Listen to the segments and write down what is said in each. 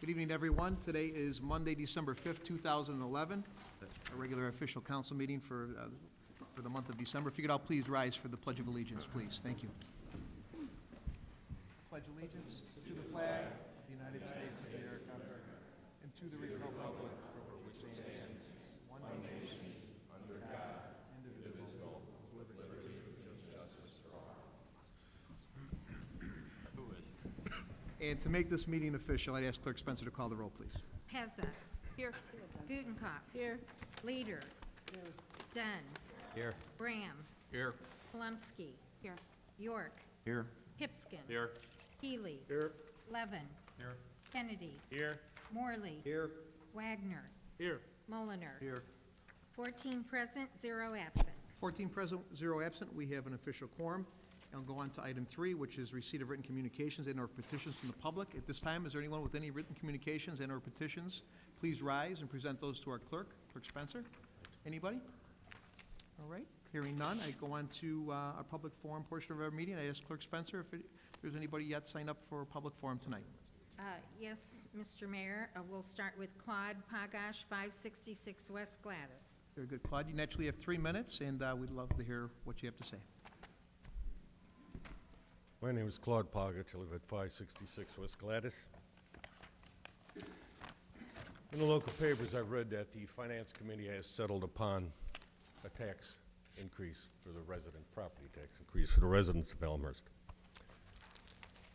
Good evening, everyone. Today is Monday, December 5th, 2011, a regular official council meeting for the month of December. If you could all please rise for the Pledge of Allegiance, please. Thank you. Pledge allegiance to the flag of the United States of America and to the republic for which it stands, one nation, under God, indivisible, with liberty and justice for all. And to make this meeting official, I'd ask Clerk Spencer to call the roll, please. Pezza. Here. Gutenkopf. Here. Leader. Here. Dunn. Here. Bram. Here. Polumsky. Here. York. Here. Pipskin. Here. Healy. Here. Levin. Here. Kennedy. Here. Morley. Here. Wagner. Here. Mulliner. Here. 14 present, 0 absent. 14 present, 0 absent. We have an official quorum. I'll go on to item 3, which is receipt of written communications and/or petitions from the public. At this time, is there anyone with any written communications and/or petitions? Please rise and present those to our clerk, Clerk Spencer. Anybody? All right. Hearing none, I go on to our public forum portion of our meeting. I ask Clerk Spencer if there's anybody yet signed up for a public forum tonight. Yes, Mr. Mayor, we'll start with Claude Pagash, 566 West Gladys. Very good, Claude. You naturally have 3 minutes, and we'd love to hear what you have to say. My name is Claude Pogach. I live at 566 West Gladys. In the local papers, I've read that the Finance Committee has settled upon a tax increase for the resident, property tax increase for the residents of Elmhurst.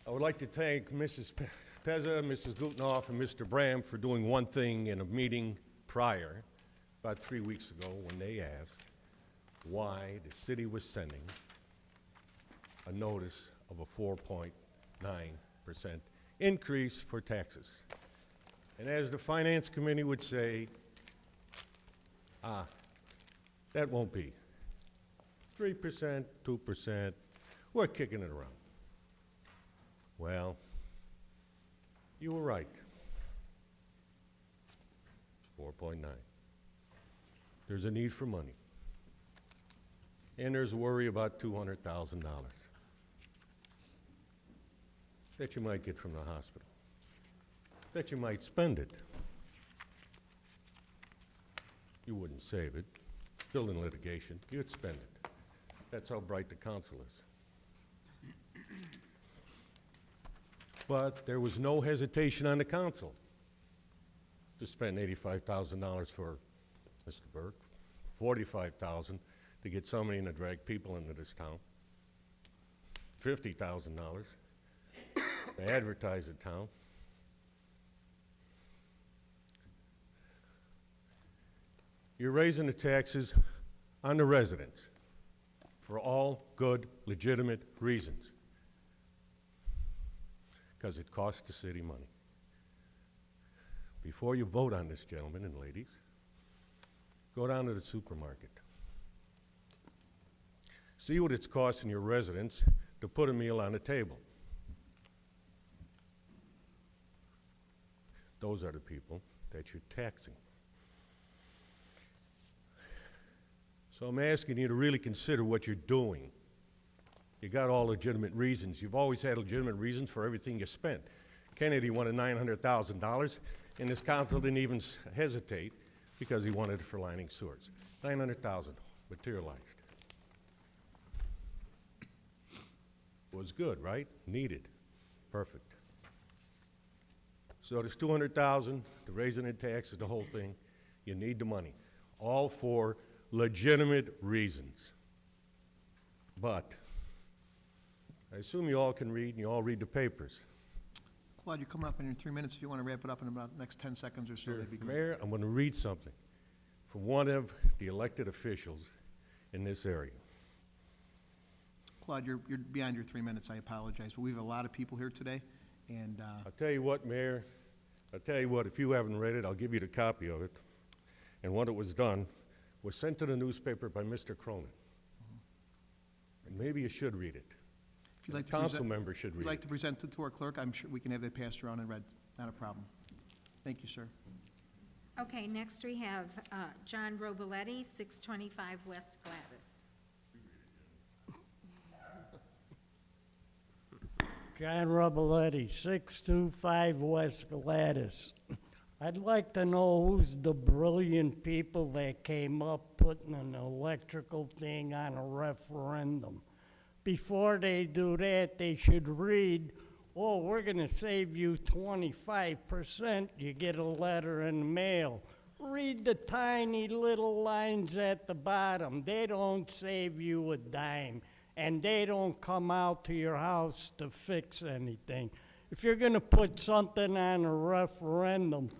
I would like to thank Mrs. Pezza, Mrs. Gutenkopf, and Mr. Bram for doing one thing in a meeting prior, about 3 weeks ago, when they asked why the city was sending a notice of a 4.9% increase for taxes. And as the Finance Committee would say, that won't be. 3%, 2%, we're kicking it around. Well, you were right. It's 4.9. There's a need for money. And there's a worry about $200,000 that you might get from the hospital, that you might spend it. You wouldn't save it. Still in litigation. You'd spend it. That's how bright the council is. But there was no hesitation on the council to spend $85,000 for Mr. Burke, $45,000 to get somebody to drag people into this town, $50,000 to advertise the town. You're raising the taxes on the residents for all good, legitimate reasons, because it costs the city money. Before you vote on this, gentlemen and ladies, go down to the supermarket. See what it's costing your residents to put a meal on the table. Those are the people that you're taxing. So I'm asking you to really consider what you're doing. You got all legitimate reasons. You've always had legitimate reasons for everything you spent. Kennedy wanted $900,000, and this council didn't even hesitate because he wanted it for lining sewers. $900,000 materialized. Was good, right? Needed. Perfect. So there's $200,000, the raising in taxes, the whole thing. You need the money. All for legitimate reasons. But I assume you all can read and you all read the papers. Claude, you're coming up in your 3 minutes. If you want to wrap it up in about the next 10 seconds or so, that'd be great. Mayor, I'm going to read something from one of the elected officials in this area. Claude, you're beyond your 3 minutes. I apologize, but we have a lot of people here today, and I'll tell you what, Mayor, I'll tell you what, if you haven't read it, I'll give you the copy of it. And when it was done, was sent to the newspaper by Mr. Cronin. And maybe you should read it. if you'd like to Council members should if read you'd like it. to present it to our clerk, I'm sure we can have that passed around and read. Not a problem. Thank you, sir. Okay, next we have John Robaletti, 625 West Gladys. John Rubeletti, 625 West Gladys. I'd like to know who's the brilliant people that came up putting an electrical thing on a referendum. Before they do that, they should read, oh, we're going to save you 25%. You get a letter in the mail. Read the tiny little lines at the bottom. They don't save you a dime, and they don't come out to your house to fix anything. If you're going to put something on a referendum,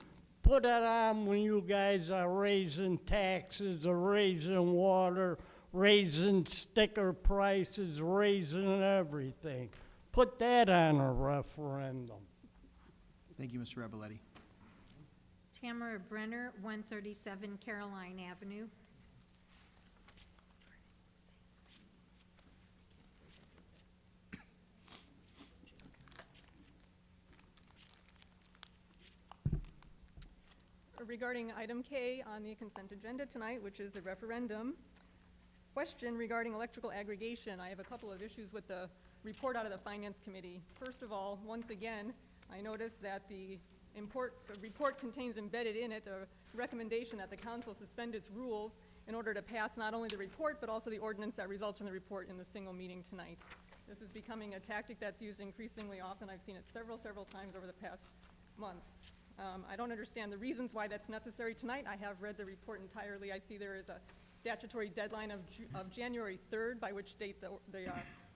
put it on when you guys are raising taxes or raising water, raising sticker prices, raising everything. Put that on a referendum. Thank you, Mr. Rebeletti. Tamara Brenner, 137 Caroline Avenue. Regarding item K on the consent agenda tonight, which is the referendum question regarding electrical aggregation, I have a couple of issues with the report out of the Finance Committee. First of all, once again, I noticed that the report contains embedded in it a recommendation that the council suspend its rules in order to pass not only the report, but also the ordinance that results from the report in the single meeting tonight. This is becoming a tactic that's used increasingly often. I've seen it several times over the past months. I don't understand the reasons why that's necessary tonight. I have read the report entirely. I see there is a statutory deadline of January 3rd, by which date the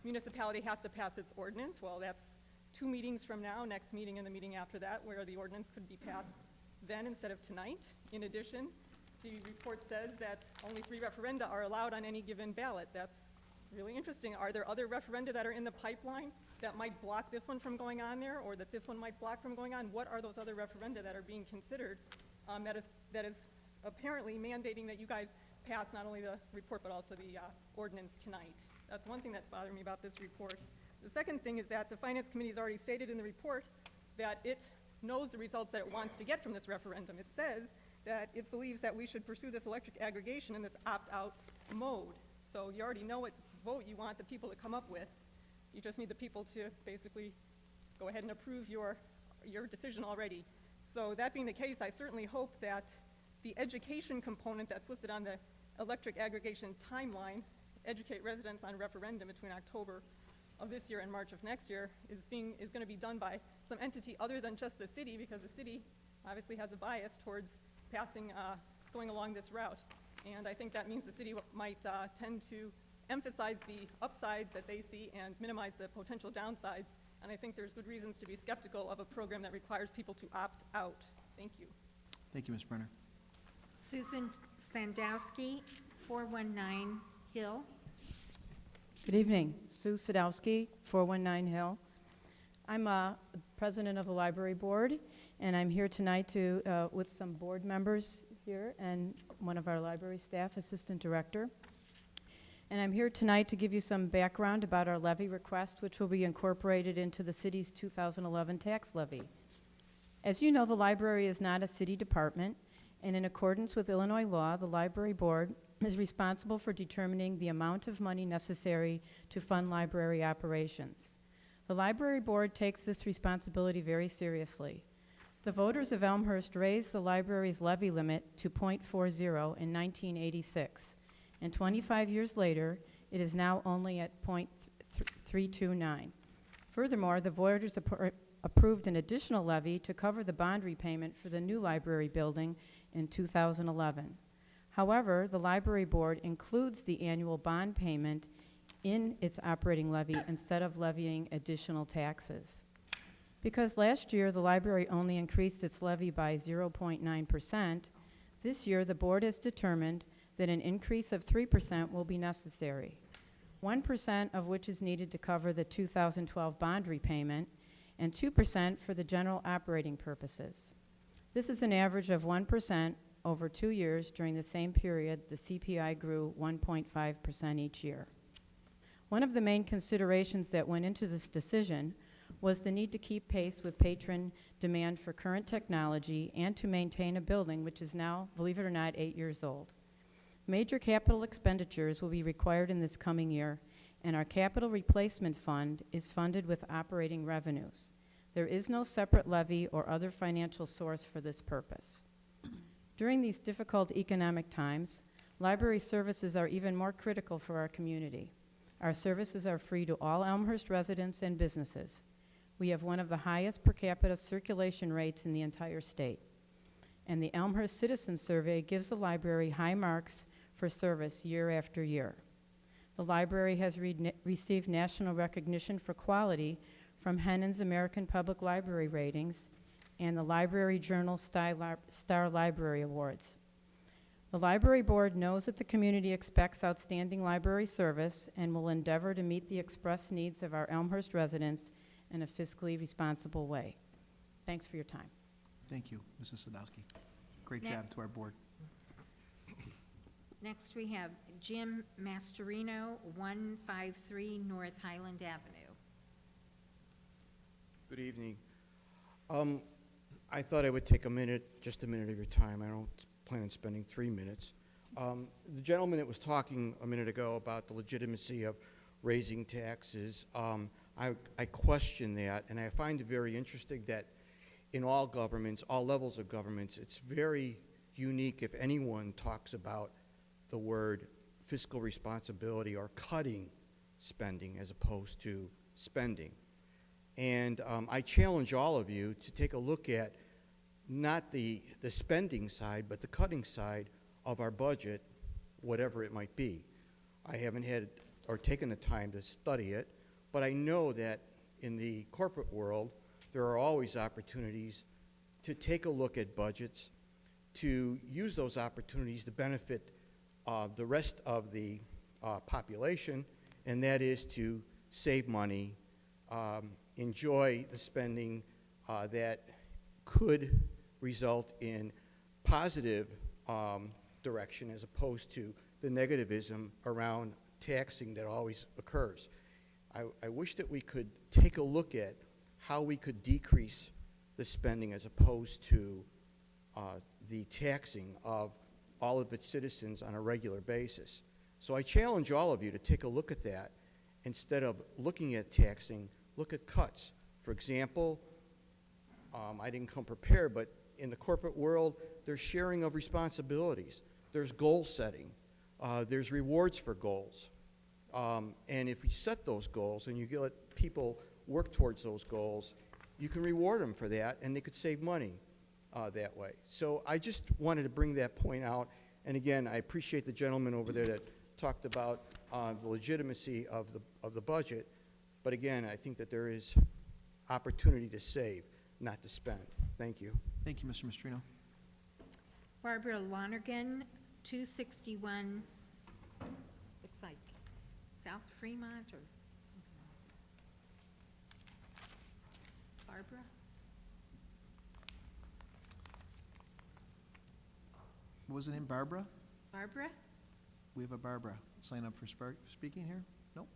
municipality has to pass its ordinance. Well, that's 2 meetings from now, next meeting and the meeting after that, where the ordinance could be passed then instead of tonight. In addition, the report says that only 3 referenda are allowed on any given ballot. That's really interesting. Are there other referenda that are in the pipeline that might block this one from going on there, or that this one might block from going on? What are those other referenda that are being considered that is apparently mandating that you guys pass not only the report but also the ordinance tonight? That's one thing that's bothering me about this report. The second thing is that the Finance Committee has already stated in the report that it knows the results that it wants to get from this referendum. It says that it believes that we should pursue this electric aggregation in this opt-out mode. So you already know what vote you want the people to come up with. You just need the people to basically go ahead and approve your decision already. So that being the case, I certainly hope that the education component that's listed on the electric aggregation timeline, educate residents on referendum between October of this year and March of next year, is going to be done by some entity other than just the city, because the city obviously has a bias towards going along this route. And I think that means the city might tend to emphasize the upsides that they see and minimize the potential downsides. And I think there's good reasons to be skeptical of a program that requires people to opt out. Thank you. Thank you, Ms. Brenner. Susan Sandowski, 419 Hill. Good evening. Sue Sadowski, 419 Hill. I'm president of the library board, and I'm here tonight with some board members here and one of our library staff, assistant director. And I'm here tonight to give you some background about our levy request, which will be incorporated into the city's 2011 tax levy. As you know, the library is not a city department, and in accordance with Illinois law, the library board is responsible for determining the amount of money necessary to fund library operations. The library board takes this responsibility very seriously. The voters of Elmhurst raised the library's levy limit to .40 in 1986, and 25 years later, it is now only at .329. Furthermore, the voters approved an additional levy to cover the bond repayment for the new library building in 2011. However, the library board includes the annual bond payment in its operating levy instead of levying additional taxes. Because last year the library only increased its levy by 0.9%, this year the board has determined that an increase of 3% will be necessary, 1% of which is needed to cover the 2012 bond repayment, and 2% for the general operating purposes. This is an average of 1% over 2 years. During the same period, the CPI grew 1.5% each year. One of the main considerations that went into this decision was the need to keep pace with patron demand for current technology and to maintain a building which is now, believe it or not, 8 years old. Major capital expenditures will be required in this coming year, and our capital replacement fund is funded with operating revenues. There is no separate levy or other financial source for this purpose. During these difficult economic times, library services are even more critical for our community. Our services are free to all Elmhurst residents and businesses. We have one of the highest per capita circulation rates in the entire state. And the Elmhurst Citizen Survey gives the library high marks for service year after year. The library has received national recognition for quality from Hennen's American Public Library Ratings and the Library Journal Star Library Awards. The Library Board knows that the community expects outstanding library service and will endeavor to meet the express needs of our Elmhurst residents in a fiscally responsible way. Thanks for your time. Thank you, Mrs. Sadowski. Great Ne- job to our board. Next, we have Jim Mastorino, 153 North Highland Avenue. Good evening. I thought I would take a minute, just a minute of your time. I don't plan on spending 3 minutes. The gentleman that was talking a minute ago about the legitimacy of raising taxes, I question that, and I find it very interesting that in all governments, all levels of governments, it's very unique if anyone talks about the word fiscal responsibility or cutting spending as opposed to spending. And I challenge all of you to take a look at not the spending side, but the cutting side of our budget, whatever it might be. I haven't had or taken the time to study it, but I know that in the corporate world, there are always opportunities to take a look at budgets, to use those opportunities to benefit the rest of the population, and that is to save money, enjoy the spending that could result in positive direction as opposed to the negativism around taxing that always occurs. I wish that we could take a look at how we could decrease the spending as opposed to the taxing of all of its citizens on a regular basis. So I challenge all of you to take a look at that. Instead of looking at taxing, look at cuts. For example, I didn't come prepared, but in the corporate world, there's sharing of responsibilities. There's goal setting. There's rewards for goals. And if you set those goals and you let people work towards those goals, you can reward them for that, and they could save money that way. So I just wanted to bring that point out. And again, I appreciate the gentleman over there that talked about the legitimacy of the budget. But again, I think that there is opportunity to save, not to spend. Thank you. Thank you, Mr. Mastrino. Barbara Lonergan, 261, looks like South Fremont, or Barbara? What was the name, Barbara? Barbara? We have a Barbara sign up for speaking here? Nope.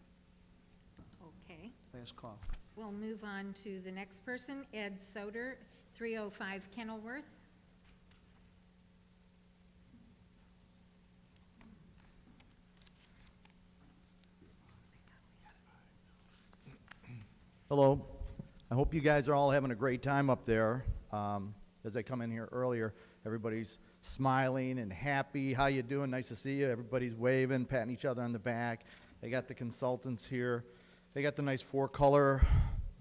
Okay. Last call. We'll move on to the next person, Ed Soder, 305 Kenilworth. Hello. I hope you guys are all having a great time up there. As I come in here earlier, everybody's smiling and happy. How you doing? Nice to see you. Everybody's waving, patting each other on the back. They got the consultants here. They got the nice 4-color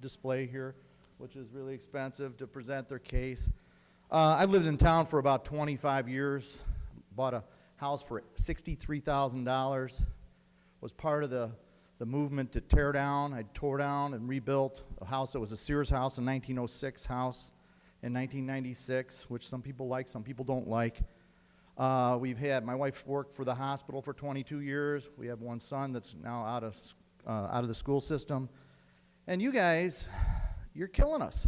display here, which is really expensive to present their case. I've lived in town for about 25 years. Bought a house for $63,000. Was part of the movement to tear down. I tore down and rebuilt a house that was a Sears house, a 1906 house in 1996, which some people like, some people don't like. My wife worked for the hospital for 22 years. We have one son that's now out of the school system. And you guys, you're killing us.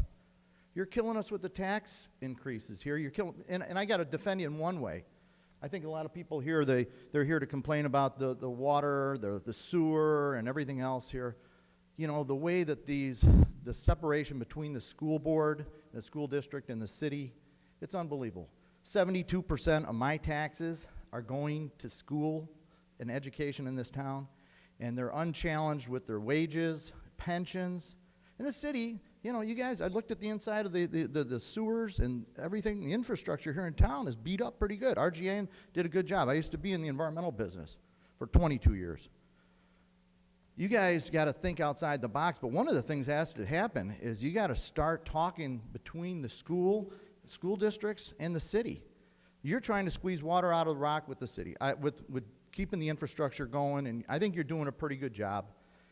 You're killing us with the tax increases here. And I got to defend you in one way. I think a lot of people here, they're here to complain about the water, the sewer, and everything else here. You know, the way that the separation between the school board, the school district, and the city, it's unbelievable. 72% of my taxes are going to school and education in this town. and they're unchallenged with their wages, pensions. In the city, you know, you guys, I looked at the inside of the sewers and everything. The infrastructure here in town is beat up pretty good. RGA did a good job. I used to be in the environmental business for 22 years. You guys got to think outside the box, but one of the things that has to happen is you got to start talking between the school districts and the city. You're trying to squeeze water out of the rock with the city, with keeping the infrastructure going, and I think you're doing a pretty good job.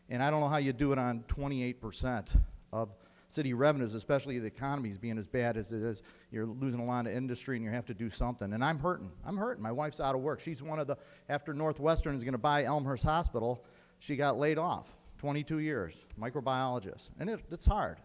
And I don't know how you do it on 28% of city revenues, especially the economy's being as bad as it is. You're losing a lot of industry, and you have to do something. And I'm hurting. My wife's out of work. She's one of the, after Northwestern is going to buy Elmhurst Hospital, she got laid off, 22 years, microbiologist. And it's hard.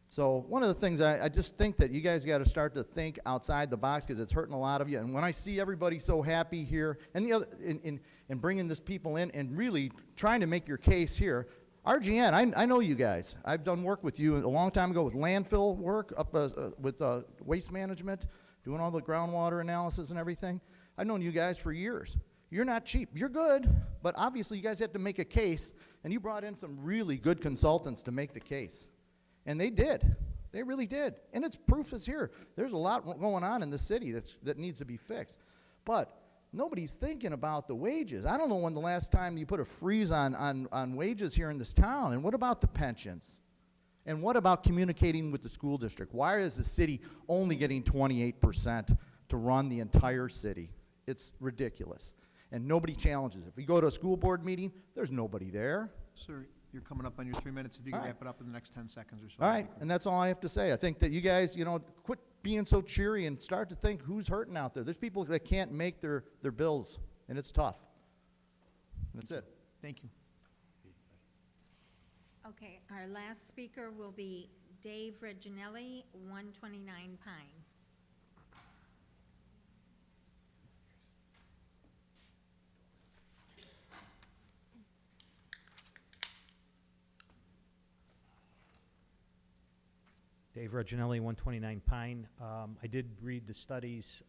So one of the things I just think that you guys got to start to think outside the box, because it's hurting a lot of you. And when I see everybody so happy here, and the other in bringing this people in and really trying to make your case here, RGN, I know you guys. I've done work with you a long time ago with landfill work, up with waste management, doing all the groundwater analysis and everything. I've known you guys for years. You're not cheap. You're good, but obviously you guys have to make a case, and you brought in some really good consultants to make the case. And they did. They really did. And it's proof is here. There's a lot going on in the city that needs to be fixed. But nobody's thinking about the wages. I don't know when the last time you put a freeze on wages here in this town. And what about the pensions? And what about communicating with the school district? Why is the city only getting 28% to run the entire city? It's ridiculous. And nobody challenges it. If we go to a school board meeting, there's nobody there. Sir, you're coming up on your 3 minutes. If you can All right. wrap it up in the next 10 seconds or so. All that'd right, be great. and that's all I have to say. I think that you guys, you know, quit being so cheery and start to think who's hurting out there. There's people that can't make their bills, and it's tough. That's it. Thank you. Okay, our last speaker will be Dave Reginelli, 129 Pine. Dave Reginelli, 129 Pine. I did read the studies.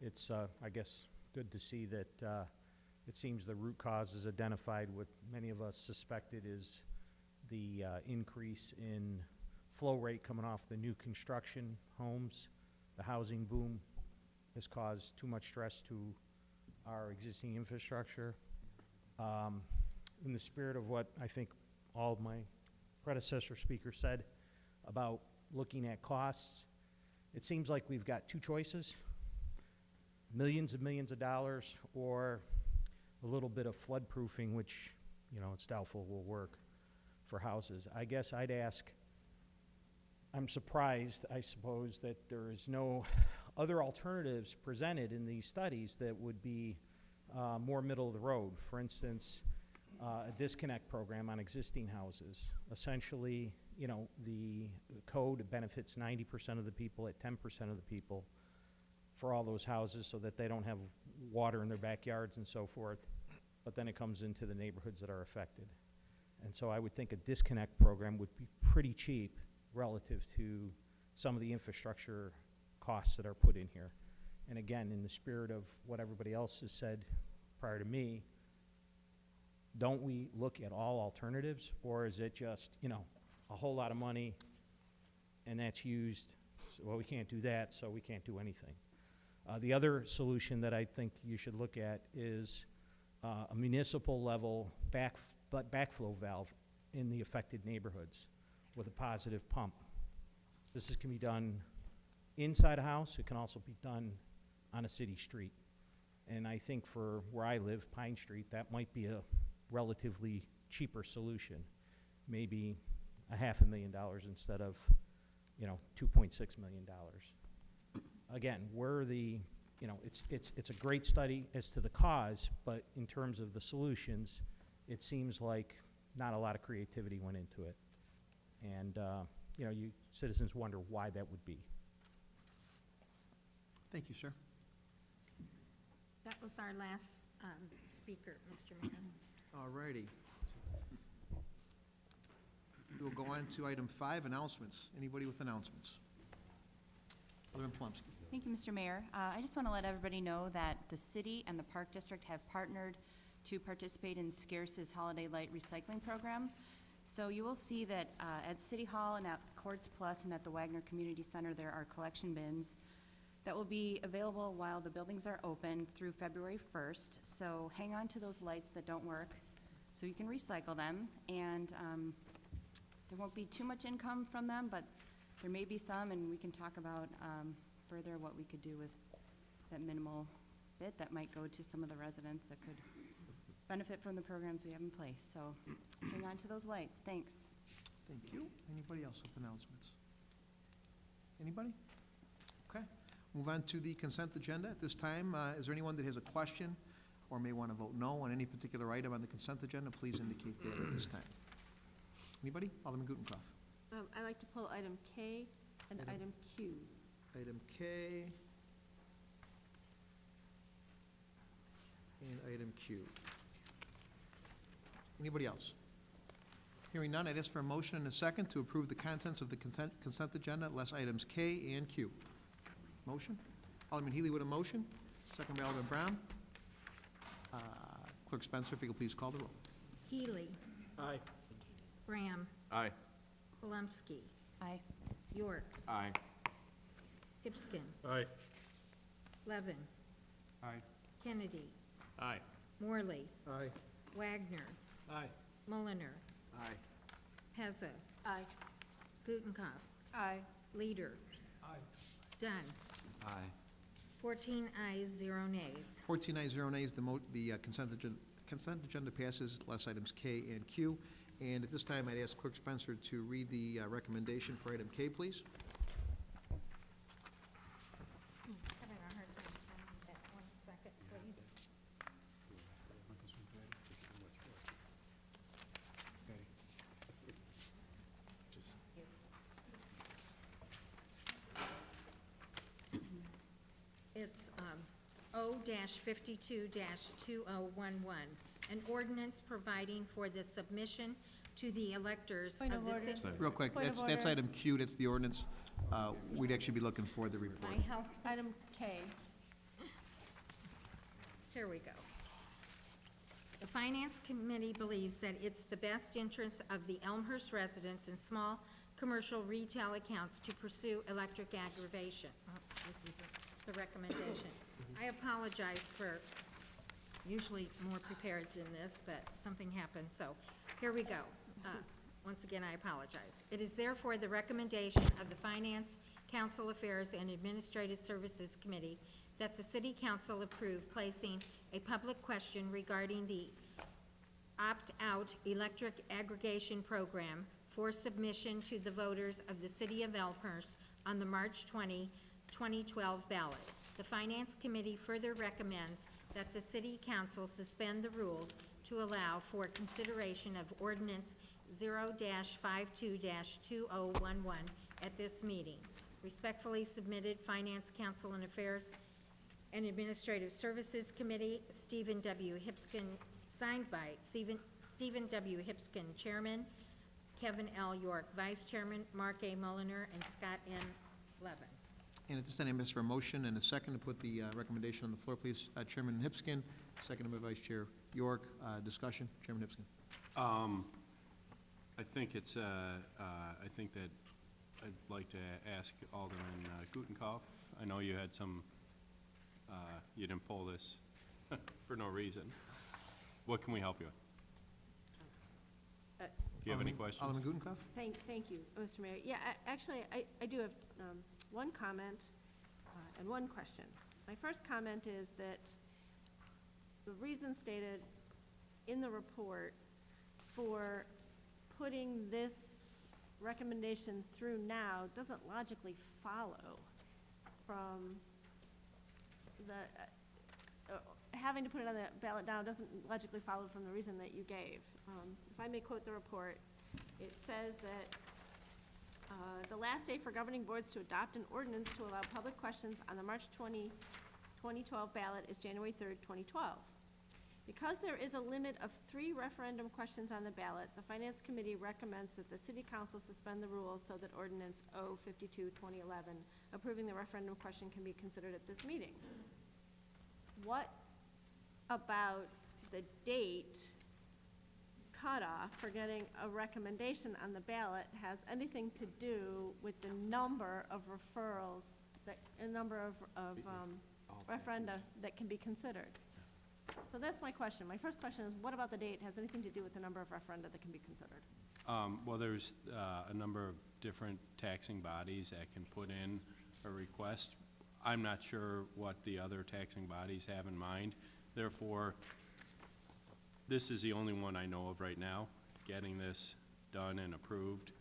It's, I guess, good to see that it seems the root cause is identified. What many of us suspected is the increase in flow rate coming off the new construction homes. The housing boom has caused too much stress to our existing infrastructure. In the spirit of what I think all of my predecessor speakers said, about looking at costs, it seems like we've got two choices: millions and millions of dollars, or a little bit of flood proofing, which, you know, it's doubtful will work for houses. I guess I'd ask, I'm surprised, I suppose, that there is no other alternatives presented in these studies that would be more middle of the road. For instance, a disconnect program on existing houses. Essentially, you know, the code benefits 90% of the people at 10% of the people for all those houses, so that they don't have water in their backyards and so forth, but then it comes into the neighborhoods that are affected. And so I would think a disconnect program would be pretty cheap relative to some of the infrastructure costs that are put in here. And again, in the spirit of what everybody else has said prior to me, don't we look at all alternatives, or is it just, you know, a whole lot of money and that's used, so, well, we can't do that, so we can't do anything. The other solution that I think you should look at is a municipal level backflow valve in the affected neighborhoods with a positive pump. This can be done inside a house. It can also be done on a city street. And I think for where I live, Pine Street, that might be a relatively cheaper solution. Maybe $500,000 instead of, you know, $2.6 million. Again, you know, it's a great study as to the cause, but in terms of the solutions, it seems like not a lot of creativity went into it. And, you know, citizens wonder why that would be. Thank you, sir. That was our last speaker, Mr. Mayor. All righty. We will go on to item 5, announcements. Anybody with announcements? Alderman Plumsky. Thank you, Mr. Mayor. I just want to let everybody know that the city and the Park District have partnered to participate in Scarce's Holiday Light Recycling Program. So you will see that at City Hall and at Courts Plus and at the Wagner Community Center, there are collection bins that will be available while the buildings are open through February 1st. So hang on to those lights that don't work so you can recycle them. And there won't be too much income from them, but there may be some, and we can talk about further what we could do with that minimal bit that might go to some of the residents that could benefit from the programs we have in place. So hang on to those lights. Thanks. Thank you. Anybody else with announcements? Anybody? Okay. Move on to the consent agenda. At this time, is there anyone that has a question or may want to vote no on any particular item on the consent agenda? Please indicate that at this time. Anybody? Alderman Gutenkopf. I'd like to pull item K and item Q. Item K and item Q. Anybody else? Hearing none, I'd ask for a motion and a second to approve the contents of the consent agenda, less items K and Q. Motion? Alderman Healy with a motion, second by Alderman Brown. Clerk Spencer, if you could please call the roll. Healy. Aye. Graham. Aye. Palumski. Aye. York. Aye. Hipskin. Aye. Levin. Aye. Kennedy. Aye. Morley. Aye. Wagner. Aye. Mulliner. Aye. Pezza. Aye. Gutenkopf. Aye. Leader. Aye. Dunn. Aye. 14 ayes, 0 nays. 14 ayes, 0 nays, the consent agenda passes, less items K and Q. And at this time, I'd ask Clerk Spencer to read the recommendation for item K, please. Having a hard time finding that 1 second, please. It's O-52-2011, an ordinance providing for the submission to the electors Point of of the order. city. Real quick, Point of that's order. item Q, that's the ordinance. We'd actually be looking for the report. My help, Item K. here we go. The Finance Committee believes that it's the best interest of the Elmhurst residents and small commercial retail accounts to pursue electric aggravation. Oh, this is the recommendation. I apologize for usually more prepared than this, but something happened, so here we go. Once again, I apologize. It is therefore the recommendation of the Finance, Council Affairs, and Administrative Services Committee that the City Council approve placing a public question regarding the opt-out electric aggregation program for submission to the voters of the City of Elmhurst on the March 20, 2012 ballot. The Finance Committee further recommends that the City Council suspend the rules to allow for consideration of Ordinance 0-52-2011 at this meeting. Respectfully submitted, Finance, Council and Affairs and Administrative Services Committee, Stephen W. Hipskin, signed by Stephen W. Hipskin, Chairman, Kevin L. York, Vice Chairman, Mark A. Mulliner, and Scott N. Levin. And at this time, I ask for a motion and a second to put the recommendation on the floor, please. Chairman Hipskin, seconded by Vice Chair York. Discussion, Chairman Hipskin. I think it's, I think that I'd like to ask Alderman Gutenkopf. I know you had some, you didn't pull this for no reason. What can we help you with? Do you have any questions? Alderman Gutenkopf? Thank you, Mr. Mayor. Yeah, actually, I do have one comment and one question. My first comment is that the reason stated in the report for putting this recommendation through now doesn't logically follow from the, having to put it on the ballot now doesn't logically follow from the reason that you gave. If I may quote the report, it says that the last day for governing boards to adopt an ordinance to allow public questions on the March 2012 ballot is January 3rd, 2012. Because there is a limit of 3 referendum questions on the ballot, the Finance Committee recommends that the City Council suspend the rules so that Ordinance O-52-2011, approving the referendum question, can be considered at this meeting. What about the date cutoff for getting a recommendation on the ballot has anything to do with the number of referrals, that, a number of referenda that can be considered. So that's my question. My first question is, what about the date has anything to do with the number of referenda that can be considered? Well, there's a number of different taxing bodies that can put in a request. I'm not sure what the other taxing bodies have in mind. Therefore, this is the only one I know of right now. Getting this done and approved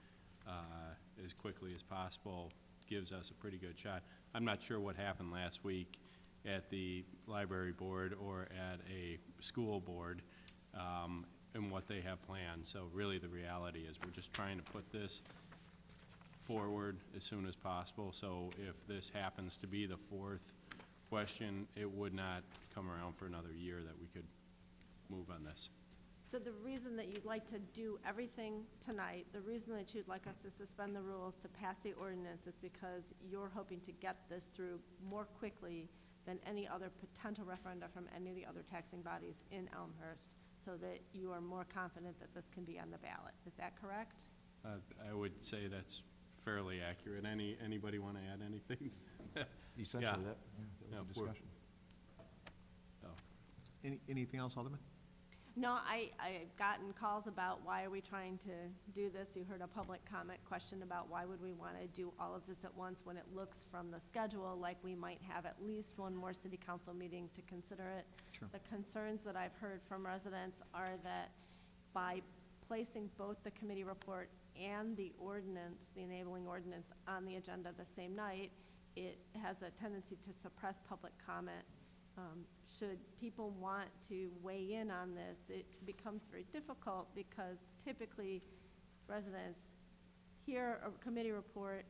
as quickly as possible gives us a pretty good shot. I'm not sure what happened last week at the library board or at a school board and what they have planned. So really the reality is we're just trying to put this forward as soon as possible. So if this happens to be the fourth question, it would not come around for another year that we could move on this. So the reason that you'd like to do everything tonight, the reason that you'd like us to suspend the rules to pass the ordinance is because you're hoping to get this through more quickly than any other potential referenda from any of the other taxing bodies in Elmhurst, so that you are more confident that this can be on the ballot. Is that correct? I would say that's fairly accurate. Anybody want to add anything? Essentially, Yeah. that was a we're- discussion. Anything else, Alderman? No, I've gotten calls about why are we trying to do this. You heard a public comment question about why would we want to do all of this at once when it looks from the schedule like we might have at least one more city council meeting to consider it. Sure. The concerns that I've heard from residents are that by placing both the committee report and the ordinance, the enabling ordinance, on the agenda the same night, it has a tendency to suppress public comment. Should people want to weigh in on this, it becomes very difficult because typically residents hear a committee report,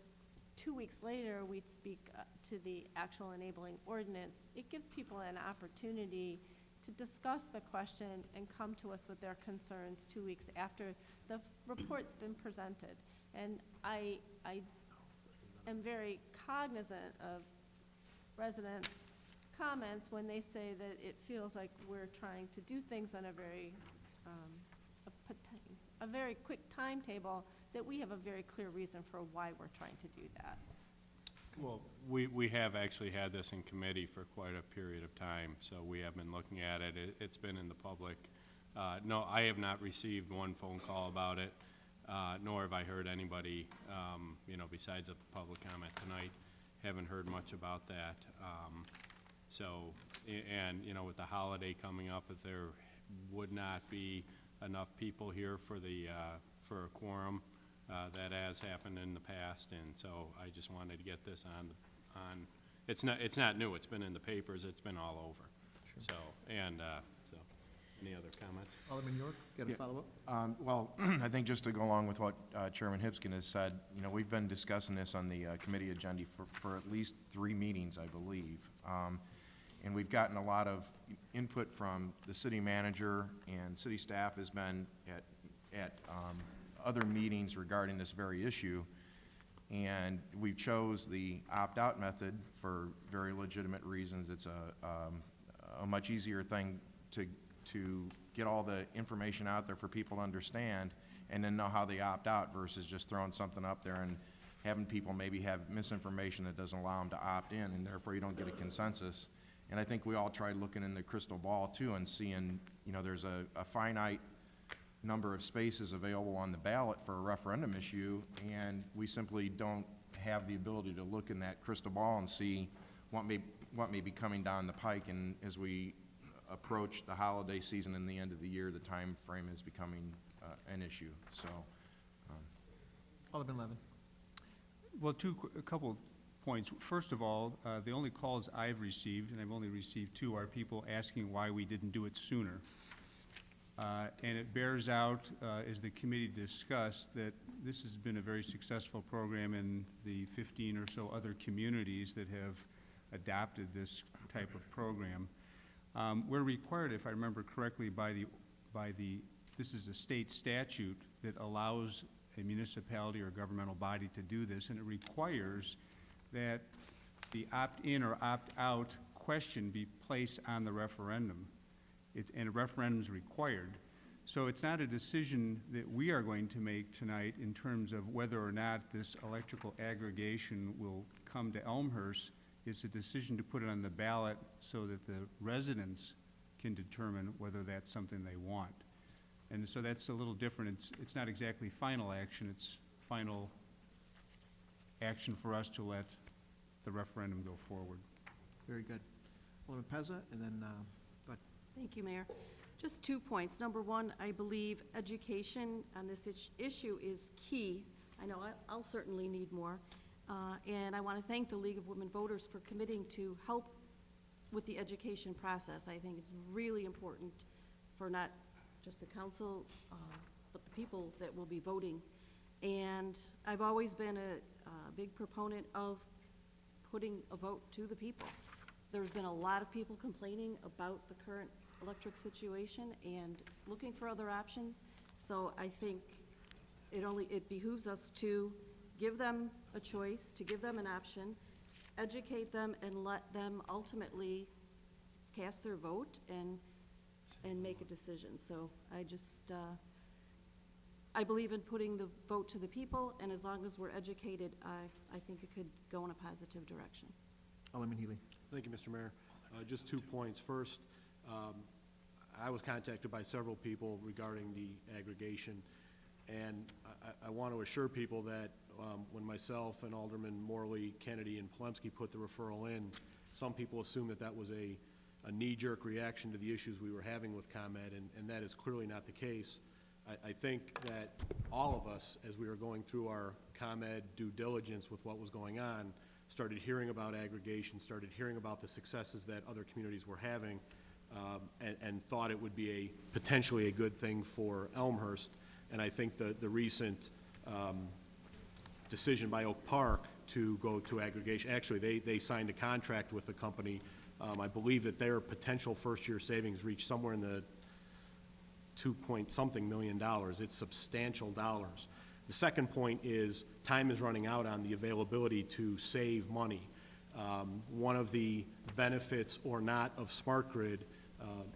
2 weeks later we'd speak to the actual enabling ordinance. It gives people an opportunity to discuss the question and come to us with their concerns 2 weeks after the report's been presented. And I am very cognizant of residents' comments when they say that it feels like we're trying to do things on a very quick timetable, that we have a very clear reason for why we're trying to do that. Well, we have actually had this in committee for quite a period of time, so we have been looking at it. It's been in the public. No, I have not received one phone call about it, nor have I heard anybody, besides a public comment tonight. Haven't heard much about that. With the holiday coming up, if there would not be enough people here for a quorum, that has happened in the past, and so I just wanted to get this on, it's not new, it's been in the papers, it's been all over. So, any other comments? Alderman York, got a Yeah. follow-up? Well, I think just to go along with what Chairman Hipskin has said, we've been discussing this on the committee agenda for at least 3 meetings, I believe. And we've gotten a lot of input from the city manager, and city staff has been at other meetings regarding this very issue. And we chose the opt-out method for very legitimate reasons. It's a much easier thing to get all the information out there for people to understand and then know how they opt out versus just throwing something up there and having people maybe have misinformation that doesn't allow them to opt in, and therefore you don't get a consensus. And I think we all tried looking in the crystal ball too and seeing, there's a finite number of spaces available on the ballot for a referendum issue, and we simply don't have the ability to look in that crystal ball and see what may be coming down the pike. And as we approach the holiday season and the end of the year, the time frame is becoming an issue. So, Alderman Levin. Well, a couple of points. First of all, the only calls I've received, and I've only received 2, are people asking why we didn't do it sooner. And it bears out, as the committee discussed, that this has been a very successful program in the 15 or so other communities that have adopted this type of program. We're required, if I remember correctly, this is a state statute that allows a municipality or governmental body to do this, and it requires that the opt-in or opt-out question be placed on the referendum. and a referendum's required. So it's not a decision that we are going to make tonight in terms of whether or not this electrical aggregation will come to Elmhurst. It's a decision to put it on the ballot so that the residents can determine whether that's something they want. And so that's a little different. It's not exactly final action, it's final action for us to let the referendum go forward. Very good. Alderman Pezza, and then, go ahead. Thank you, Mayor. Just 2 points. Number one, I believe education on this issue is key. I know I'll certainly need more. And I want to thank the League of Women Voters for committing to help with the education process. I think it's really important for not just the council, but the people that will be voting. And I've always been a big proponent of putting a vote to the people. There's been a lot of people complaining about the current electric situation and looking for other options. So I think it behooves us to give them a choice, to give them an option, educate them, and let them ultimately cast their vote and make a decision. So I just, I believe in putting the vote to the people, and as long as we're educated, I think it could go in a positive direction. Alderman Healy. Thank you, Mr. Mayor. Just 2 points. First, I was contacted by several people regarding the aggregation, and I want to assure people that when myself and Alderman Morley, Kennedy, and Polemski put the referral in, some people assumed that that was a knee-jerk reaction to the issues we were having with ComEd, and that is clearly not the case. I think that all of us, as we were going through our ComEd due diligence with what was going on, started hearing about aggregation, started hearing about the successes that other communities were having, and thought it would be potentially a good thing for Elmhurst. And I think the recent decision by Oak Park to go to aggregation, actually they signed a contract with the company. I believe that their potential first-year savings reached somewhere in the 2-point-something million dollars. It's substantial dollars. The second point is time is running out on the availability to save money. One of the benefits or not of smart grid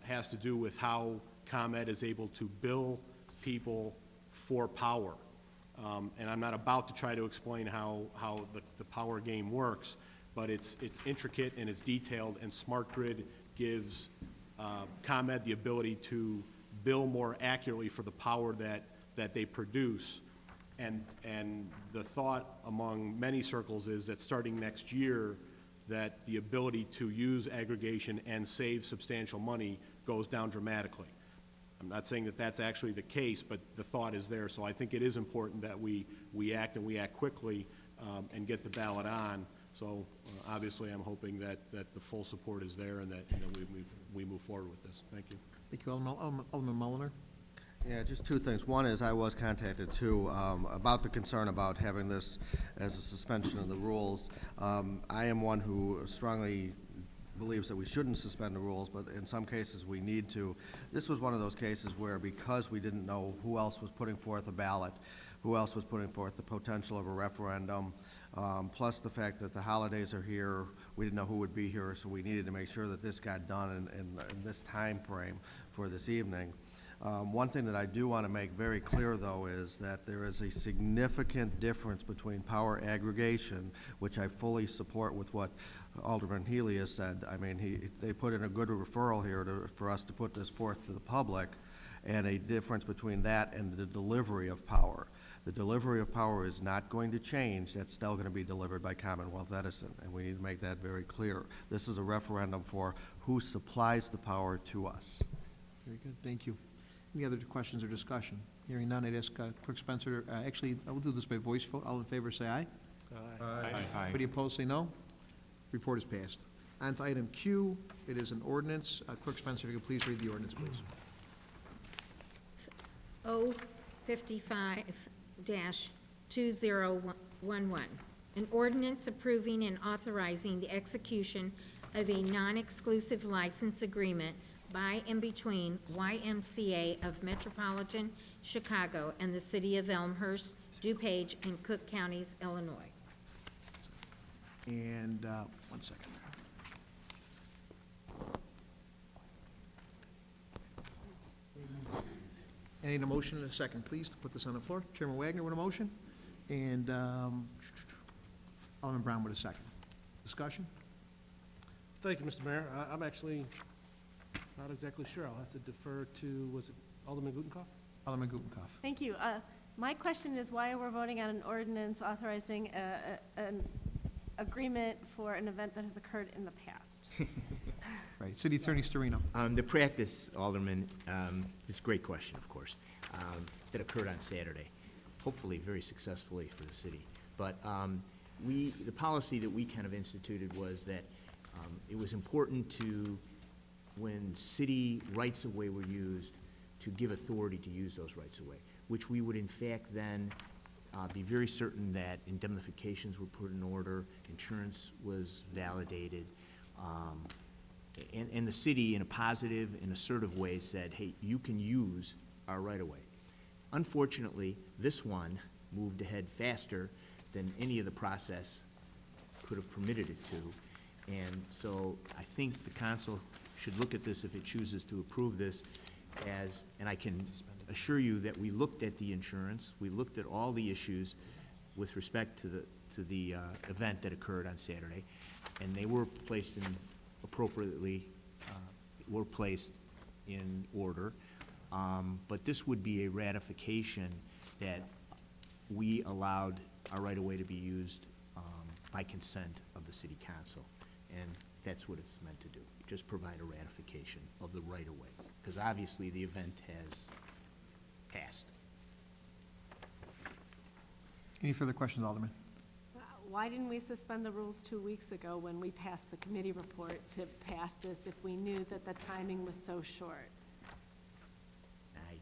has to do with how ComEd is able to bill people for power. And I'm not about to try to explain how the power game works, but it's intricate and it's detailed, and smart grid gives ComEd the ability to bill more accurately for the power that they produce. And the thought among many circles is that starting next year, that the ability to use aggregation and save substantial money goes down dramatically. I'm not saying that that's actually the case, but the thought is there. So I think it is important that we act, and we act quickly, and get the ballot on. So obviously, I'm hoping that the full support is there, and that we move forward with this. Thank you. Thank you, Alderman Mulliner. Yeah, just 2 things. One is I was contacted too about the concern about having this as a suspension of the rules. I am one who strongly believes that we shouldn't suspend the rules, but in some cases we need to. This was one of those cases where, because we didn't know who else was putting forth a ballot, who else was putting forth the potential of a referendum, plus the fact that the holidays are here, we didn't know who would be here, so we needed to make sure that this got done in this time frame for this evening. One thing that I do want to make very clear, though, is that there is a significant difference between power aggregation, which I fully support with what Alderman Healy has said. I mean, they put in a good referral here for us to put this forth to the public, and a difference between that and the delivery of power. The delivery of power is not going to change. That's still going to be delivered by Commonwealth Edison, and we need to make that very clear. This is a referendum for who supplies the power to us. Very good, thank you. Any other questions or discussion? Hearing none, I'd ask Clerk Spencer, actually, I will do this by voice vote. All in favor, say aye. Aye. Anybody opposed, say no. Report is passed. On to item Q, it is an ordinance. Clerk Spencer, if you could please read the ordinance, please. O55-2011, an ordinance approving and authorizing the execution of a non-exclusive license agreement by and between YMCA of Metropolitan Chicago and the City of Elmhurst, DuPage, and Cook Counties, Illinois. And, 1 second. I need a motion and a second, please, to put this on the floor. Chairman Wagner with a motion, and Alderman Brown with a second. Discussion? Thank you, Mr. Mayor. I'm actually not exactly sure. I'll have to defer to, was it Alderman Gutenkopf? Alderman Gutenkopf. Thank you. My question is why we're voting on an ordinance authorizing an agreement for an event that has occurred in the past. Right, City Attorney Storino. The practice, Alderman, is a great question, of course, that occurred on Saturday, hopefully very successfully for the city. But the policy that we kind of instituted was that it was important to, when city rights-of-way were used, to give authority to use those rights-of-way, which we would in fact then be very certain that indemnifications were put in order, insurance was validated, and the city, in a positive and assertive way, said, hey, you can use our right-of-way. Unfortunately, this one moved ahead faster than any of the process could have permitted it to. And so I think the council should look at this, if it chooses to approve this, as, and I can assure you that we looked at the insurance, we looked at all the issues with respect to the event that occurred on Saturday, and they were placed in appropriately, were placed in order. But this would be a ratification that we allowed our right-of-way to be used by consent of the city council. And that's what it's meant to do, just provide a ratification of the right-of-way. Because obviously the event has passed. Any further questions, Alderman? Why didn't we suspend the rules 2 weeks ago when we passed the committee report to pass this if we knew that the timing was so short? I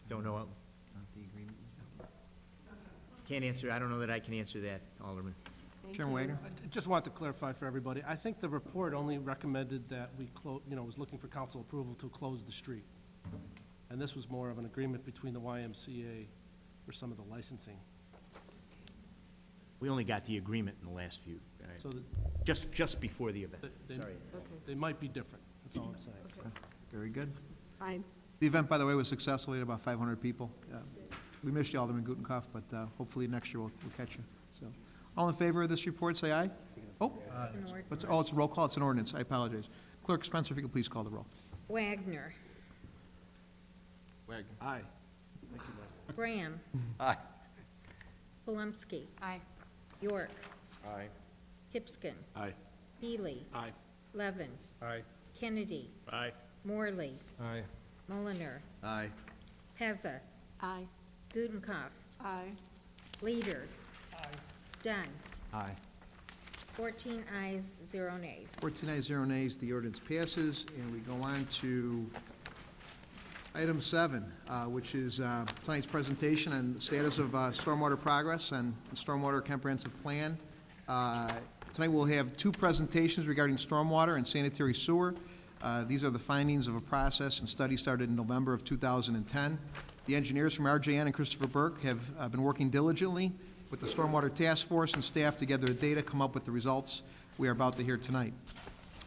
don't know. Can't answer, I don't know that I can answer that, Alderman. Chairman Wagner? I just want to clarify for everybody. I think the report only recommended that we was looking for council approval to close the street. And this was more of an agreement between the YMCA for some of the licensing. We only got the agreement in the last few, So that just before the event. Sorry. they might be different, that's all I'm saying. Very good. Fine. The event, by the way, was successful. We had about 500 people. We missed you, Alderman Gutenkopf, but hopefully next year we'll catch you. So, all in favor of this report, say aye. Oh, it's a roll call. It's an ordinance. I apologize. Clerk Spencer, if you could please call the roll. Wagner. Wagner. Aye. Graham. Aye. Palumski. Aye. York. Aye. Hipskin. Aye. Beely. Aye. Levin. Aye. Kennedy. Aye. Morley. Aye. Mulliner. Aye. Pezza. Aye. Gutenkopf. Aye. Leader. Dunn. Aye. 14 ayes, 0 nays. 14 ayes, 0 nays. The ordinance passes, and we go on to item 7, which is tonight's presentation on the status of stormwater progress and the stormwater comprehensive plan. Tonight we'll have 2 presentations regarding stormwater and sanitary sewer. These are the findings of a process and study started in November of 2010. The engineers from RJN and Christopher Burke have been working diligently with the Stormwater Task Force and staff to gather the data, come up with the results we are about to hear tonight.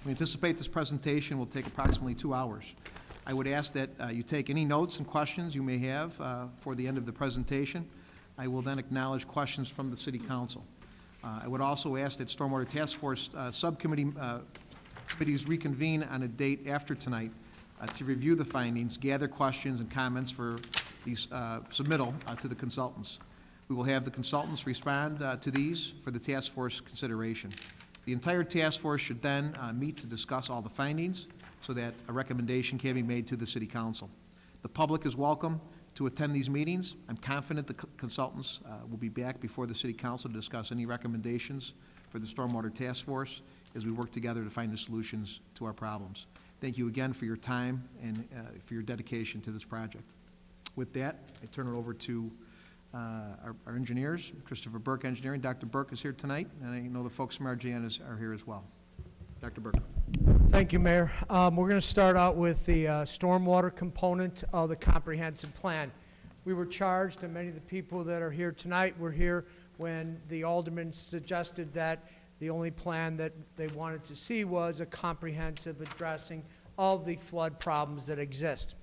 We anticipate this presentation will take approximately 2 hours. I would ask that you take any notes and questions you may have for the end of the presentation. I will then acknowledge questions from the City Council. I would also ask that Stormwater Task Force committees reconvene on a date after tonight to review the findings, gather questions and comments for these submittal to the consultants. We will have the consultants respond to these for the task force consideration. The entire task force should then meet to discuss all the findings so that a recommendation can be made to the City Council. The public is welcome to attend these meetings. I'm confident the consultants will be back before the City Council to discuss any recommendations for the Stormwater Task Force as we work together to find the solutions to our problems. Thank you again for your time and for your dedication to this project. With that, I turn it over to our engineers, Christopher Burke Engineering. Dr. Burke is here tonight, and I know the folks from RJN are here as well. Dr. Burke. Thank you, Mayor. We're going to start out with the stormwater component of the comprehensive plan. We were charged, and many of the people that are here tonight were here when the aldermen suggested that the only plan that they wanted to see was a comprehensive addressing of the flood problems that exist.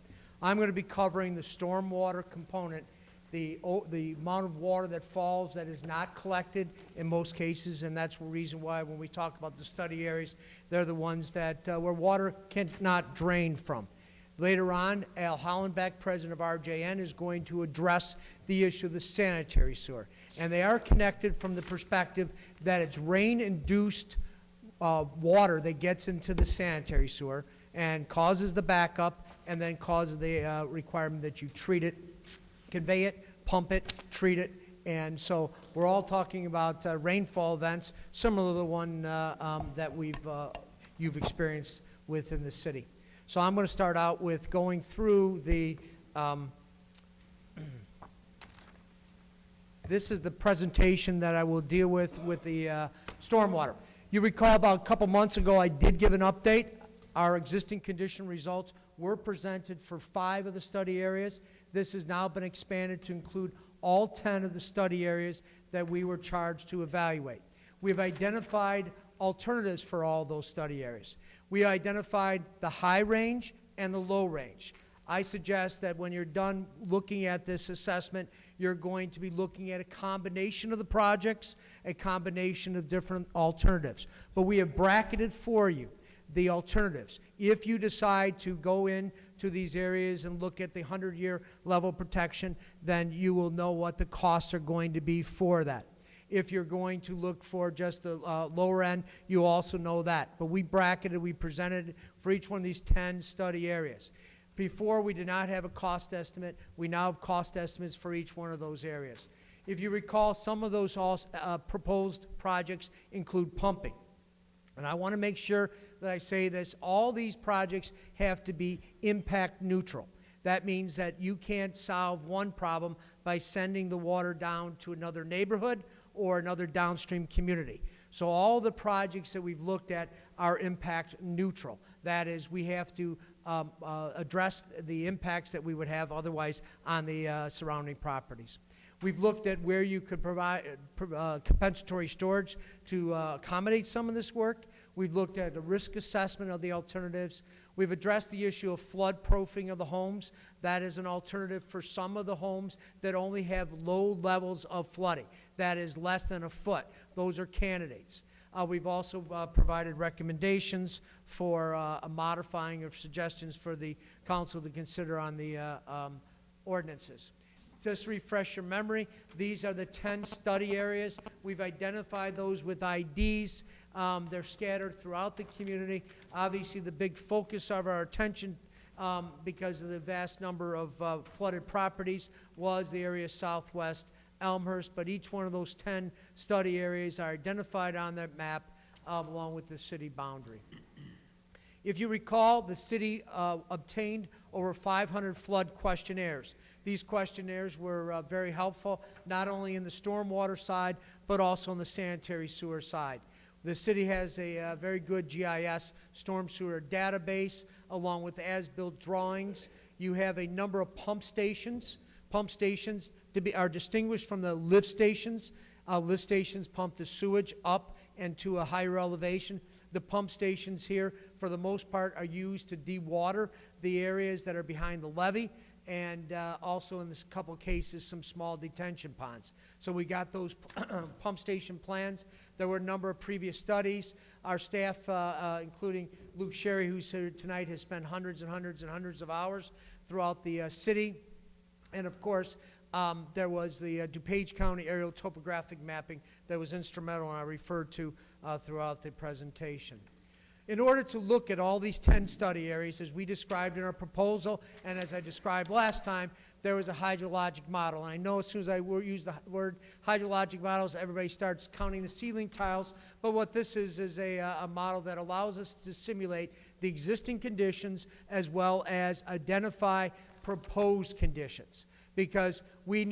I'm going to be covering the stormwater component, the amount of water that falls that is not collected in most cases, and that's the reason why when we talk about the study areas, they're the ones that, where water cannot drain from. Later on, Al Hollenbeck, president of RJN, is going to address the issue of the sanitary sewer. And they are connected from the perspective that it's rain-induced water that gets into the sanitary sewer and causes the backup and then causes the requirement that you treat it, convey it, pump it, treat it. And so we're all talking about rainfall events similar to the one that you've experienced within the city. So I'm going to start out with going through the, this is the presentation that I will deal with the stormwater. You recall about a couple months ago, I did give an update. Our existing condition results were presented for 5 of the study areas. This has now been expanded to include all 10 of the study areas that we were charged to evaluate. We've identified alternatives for all those study areas. We identified the high range and the low range. I suggest that when you're done looking at this assessment, you're going to be looking at a combination of the projects, a combination of different alternatives. But we have bracketed for you the alternatives. If you decide to go into these areas and look at the 100-year level protection, then you will know what the costs are going to be for that. If you're going to look for just the lower end, you also know that. But we bracketed, we presented for each one of these 10 study areas. Before, we did not have a cost estimate. We now have cost estimates for each one of those areas. If you recall, some of those proposed projects include pumping. And I want to make sure that I say this, all these projects have to be impact neutral. That means that you can't solve one problem by sending the water down to another neighborhood or another downstream community. So all the projects that we've looked at are impact neutral. That is, we have to address the impacts that we would have otherwise on the surrounding properties. We've looked at where you could provide compensatory storage to accommodate some of this work. We've looked at the risk assessment of the alternatives. We've addressed the issue of flood proofing of the homes. That is an alternative for some of the homes that only have low levels of flooding. That is less than a foot. Those are candidates. We've also provided recommendations for modifying or suggestions for the council to consider on the ordinances. Just to refresh your memory, these are the 10 study areas. We've identified those with IDs. They're scattered throughout the community. Obviously, the big focus of our attention, because of the vast number of flooded properties, was the area southwest Elmhurst, but each one of those 10 study areas are identified on that map along with the city boundary. If you recall, the city obtained over 500 flood questionnaires. These questionnaires were very helpful, not only in the stormwater side, but also on the sanitary sewer side. The city has a very good GIS storm sewer database, along with as-built drawings. You have a number of pump stations. Pump stations are distinguished from the lift stations. Lift stations pump the sewage up and to a higher elevation. The pump stations here, for the most part, are used to dewater the areas that are behind the levee, and also in this couple cases, some small detention ponds. So we got those pump station plans. There were a number of previous studies. Our staff, including Luke Sherry, who's here tonight, has spent hundreds and hundreds and hundreds of hours throughout the city. And of course, there was the DuPage County aerial topographic mapping that was instrumental, and I referred to throughout the presentation. In order to look at all these 10 study areas, as we described in our proposal, and as I described last time, there was a hydrologic model. And I know as soon as I use the word hydrologic models, everybody starts counting the ceiling tiles. But what this is a model that allows us to simulate the existing conditions as well as identify proposed conditions. Because we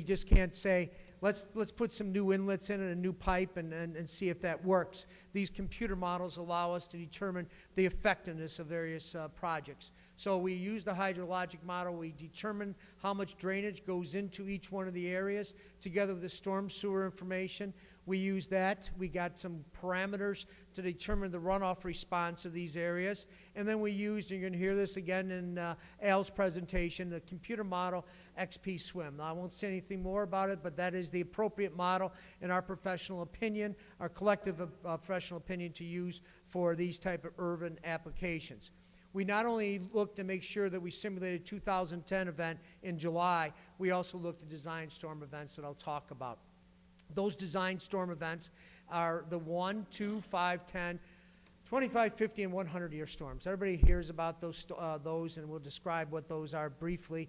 just can't say, let's put some new inlets in and a new pipe and see if that works. These computer models allow us to determine the effectiveness of various projects. So we use the hydrologic model. We determine how much drainage goes into each one of the areas, together with the storm sewer information. We use that. We got some parameters to determine the runoff response of these areas. And then we used, and you're going to hear this again in Al's presentation, the computer model XP Swim. Now, I won't say anything more about it, but that is the appropriate model in our professional opinion, our collective professional opinion to use for these type of urban applications. We not only looked to make sure that we simulated 2010 event in July, we also looked at design storm events that I'll talk about. Those design storm events are the 1, 2, 5, 10, 25, 50, and 100-year storms. Everybody hears about those, and we'll describe what those are briefly.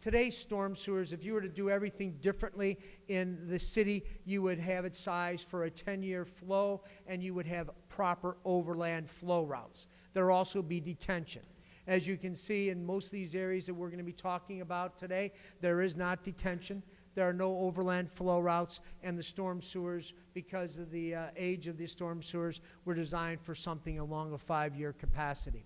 Today's storm sewers, if you were to do everything differently in the city, you would have it sized for a 10-year flow, and you would have proper overland flow routes. There will also be detention. As you can see in most of these areas that we're going to be talking about today, there is not detention. There are no overland flow routes, and the storm sewers, because of the age of the storm sewers, were designed for something along a 5-year capacity.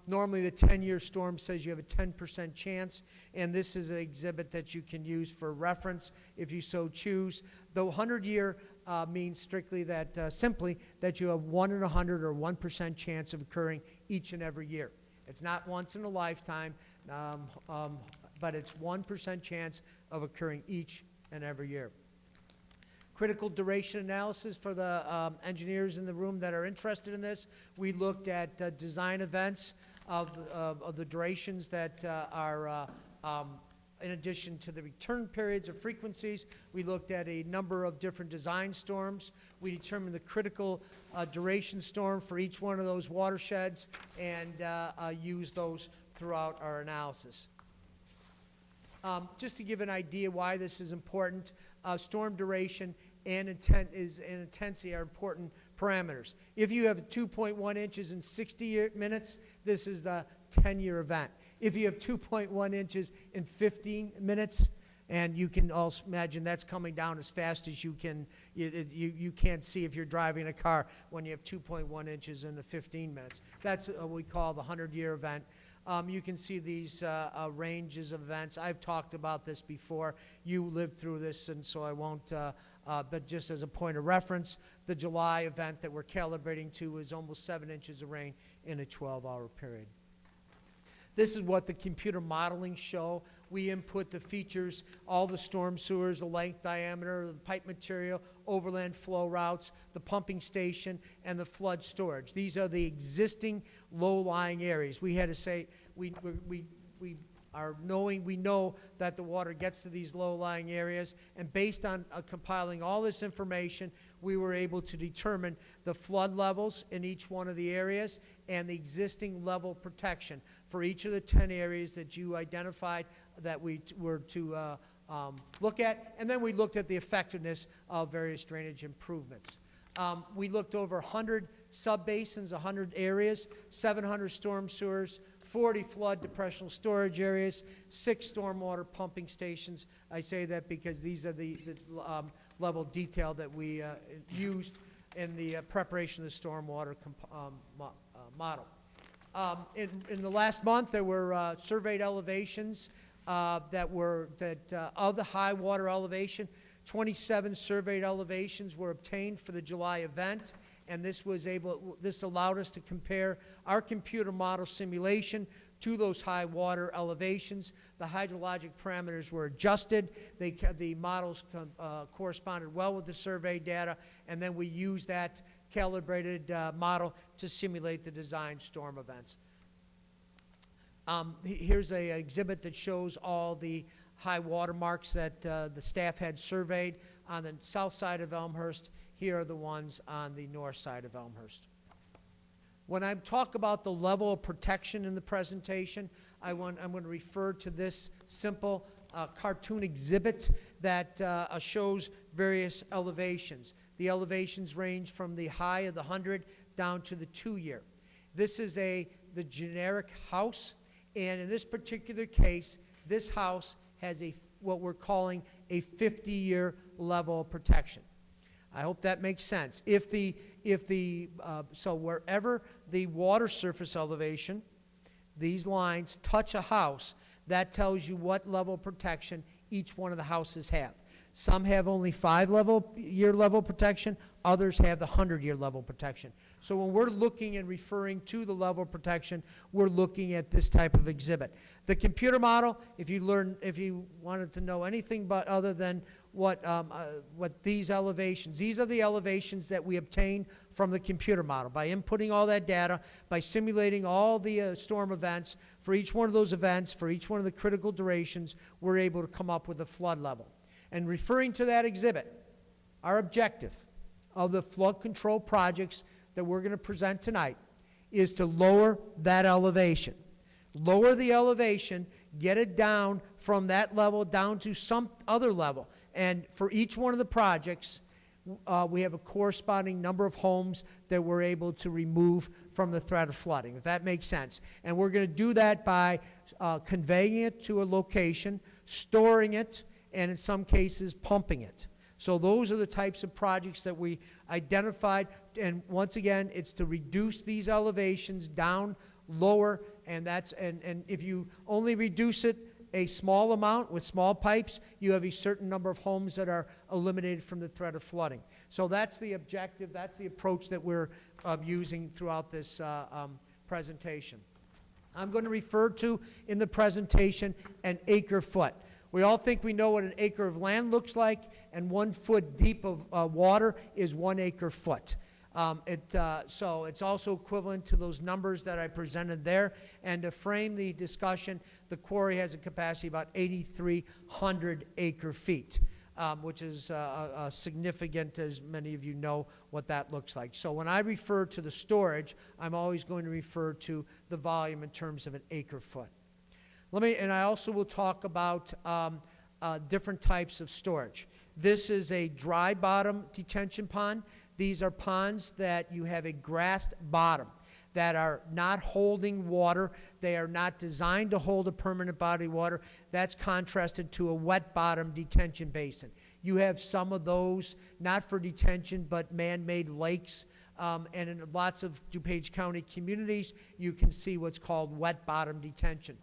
Normally, the 10-year storm says you have a 10% chance, and this is an exhibit that you can use for reference if you so choose. The 100-year means strictly that, simply, that you have 1 in 100 or 1% chance of occurring each and every year. It's not once in a lifetime, but it's 1% chance of occurring each and every year. Critical duration analysis for the engineers in the room that are interested in this. We looked at design events of the durations that are in addition to the return periods or frequencies. We looked at a number of different design storms. We determined the critical duration storm for each one of those watersheds and used those throughout our analysis. Just to give an idea why this is important, storm duration and intensity are important parameters. If you have 2.1 inches in 60 minutes, this is the 10-year event. If you have 2.1 inches in 15 minutes, and you can also imagine that's coming down as fast as you can, you can't see if you're driving a car when you have 2.1 inches in the 15 minutes. That's what we call the 100-year event. You can see these ranges of events. I've talked about this before. You lived through this, and so I won't, but just as a point of reference, the July event that we're calibrating to is almost 7 inches of rain in a 12-hour period. This is what the computer modeling show. We input the features, all the storm sewers, the length, diameter, the pipe material, overland flow routes, the pumping station, and the flood storage. These are the existing low-lying areas. We had to say, we know that the water gets to these low-lying areas, and based on compiling all this information, we were able to determine the flood levels in each one of the areas and the existing level protection for each of the 10 areas that you identified that we were to look at, and then we looked at the effectiveness of various drainage improvements. We looked over 100 subbasins, 100 areas, 700 storm sewers, 40 flood depressional storage areas, 6 stormwater pumping stations. I say that because these are the level of detail that we used in the preparation of the stormwater model. In the last month, there were surveyed elevations of the high water elevation. 27 surveyed elevations were obtained for the July event, and this allowed us to compare our computer model simulation to those high water elevations. The hydrologic parameters were adjusted. The models corresponded well with the survey data, and then we used that calibrated model to simulate the design storm events. Here's an exhibit that shows all the high water marks that the staff had surveyed on the south side of Elmhurst. Here are the ones on the north side of Elmhurst. When I talk about the level of protection in the presentation, I'm going to refer to this simple cartoon exhibit that shows various elevations. The elevations range from the high of the 100 down to the 2-year. This is the generic house, and in this particular case, this house has what we're calling a 50-year level of protection. I hope that makes sense. So wherever the water surface elevation these lines touch a house, that tells you what level of protection each one of the houses have. Some have only 5-year level protection, others have the 100-year level protection. So when we're looking and referring to the level of protection, we're looking at this type of exhibit. The computer model, if you wanted to know anything but other than what these elevations, these are the elevations that we obtain from the computer model. By inputting all that data, by simulating all the storm events, for each one of those events, for each one of the critical durations, we're able to come up with a flood level. And referring to that exhibit, our objective of the flood control projects that we're going to present tonight is to lower that elevation. Lower the elevation, get it down from that level down to some other level. And for each one of the projects, we have a corresponding number of homes that we're able to remove from the threat of flooding, if that makes sense. And we're going to do that by conveying it to a location, storing it, and in some cases, pumping it. So those are the types of projects that we identified. And once again, it's to reduce these elevations down lower, and if you only reduce it a small amount with small pipes, you have a certain number of homes that are eliminated from the threat of flooding. So that's the objective, that's the approach that we're using throughout this presentation. I'm going to refer to in the presentation an acre foot. We all think we know what an acre of land looks like, and 1 foot deep of water is 1 acre foot. So it's also equivalent to those numbers that I presented there. And to frame the discussion, the quarry has a capacity of about 8,300 acre feet, which is significant, as many of you know what that looks like. So when I refer to the storage, I'm always going to refer to the volume in terms of an acre foot. And I also will talk about different types of storage. This is a dry bottom detention pond. These are ponds that you have a grassed bottom that are not holding water. They are not designed to hold a permanent body of water. That's contrasted to a wet bottom detention basin. You have some of those, not for detention, but man-made lakes. And in lots of DuPage County communities, you can see what's called wet bottom detention.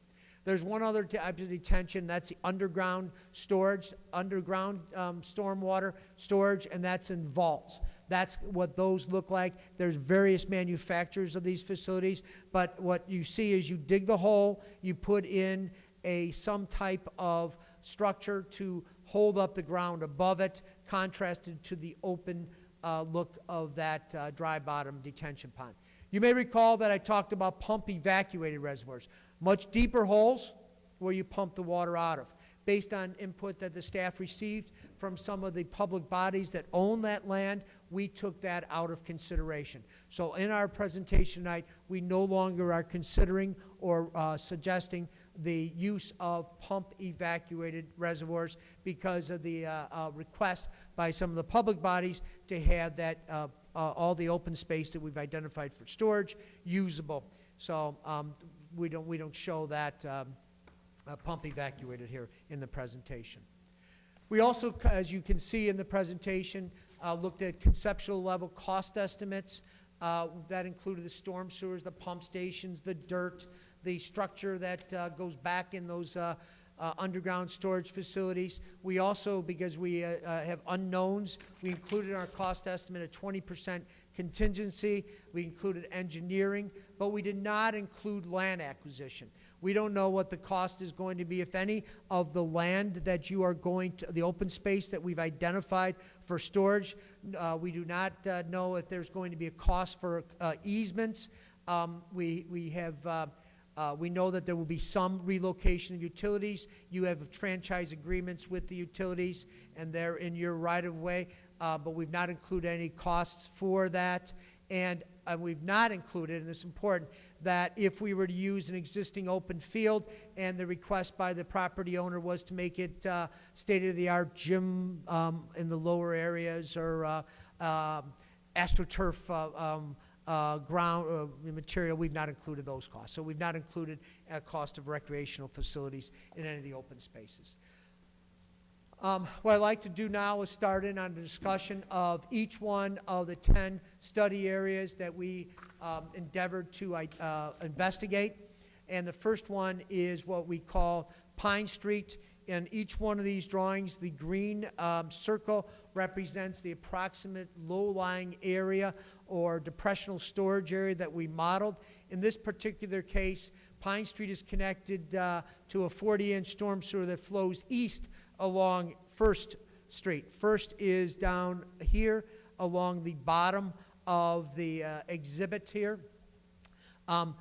There's one other type of detention, that's the underground storage, underground stormwater storage, and that's in vaults. That's what those look like. There's various manufacturers of these facilities, but what you see is you dig the hole, you put in some type of structure to hold up the ground above it, contrasted to the open look of that dry bottom detention pond. You may recall that I talked about pump evacuated reservoirs. Much deeper holes where you pump the water out of. Based on input that the staff received from some of the public bodies that own that land, we took that out of consideration. So in our presentation tonight, we no longer are considering or suggesting the use of pump evacuated reservoirs because of the request by some of the public bodies to have that all the open space that we've identified for storage usable. So we don't show that pump evacuated here in the presentation. We also, as you can see in the presentation, looked at conceptual level cost estimates. That included the storm sewers, the pump stations, the dirt, the structure that goes back in those underground storage facilities. We also, because we have unknowns, we included in our cost estimate a 20% contingency. We included engineering, but we did not include land acquisition. We don't know what the cost is going to be, if any, of the land that you are going to, the open space that we've identified for storage. We do not know if there's going to be a cost for easements. We know that there will be some relocation of utilities. You have franchise agreements with the utilities, and they're in your right-of-way, but we've not included any costs for that. And we've not included, and it's important, that if we were to use an existing open field and the request by the property owner was to make it state-of-the-art gym in the lower areas or AstroTurf ground material, we've not included those costs. So we've not included a cost of recreational facilities in any of the open spaces. What I'd like to do now is start in on the discussion of each one of the 10 study areas that we endeavored to investigate. And the first one is what we call Pine Street. In each one of these drawings, the green circle represents the approximate low-lying area or depressional storage area that we modeled. In this particular case, Pine Street is connected to a 40-inch storm sewer that flows east along First Street. First is down here along the bottom of the exhibit here.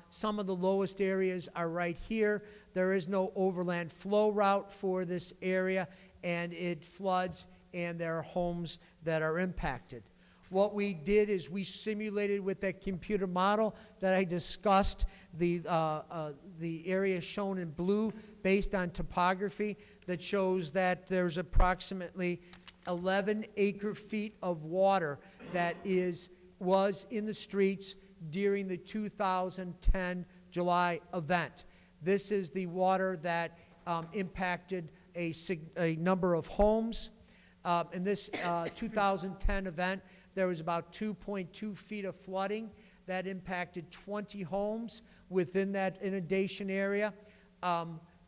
Some of the lowest areas are right here. There is no overland flow route for this area, and it floods, and there are homes that are impacted. What we did is we simulated with that computer model that I discussed the area shown in blue based on topography that shows that there's approximately 11 acre-feet of water that was in the streets during the 2010 July event. This is the water that impacted a number of homes. In this 2010 event, there was about 2.2 feet of flooding that impacted 20 homes within that inundation area.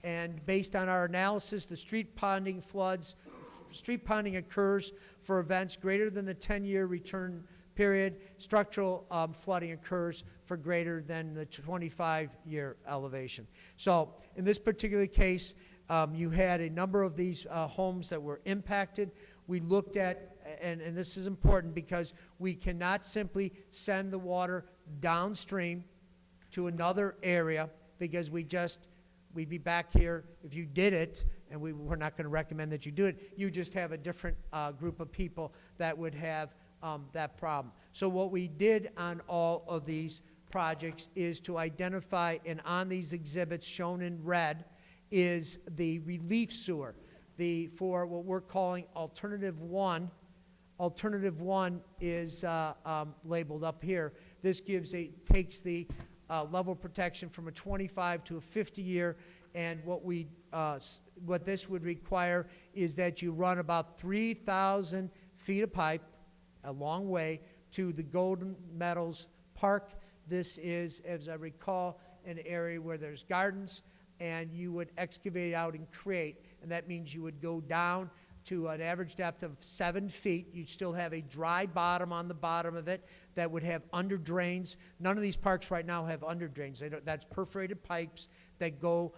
And based on our analysis, the street ponding occurs for events greater than the 10-year return period. Structural flooding occurs for greater than the 25-year elevation. So in this particular case, you had a number of these homes that were impacted. We looked at, and this is important because we cannot simply send the water downstream to another area because we'd be back here if you did it, and we're not going to recommend that you do it. You just have a different group of people that would have that problem. So what we did on all of these projects is to identify, and on these exhibits shown in red, is the relief sewer. For what we're calling Alternative 1. Alternative 1 is labeled up here. This takes the level of protection from a 25 to a 50-year, and what this would require is that you run about 3,000 feet of pipe, a long way, to the Golden Meadows Park. This is, as I recall, an area where there's gardens, and you would excavate out and create, and that means you would go down to an average depth of 7 feet. You'd still have a dry bottom on the bottom of it that would have under drains. None of these parks right now have under drains. That's perforated pipes that go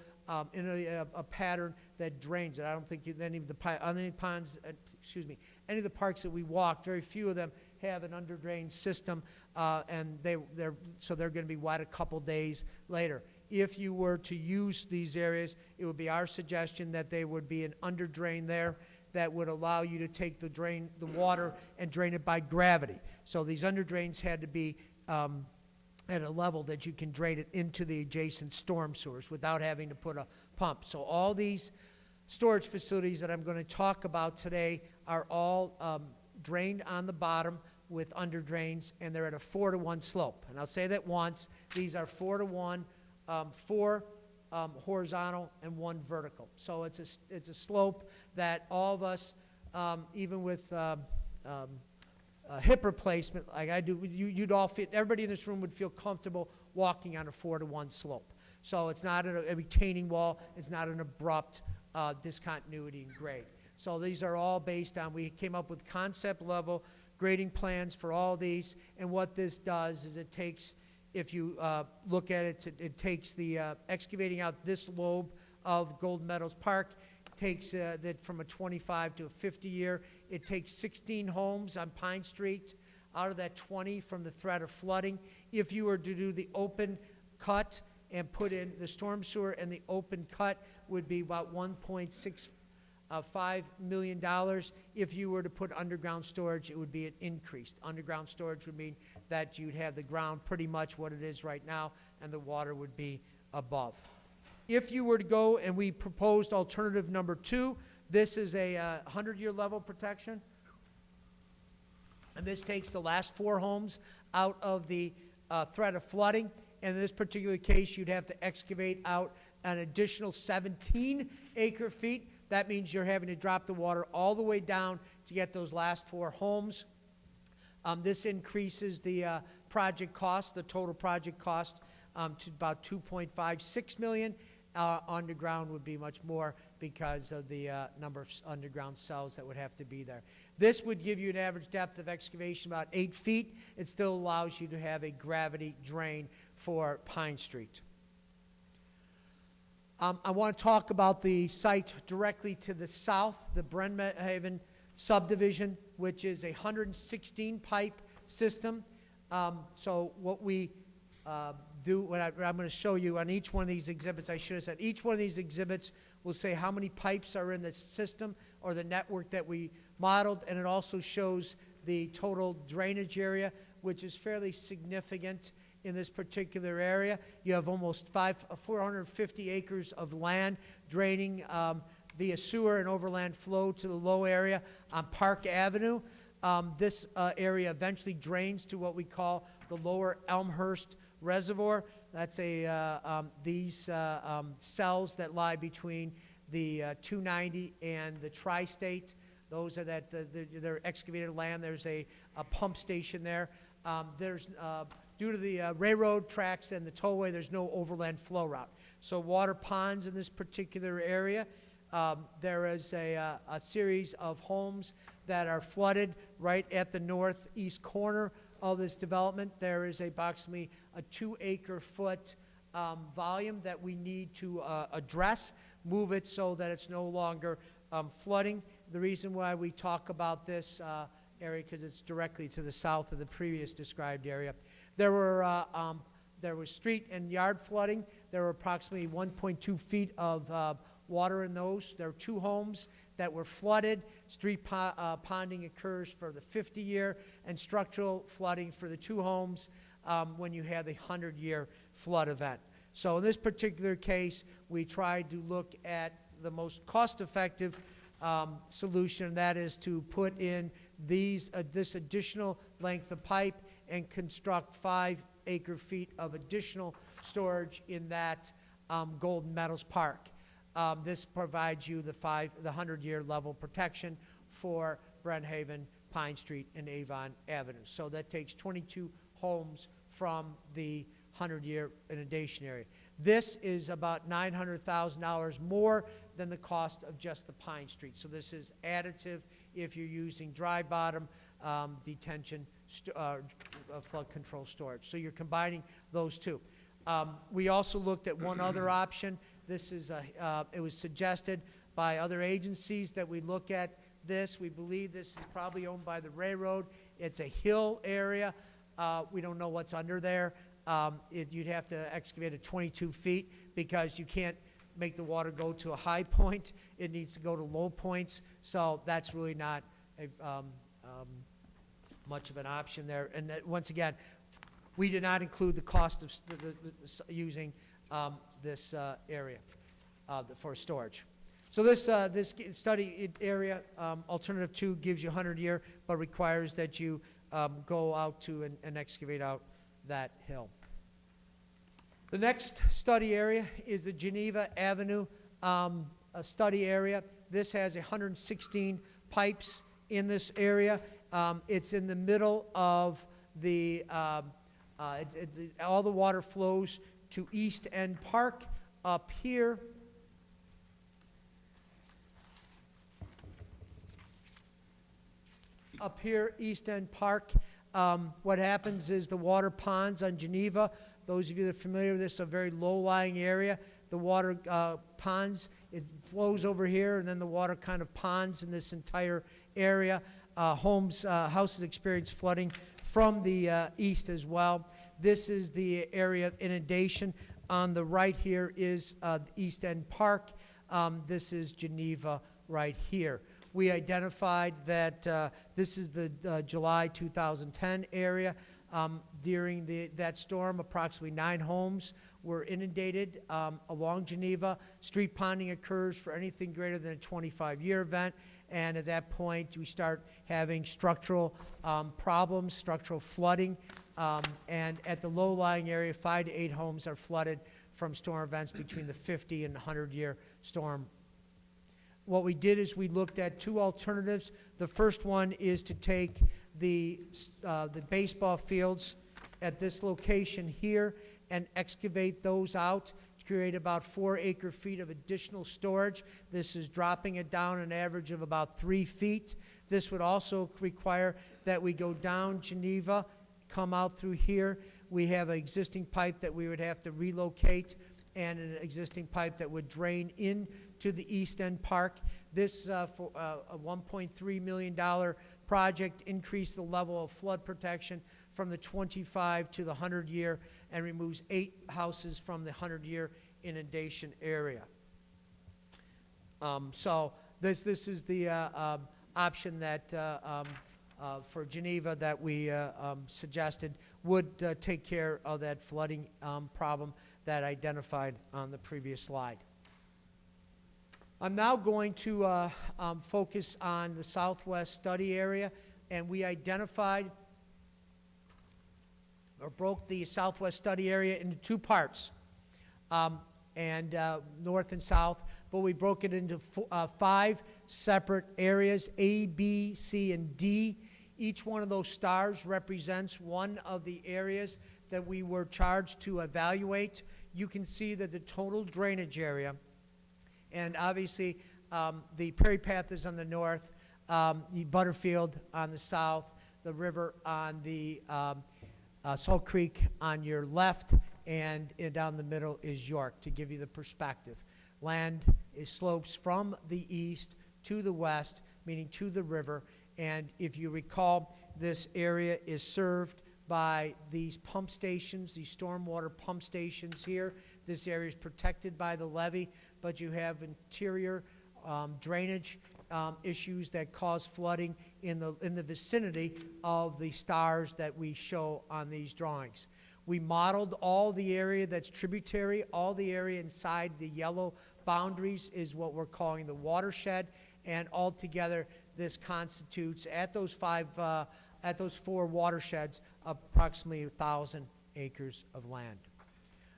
in a pattern that drains it. I don't think any of the ponds, any of the parks that we walk, very few of them have an under drain system, and they're going to be wet a couple days later. If you were to use these areas, it would be our suggestion that there would be an under drain there that would allow you to take the water and drain it by gravity. So these under drains had to be at a level that you can drain it into the adjacent storm sewers without having to put a pump. So all these storage facilities that I'm going to talk about today are all drained on the bottom with under drains, and they're at a 4-to-1 slope. And I'll say that once. These are 4-to-1, 4 horizontal and 1 vertical. So it's a slope that all of us, even with hip replacement like I do, you'd all fit, everybody in this room would feel comfortable walking on a 4-to-1 slope. So it's not a retaining wall, it's not an abrupt discontinuity in grade. So these are all based on, we came up with concept level grading plans for all these, and what this does is it takes, if you look at it, it takes the excavating out this lobe of Golden Meadows Park, takes that from a 25 to a 50-year. It takes 16 homes on Pine Street out of that 20 from the threat of flooding. If you were to do the open cut and put in the storm sewer, and the open cut would be about $1.65 million. If you were to put underground storage, it would be an increased. Underground storage would mean that you'd have the ground pretty much what it is right now, and the water would be above. If you were to go, and we proposed alternative number 2, this is a 100-year level protection. And this takes the last 4 homes out of the threat of flooding. And in this particular case, you'd have to excavate out an additional 17 acre-feet. That means you're having to drop the water all the way down to get those last 4 homes. This increases the project cost, the total project cost, to about 2.56 million. Underground would be much more because of the number of underground cells that would have to be there. This would give you an average depth of excavation about 8 feet. It still allows you to have a gravity drain for Pine Street. I want to talk about the site directly to the south, the Brenhaven subdivision, which is a 116 pipe system. So what we do, what I'm going to show you on each one of these exhibits, I should have said, each one of these exhibits will say how many pipes are in the system or the network that we modeled, and it also shows the total drainage area, which is fairly significant in this particular area. You have almost 450 acres of land draining via sewer and overland flow to the low area on Park Avenue. This area eventually drains to what we call the lower Elmhurst Reservoir. That's these cells that lie between the 290 and the Tri-State. Those are they're excavated land. There's a pump station there. Due to the railroad tracks and the tollway, there's no overland flow route. So water ponds in this particular area. There is a series of homes that are flooded right at the northeast corner of this development. There is approximately a 2 acre-foot volume that we need to address, move it so that it's no longer flooding. The reason why we talk about this area, because it's directly to the south of the previous described area. There was street and yard flooding. There were approximately 1.2 feet of water in those. There are 2 homes that were flooded. Street ponding occurs for the 50-year, and structural flooding for the 2 homes when you have the 100-year flood event. So in this particular case, we tried to look at the most cost-effective solution, and that is to put in this additional length of pipe and construct 5 acre-feet of additional storage in that Golden Meadows Park. This provides you the 100-year level protection for Brenhaven, Pine Street, and Avon Avenue. So that takes 22 homes from the 100-year inundation area. This is about $900,000 more than the cost of just the Pine Street. So this is additive if you're using dry bottom detention, flood control storage. So you're combining those two. We also looked at one other option. This is it was suggested by other agencies that we look at this. We believe this is probably owned by the railroad. It's a hill area. We don't know what's under there. You'd have to excavate at 22 feet because you can't make the water go to a high point. It needs to go to low points. So that's really not much of an option there. And once again, we did not include the cost of using this area for storage. So this study area, alternative 2, gives you 100-year, but requires that you go out to and excavate out that hill. The next study area is the Geneva Avenue study area. This has 116 pipes in this area. It's in the middle of the, all the water flows to East End Park up here. Up here, East End Park. What happens is the water ponds on Geneva, those of you that are familiar with this, a very low-lying area. The water ponds, it flows over here, and then the water kind of ponds in this entire area. Houses experience flooding from the east as well. This is the area of inundation. On the right here is East End Park. This is Geneva right here. We identified that this is the July 2010 area. During that storm, approximately 9 homes were inundated along Geneva. Street ponding occurs for anything greater than a 25-year event, and at that point, we start having structural problems, structural flooding, and at the low-lying area, 5 to 8 homes are flooded from storm events between the 50 and 100-year storm. What we did is we looked at 2 alternatives. The first one is to take the baseball fields at this location here and excavate those out to create about 4 acre-feet of additional storage. This is dropping it down an average of about 3 feet. This would also require that we go down Geneva, come out through here. We have an existing pipe that we would have to relocate and an existing pipe that would drain into the East End Park. This, for a $1.3 million project, increased the level of flood protection from the 25 to the 100-year and removes 8 houses from the 100-year inundation area. So this is the option that for Geneva that we suggested would take care of that flooding problem that I identified on the previous slide. I'm now going to focus on the Southwest study area, and we identified or broke the Southwest study area into 2 parts, and north and south, but we broke it into 5 separate areas, A, B, C, and D. Each one of those stars represents one of the areas that we were charged to evaluate. You can see that the total drainage area, and obviously the Prairie Path is on the north, the Butterfield on the south, the river on the Salt Creek on your left, and down the middle is York, to give you the perspective. Land slopes from the east to the west, meaning to the river, and if you recall, this area is served by these pump stations, these stormwater pump stations here. This area is protected by the levee, but you have interior drainage issues that cause flooding in the vicinity of the stars that we show on these drawings. We modeled all the area that's tributary, all the area inside the yellow boundaries is what we're calling the watershed, and altogether this constitutes, at those 4 watersheds, approximately 1,000 acres of land.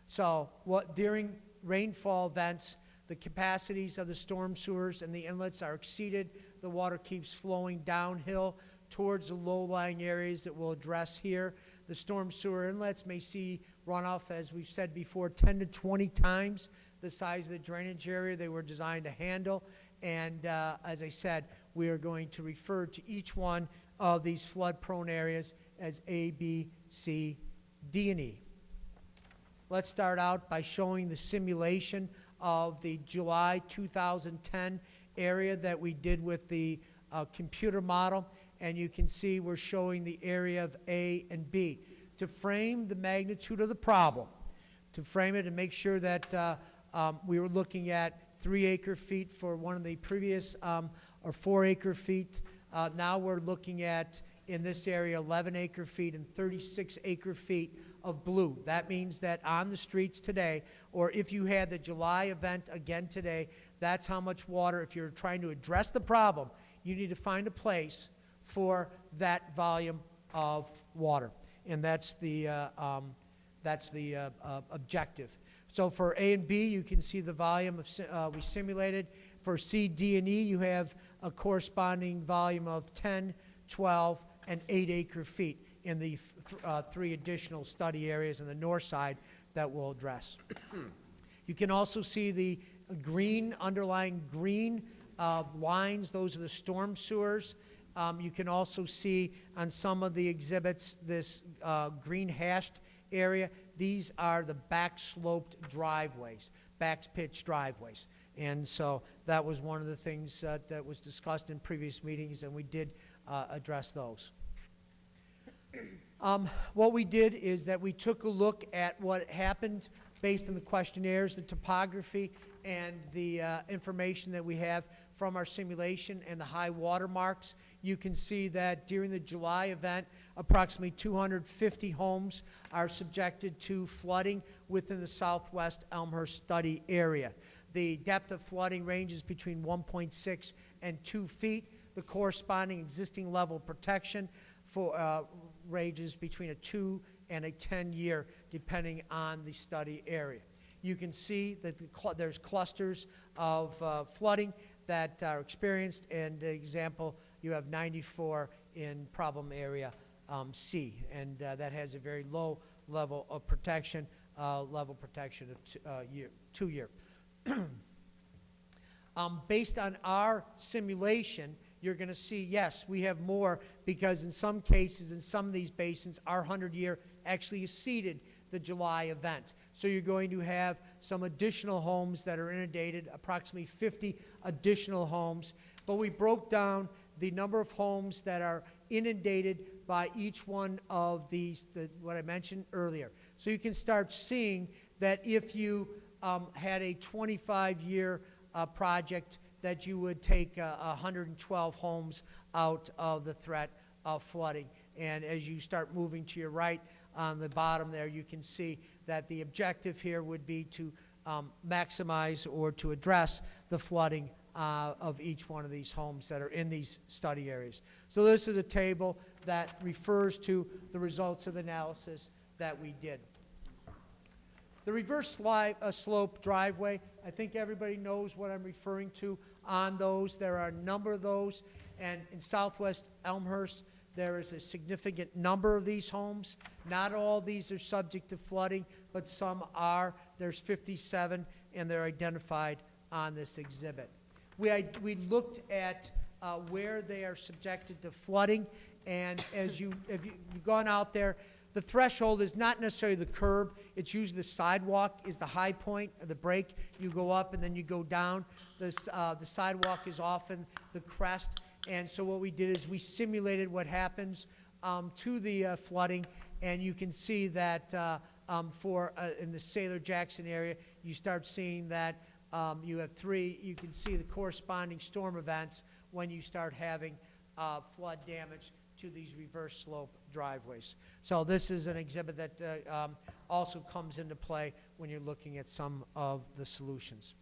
So during rainfall events, the capacities of the storm sewers and the inlets are exceeded. The water keeps flowing downhill towards the low-lying areas that we'll address here. The storm sewer inlets may see runoff, as we've said before, 10 to 20 times the size of the drainage area they were designed to handle. And as I said, we are going to refer to each one of these flood-prone areas as A, B, C, D, and E. Let's start out by showing the simulation of the July 2010 area that we did with the computer model, and you can see we're showing the area of A and B. To frame the magnitude of the problem, to frame it and make sure that we were looking at 3 acre-feet for one of the previous, or 4 acre-feet. Now we're looking at, in this area, 11 acre-feet and 36 acre-feet of blue. That means that on the streets today, or if you had the July event again today, that's how much water, if you're trying to address the problem, you need to find a place for that volume of water. And that's the objective. So for A and B, you can see the volume of we simulated. For C, D, and E, you have a corresponding volume of 10, 12, and 8 acre-feet in the 3 additional study areas on the north side that we'll address. You can also see the green, underlying green lines. Those are the storm sewers. You can also see on some of the exhibits this green hashed area. These are the back-sloped driveways, back-pitch driveways. And so that was one of the things that was discussed in previous meetings, and we did address those. What we did is that we took a look at what happened based on the questionnaires, the topography, and the information that we have from our simulation and the high water marks. You can see that during the July event, approximately 250 homes are subjected to flooding within the Southwest Elmhurst study area. The depth of flooding ranges between 1.6 and 2 feet. The corresponding existing level of protection for ranges between a 2 and a 10-year, depending on the study area. You can see that there's clusters of flooding that are experienced, and example, you have 94 in problem area C, and that has a very low level of protection. level protection of 2-year. Based on our simulation, you're going to see, yes, we have more, because in some cases, in some of these basins, our 100-year actually exceeded the July event. So you're going to have some additional homes that are inundated, approximately 50 additional homes. But we broke down the number of homes that are inundated by each one of these, what I mentioned earlier. So you can start seeing that if you had a 25-year project, that you would take 112 homes out of the threat of flooding. And as you start moving to your right, on the bottom there, you can see that the objective here would be to maximize or to address the flooding of each one of these homes that are in these study areas. So this is a table that refers to the results of the analysis that we did. The reverse slope driveway, I think everybody knows what I'm referring to on those. There are a number of those, and in southwest Elmhurst, there is a significant number of these homes. Not all of these are subject to flooding, but some are. There's 57, and they're identified on this exhibit. We looked at where they are subjected to flooding, and if you've gone out there, the threshold is not necessarily the curb. It's usually the sidewalk is the high point of the break. You go up and then you go down. The sidewalk is often the crest. And so what we did is we simulated what happens to the flooding, and you can see that in the Saylor-Jackson area, you start seeing that you have 3. You can see the corresponding storm events when you start having flood damage to these reverse slope driveways. So this is an exhibit that also comes into play when you're looking at some of the solutions.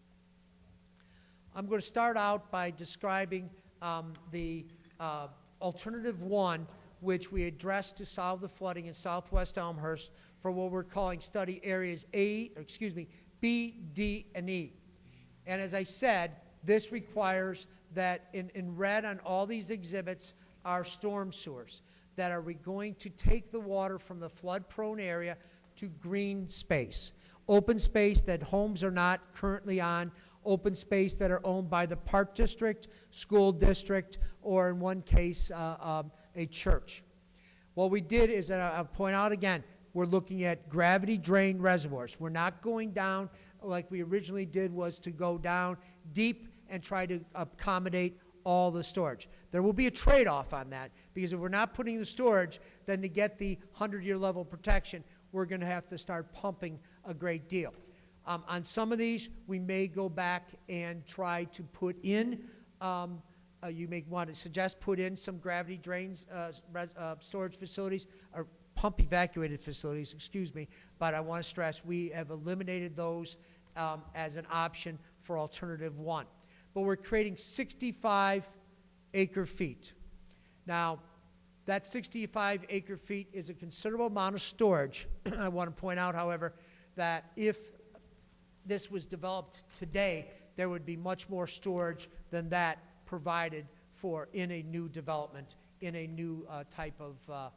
I'm going to start out by describing the alternative 1, which we addressed to solve the flooding in southwest Elmhurst for what we're calling study areas B, D, and E. And as I said, this requires that in red on all these exhibits are storm sewers that are going to take the water from the flood-prone area to green space, open space that homes are not currently on, open space that are owned by the park district, school district, or in one case, a church. What we did is, and I'll point out again, we're looking at gravity drain reservoirs. We're not going down like we originally did, was to go down deep and try to accommodate all the storage. There will be a trade-off on that, because if we're not putting the storage, then to get the 100-year level protection, we're going to have to start pumping a great deal. On some of these, we may go back and try to put in, you may want to suggest put in some gravity drains, storage facilities, or pump evacuated facilities, excuse me, but I want to stress we have eliminated those as an option for alternative 1. But we're creating 65 acre-feet. Now, that 65 acre-feet is a considerable amount of storage. I want to point out, however, that if this was developed today, there would be much more storage than that provided for in a new development, in a new type of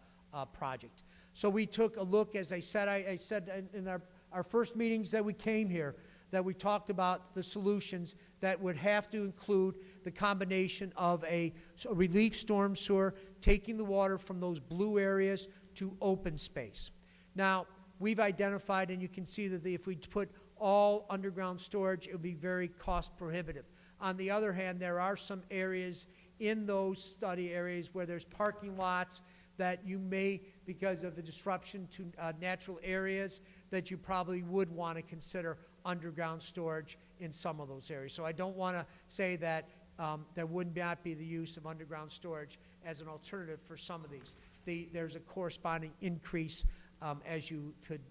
project. So we took a look, as I said in our first meetings that we came here, that we talked about the solutions that would have to include the combination of a relief storm sewer, taking the water from those blue areas to open space. Now, we've identified, and you can see that if we put all underground storage, it would be very cost prohibitive. On the other hand, there are some areas in those study areas where there's parking lots that you may, because of the disruption to natural areas, that you probably would want to consider underground storage in some of those areas. So I don't want to say that there would not be the use of underground storage as an alternative for some of these. There's a corresponding increase, as you could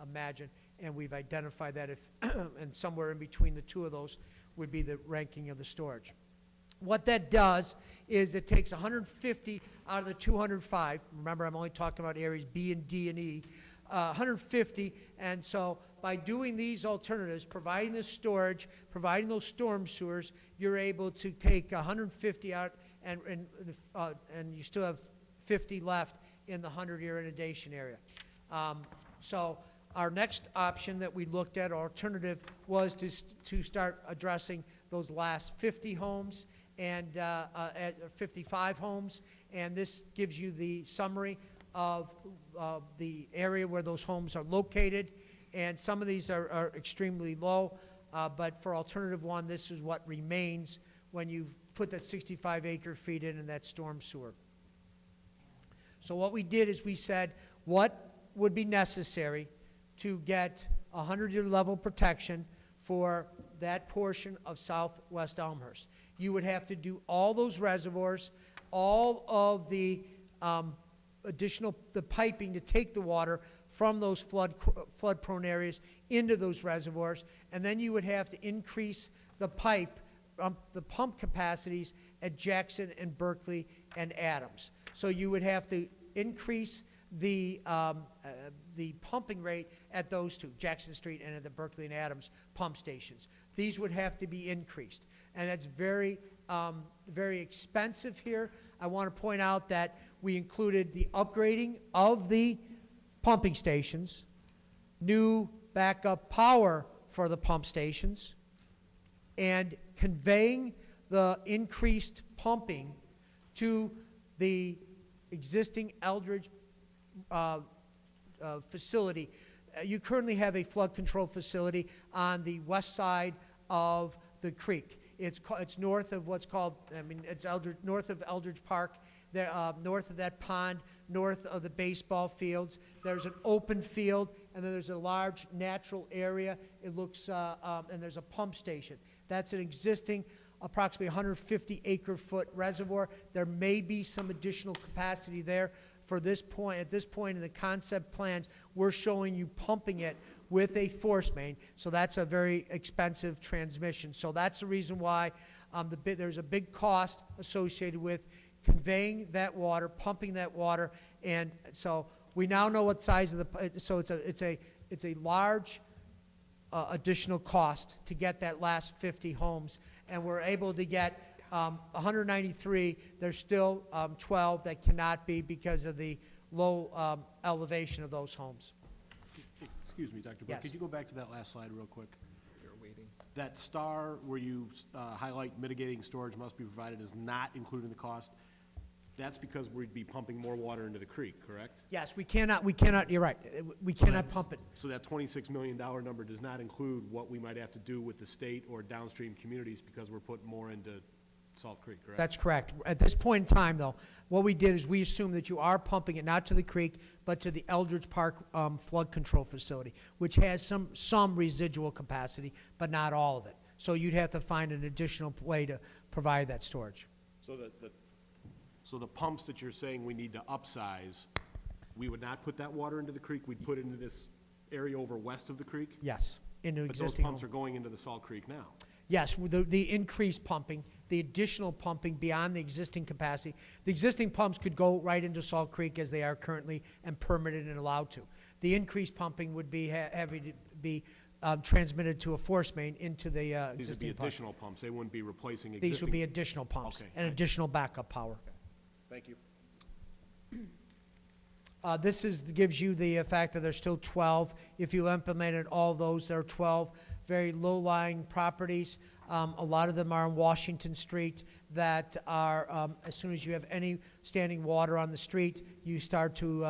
imagine, and we've identified that and somewhere in between the two of those would be the ranking of the storage. What that does is it takes 150 out of the 205. Remember, I'm only talking about areas B and D and E. 150, and so by doing these alternatives, providing this storage, providing those storm sewers, you're able to take 150 out, and you still have 50 left in the 100-year inundation area. So Our next option that we looked at, alternative, was to start addressing those last 50 homes and at 55 homes, and this gives you the summary of the area where those homes are located, and some of these are extremely low, but for alternative one, this is what remains when you put that 65 acre feet in and that storm sewer. So what we did is we said, what would be necessary to get 100-year level protection for that portion of southwest Elmhurst? You would have to do all those reservoirs, all of the the piping to take the water from those flood-prone areas into those reservoirs, and then you would have to increase the pump capacities at Jackson and Berkeley and Adams. So you would have to increase the pumping rate at those two, Jackson Street and at the Berkeley and Adams pump stations. These would have to be increased, and that's very, very expensive here. I want to point out that we included the upgrading of the pumping stations, new backup power for the pump stations, and conveying the increased pumping to the existing Eldridge facility. You currently have a flood control facility on the west side of the creek. It's north of what's called, it's north of Eldridge Park, there, north of that pond, north of the baseball fields. There's an open field, and then there's a large natural area. It looks, and there's a pump station. That's an existing approximately 150 acre-foot reservoir. There may be some additional capacity there. For this point, at this point in the concept plans, we're showing you pumping it with a force main, so that's a very expensive transmission. So that's the reason why there's a big cost associated with conveying that water, pumping that water, and so we now know what size of the, so it's a large additional cost to get that last 50 homes, and we're able to get 193. There's still 12 that cannot be because of the low elevation of those homes. Excuse me, Dr. Burke, Yes. could you go back to that last slide real quick? That star where you highlight mitigating storage must be provided is not included in the cost. That's because we'd be pumping more water into the creek, correct? Yes, we cannot, you're right, we cannot pump it. So that $26 million number does not include what we might have to do with the state or downstream communities because we're putting more into Salt Creek, correct? That's correct. At this point in time, though, what we did is we assumed that you are pumping it not to the creek, but to the Eldridge Park flood control facility, which has some residual capacity, but not all of it. So you'd have to find an additional way to provide that storage. So the pumps that you're saying we need to upsize, we would not put that water into the creek, we'd put it into this area over west of the creek? Yes, into But those existing. pumps are going into the Salt Creek now? Yes, with the increased pumping, the additional pumping beyond the existing capacity. The existing pumps could go right into Salt Creek as they are currently and permitted and allowed to. The increased pumping would be having to be transmitted to a force main into the These would be existing pump. additional pumps, they wouldn't be replacing existing? These would be additional pumps Okay, and additional backup power. Thank you. This gives you the fact that there's still 12. If you implemented all those, there are 12 very low-lying properties. A lot of them are on Washington Street that are, as soon as you have any standing water on the street, you start to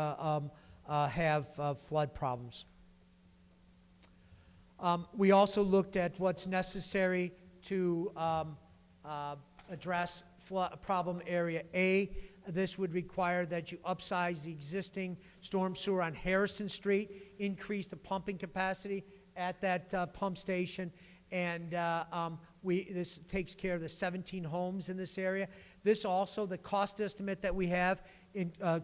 have flood problems. We also looked at what's necessary to address problem area A. This would require that you upsize the existing storm sewer on Harrison Street, increase the pumping capacity at that pump station, and this takes care of the 17 homes in this area. This also, the cost estimate that we have,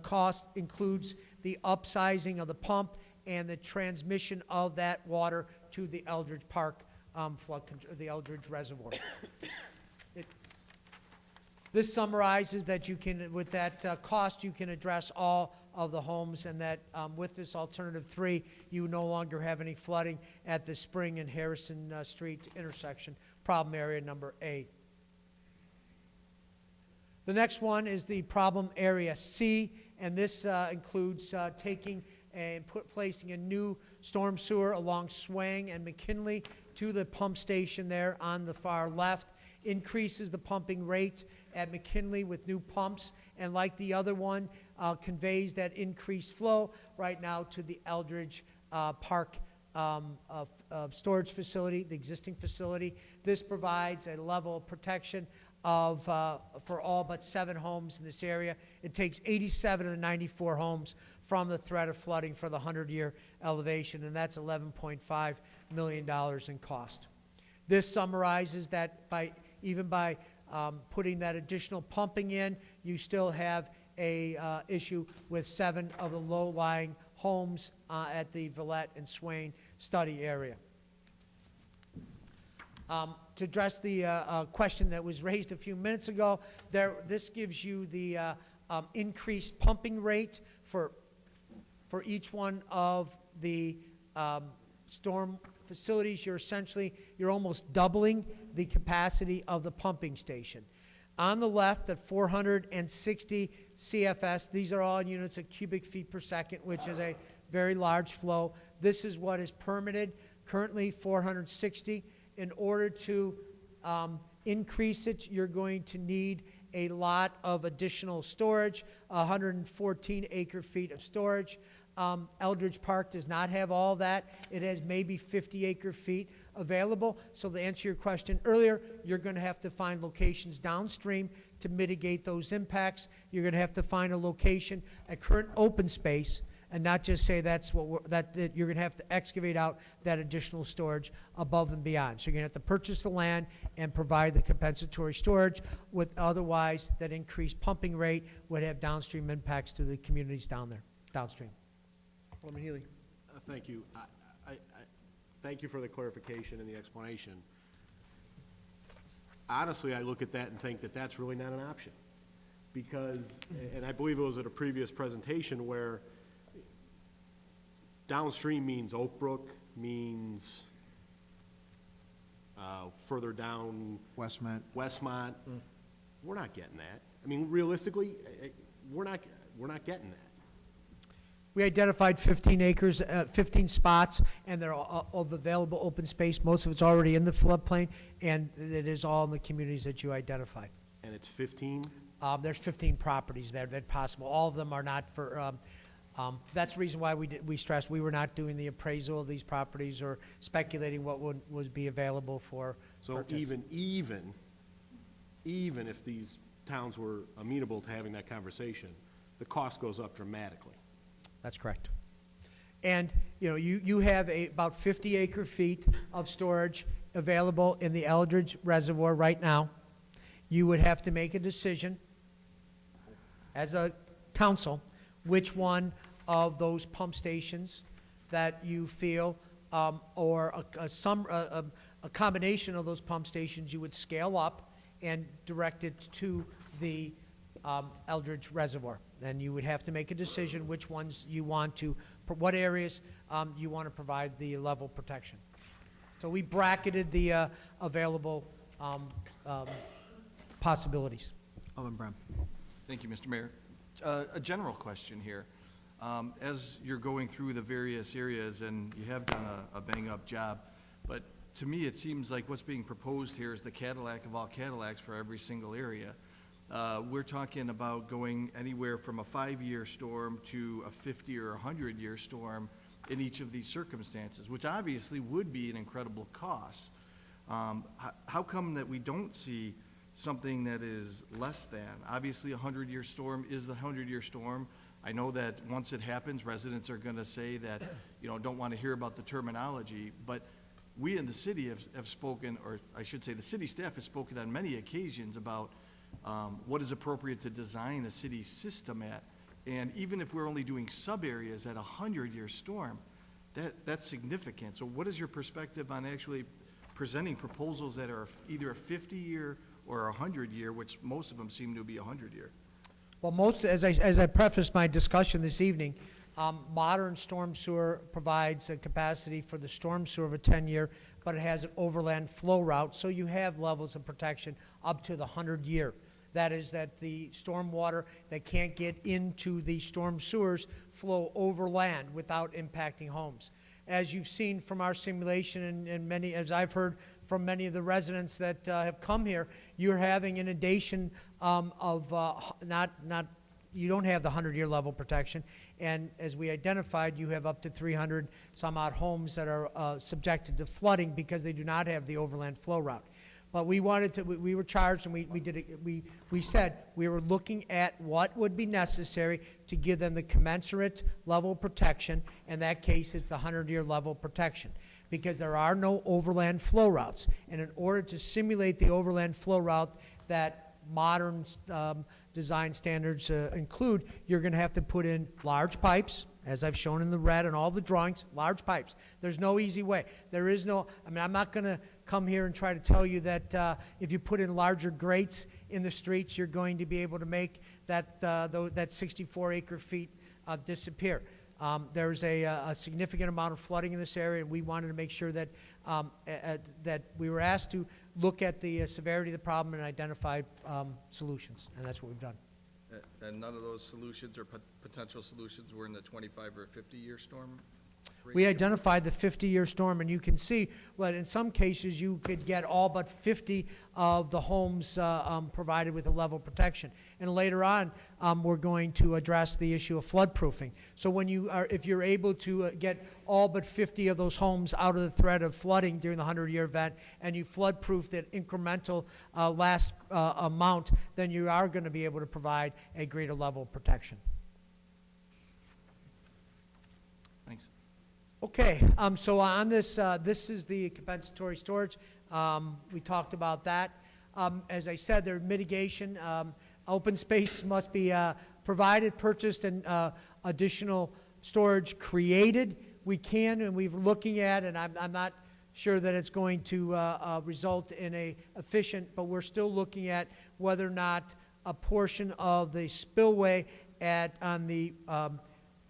cost includes the upsizing of the pump and the transmission of that water to the Eldridge Park the Eldridge Reservoir. This summarizes that you can, with that cost, you can address all of the homes, and that with this alternative 3, you no longer have any flooding at the Spring and Harrison Street intersection, problem area number A. The next one is the problem area C, and this includes taking and placing a new storm sewer along Swang and McKinley to the pump station there on the far left. Increases the pumping rate at McKinley with new pumps, and like the other one, conveys that increased flow right now to the Eldridge Park storage facility, the existing facility. This provides a level of protection of, for all but 7 homes in this area. It takes 87 of the 94 homes from the threat of flooding for the 100-year elevation, and that's $11.5 million in cost. This summarizes that even by putting that additional pumping in, you still have a issue with 7 of the low-lying homes at the Villette and Swain study area. To address the question that was raised a few minutes ago, this gives you the increased pumping rate for each one of the storm facilities. You're almost doubling the capacity of the pumping station. On the left, at 460 CFS, these are all units of cubic feet per second, which is a very large flow. This is what is permitted, currently 460. In order to increase it, you're going to need a lot of additional storage, 114 acre-feet of storage. Eldridge Park does not have all that. It has maybe 50 acre-feet available. So to answer your question earlier, you're going to have to find locations downstream to mitigate those impacts. You're going to have to find a location at current open space, and not just say that's what that you're going to have to excavate out that additional storage above and beyond. So you're going to have to purchase the land and provide the compensatory storage. With otherwise, that increased pumping rate would have downstream impacts to the communities down there, downstream. Alderman Healy. Thank you. I thank you for the clarification and the explanation. Honestly, I look at that and think that that's really not an option. Because, and I believe it was at a previous presentation where downstream means Oak Brook, means further down Westmont. We're not getting that. I mean, realistically, we're not getting that. We identified 15 acres, 15 spots, and they're all of available open space. Most of it's already in the floodplain, and it is all in the communities that you identified. And it's 15? There's 15 properties there that possible. All of them are not for, that's the reason why we stressed we were not doing the appraisal of these properties or speculating what would be available for purchase. So even if these towns were amenable to having that conversation, the cost goes up dramatically. That's correct. And, you know, you have about 50 acre-feet of storage available in the Eldridge Reservoir right now. You would have to make a decision as a council which one of those pump stations that you feel, or a combination of those pump stations you would scale up and direct it to the Eldridge Reservoir. Then you would have to make a decision which ones you want to, what areas you want to provide the level protection. So we bracketed the available possibilities. Alderman Brown. Thank you, Mr. Mayor. A general question here. As you're going through the various areas, and you have done a bang-up job, but to me it seems like what's being proposed here is the Cadillac of all Cadillacs for every single area. We're talking about going anywhere from a 5-year storm to a 50 or 100-year storm in each of these circumstances, which obviously would be an incredible cost. How come that we don't see something that is less than? Obviously, a 100-year storm is the 100-year storm. I know that once it happens, residents are going to say that, you know, don't want to hear about the terminology, but we in the city have spoken, or I should say the city staff has spoken on many occasions about what is appropriate to design a city system at. And even if we're only doing sub-areas at a 100-year storm, that's significant. So what is your perspective on actually presenting proposals that are either a 50-year or a 100-year, which most of them seem to be a 100-year? Well, as I prefaced my discussion this evening, modern storm sewer provides a capacity for the storm sewer of a 10-year, but it has an overland flow route, so you have levels of protection up to the 100-year. That is that the storm water that can't get into the storm sewers flow over land without impacting homes. As you've seen from our simulation and many, as I've heard from many of the residents that have come here, you're having inundation you don't have the 100-year level protection, and as we identified, you have up to 300 some odd homes that are subjected to flooding because they do not have the overland flow route. But we wanted to, we were charged, and we said we were looking at what would be necessary to give them the commensurate level of protection. In that case, it's the 100-year level protection, because there are no overland flow routes. And in order to simulate the overland flow route that modern design standards include, you're going to have to put in large pipes, as I've shown in the red and all the drawings, large pipes. There's no easy way. There is no, I mean, I'm not going to come here and try to tell you that if you put in larger grates in the streets, you're going to be able to make that 64 acre-feet disappear. There's a significant amount of flooding in this area, and we wanted to make sure that that we were asked to look at the severity of the problem and identify solutions, and that's what we've done. And none of those solutions or potential solutions were in the 25 or 50-year storm? We identified the 50-year storm, and you can see, well, in some cases, you could get all but 50 of the homes provided with a level protection. And later on, we're going to address the issue of flood proofing. So when you are, if you're able to get all but 50 of those homes out of the threat of flooding during the 100-year event, and you flood proof that incremental last amount, then you are going to be able to provide a greater level of protection. Thanks. Okay, so on this, this is the compensatory storage. We talked about that. As I said, there mitigation. Open space must be provided, purchased, and additional storage created. We can, and we're looking at, and I'm not sure that it's going to result in a efficient, but we're still looking at whether or not a portion of the spillway on the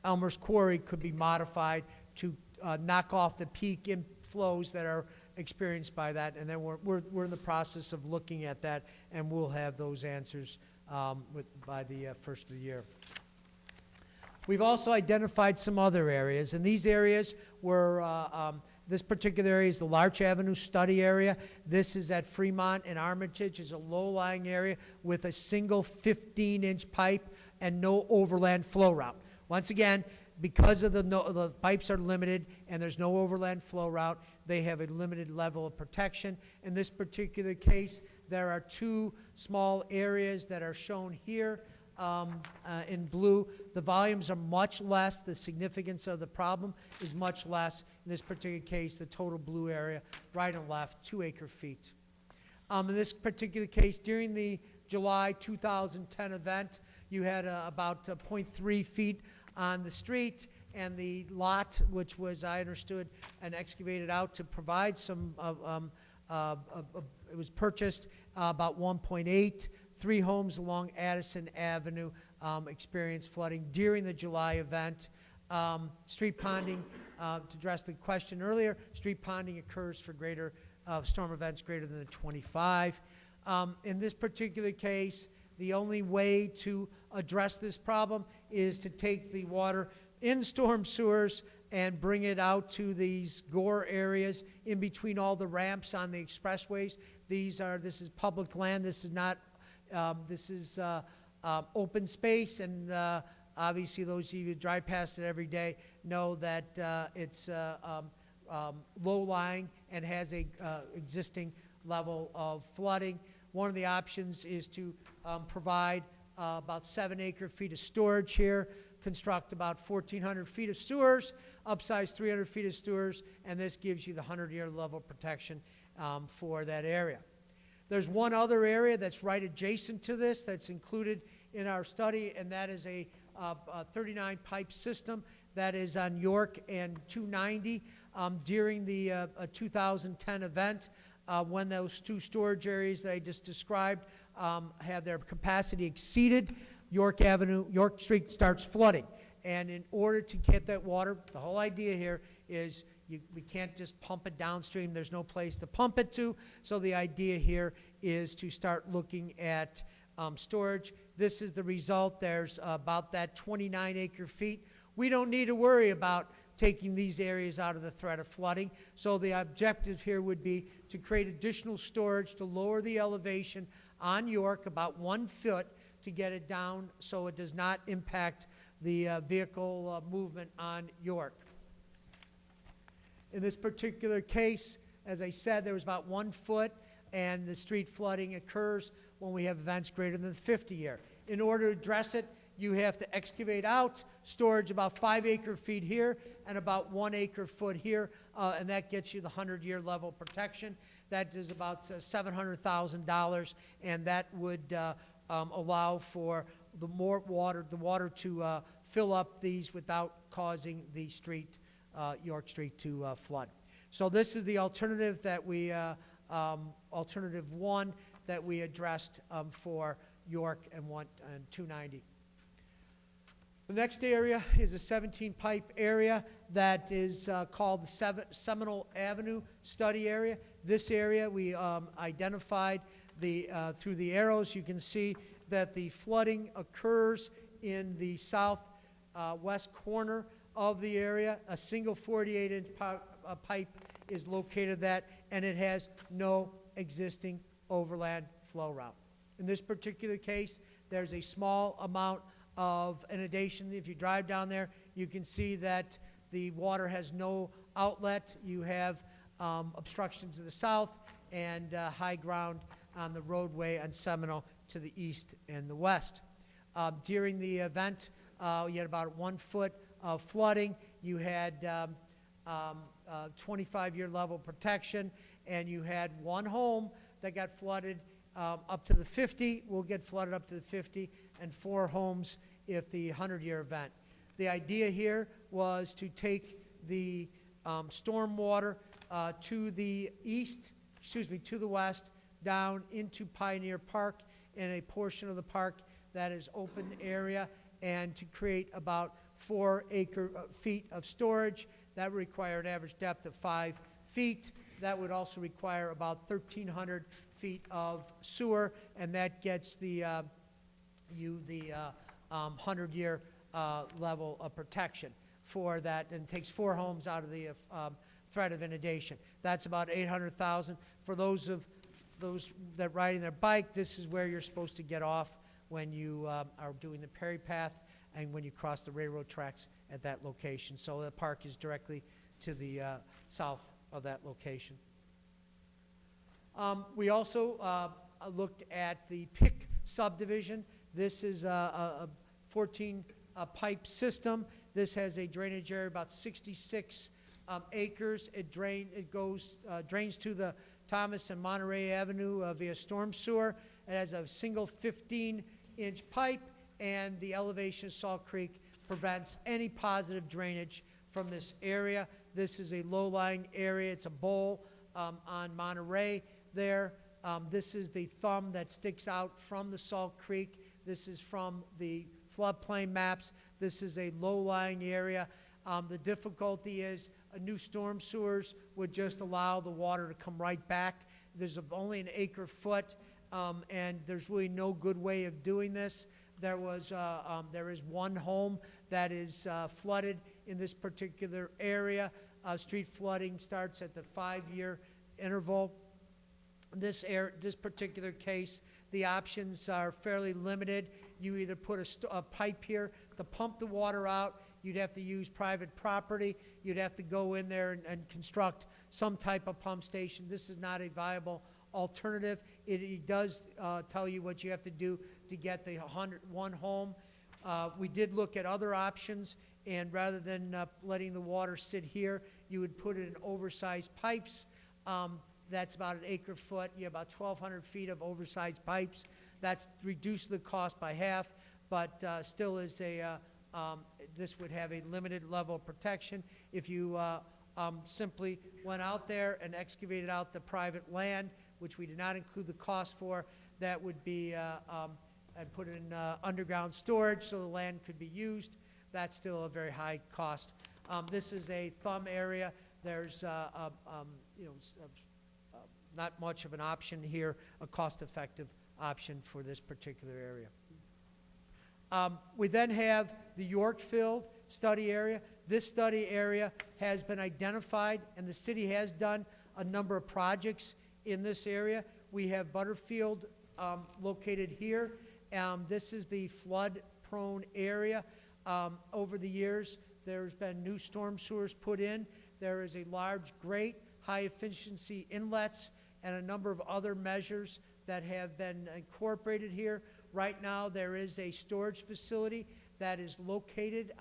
Elmhurst Quarry could be modified to knock off the peak inflows that are experienced by that, and then we're in the process of looking at that, and we'll have those answers by the first of the year. We've also identified some other areas, and these areas were, this particular area is the Larch Avenue study area. This is at Fremont and Armitage. It's a low-lying area with a single 15-inch pipe and no overland flow route. Once again, because of the pipes are limited and there's no overland flow route, they have a limited level of protection. In this particular case, there are two small areas that are shown here in blue. The volumes are much less. The significance of the problem is much less. In this particular case, the total blue area, right and left, 2 acre-feet. In this particular case, during the July 2010 event, you had about 0.3 feet on the street, and the lot, which was, I understood, and excavated out to provide some, it was purchased about 1.8. 3 homes along Addison Avenue experienced flooding during the July event. Street ponding, to address the question earlier, street ponding occurs for greater storm events greater than the 25. In this particular case, the only way to address this problem is to take the water in storm sewers and bring it out to these gore areas in between all the ramps on the expressways. This is public land. This is not, this is open space, and obviously those of you who drive past it every day know that it's low-lying and has a existing level of flooding. One of the options is to provide about 7 acre-feet of storage here, construct about 1,400 feet of sewers, upsize 300 feet of sewers, and this gives you the 100-year level protection for that area. There's one other area that's right adjacent to this that's included in our study, and that is a 39-pipe system that is on York and 290 during the 2010 event. When those 2 storage areas that I just described have their capacity exceeded, York Street starts flooding. And in order to get that water, the whole idea here is we can't just pump it downstream. There's no place to pump it to. So the idea here is to start looking at storage. This is the result. There's about that 29 acre-feet. We don't need to worry about taking these areas out of the threat of flooding. So the objective here would be to create additional storage to lower the elevation on York about 1 foot to get it down so it does not impact the vehicle movement on York. In this particular case, as I said, there was about 1 foot, and the street flooding occurs when we have events greater than the 50-year. In order to address it, you have to excavate out storage about 5 acre-feet here and about 1 acre-foot here, and that gets you the 100-year level protection. That is about $700,000, and that would allow for the water to fill up these without causing the street, York Street, to flood. So this is the alternative that we, alternative one that we addressed for York and 290. The next area is a 17-pipe area that is called the Seminole Avenue Study Area. This area we identified through the arrows. You can see that the flooding occurs in the southwest corner of the area. A single 48-inch pipe is located there, and it has no existing overland flow route. In this particular case, there's a small amount of inundation. If you drive down there, you can see that the water has no outlet. You have obstruction to the south and high ground on the roadway on Seminole to the east and the west. During the event, you had about 1 foot of flooding. You had 25-year level protection, and you had 1 home that got flooded up to the 50, will get flooded up to the 50, and 4 homes if the 100-year event. The idea here was to take the storm water to the east, to the west, down into Pioneer Park in a portion of the park that is open area, and to create about 4 acre-feet of storage. That would require an average depth of 5 feet. That would also require about 1,300 feet of sewer, and that gets the 100-year level of protection for that, and takes 4 homes out of the threat of inundation. That's about $800,000. For those that riding their bike, this is where you're supposed to get off when you are doing the Perry Path and when you cross the railroad tracks at that location. So the park is directly to the south of that location. We also looked at the Pick subdivision. This is a 14-pipe system. This has a drainage area about 66 acres. It drains to the Thomas and Monterey Avenue via storm sewer. It has a single 15-inch pipe, and the elevation of Salt Creek prevents any positive drainage from this area. This is a low-lying area. It's a bowl on Monterey there. This is the thumb that sticks out from the Salt Creek. This is from the floodplain maps. This is a low-lying area. The difficulty is new storm sewers would just allow the water to come right back. There's only an acre-foot, and there's really no good way of doing this. There is 1 home that is flooded in this particular area. Street flooding starts at the 5-year interval. This particular case, the options are fairly limited. You either put a pipe here to pump the water out. You'd have to use private property. You'd have to go in there and construct some type of pump station. This is not a viable alternative. It does tell you what you have to do to get the 101 home. We did look at other options, and rather than letting the water sit here, you would put it in oversized pipes. That's about an acre-foot. You have about 1,200 feet of oversized pipes. That's reduced the cost by half, but still is this would have a limited level of protection. If you simply went out there and excavated out the private land, which we did not include the cost for, that would be, and put it in underground storage so the land could be used. That's still a very high cost. This is a thumb area. There's not much of an option here, a cost-effective option for this particular area. We then have the Yorkfield study area. This study area has been identified, and the city has done a number of projects in this area. We have Butterfield located here. This is the flood-prone area. Over the years, there's been new storm sewers put in. There is a large grate, high-efficiency inlets, and a number of other measures that have been incorporated here. Right now, there is a storage facility that is located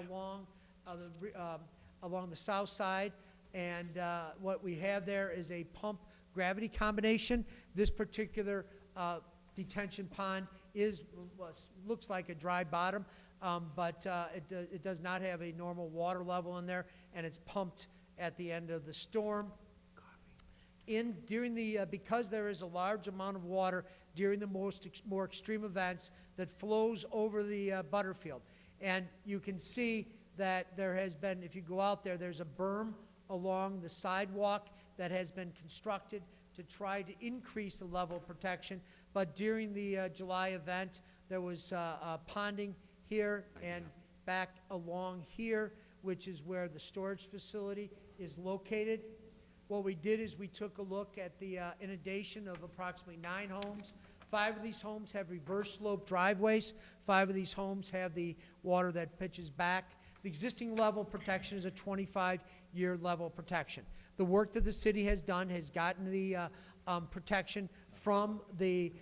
along the south side, and what we have there is a pump-gravity combination. This particular detention pond looks like a dry bottom, but it does not have a normal water level in there, and it's pumped at the end of the storm. Because there is a large amount of water during the more extreme events that flows over the Butterfield. And you can see that there has been, if you go out there, there's a berm along the sidewalk that has been constructed to try to increase the level of protection. But during the July event, there was ponding here and back along here, which is where the storage facility is located. What we did is we took a look at the inundation of approximately 9 homes. 5 of these homes have reverse slope driveways. 5 of these homes have the water that pitches back. The existing level of protection is a 25-year level of protection. The work that the city has done has gotten the protection from the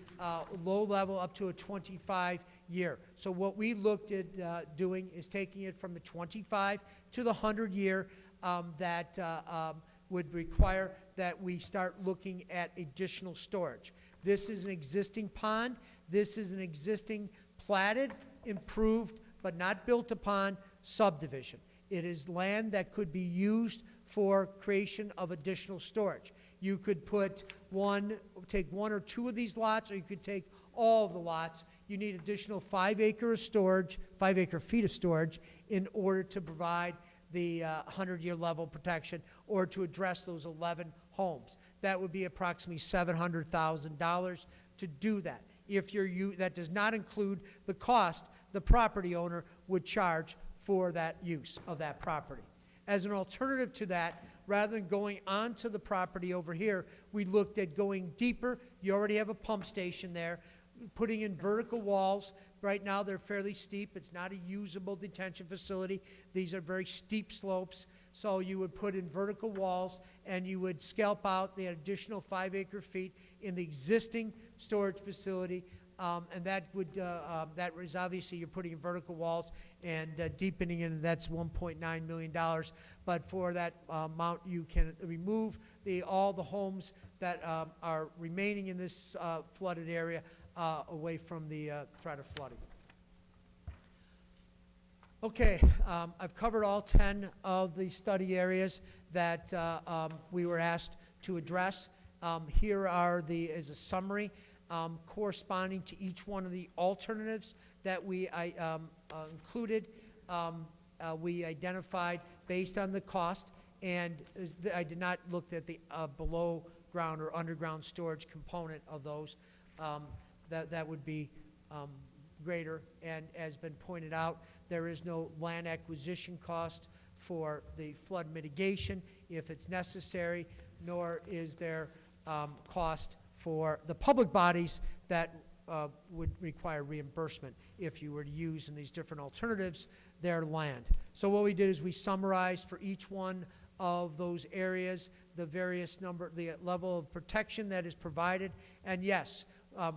low level up to a 25-year. So what we looked at doing is taking it from the 25 to the 100-year that would require that we start looking at additional storage. This is an existing pond. This is an existing platted, improved, but not built upon subdivision. It is land that could be used for creation of additional storage. You could take 1 or 2 of these lots, or you could take all of the lots. You need additional 5 acre feet of storage in order to provide the 100-year level protection or to address those 11 homes. That would be approximately $700,000 to do that. That does not include the cost the property owner would charge for that use of that property. As an alternative to that, rather than going onto the property over here, we looked at going deeper. You already have a pump station there, putting in vertical walls. Right now, they're fairly steep. It's not a usable detention facility. These are very steep slopes. So you would put in vertical walls, and you would scalp out the additional 5 acre feet in the existing storage facility. And that is obviously you're putting in vertical walls and deepening it, and that's $1.9 million. But for that amount, you can remove all the homes that are remaining in this flooded area away from the threat of flooding. Okay, I've covered all 10 of the study areas that we were asked to address. Here is a summary corresponding to each one of the alternatives that we included. We identified based on the cost, and I did not look at the below ground or underground storage component of those. That would be greater, and as been pointed out, there is no land acquisition cost for the flood mitigation if it's necessary, nor is there cost for the public bodies that would require reimbursement if you were to use in these different alternatives their land. So what we did is we summarized for each one of those areas the various the level of protection that is provided, and yes,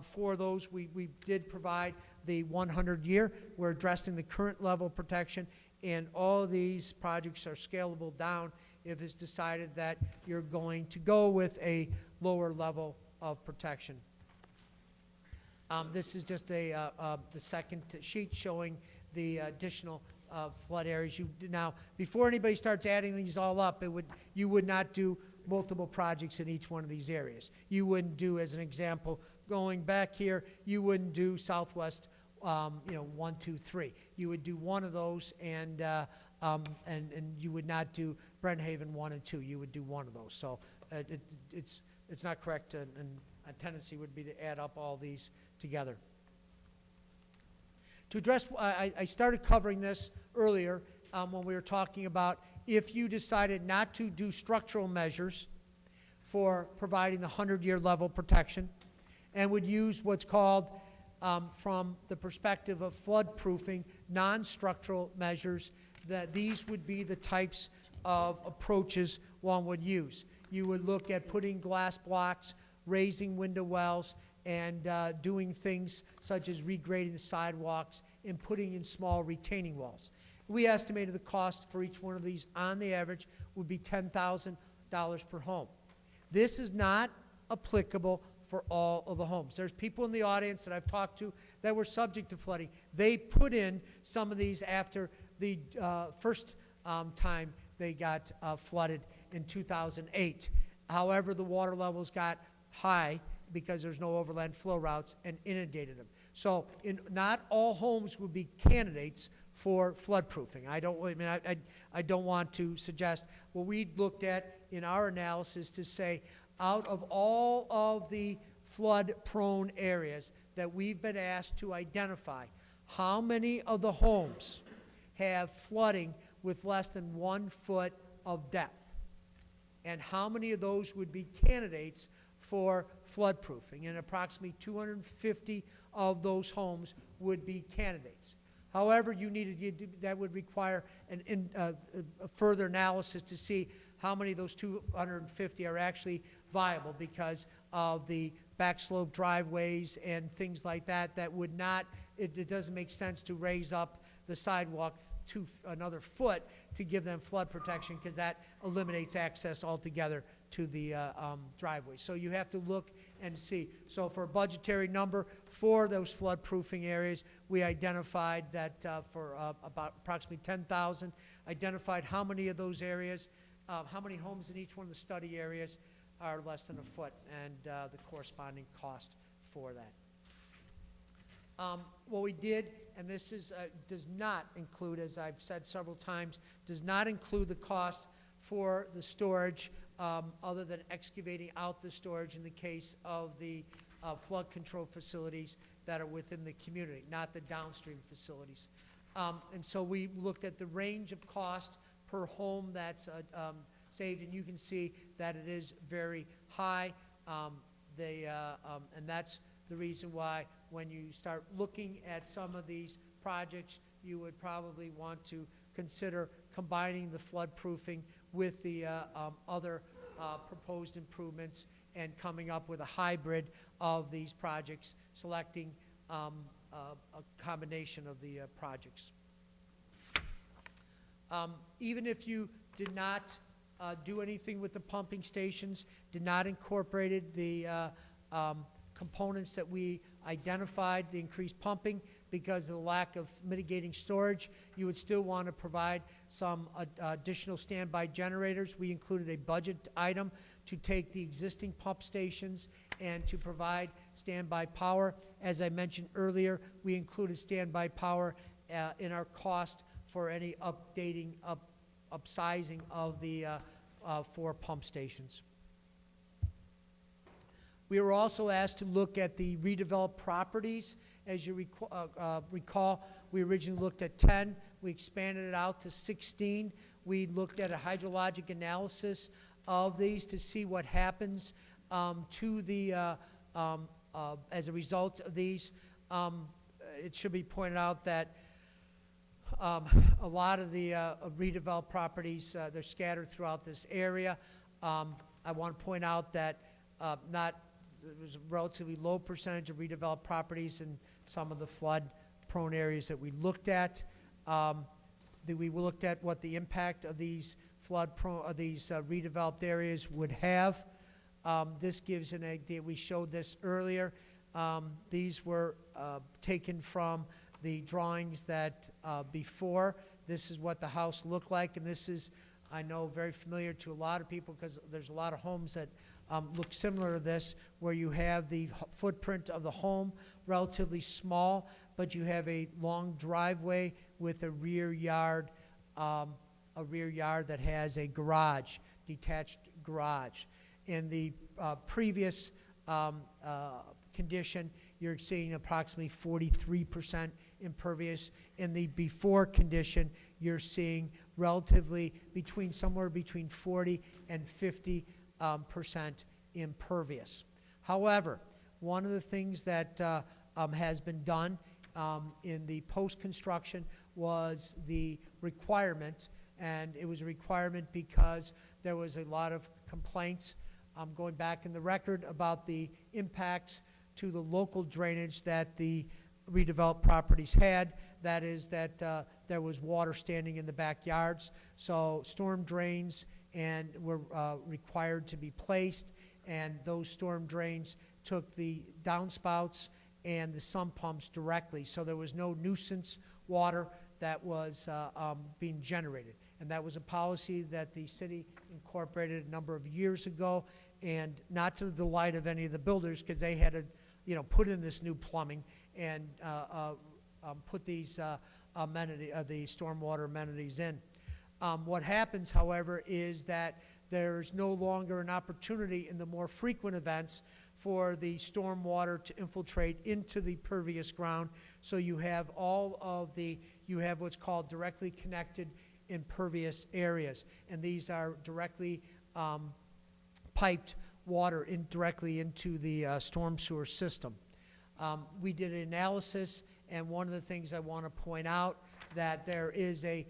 for those we did provide the 100-year. We're addressing the current level of protection, and all of these projects are scalable down if it's decided that you're going to go with a lower level of protection. This is just the second sheet showing the additional flood areas. Now, before anybody starts adding these all up, you would not do multiple projects in each one of these areas. You wouldn't do, as an example, going back here, you wouldn't do Southwest 1, 2, 3. You would do one of those, and you would not do Brent Haven 1 and 2. You would do one of those. So it's not correct, and a tendency would be to add up all these together. To address, I started covering this earlier when we were talking about if you decided not to do structural measures for providing the 100-year level protection and would use what's called, from the perspective of flood-proofing, non-structural measures, that these would be the types of approaches one would use. You would look at putting glass blocks, raising window wells, and doing things such as regrading the sidewalks and putting in small retaining walls. We estimated the cost for each one of these, on the average, would be $10,000 per home. This is not applicable for all of the homes. There's people in the audience that I've talked to that were subject to flooding. They put in some of these after the first time they got flooded in 2008. However, the water levels got high because there's no overland flow routes and inundated them. So not all homes would be candidates for floodproofing. I don't want to suggest, what we looked at in our analysis to say, out of all of the flood-prone areas that we've been asked to identify, how many of the homes have flooding with less than 1 foot of depth? And how many of those would be candidates for floodproofing? And approximately 250 of those homes would be candidates. However, that would require a further analysis to see how many of those 250 are actually viable because of the backslope driveways and things like that. That would not, it doesn't make sense to raise up the sidewalk another foot to give them flood protection, because that eliminates access altogether to the driveway. So you have to look and see. So for a budgetary number for those flood-proofing areas, we identified that for about approximately 10,000, identified how many of those areas, how many homes in each one of the study areas are less than a foot, and the corresponding cost for that. What we did, and this is, does not include, as I've said several times, does not include the cost for the storage, other than excavating out the storage in the case of the flood control facilities that are within the community, not the downstream facilities. And so we looked at the range of cost per home that's saved, and you can see that it is very high. And that's the reason why when you start looking at some of these projects, you would probably want to consider combining the flood proofing with the other proposed improvements and coming up with a hybrid of these projects, selecting a combination of the projects. Even if you did not do anything with the pumping stations, did not incorporate the components that we identified, the increased pumping, because of the lack of mitigating storage, you would still want to provide some additional standby generators. We included a budget item to take the existing pump stations and to provide standby power. As I mentioned earlier, we included standby power in our cost for any updating, upsizing of the 4 pump stations. We were also asked to look at the redeveloped properties. As you recall, we originally looked at 10. We expanded it out to 16. We looked at a hydrologic analysis of these to see what happens to the, as a result of these. It should be pointed out that a lot of the redeveloped properties, they're scattered throughout this area. I want to point out that there's a relatively low percentage of redeveloped properties in some of the flood-prone areas that we looked at. We looked at what the impact of these redeveloped areas would have. This gives an idea. We showed this earlier. These were taken from the drawings that before. This is what the house looked like, and this is, I know, very familiar to a lot of people because there's a lot of homes that look similar to this, where you have the footprint of the home relatively small, but you have a long driveway with a rear yard that has a garage, detached garage. In the previous condition, you're seeing approximately 43% impervious. In the before condition, you're seeing relatively somewhere between 40 and 50% impervious. However, one of the things that has been done in the post-construction was the requirement, and it was a requirement because there was a lot of complaints going back in the record about the impacts to the local drainage that the redeveloped properties had. That is that there was water standing in the backyards, so storm drains were required to be placed, and those storm drains took the downspouts and the sump pumps directly, so there was no nuisance water that was being generated. And that was a policy that the city incorporated a number of years ago, and not to the delight of any of the builders, because they had to, put in this new plumbing and put these the stormwater amenities in. What happens, however, is that there's no longer an opportunity in the more frequent events for the stormwater to infiltrate into the pervious ground. So you have you have what's called directly connected impervious areas. And these are directly piped water directly into the storm sewer system. We did an analysis, and one of the things I want to point out that there is there's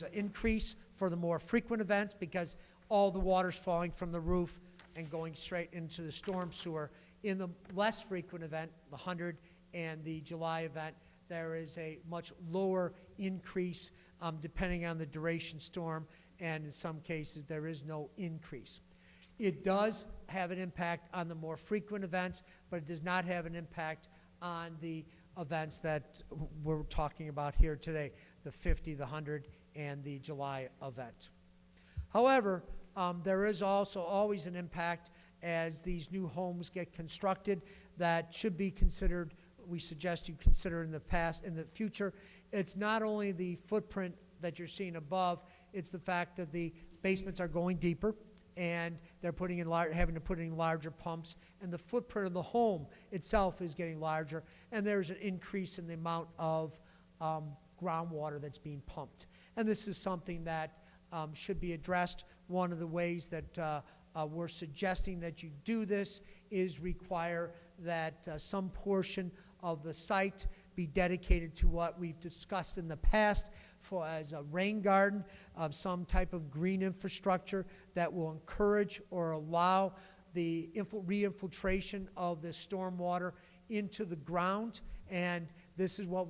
an increase for the more frequent events because all the water's falling from the roof and going straight into the storm sewer. In the less frequent event, the 100 and the July event, there is a much lower increase depending on the duration storm, and in some cases there is no increase. It does have an impact on the more frequent events, but it does not have an impact on the events that we're talking about here today, the 50, the 100, and the July event. However, there is also always an impact as these new homes get constructed that should be considered, we suggest you consider in the future. It's not only the footprint that you're seeing above, it's the fact that the basements are going deeper and they're having to put in larger pumps, and the footprint of the home itself is getting larger, and there's an increase in the amount of groundwater that's being pumped. And this is something that should be addressed. One of the ways that we're suggesting that you do this is require that some portion of the site be dedicated to what we've discussed in the past as a rain garden, some type of green infrastructure that will encourage or allow the re-infiltration of the stormwater into the ground. And this is what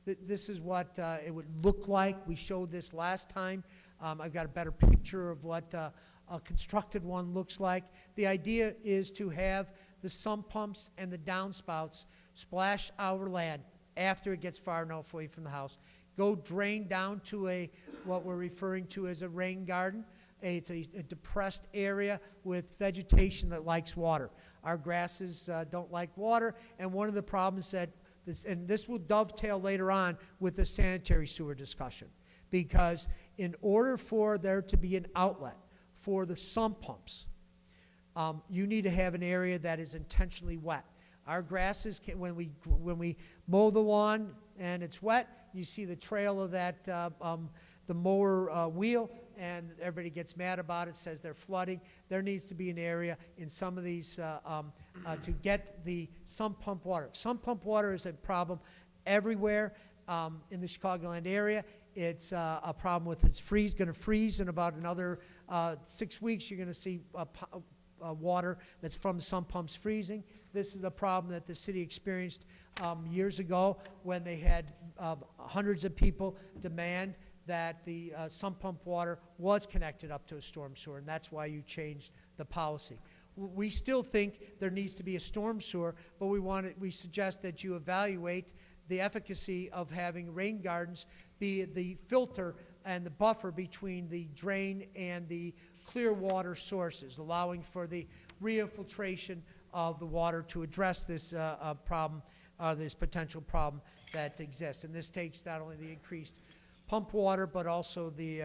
this is what it would look like. We showed this last time. I've got a better picture of what a constructed one looks like. The idea is to have the sump pumps and the downspouts splash our land after it gets far enough away from the house, go drain down to what we're referring to as a rain garden. It's a depressed area with vegetation that likes water. Our grasses don't like water, and one of the problems this will dovetail later on with the sanitary sewer discussion, because in order for there to be an outlet for the sump pumps, you need to have an area that is intentionally wet. Our grasses, when we mow the lawn and it's wet, you see the trail of that, the mower wheel, and everybody gets mad about it, says they're flooding. There needs to be an area in some of these to get the sump pump water. Sump pump water is a problem everywhere in the Chicagoland area. It's a problem with it's going to freeze in about another 6 weeks. You're going to see water that's from sump pumps freezing. This is a problem that the city experienced years ago when they had hundreds of people demand that the sump pump water was connected up to a storm sewer, and that's why you changed the policy. We still think there needs to be a storm sewer, but we suggest that you evaluate the efficacy of having rain gardens be the filter and the buffer between the drain and the clear water sources, allowing for the re-infiltration of the water to address this problem, this potential problem that exists. And this takes not only the increased pump water, but also the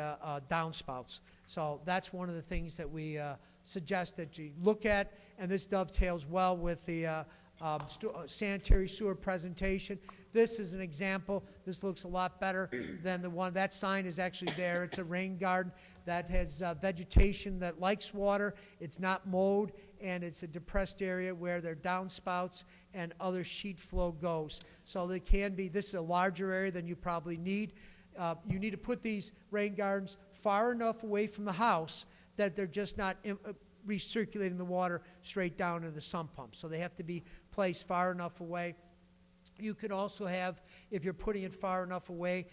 downspouts. So that's one of the things that we suggest that you look at, and this dovetails well with the sanitary sewer presentation. This is an example. This looks a lot better than the one. That sign is actually there. It's a rain garden that has vegetation that likes water. It's not mowed, and it's a depressed area where their downspouts and other sheet flow goes. So they can be, this is a larger area than you probably need. You need to put these rain gardens far enough away from the house that they're just not recirculating the water straight down into the sump pump. So they have to be placed far enough away. You could also have, if you're putting it far enough away,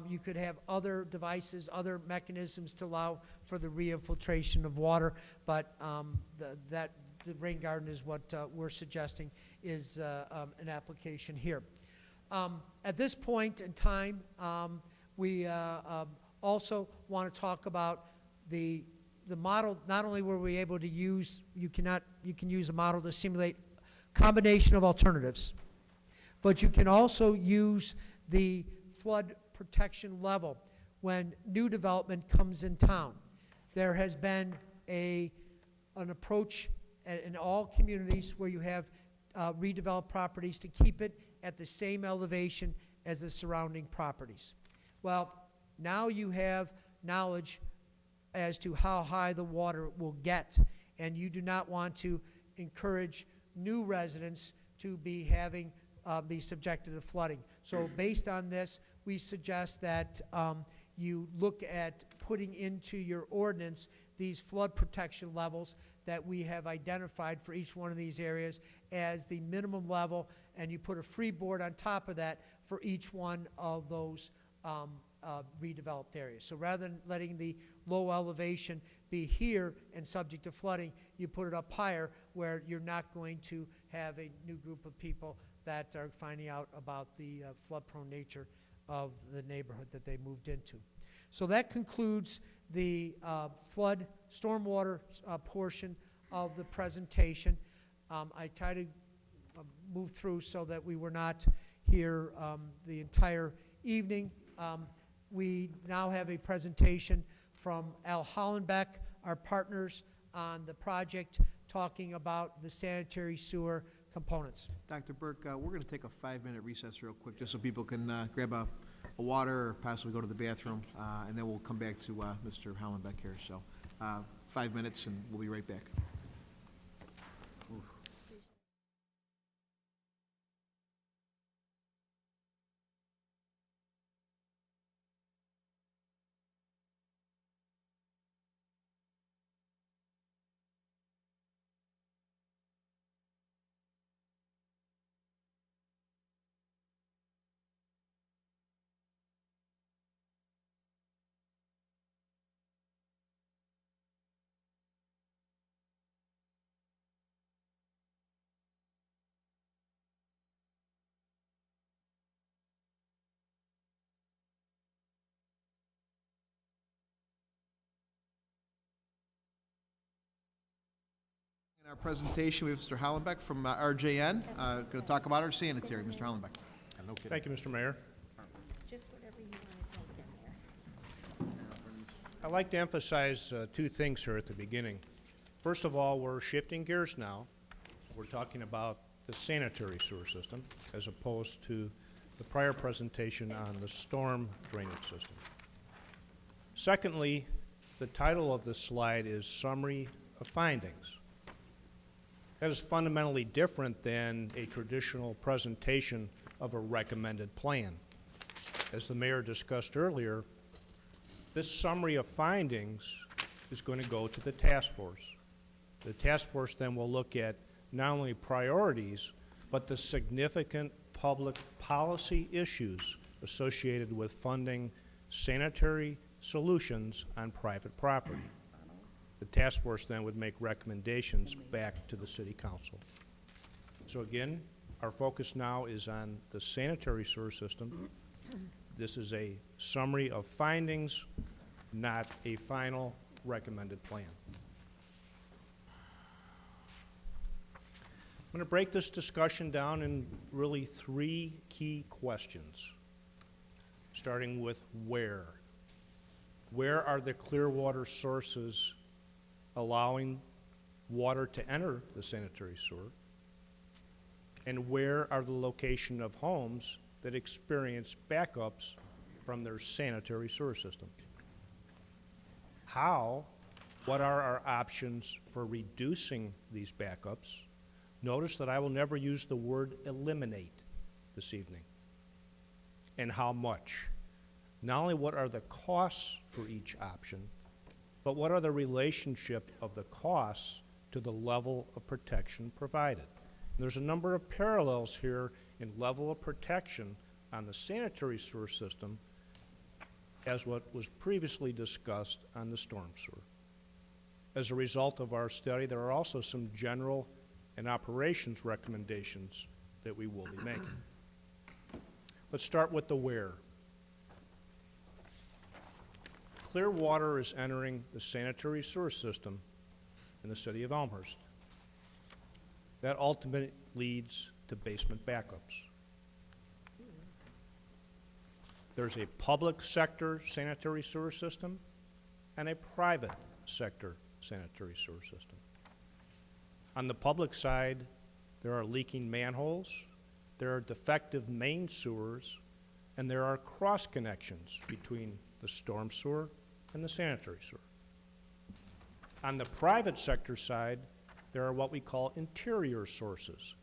you could have other devices, other mechanisms to allow for the re-infiltration of water, but the rain garden is what we're suggesting is an application here. At this point in time, we also want to talk about the model. Not only were we able to use, you can use a model to simulate combination of alternatives, but you can also use the flood protection level when new development comes in town. There has been an approach in all communities where you have redeveloped properties to keep it at the same elevation as the surrounding properties. Well, now you have knowledge as to how high the water will get, and you do not want to encourage new residents to be be subjected to flooding. So based on this, we suggest that you look at putting into your ordinance these flood protection levels that we have identified for each one of these areas as the minimum level, and you put a freeboard on top of that for each one of those redeveloped areas. So rather than letting the low elevation be here and subject to flooding, you put it up higher where you're not going to have a new group of people that are finding out about the flood-prone nature of the neighborhood that they moved into. So that concludes the flood stormwater portion of the presentation. I tried to move through so that we were not here the entire evening. We now have a presentation from Al Hollenbeck, our partners on the project, talking about the sanitary sewer components. Dr. Burke, we're going to take a 5-minute recess real quick, just so people can grab a water or possibly go to the bathroom, and then we'll come back to Mr. Hollenbeck here. So 5 minutes, and we'll be right back. In our presentation, we have Mr. Hollenbeck from RJN, going to talk about our sanitary. Mr. Hollenbeck. Thank you, Mr. Mayor. Just whatever you want to take in there. I'd like to emphasize two things here at the beginning. First of all, we're shifting gears now. We're talking about the sanitary sewer system as opposed to the prior presentation on the storm drainage system. Secondly, the title of the slide is Summary of Findings. That is fundamentally different than a traditional presentation of a recommended plan. As the mayor discussed earlier, this summary of findings is going to go to the task force. The task force then will look at not only priorities, but the significant public policy issues associated with funding sanitary solutions on private property. The task force then would make recommendations back to the city council. So again, our focus now is on the sanitary sewer system. This is a summary of findings, not a final recommended plan. I'm going to break this discussion down in really three key questions. starting with where. Where are the clear water sources allowing water to enter the sanitary sewer? And where are the location of homes that experience backups from their sanitary sewer system? How? What are our options for reducing these backups? Notice that I will never use the word eliminate this evening. And how much? Not only what are the costs for each option, but what are the relationship of the costs to the level of protection provided. And there's a number of parallels here in level of protection on the sanitary sewer system as what was previously discussed on the storm sewer. As a result of our study, there are also some general and operations recommendations that we will be making. Let's start with the where. Clear water is entering the sanitary sewer system in the city of Elmhurst. That ultimately leads to basement backups. There's a public sector sanitary sewer system and a private sector sanitary sewer system. On the public side, there are leaking manholes, there are defective main sewers, and there are cross connections between the storm sewer and the sanitary sewer. On the private sector side, there are what we call interior sources.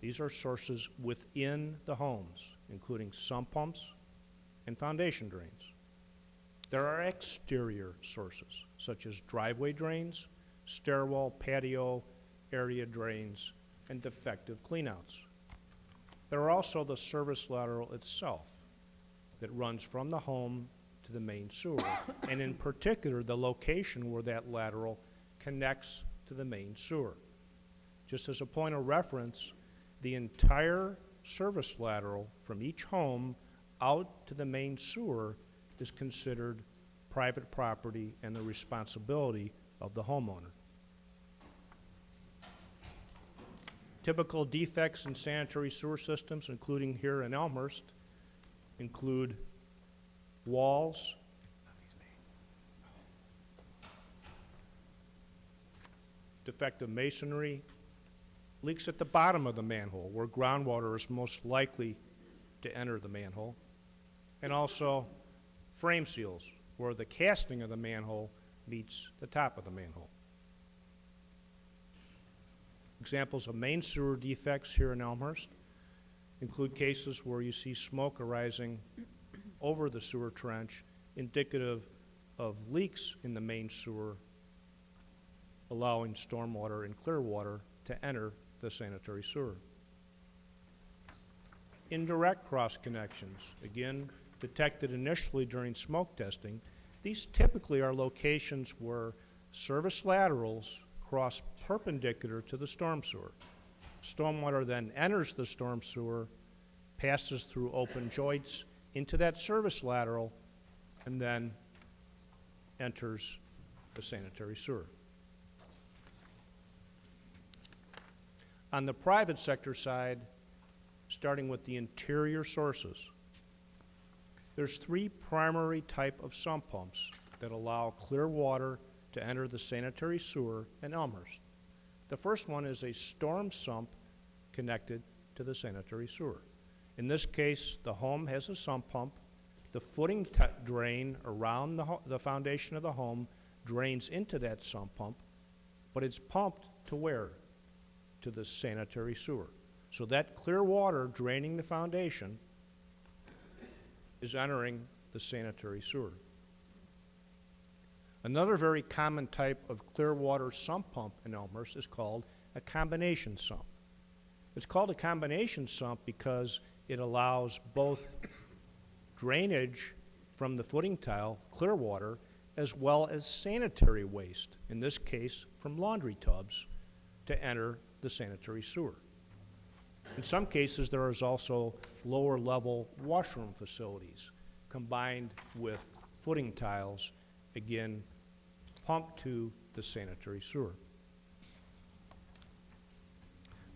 These are sources within the homes, including sump pumps and foundation drains. There are exterior sources, such as driveway drains, stairwell, patio, area drains, and defective cleanouts. There are also the service lateral itself that runs from the home to the main sewer, and in particular, the location where that lateral connects to the main sewer. Just as a point of reference, the entire service lateral from each home out to the main sewer is considered private property and the responsibility of the homeowner. Typical defects in sanitary sewer systems, including here in Elmhurst, include walls, defective masonry, leaks at the bottom of the manhole where groundwater is most likely to enter the manhole, and also frame seals where the casting of the manhole meets the top of the manhole. Examples of main sewer defects here in Elmhurst include cases where you see smoke arising over the sewer trench, indicative of leaks in the main sewer, allowing stormwater and clear water to enter the sanitary sewer. Indirect cross connections, again, detected initially during smoke testing. These typically are locations where service laterals cross perpendicular to the storm sewer. Stormwater then enters the storm sewer, passes through open joints into that service lateral, and then enters the sanitary sewer. On the private sector side, starting with the interior sources, there's three primary type of sump pumps that allow clear water to enter the sanitary sewer in Elmhurst. The first one is a storm sump connected to the sanitary sewer. In this case, the home has a sump pump. The footing drain around the foundation of the home drains into that sump pump, but it's pumped to where? To the sanitary sewer. So that clear water draining the foundation is entering the sanitary sewer. Another very common type of clear water sump pump in Elmhurst is called a combination sump. It's called a combination sump because it allows both drainage from the footing tile, clear water, as well as sanitary waste, in this case from laundry tubs, to enter the sanitary sewer. In some cases, there is also lower level washroom facilities combined with footing tiles, again, pumped to the sanitary sewer.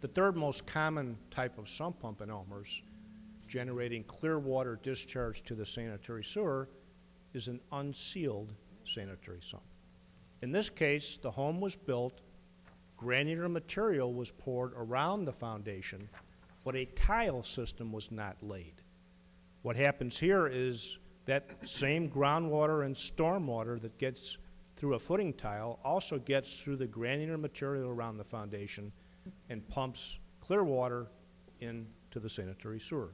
The third most common type of sump pump in Elmhurst generating clear water discharge to the sanitary sewer is an unsealed sanitary sump. In this case, the home was built, granular material was poured around the foundation, but a tile system was not laid. What happens here is that same groundwater and stormwater that gets through a footing tile also gets through the granular material around the foundation and pumps clear water into the sanitary sewer.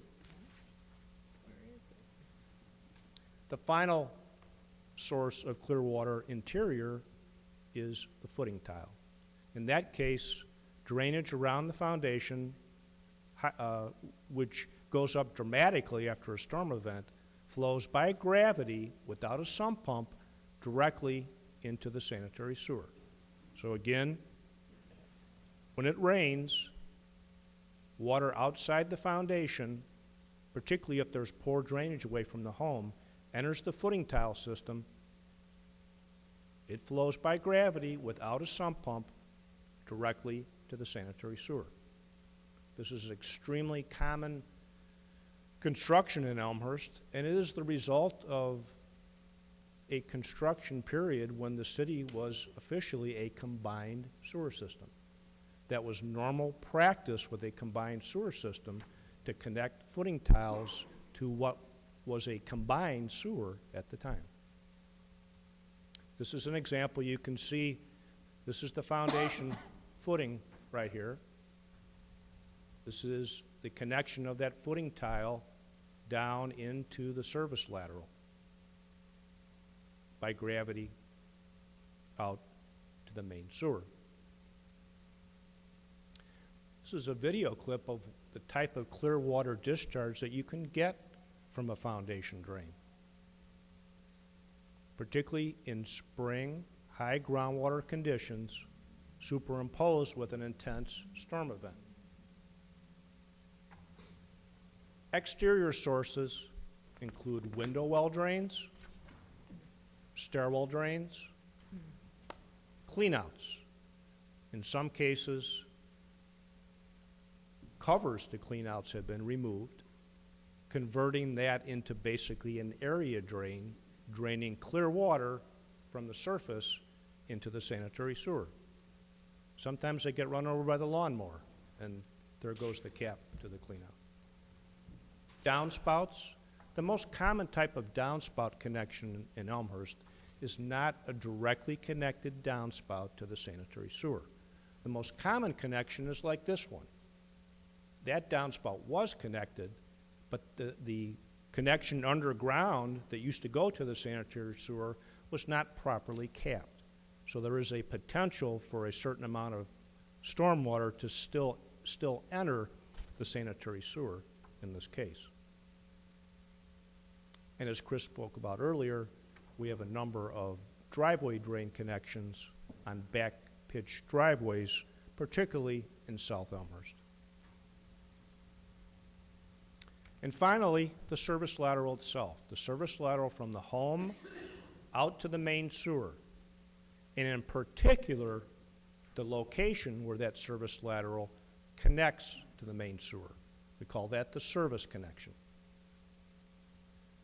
The final source of clear water interior is the footing tile. In that case, drainage around the foundation, which goes up dramatically after a storm event, flows by gravity without a sump pump directly into the sanitary sewer. So again, when it rains, water outside the foundation, particularly if there's poor drainage away from the home, enters the footing tile system. It flows by gravity without a sump pump directly to the sanitary sewer. This is extremely common construction in Elmhurst, and it is the result of a construction period when the city was officially a combined sewer system. That was normal practice with a combined sewer system to connect footing tiles to what was a combined sewer at the time. This is an example. You can see this is the foundation footing right here. This is the connection of that footing tile down into the service lateral by gravity out to the main sewer. This is a video clip of the type of clear water discharge that you can get from a foundation drain, particularly in spring, high groundwater conditions superimposed with an intense storm event. Exterior sources include window well drains, stairwell drains, cleanouts. In some cases, covers to cleanouts have been removed, converting that into basically an area drain, draining clear water from the surface into the sanitary sewer. Sometimes they get run over by the lawnmower, and there goes the cap to the cleanout. Downspouts. The most common type of downspout connection in Elmhurst is not a directly connected downspout to the sanitary sewer. The most common connection is like this one. That downspout was connected, but the connection underground that used to go to the sanitary sewer was not properly capped. So there is a potential for a certain amount of stormwater to still enter the sanitary sewer in this case. And as Chris spoke about earlier, we have a number of driveway drain connections on back pitch driveways, particularly in South Elmhurst. And finally, the service lateral itself. The service lateral from the home out to the main sewer. And in particular, the location where that service lateral connects to the main sewer. We call that the service connection.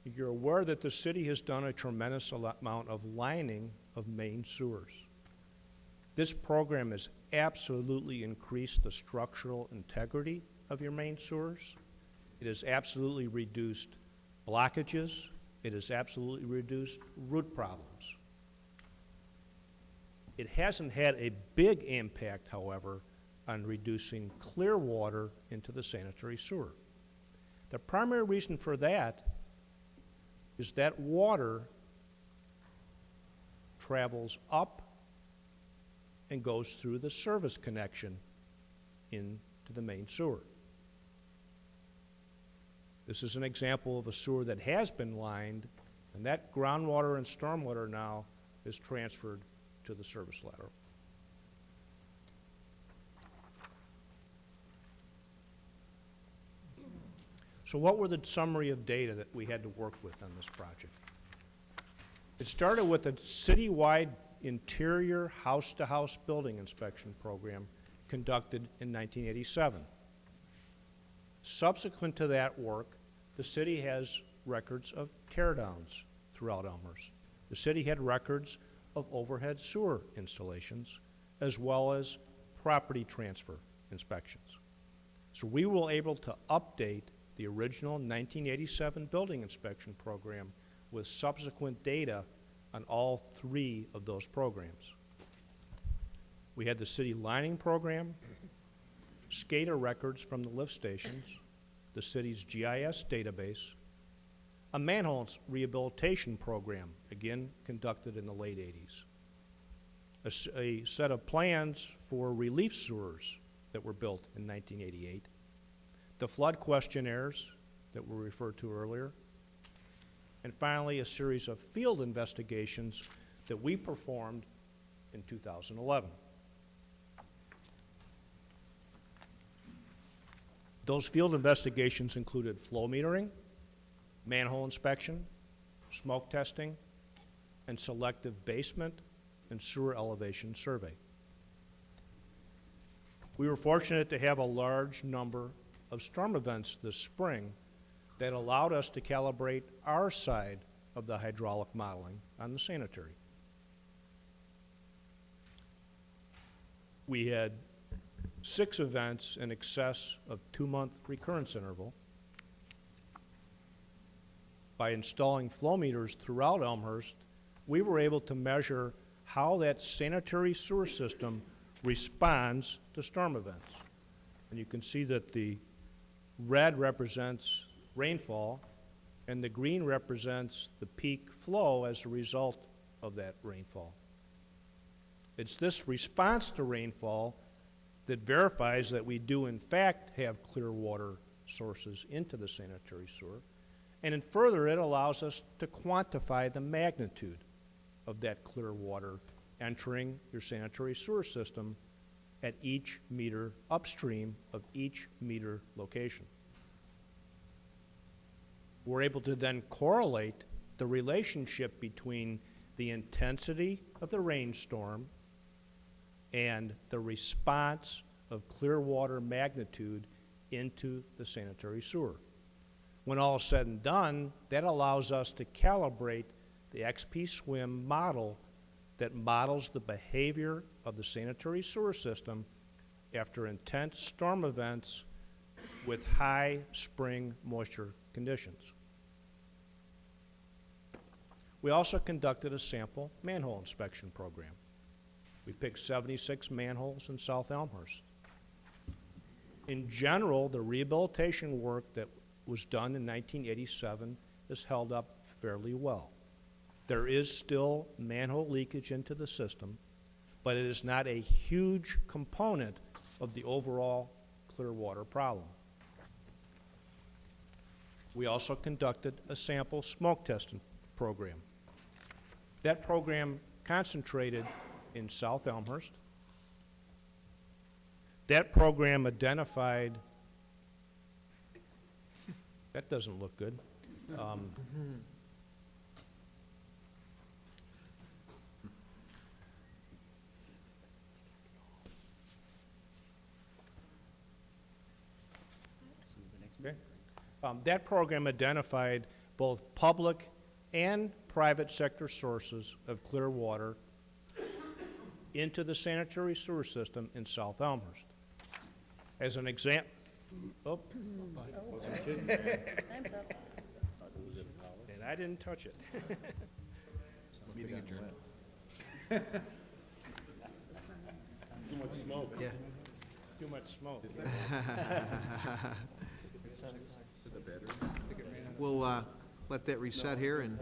You're aware that the city has done a tremendous amount of lining of main sewers. This program has absolutely increased the structural integrity of your main sewers. It has absolutely reduced blockages. It has absolutely reduced root problems. It hasn't had a big impact, however, on reducing clear water into the sanitary sewer. The primary reason for that is that water travels up and goes through the service connection into the main sewer. This is an example of a sewer that has been lined, and that groundwater and stormwater now is transferred to the service lateral. So what were the summary of data that we had to work with on this project? It started with a citywide interior house-to-house building inspection program conducted in 1987. Subsequent to that work, the city has records of tear-downs throughout Elmhurst. The city had records of overhead sewer installations, as well as property transfer inspections. So we were able to update the original 1987 building inspection program with subsequent data on all 3 of those programs. We had the city lining program, SCADA records from the lift stations, the city's GIS database, a manholes rehabilitation program, again conducted in the late 80s, a set of plans for relief sewers that were built in 1988, the flood questionnaires that were referred to earlier, and finally a series of field investigations that we performed in 2011. Those field investigations included flow metering, manhole inspection, smoke testing, and selective basement and sewer elevation survey. We were fortunate to have a large number of storm events this spring that allowed us to calibrate our side of the hydraulic modeling on the sanitary. We had 6 events in excess of 2-month recurrence interval. By installing flow meters throughout Elmhurst, we were able to measure how that sanitary sewer system responds to storm events. And you can see that the red represents rainfall, and the green represents the peak flow as a result of that rainfall. It's this response to rainfall that verifies that we do in fact have clear water sources into the sanitary sewer, and in further it allows us to quantify the magnitude of that clear water entering your sanitary sewer system at each meter upstream of each meter location. We're able to then correlate the relationship between the intensity of the rainstorm and the response of clear water magnitude into the sanitary sewer. When all is said and done, that allows us to calibrate the XP SWIM model that models the behavior of the sanitary sewer system after intense storm events with high spring moisture conditions. We also conducted a sample manhole inspection program. We picked 76 manholes in South Elmhurst. In general, the rehabilitation work that was done in 1987 is held up fairly well. There is still manhole leakage into the system, but it is not a huge component of the overall clear water problem. We also conducted a sample smoke testing program. That program concentrated in South Elmhurst. That program identified, that doesn't look good. Okay. That program identified both public and private sector sources of clear water into the sanitary sewer system in South Elmhurst. As an example, and I didn't touch it. Meeting adjourned. Too much smoke. Yeah. Too much smoke. We'll let that reset here, and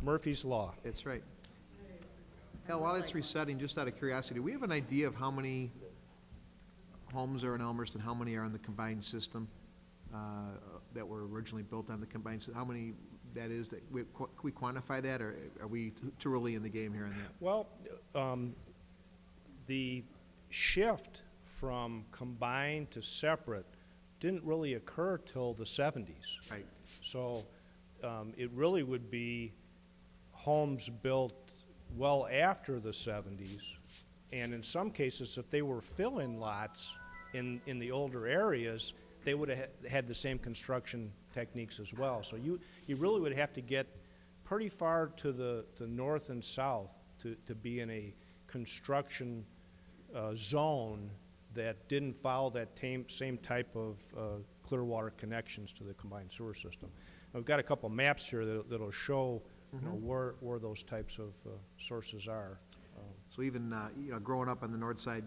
Murphy's Law. that's right. Hal, while it's resetting, just out of curiosity, do we have an idea of how many homes are in Elmhurst and how many are in the combined system that were originally built on the combined system? How many that is? That can we quantify that, or are we too early in the game here on that? Well, the shift from combined to separate didn't really occur till the 70s. Right. So it really would be homes built well after the 70s, and in some cases, if they were fill-in lots in the older areas, they would have had the same construction techniques as well. So you really would have to get pretty far to the north and south to be in a construction zone that didn't follow that same type of clear water connections to the combined sewer system. We've got a couple maps here that'll show you know, where those types of sources are. So even, you know, growing up on the north side,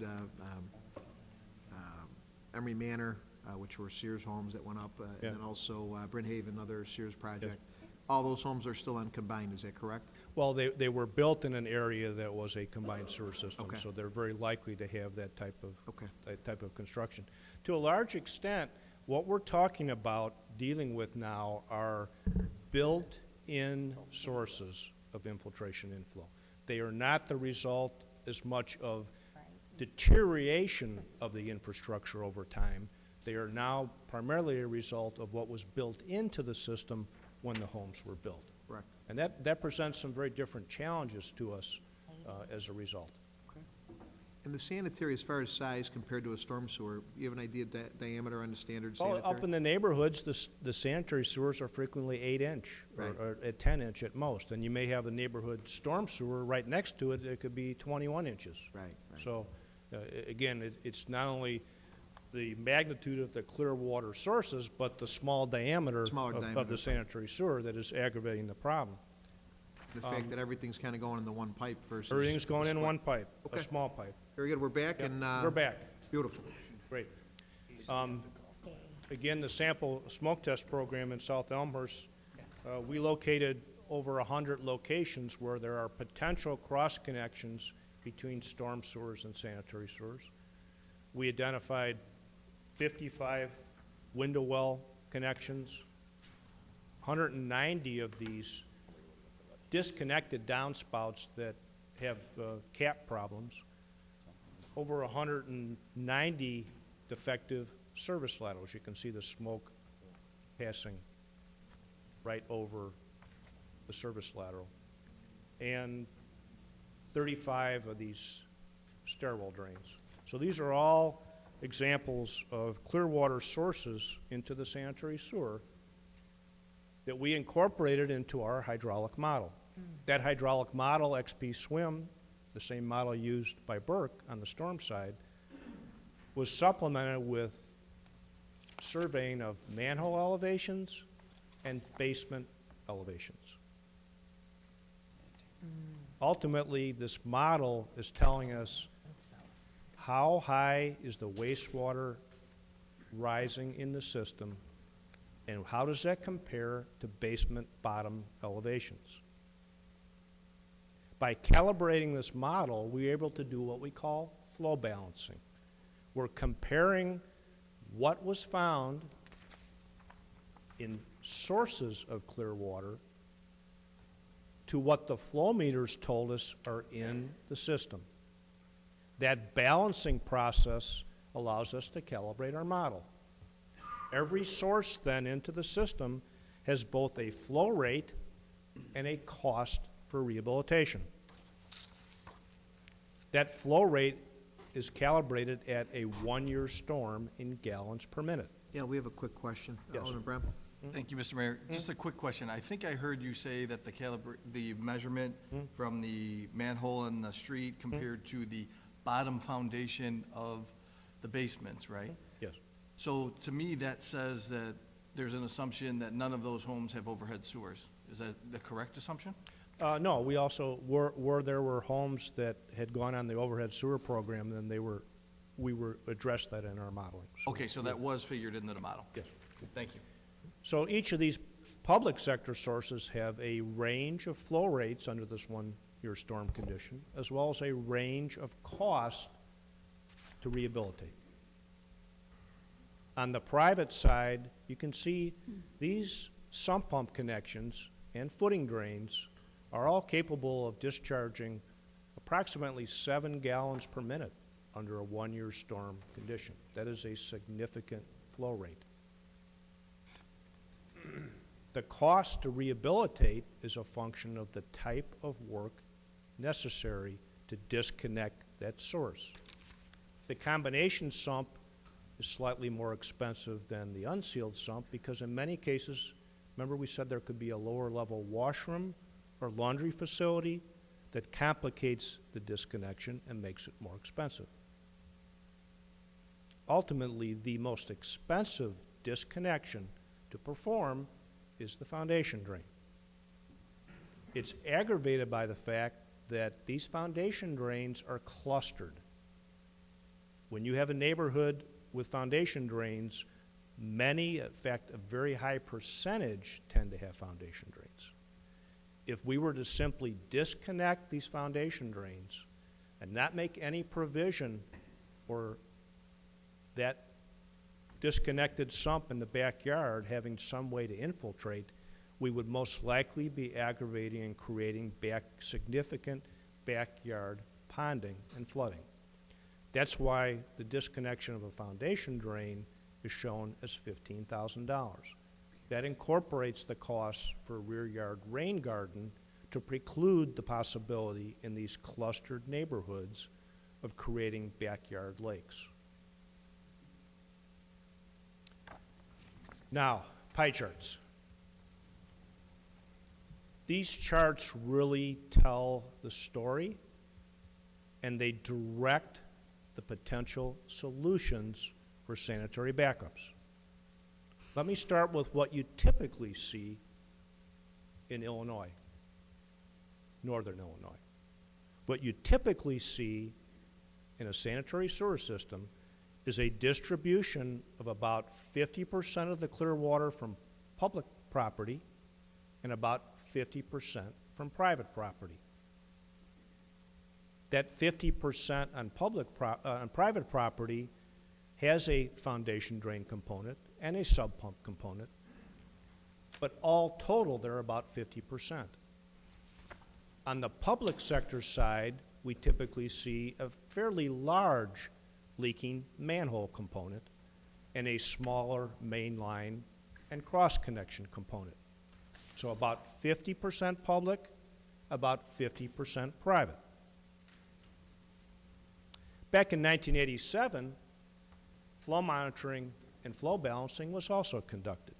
Emery Manor, which were Sears homes that went up, Yeah. and then also Bryn Haven, another Sears project. All those homes are still uncombined, is that correct? Well, they were built in an area that was a combined sewer system, Okay. so they're very likely to have that type of, Okay. that type of construction. To a large extent, what we're talking about dealing with now are built-in sources of infiltration inflow. They are not the result as much of deterioration of the infrastructure over time. They are now primarily a result of what was built into the system when the homes were built. Correct. And that presents some very different challenges to us as a result. And the sanitary, as far as size compared to a storm sewer, you have an idea diameter on the standard Well, sanitary? up in the neighborhoods, the sanitary sewers are frequently 8-inch, Right. or at 10-inch at most. And you may have a neighborhood storm sewer right next to it, it could be 21 inches. Right, right. So, again, it's not only the magnitude of the clear water sources, but the small diameter Smaller of diameter. the sanitary sewer that is aggravating the problem. The fact that everything's kind of going in the one pipe versus. Everything's going in split. one pipe, a Okay. small pipe. Very good, we're back Yep, and. we're back. Beautiful. Great. Again, the sample smoke test program in South Elmhurst, we located over 100 locations where there are potential cross connections between storm sewers and sanitary sewers. We identified 55 window well connections, 190 of these disconnected downspouts that have cap problems, over 190 defective service laterals. You can see the smoke passing right over the service lateral, and 35 of these stairwell drains. So these are all examples of clear water sources into the sanitary sewer that we incorporated into our hydraulic model. That hydraulic model, XP Swim, the same model used by Burke on the storm side, was supplemented with surveying of manhole elevations and basement elevations. Ultimately, this model is telling us how high is the wastewater rising in the system, and how does that compare to basement bottom elevations. By calibrating this model, we're able to do what we call flow balancing. We're comparing what was found in sources of clear water to what the flow meters told us are in the system. That balancing process allows us to calibrate our model. Every source then into the system has both a flow rate and a cost for rehabilitation. That flow rate is calibrated at a one-year storm in gallons per minute. Yeah, we have a quick question. Yes. Alderman Brem? Thank you, Mr. Mayor. Just a quick question. I think I heard you say that the measurement from the manhole in the street compared to the bottom foundation of the basements, right? Yes. So to me, that says that there's an assumption that none of those homes have overhead sewers. Is that the correct assumption? No, we also, where there were homes that had gone on the overhead sewer program, then we addressed that in our modeling. Okay, so that was figured into the model? Yes. Thank you. So each of these public sector sources have a range of flow rates under this one-year storm condition, as well as a range of cost to rehabilitate. On the private side, you can see these sump pump connections and footing drains are all capable of discharging approximately 7 gallons per minute under a one-year storm condition. That is a significant flow rate. The cost to rehabilitate is a function of the type of work necessary to disconnect that source. The combination sump is slightly more expensive than the unsealed sump because in many cases, remember we said there could be a lower level washroom or laundry facility that complicates the disconnection and makes it more expensive. Ultimately, the most expensive disconnection to perform is the foundation drain. It's aggravated by the fact that these foundation drains are clustered. When you have a neighborhood with foundation drains, many, in fact, a very high percentage tend to have foundation drains. If we were to simply disconnect these foundation drains and not make any provision for that disconnected sump in the backyard having some way to infiltrate, we would most likely be aggravating and creating significant backyard ponding and flooding. That's why the disconnection of a foundation drain is shown as $15,000. That incorporates the costs for a rear yard rain garden to preclude the possibility in these clustered neighborhoods of creating backyard lakes. Now, pie charts. These charts really tell the story, and they direct the potential solutions for sanitary backups. Let me start with what you typically see in Illinois, northern Illinois. What you typically see in a sanitary sewer system is a distribution of about 50% of the clear water from public property and about 50% from private property. That 50% on private property has a foundation drain component and a sub pump component, but all total they're about 50%. On the public sector side, we typically see a fairly large leaking manhole component and a smaller main line and cross connection component. So about 50% public, about 50% private. Back in 1987, flow monitoring and flow balancing was also conducted.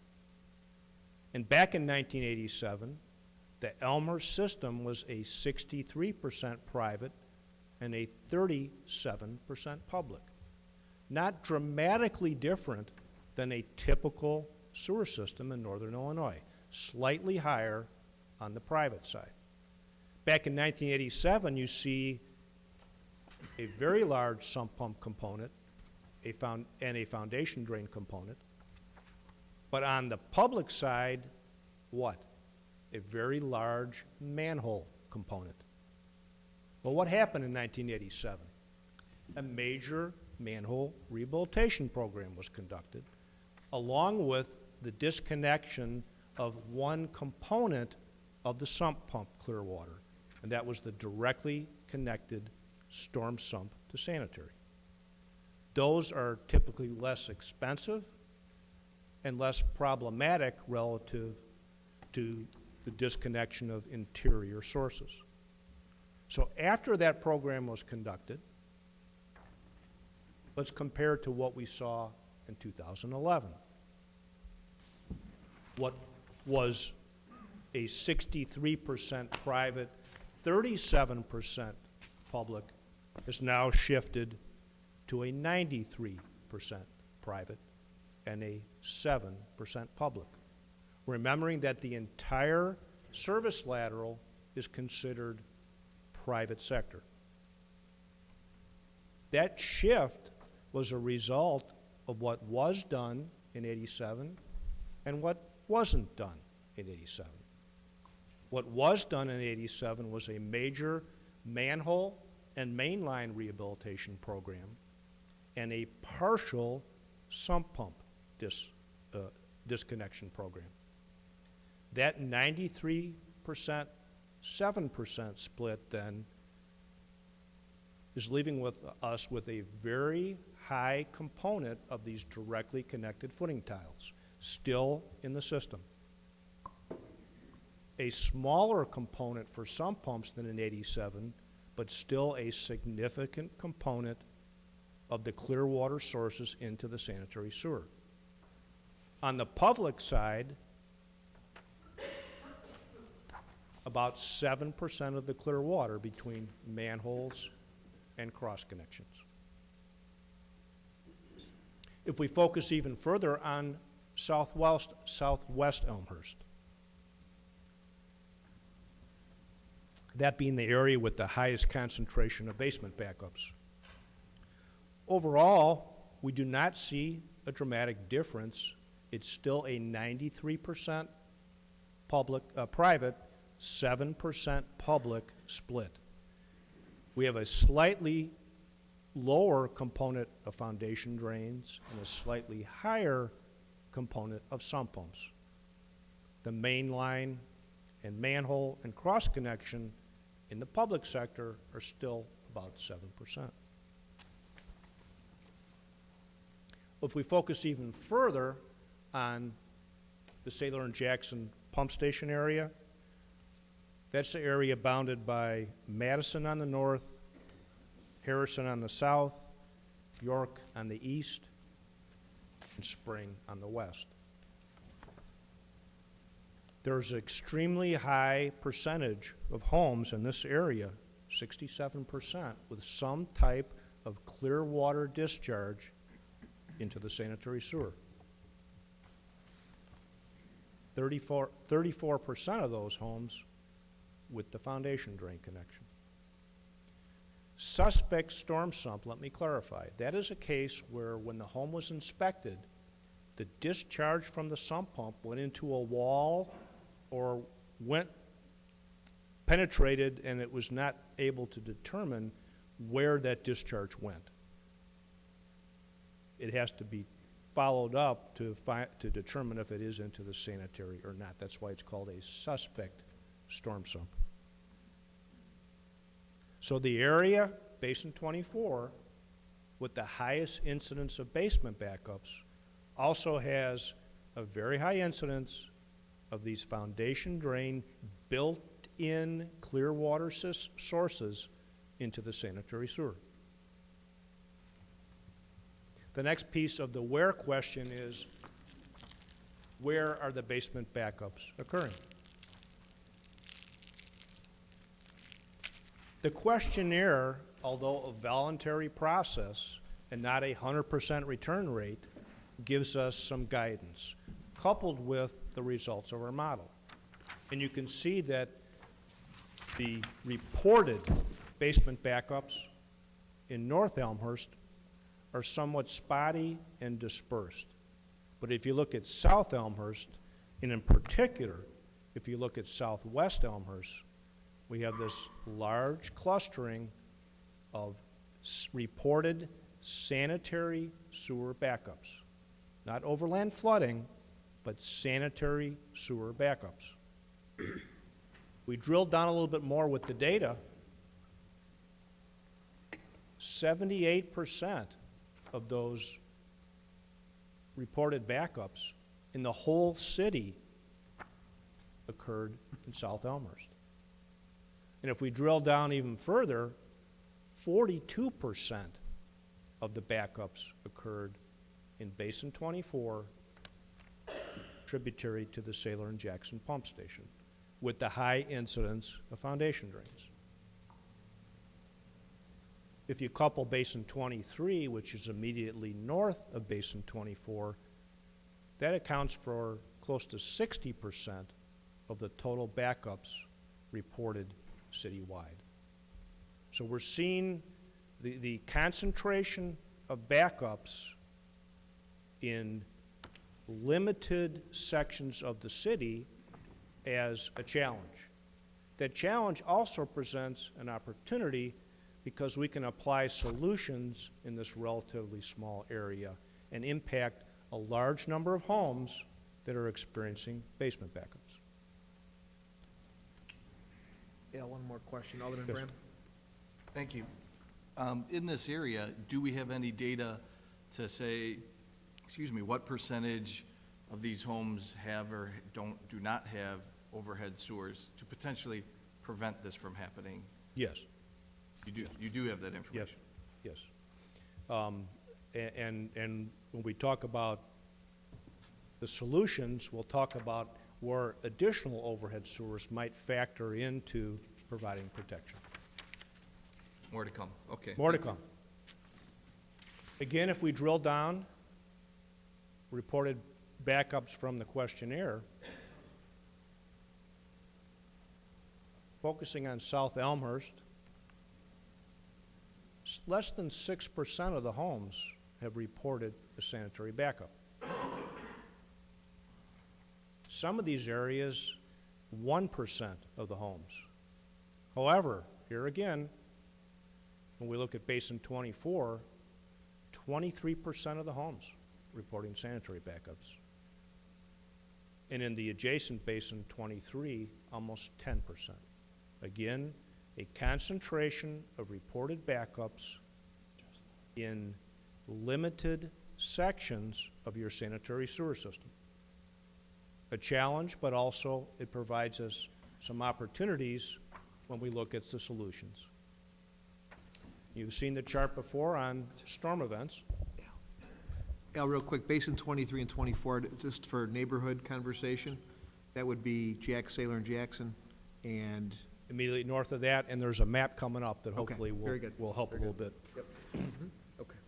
And back in 1987, the Elmhurst system was a 63% private and a 37% public. Not dramatically different than a typical sewer system in northern Illinois, slightly higher on the private side. Back in 1987, you see a very large sump pump component and a foundation drain component. But on the public side, what? A very large manhole component. Well, what happened in 1987? A major manhole rehabilitation program was conducted, along with the disconnection of one component of the sump pump clear water, and that was the directly connected storm sump to sanitary. Those are typically less expensive and less problematic relative to the disconnection of interior sources. So after that program was conducted, let's compare to what we saw in 2011. What was a 63% private, 37% public has now shifted to a 93% private and a 7% public. Remembering that the entire service lateral is considered private sector. That shift was a result of what was done in '87 and what wasn't done in '87. What was done in '87 was a major manhole and mainline rehabilitation program and a partial sump pump disconnection program. That 93%, 7% split then is leaving us with a very high component of these directly connected footing tiles still in the system. A smaller component for sump pumps than in '87, but still a significant component of the clear water sources into the sanitary sewer. On the public side, about 7% of the clear water between manholes and cross connections. If we focus even further on southwest Elmhurst, that being the area with the highest concentration of basement backups. Overall, we do not see a dramatic difference. It's still a 93% private, 7% public split. We have a slightly lower component of foundation drains and a slightly higher component of sump pumps. The main line and manhole and cross connection in the public sector are still about 7%. If we focus even further on the Saylor and Jackson pump station area, that's the area bounded by Madison on the north, Harrison on the south, York on the east, and Spring on the west. There's an extremely high percentage of homes in this area, 67%, with some type of clear water discharge into the sanitary sewer. 34% of those homes with the foundation drain connection. Suspect storm sump, let me clarify. That is a case where when the home was inspected, the discharge from the sump pump went into a wall or penetrated, and it was not able to determine where that discharge went. It has to be followed up to determine if it is into the sanitary or not. That's why it's called a suspect storm sump. So the area, Basin 24, with the highest incidence of basement backups, also has a very high incidence of these foundation drain built-in clear water sources into the sanitary sewer. The next piece of the where question is, where are the basement backups occurring? The questionnaire, although a voluntary process and not a 100% return rate, gives us some guidance, coupled with the results of our model. And you can see that the reported basement backups in North Elmhurst are somewhat spotty and dispersed. But if you look at South Elmhurst, and in particular, if you look at Southwest Elmhurst, we have this large clustering of reported sanitary sewer backups. Not overland flooding, but sanitary sewer backups. We drilled down a little bit more with the data. 78% of those reported backups in the whole city occurred in South Elmhurst. And if we drill down even further, 42% of the backups occurred in Basin 24, tributary to the Saylor and Jackson pump station, with the high incidence of foundation drains. If you couple Basin 23, which is immediately north of Basin 24, that accounts for close to 60% of the total backups reported citywide. So we're seeing the concentration of backups in limited sections of the city as a challenge. That challenge also presents an opportunity because we can apply solutions in this relatively small area and impact a large number of homes that are experiencing basement backups. Yeah, one more question. Alderman Yes. Bram? Thank you. In this area, do we have any data to say, what percentage of these homes have or do not have overhead sewers to potentially prevent this from happening? Yes. You do have that information? Yes. And when we talk about the solutions, we'll talk about where additional overhead sewers might factor into providing protection. More to come, okay. More to come. Again, if we drill down, reported backups from the questionnaire, focusing on South Elmhurst, less than 6% of the homes have reported a sanitary backup. Some of these areas, 1% of the homes. However, here again, when we look at Basin 24, 23% of the homes reporting sanitary backups. And in the adjacent Basin 23, almost 10%. Again, a concentration of reported backups in limited sections of your sanitary sewer system. A challenge, but also it provides us some opportunities when we look at the solutions. You've seen the chart before on storm events. Al, real quick, Basin 23 and 24, just for neighborhood conversation, that would be Jack, Saylor, and Jackson, and... Immediately north of that, and there's a map coming up that Okay, hopefully very good. will help a little bit. Yep. Okay.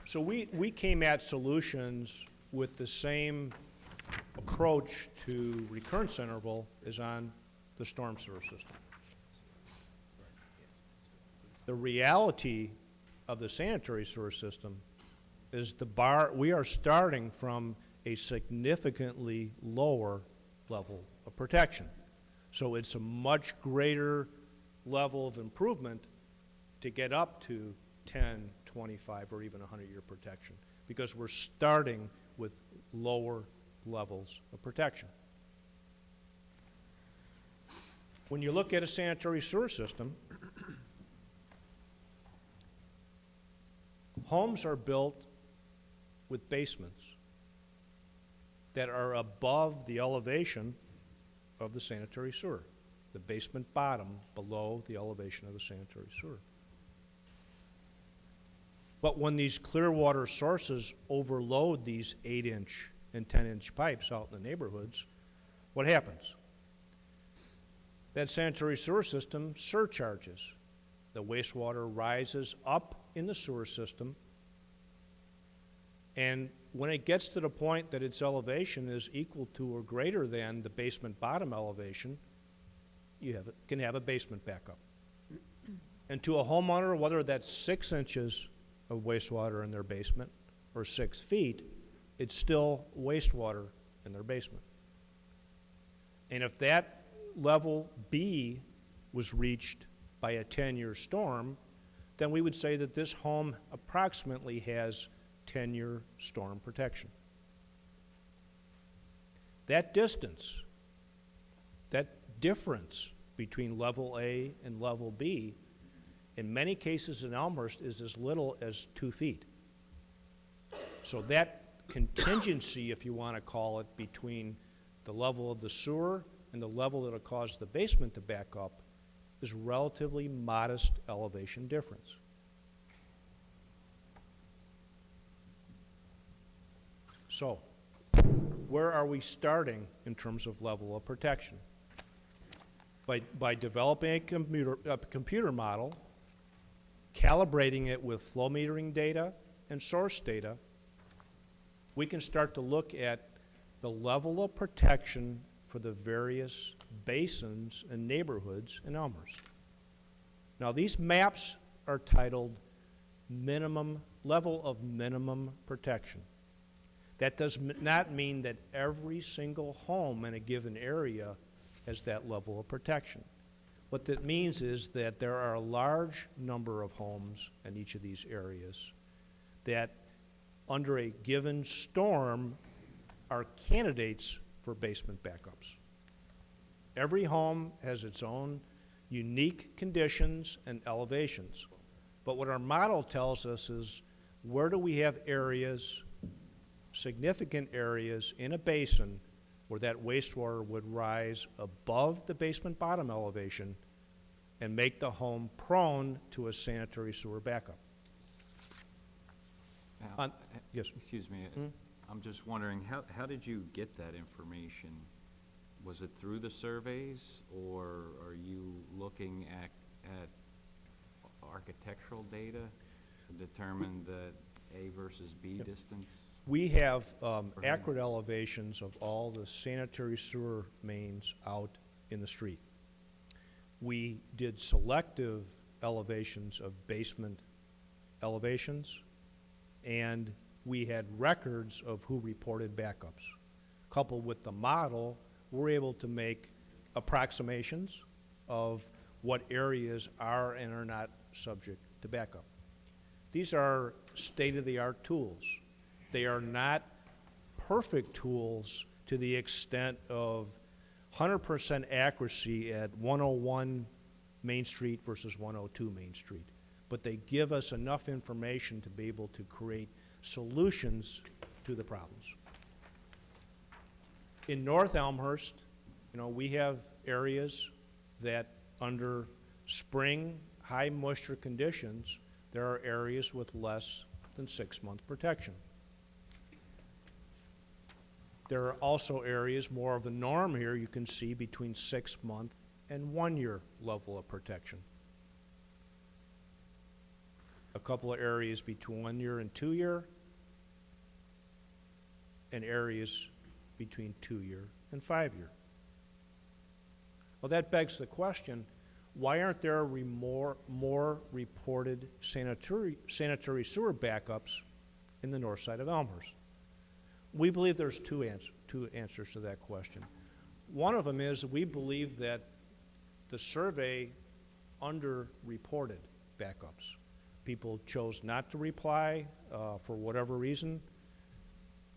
So we came at solutions with the same approach to recurrence interval as on the storm sewer system. The reality of the sanitary sewer system is we are starting from a significantly lower level of protection. So it's a much greater level of improvement to get up to 10, 25, or even 100-year protection, because we're starting with lower levels of protection. When you look at a sanitary sewer system, homes are built with basements that are above the elevation of the sanitary sewer, the basement bottom below the elevation of the sanitary sewer. But when these clear water sources overload these 8-inch and 10-inch pipes out in the neighborhoods, what happens? That sanitary sewer system surcharges. The wastewater rises up in the sewer system, and when it gets to the point that its elevation is equal to or greater than the basement bottom elevation, you can have a basement backup. And to a homeowner, whether that's 6 inches of wastewater in their basement or 6 feet, it's still wastewater in their basement. And if that level B was reached by a 10-year storm, then we would say that this home approximately has 10-year storm protection. That distance, that difference between level A and level B, in many cases in Elmhurst is as little as 2 feet. So that contingency, if you want to call it, between the level of the sewer and the level that will cause the basement to back up is relatively modest elevation difference. So, where are we starting in terms of level of protection? By developing a computer model, calibrating it with flow metering data and source data, we can start to look at the level of protection for the various basins and neighborhoods in Elmhurst. Now, these maps are titled level of minimum protection. That does not mean that every single home in a given area has that level of protection. What that means is that there are a large number of homes in each of these areas that, under a given storm, are candidates for basement backups. Every home has its own unique conditions and elevations. But what our model tells us is, where do we have areas, significant areas in a basin where that wastewater would rise above the basement bottom elevation and make the home prone to a sanitary sewer backup? Yes. Excuse me, Hmm? I'm just wondering, how did you get that information? Was it through the surveys, or are you looking at architectural data to determine the A versus B distance? We have accurate elevations of all the sanitary sewer mains out in the street. We did selective elevations of basement elevations, and we had records of who reported backups. Coupled with the model, we're able to make approximations of what areas are and are not subject to backup. These are state-of-the-art tools. They are not perfect tools to the extent of 100% accuracy at 101 Main Street versus 102 Main Street, but they give us enough information to be able to create solutions to the problems. In North Elmhurst, we have areas that under spring, high moisture conditions, there are areas with less than 6-month protection. There are also areas, more of the norm here, you can see between 6-month and 1-year level of protection. A couple of areas between 1 year and 2 year, and areas between 2 year and 5 year. Well, that begs the question, why aren't there more reported sanitary sewer backups in the north side of Elmhurst? We believe there's two answers to that question. One of them is we believe that the survey underreported backups. People chose not to reply for whatever reason.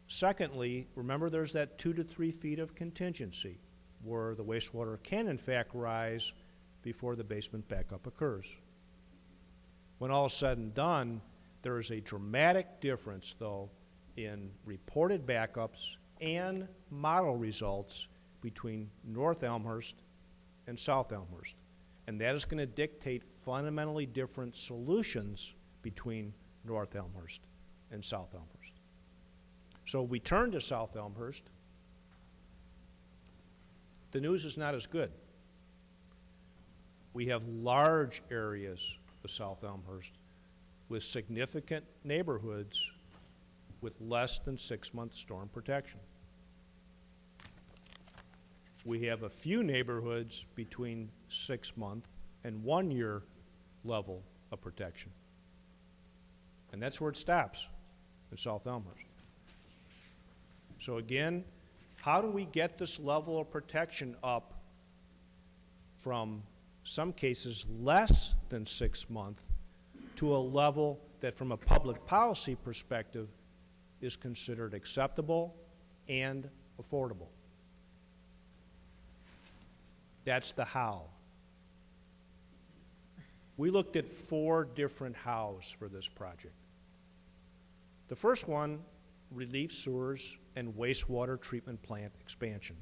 Secondly, remember there's that 2 to 3 feet of contingency where the wastewater can in fact rise before the basement backup occurs. When all is said and done, there is a dramatic difference, though, in reported backups and model results between North Elmhurst and South Elmhurst. And that is going to dictate fundamentally different solutions between North Elmhurst and South Elmhurst. So we turn to South Elmhurst. The news is not as good. We have large areas of South Elmhurst with significant neighborhoods with less than 6-month storm protection. We have a few neighborhoods between 6-month and 1-year level of protection. And that's where it stops, in South Elmhurst. So again, how do we get this level of protection up from some cases less than 6 months to a level that from a public policy perspective is considered acceptable and affordable? That's the how. We looked at 4 different hows for this project. The first one, relief sewers and wastewater treatment plant expansion.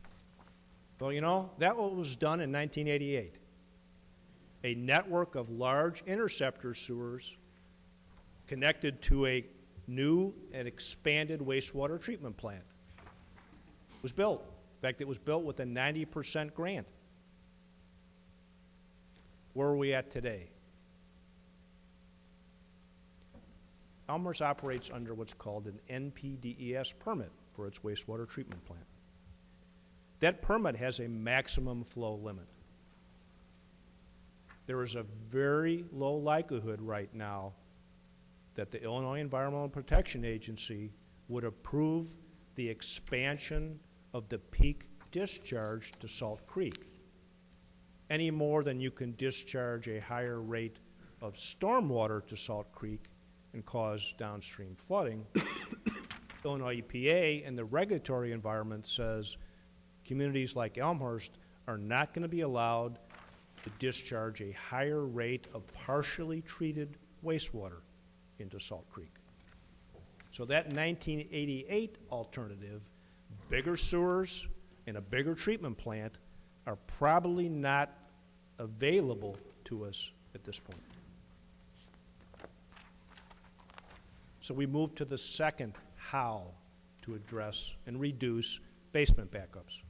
Well, that was done in 1988. A network of large interceptor sewers connected to a new and expanded wastewater treatment plant was built. In fact, it was built with a 90% grant. Where are we at today? Elmhurst operates under what's called an NPDES permit for its wastewater treatment plant. That permit has a maximum flow limit. There is a very low likelihood right now that the Illinois Environmental Protection Agency would approve the expansion of the peak discharge to Salt Creek any more than you can discharge a higher rate of stormwater to Salt Creek and cause downstream flooding. Illinois EPA and the regulatory environment says communities like Elmhurst are not going to be allowed to discharge a higher rate of partially treated wastewater into Salt Creek. So that 1988 alternative, bigger sewers and a bigger treatment plant, are probably not available to us at this point. So we moved to the second how to address and reduce basement backups.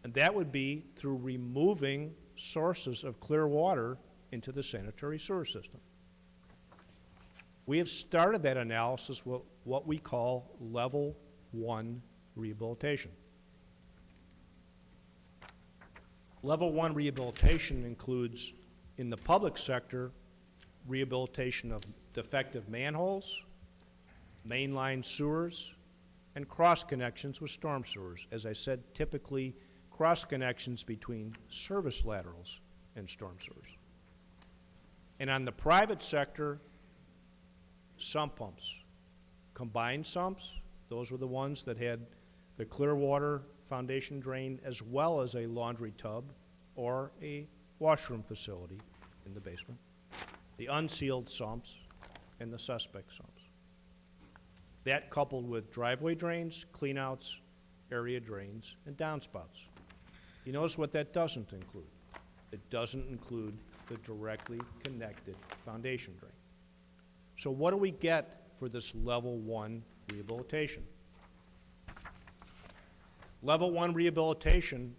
And that would be through removing sources of clear water into the sanitary sewer system. We have started that analysis with what we call level 1 rehabilitation. Level 1 rehabilitation includes, in the public sector, rehabilitation of defective manholes, mainline sewers, and cross connections with storm sewers. As I said, typically cross connections between service laterals and storm sewers. And on the private sector, sump pumps. Combined sumps, those were the ones that had the clear water foundation drain as well as a laundry tub or a washroom facility in the basement. The unsealed sumps and the suspect sumps. That coupled with driveway drains, cleanouts, area drains, and downspouts. You notice what that doesn't include? It doesn't include the directly connected foundation drain. So what do we get for this level 1 rehabilitation? Level 1 rehabilitation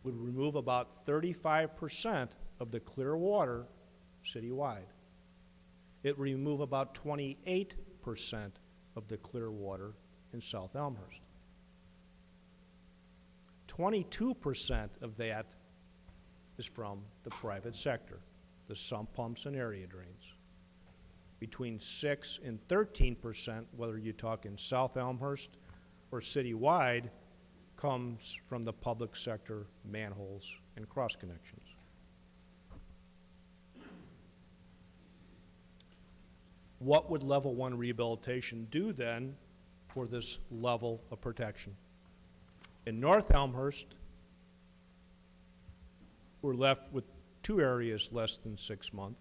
would remove about 35% of the clear water citywide. It would remove about 28% of the clear water in South Elmhurst. 22% of that is from the private sector, the sump pumps and area drains. Between 6 and 13%, whether you talk in South Elmhurst or citywide, comes from the public sector manholes and cross connections. What would level 1 rehabilitation do then for this level of protection? In North Elmhurst, we're left with 2 areas less than 6 months.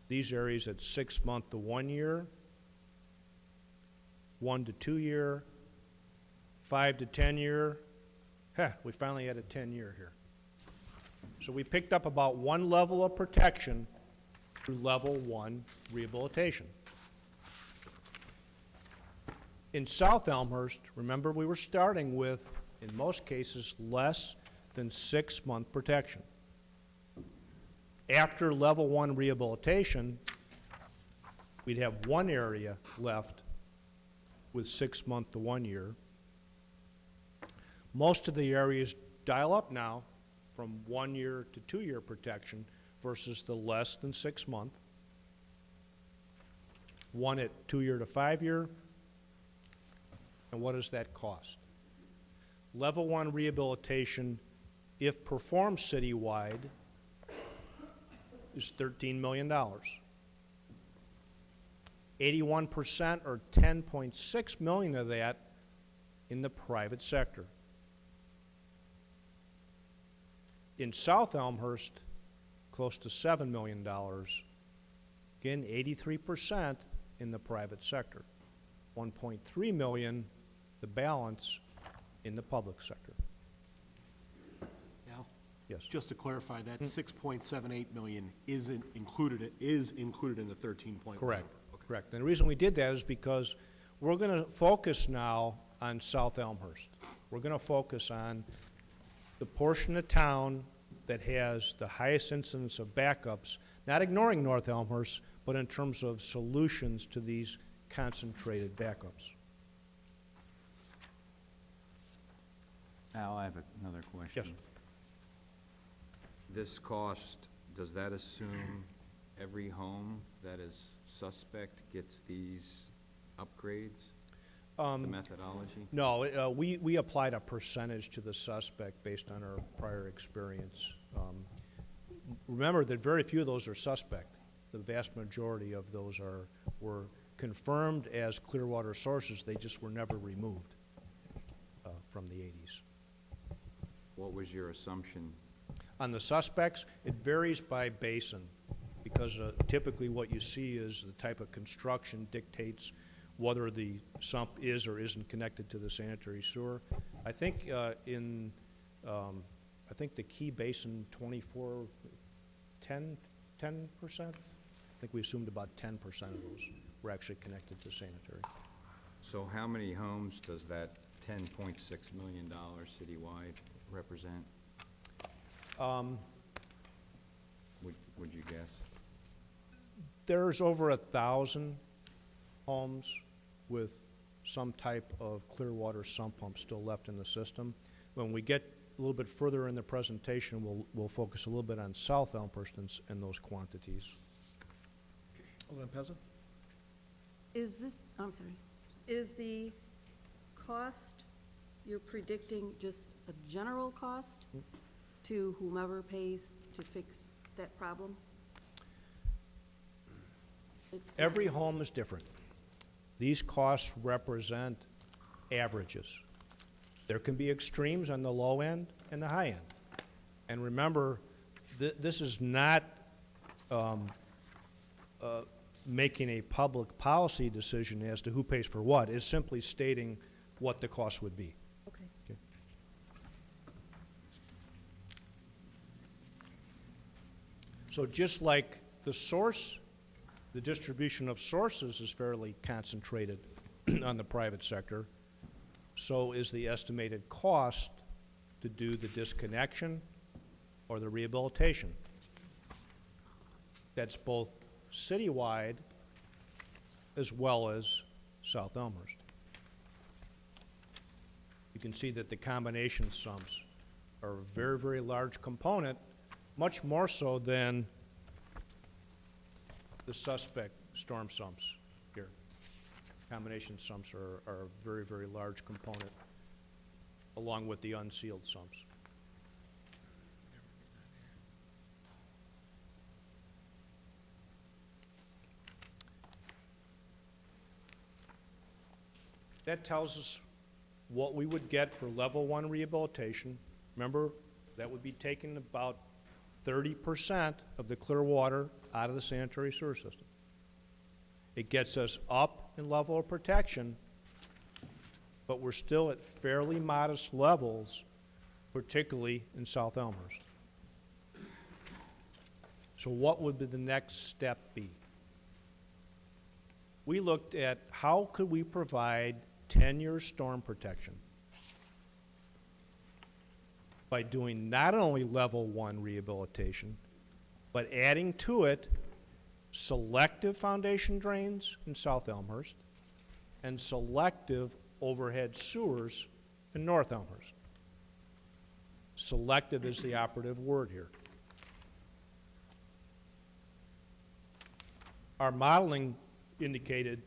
These areas at 6 month to 1 year, 1 to 2 year, 5 to 10 year. We finally had a 10-year here. So we picked up about 1 level of protection through level 1 rehabilitation. In South Elmhurst, remember we were starting with, in most cases, less than 6 month protection. After level 1 rehabilitation, we'd have 1 area left with 6 month to 1 year. Most of the areas dial up now from 1 year to 2 year protection versus the less than 6 month. 1 at 2 year to 5 year. And what does that cost? Level 1 rehabilitation, if performed citywide, is $13 million. 81% or $10.6 million of that in the private sector. In South Elmhurst, close to $7 million. Again, 83% in the private sector. 1.3 million, the balance, in the public sector. Al? Yes. Just to clarify, that 6.78 million is included in the 13.1. Correct. Correct. And the reason we did that is because we're going to focus now on South Elmhurst. We're going to focus on the portion of town that has the highest incidence of backups, not ignoring North Elmhurst, but in terms of solutions to these concentrated backups. Al, I have another question. Yes. This cost, does that assume every home that is suspect gets these upgrades? The methodology? No, we applied a percentage to the suspect based on our prior experience. Remember that very few of those are suspect. The vast majority of those were confirmed as clear water sources. They just were never removed from the 80s. What was your assumption? On the suspects, it varies by basin because typically what you see is the type of construction dictates whether the sump is or isn't connected to the sanitary sewer. I think I think the key basin 24, 10%. think we assumed about 10% of those were actually connected to sanitary. So how many homes does that $10.6 million citywide represent? Would you guess? There's over 1,000 homes with some type of clear water sump pump still left in the system. When we get a little bit further in the presentation, we'll focus a little bit on South Elmhurst and those quantities. Alderman Pezza? Is this, I'm sorry, is the cost you're predicting just a general cost to whomever pays to fix that problem? Every home is different. These costs represent averages. There can be extremes on the low end and the high end. And remember, this is not making a public policy decision as to who pays for what. It's simply stating what the cost would be. Okay. Okay. So just like the source, the distribution of sources is fairly concentrated on the private sector, so is the estimated cost to do the disconnection or the rehabilitation. That's both citywide as well as South Elmhurst. You can see that the combination sums are a very, very large component, much more so than the suspect storm sumps here. Combination sumps are a very, very large component, along with the unsealed sumps. That tells us what we would get for level 1 rehabilitation. Remember, that would be taking about 30% of the clear water out of the sanitary sewer system. It gets us up in level of protection, but we're still at fairly modest levels, particularly in South Elmhurst. So what would the next step be? We looked at how could we provide 10-year storm protection by doing not only level 1 rehabilitation, but adding to it selective foundation drains in South Elmhurst and selective overhead sewers in North Elmhurst. Selective is the operative word here. Our modeling indicated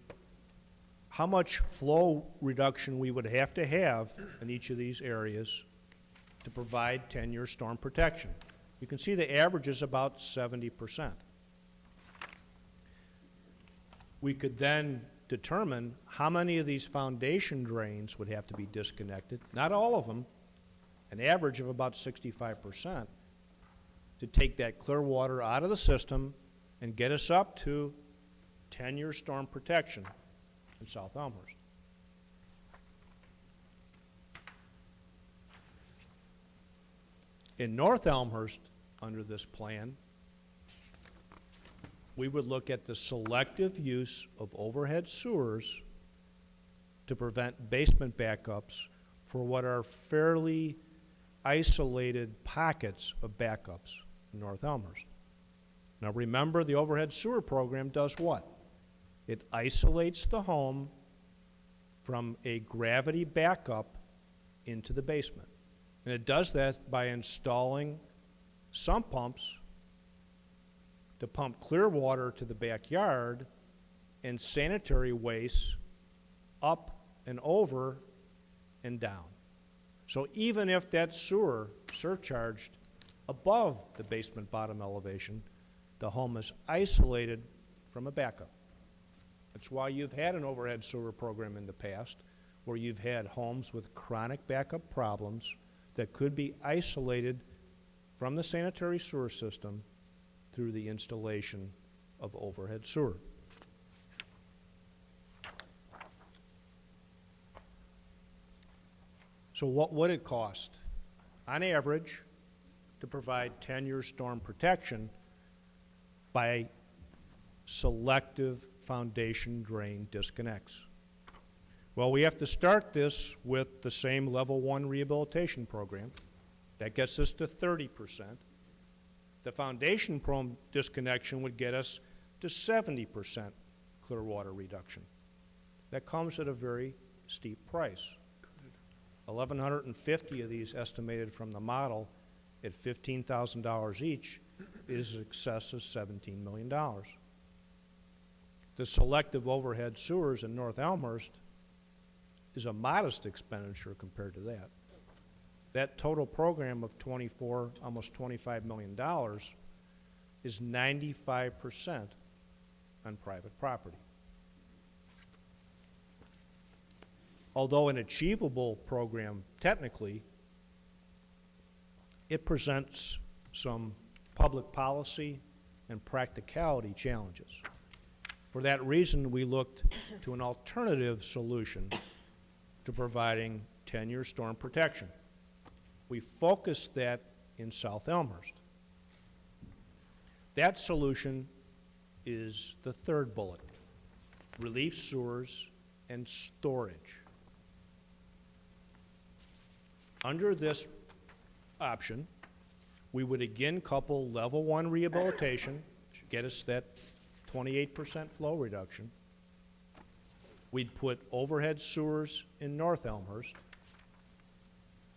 how much flow reduction we would have to have in each of these areas to provide 10-year storm protection. You can see the average is about 70%. We could then determine how many of these foundation drains would have to be disconnected, not all of them, an average of about 65%, to take that clear water out of the system and get us up to 10-year storm protection in South Elmhurst. In North Elmhurst, under this plan, we would look at the selective use of overhead sewers to prevent basement backups for what are fairly isolated pockets of backups in North Elmhurst. Now remember, the overhead sewer program does what? It isolates the home from a gravity backup into the basement. And it does that by installing sump pumps to pump clear water to the backyard and sanitary waste up and over and down. So even if that sewer surcharged above the basement bottom elevation, the home is isolated from a backup. That's why you've had an overhead sewer program in the past where you've had homes with chronic backup problems that could be isolated from the sanitary sewer system through the installation of overhead sewer. So what would it cost, on average, to provide 10-year storm protection by selective foundation drain disconnects. Well, we have to start this with the same level 1 rehabilitation program. That gets us to 30%. The foundation disconnection would get us to 70% clear water reduction. That comes at a very steep price. 1,150 of these estimated from the model at $15,000 each is in excess of $17 million. The selective overhead sewers in North Elmhurst is a modest expenditure compared to that. That total program of almost $25 million is 95% on private property. Although an achievable program technically, it presents some public policy and practicality challenges. For that reason, we looked to an alternative solution to providing 10-year storm protection. We focused that in South Elmhurst. That solution is the third bullet: relief sewers and storage. Under this option, we would again couple level 1 rehabilitation, get us that 28% flow reduction. We'd put overhead sewers in North Elmhurst.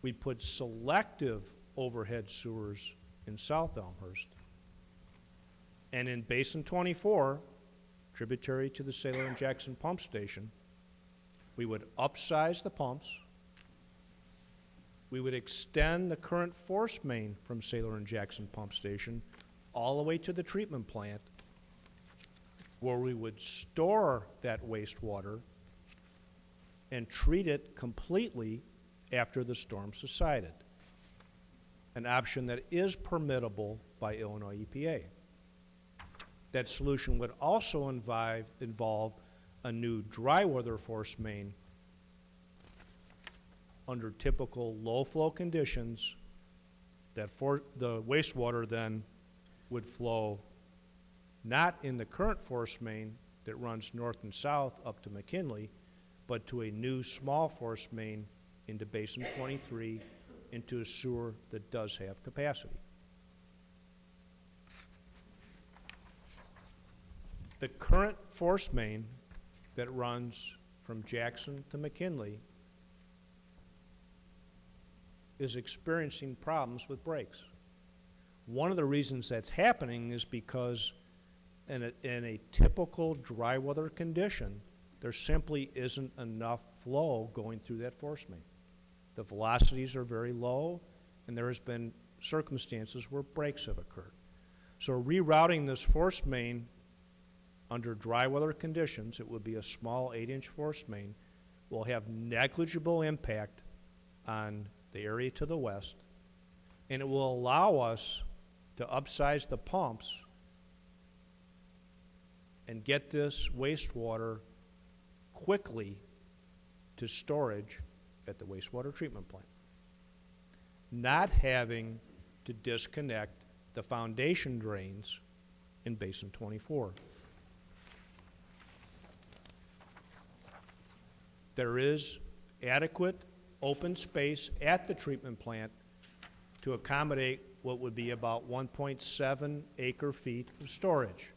We'd put selective overhead sewers in South Elmhurst. And in Basin 24, tributary to the Sailor and Jackson pump station, we would upsize the pumps. We would extend the current force main from Sailor and Jackson pump station all the way to the treatment plant, where we would store that wastewater and treat it completely after the storm subsided, an option that is permittable by Illinois EPA. That solution would also involve a new dry weather force main under typical low flow conditions. That the wastewater then would flow not in the current force main that runs north and south up to McKinley, but to a new small force main into Basin 23 into a sewer that does have capacity. The current force main that runs from Jackson to McKinley is experiencing problems with breaks. One of the reasons that's happening is because in a typical dry weather condition, there simply isn't enough flow going through that force main. The velocities are very low, and there has been circumstances where breaks have occurred. So rerouting this force main under dry weather conditions, it would be a small 8-inch force main, will have negligible impact on the area to the west, and it will allow us to upsize the pumps and get this wastewater quickly to storage at the wastewater treatment plant, not having to disconnect the foundation drains in Basin 24. There is adequate open space at the treatment plant to accommodate what would be about 1.7 acre-feet of storage.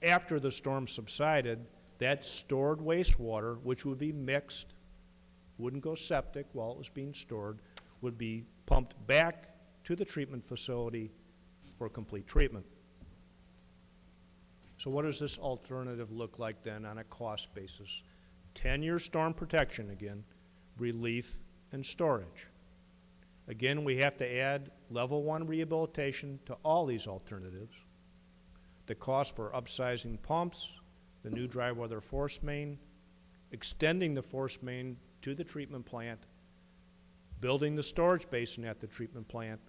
After the storm subsided, that stored wastewater, which would be mixed, wouldn't go septic while it was being stored, would be pumped back to the treatment facility for complete treatment. So what does this alternative look like then on a cost basis? 10-year storm protection again, relief and storage. Again, we have to add level 1 rehabilitation to all these alternatives. The cost for upsizing pumps, the new dry weather force main, extending the force main to the treatment plant, building the storage basin at the treatment plant,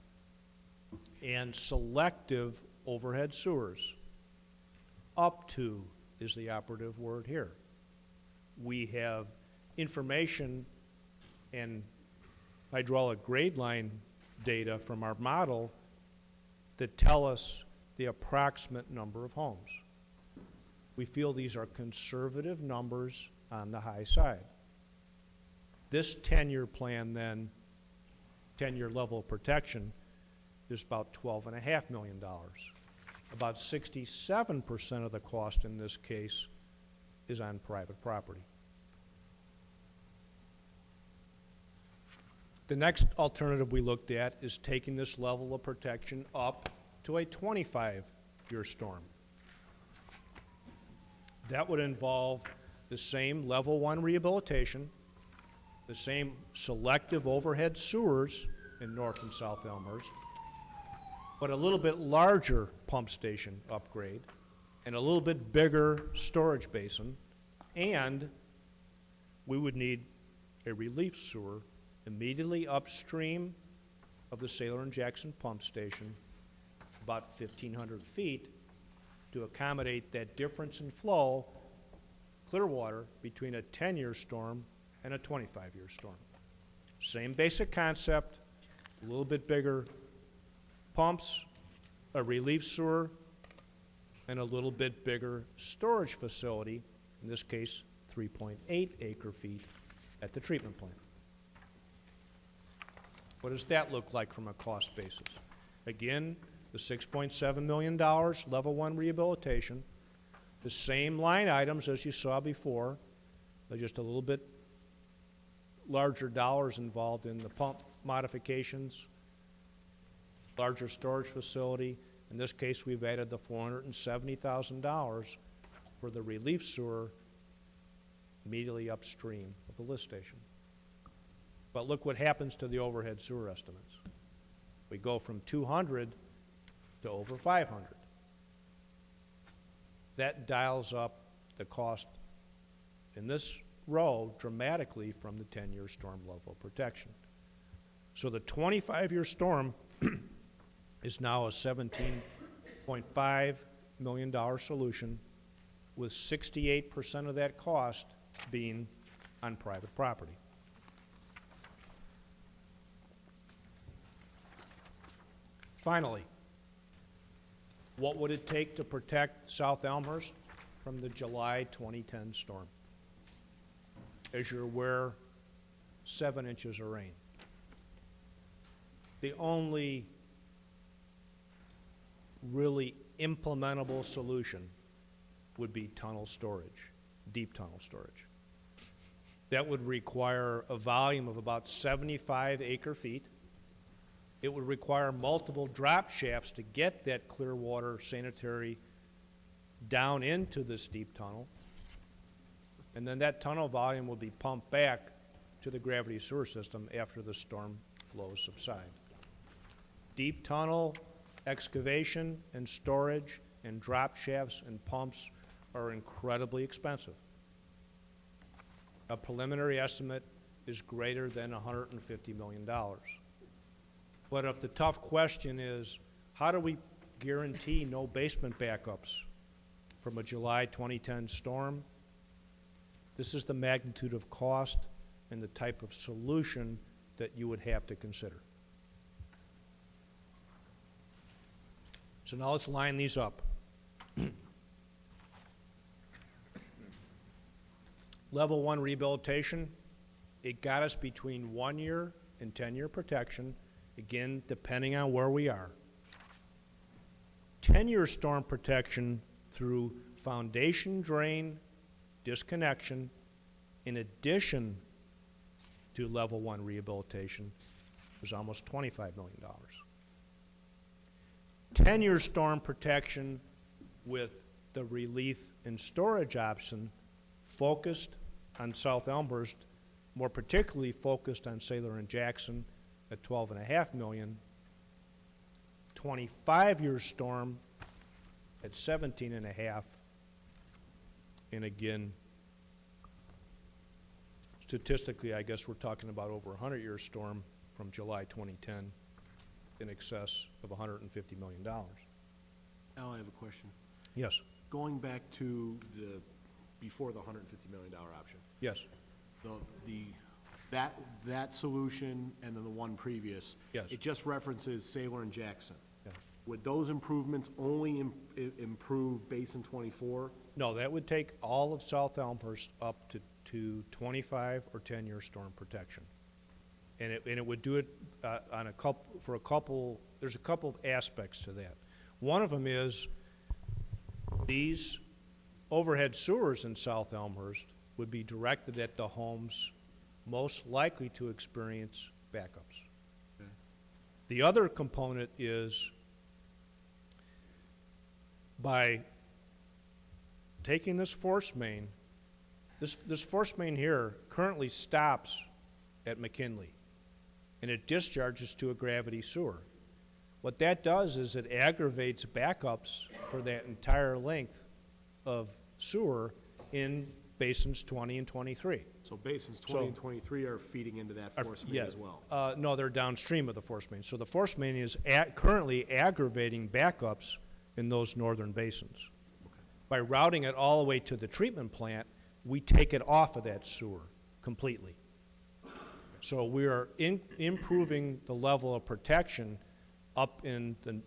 and selective overhead sewers. Up to is the operative word here. We have information and hydraulic grade line data from our model that tell us the approximate number of homes. We feel these are conservative numbers on the high side. This 10-year plan then, 10-year level of protection, is about $12.5 million. About 67% of the cost in this case is on private property. The next alternative we looked at is taking this level of protection up to a 25-year storm. That would involve the same level 1 rehabilitation, the same selective overhead sewers in North and South Elmhurst, but a little bit larger pump station upgrade and a little bit bigger storage basin, and we would need a relief sewer immediately upstream of the Sailor and Jackson pump station, about 1,500 feet, to accommodate that difference in flow, clear water, between a 10-year storm and a 25-year storm. Same basic concept, a little bit bigger pumps, a relief sewer, and a little bit bigger storage facility, in this case 3.8 acre-feet at the treatment plant. What does that look like from a cost basis? Again, the $6.7 million level 1 rehabilitation, the same line items as you saw before, but just a little bit larger dollars involved in the pump modifications, larger storage facility. In this case, we've added the $470,000 for the relief sewer immediately upstream of the lift station. But look what happens to the overhead sewer estimates. We go from 200 to over 500. That dials up the cost in this row dramatically from the 10-year storm level of protection. So the 25-year storm is now a $17.5 million solution, with 68% of that cost being on private property. Finally, what would it take to protect South Elmhurst from the July 2010 storm? As you're aware, 7 inches of rain. The only really implementable solution would be tunnel storage, deep tunnel storage. That would require a volume of about 75 acre-feet. It would require multiple drop shafts to get that clear water sanitary down into this deep tunnel. And then that tunnel volume will be pumped back to the gravity sewer system after the storm flows subside. Deep tunnel excavation and storage and drop shafts and pumps are incredibly expensive. A preliminary estimate is greater than $150 million. But if the tough question is, how do we guarantee no basement backups from a July 2010 storm? This is the magnitude of cost and the type of solution that you would have to consider. So now let's line these up. Level 1 rehabilitation, it got us between 1-year and 10-year protection, again, depending on where we are. 10-year storm protection through foundation drain disconnection, in addition to level 1 rehabilitation, was almost $25 million. 10-year storm protection with the relief and storage option focused on South Elmhurst, more particularly focused on Sailor and Jackson at $12.5 million. 25-year storm at $17.5. And again, statistically, I guess we're talking about over a 100-year storm from July 2010 in excess of $150 million. Al, I have a question. Yes. Going back to before the $150 million option. Yes. That solution and then the one previous. Yes. It just references Sailor and Jackson. Yeah. Would those improvements only improve Basin 24? No, that would take all of South Elmhurst up to 25 or 10-year storm protection. And it would do it on there's a couple of aspects to that. One of them is these overhead sewers in South Elmhurst would be directed at the homes most likely to experience backups. Okay. The other component is by taking this force main, this force main here currently stops at McKinley, and it discharges to a gravity sewer. What that does is it aggravates backups for that entire length of sewer in basins 20 and 23. So basins 20 and 23 are feeding into that force main Yeah. as well? No, they're downstream of the force main. So the force main is currently aggravating backups in those northern basins. By routing it all the way to the treatment plant, we take it off of that sewer completely. So we are improving the level of protection up in the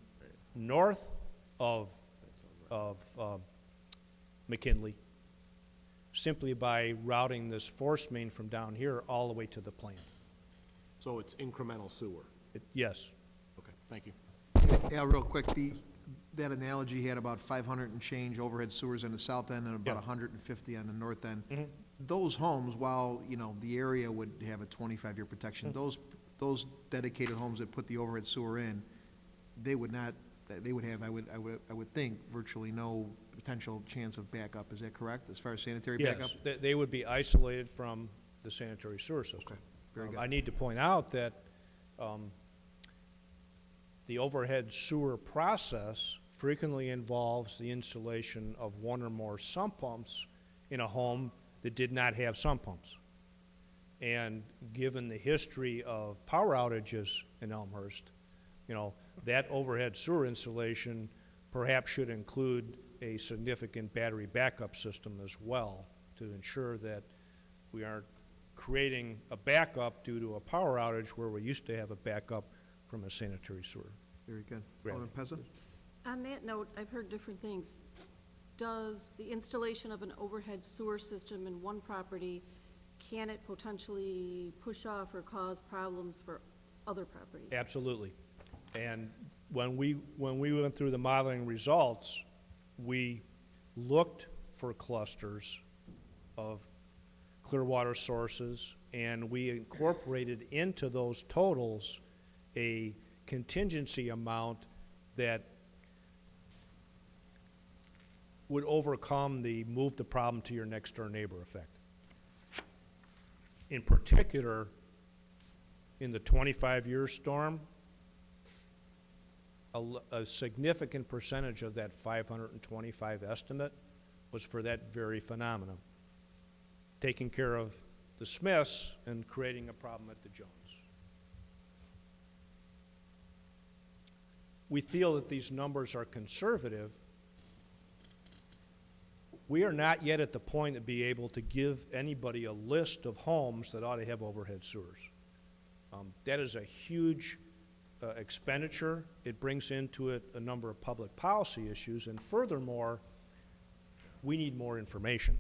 north of McKinley, simply by routing this force main from down here all the way to the plant. So it's incremental sewer? Yes. Okay, thank you. Al, real quick, that analogy had about 500 and change overhead sewers on the south end and about 150 on the north end. Those homes, while, you know, the area would have a 25-year protection, those dedicated homes that put the overhead sewer in, they would have, I would think, virtually no potential chance of backup. Is that correct, as far as sanitary backup? Yes, they would be isolated from the sanitary sewer system. Okay, very good. I need to point out that the overhead sewer process frequently involves the installation of one or more sump pumps in a home that did not have sump pumps. And given the history of power outages in Elmhurst, you know, that overhead sewer installation perhaps should include a significant battery backup system as well to ensure that we aren't creating a backup due to a power outage where we used to have a backup from a sanitary sewer. Very good. Gravity. Alderman Pezza? On that note, I've heard different things. Does the installation of an overhead sewer system in one property, can it potentially push off or cause problems for other properties? Absolutely. And when we went through the modeling results, we looked for clusters of clear water sources, and we incorporated into those totals a contingency amount that would overcome the move the problem to your next door neighbor effect. In particular, in the 25-year storm, a significant percentage of that 525 estimate was for that very phenomenon, taking care of the Smiths and creating a problem at the Jones. We feel that these numbers are conservative. We are not yet at the point to be able to give anybody a list of homes that ought to have overhead sewers. That is a huge expenditure. It brings into it a number of public policy issues, and furthermore, we need more information.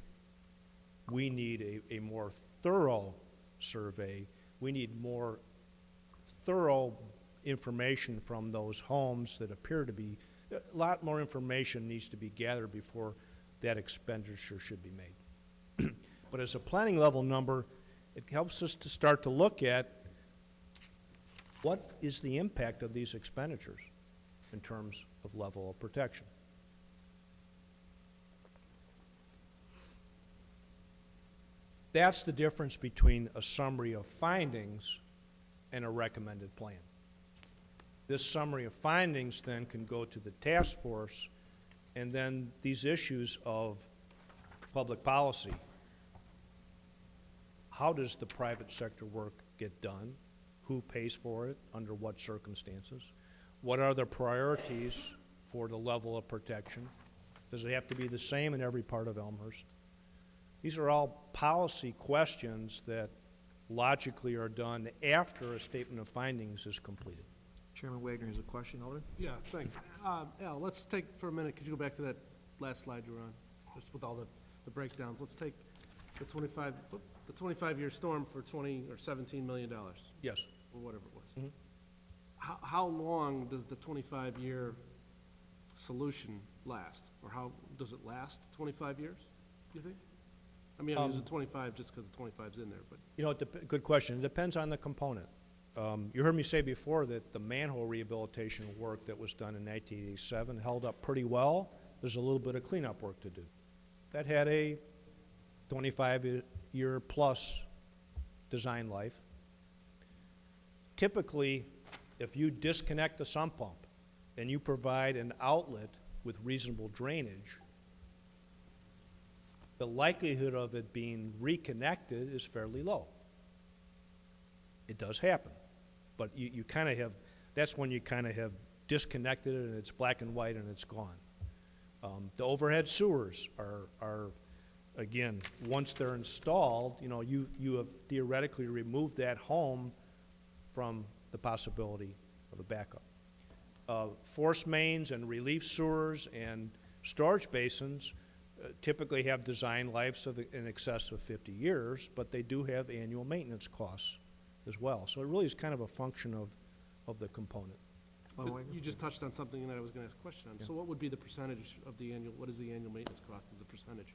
We need a more thorough survey. We need more thorough information from those homes that appear to be, a lot more information needs to be gathered before that expenditure should be made. But as a planning level number, it helps us to start to look at what is the impact of these expenditures in terms of level of protection. That's the difference between a summary of findings and a recommended plan. This summary of findings then can go to the task force, and then these issues of public policy. How does the private sector work get done? Who pays for it? Under what circumstances? What are the priorities for the level of protection? Does it have to be the same in every part of Elmhurst? These are all policy questions that logically are done after a statement of findings is completed. Chairman Wagner has a question. Alderman? Yeah, thanks. Al, let's take for a minute, could you go back to that last slide you were on, just with all the breakdowns? Let's take the 25-year storm for 20 or $17 million, Yes. or whatever it was. Mhm. How long does the 25-year solution last? Or how, does it last 25 years, do you think? I mean, I'm using 25 just because the 25's in there, but. You know, good question. It depends on the component. You heard me say before that the manhole rehabilitation work that was done in 1987 held up pretty well. There's a little bit of cleanup work to do. That had a 25-year plus design life. Typically, if you disconnect the sump pump and you provide an outlet with reasonable drainage, the likelihood of it being reconnected is fairly low. It does happen, but you kind of have, that's when you kind of have disconnected it and it's black and white and it's gone. The overhead sewers are, again, once they're installed, you know, you have theoretically removed that home from the possibility of a backup. Force mains and relief sewers and storage basins typically have design lives of in excess of 50 years, but they do have annual maintenance costs as well. So it really is kind of a function of the component. You just touched on something that I was going to ask a question on. So what would be the percentage of the annual, what is the annual maintenance cost as a percentage?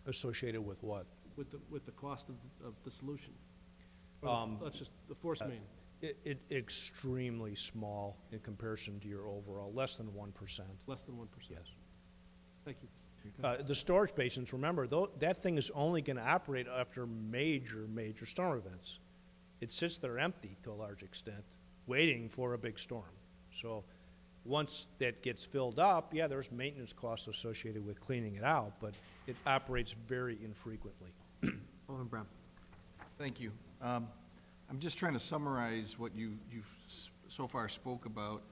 Associated with what? With the cost of the solution? Let's just, the force main. It extremely small in comparison to your overall, less than 1%. Less than 1%? Yes. Thank you. The storage basins, remember, that thing is only going to operate after major storm events. It sits there empty to a large extent, waiting for a big storm. So once that gets filled up, yeah, there's maintenance costs associated with cleaning it out, but it operates very infrequently. Alderman Brown. Thank you. I'm just trying to summarize what you've so far spoke about.